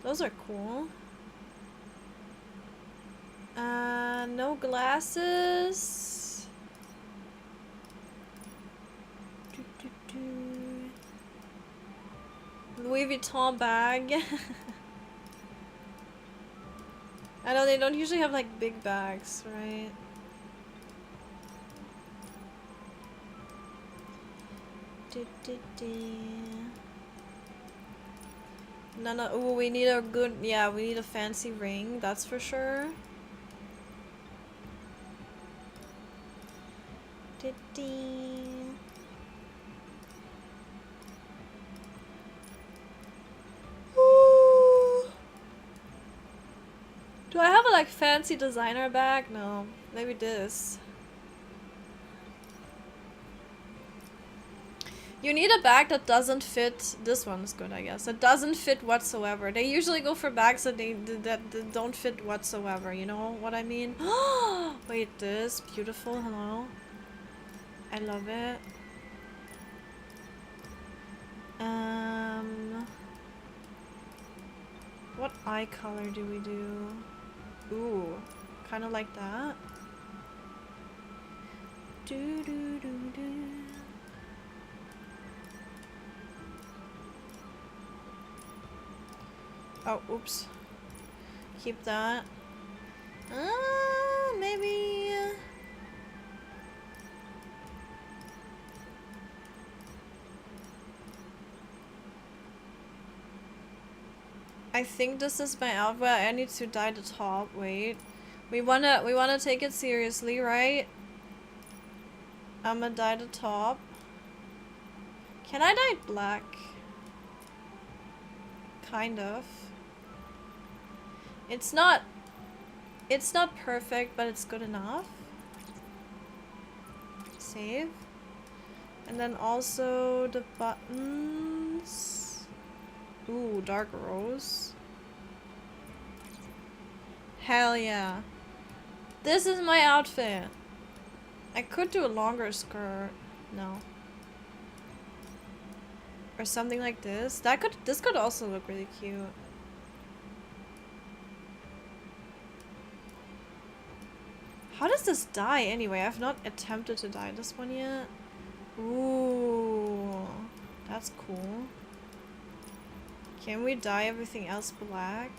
Those are cool. No glasses. Louis Vuitton bag. I know they don't usually have like big bags, right? No, ooh, we need a good, yeah, we need a fancy ring, that's for sure. Ooh. Do I have a like fancy designer bag? No, maybe this. You need a bag that doesn't fit. This one's good, I guess. That doesn't fit whatsoever. They usually go for bags that that don't fit whatsoever. You know what I mean? Wait, this beautiful. Hello. I love it. What eye color do we do? Ooh, kind of like that. Do do do do. Oh, oops. Keep that. Maybe. I think this is my outfit. I need to dye the top. Wait. We wanna take it seriously, right? I'ma dye the top. Can I dye it black? Kind of. It's not perfect, but it's good enough. Save. And then also the buttons. Ooh, dark rose. Hell yeah. This is my outfit. I could do a longer skirt. No. Or something like this. This could also look really cute. How does this die anyway? I've not attempted to dye this one yet. Ooh, that's cool. Can we dye everything else black?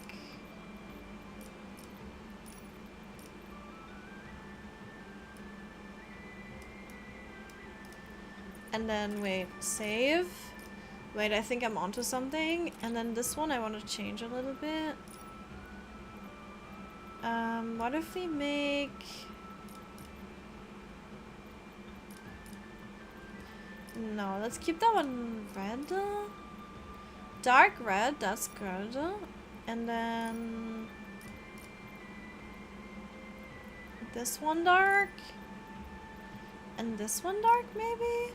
And then, wait, save. Wait, I think I'm onto something. And then this one I want to change a little bit. What if we make... No, let's keep that one red. Dark red, that's good. And then... this one dark. And this one dark, maybe?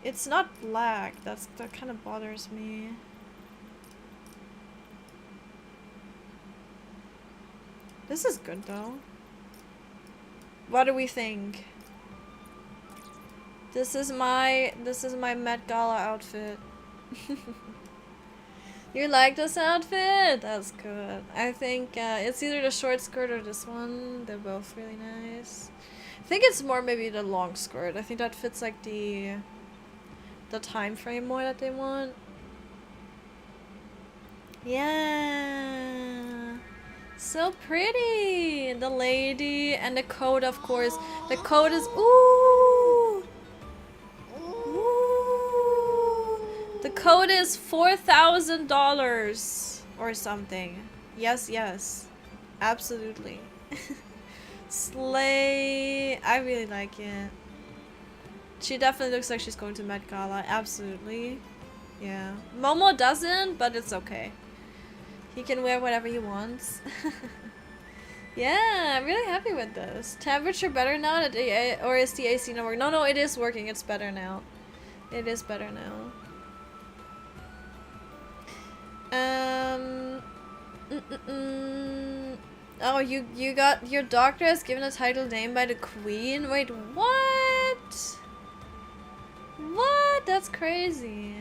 It's not black. That kind of bothers me. This is good though. What do we think? This is my Met Gala outfit. You like this outfit? That's good. I think it's either the short skirt or this one. They're both really nice. I think it's more maybe the long skirt. I think that fits like the time frame more that they want. Yeah. So pretty. The lady and the coat, of course. The coat is ooh. Ooh. The coat is $4,000 or something. Yes, yes. Absolutely. Slay. I really like it. She definitely looks like she's going to Met Gala. Absolutely. Yeah. Momo doesn't, but it's okay. He can wear whatever he wants. Yeah, I'm really happy with this. Temperature better now? Or is the AC not working? No, it is working. It's better now. It is better now. Oh, you got your doctor has given a title name by the Queen? Wait, what? What? That's crazy.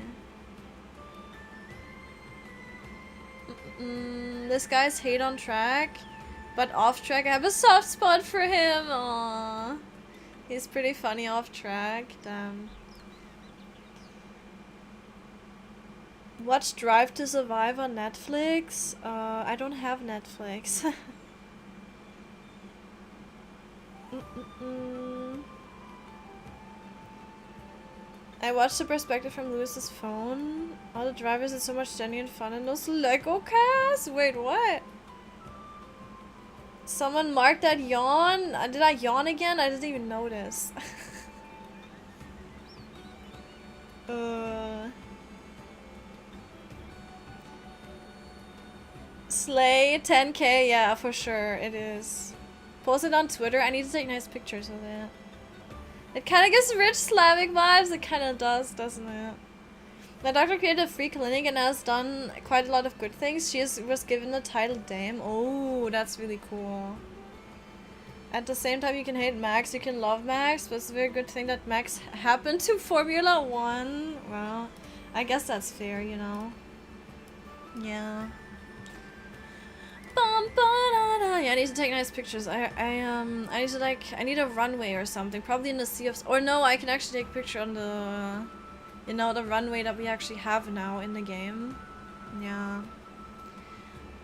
This guy's hate on track, but off track I have a soft spot for him. Aww. He's pretty funny off track. Damn. Watch Drive to Survive on Netflix. I don't have Netflix. I watched the perspective from Lewis's phone. All the drivers had so much genuine fun in those Lego cars. Wait, what? Someone marked that yawn? Did I yawn again? I didn't even notice. Slay 10K, yeah, for sure it is. Post it on Twitter. I need to take nice pictures of it. It kind of gives rich Slavic vibes. It kind of does, doesn't it? My doctor created a free clinic and has done quite a lot of good things. She was given the title Dame. Oh, that's really cool. At the same time, you can hate Max, you can love Max, but it's a very good thing that Max happened to Formula 1. Well, I guess that's fair, you know. Yeah. Yeah, I need to take nice pictures. I need to I need a runway or something, probably in the Sea of... Or no, I can actually take a picture on the... You know, the runway that we actually have now in the game. Yeah.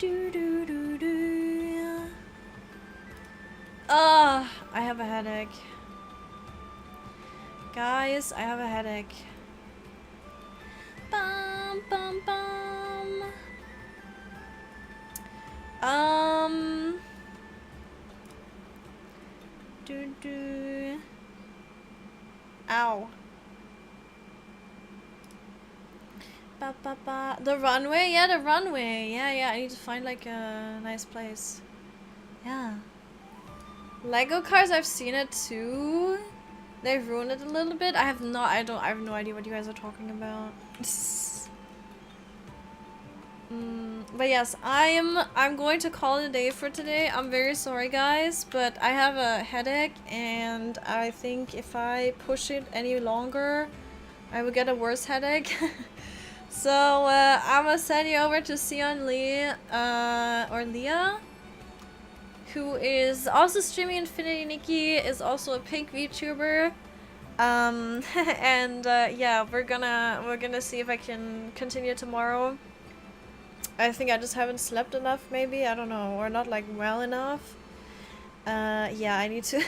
Yeah. I have a headache. Guys, I have a headache. Bum, bum, bum. Ow. Ba, ba, ba. The runway? Yeah, the runway. Yeah, I need to find like a nice place. Yeah. Lego cars, I've seen it too. They've ruined it a little bit. I have no idea what you guys are talking about. But yes, I'm going to call it a day for today. I'm very sorry, guys, but I have a headache, and I think if I push it any longer, I will get a worse headache. So I'm gonna send you over to Sion Lee, or Leah, who is also streaming Infinity. Nikki is also a pink VTuber. And yeah, we're gonna see if I can continue tomorrow. I think I just haven't slept enough, maybe, I don't know, or not like well enough. Yeah, I need to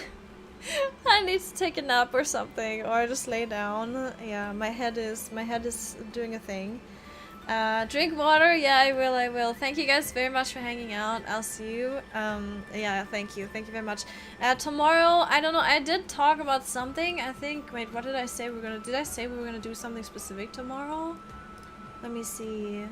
I need to take a nap or something, or just lay down. Yeah, my head is doing a thing. Drink water. Yeah, I will. Thank you guys very much for hanging out. I'll see you. Yeah, thank you very much. Tomorrow, I don't know, I did talk about something, I think. Wait, what did I say did I say we were gonna do something specific tomorrow? Let me see.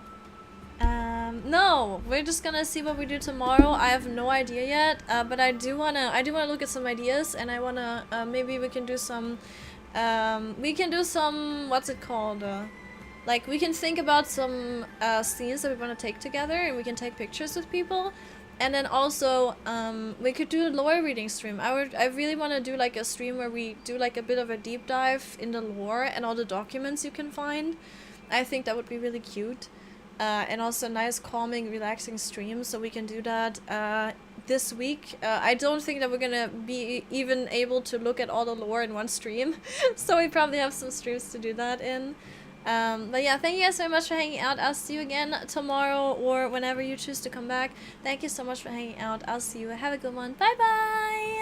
No, we're just gonna see what we do tomorrow. I have no idea yet, but I do wanna look at some ideas, and I wanna, maybe we can do some, what's it called? Like, we can think about some, scenes that we wanna take together, and we can take pictures with people. And then also, we could do a lore reading stream. I really wanna do like a stream where we do like a bit of a deep dive in the lore and all the documents you can find. I think that would be really cute. And also a nice, calming, relaxing stream, so we can do that this week. I don't think that we're gonna be even able to look at all the lore in one stream, so we probably have some streams to do that in. But yeah, thank you guys so much for hanging out. I'll see you again tomorrow, or whenever you choose to come back. Thank you so much for hanging out. I'll see you. Have a good one. Bye bye!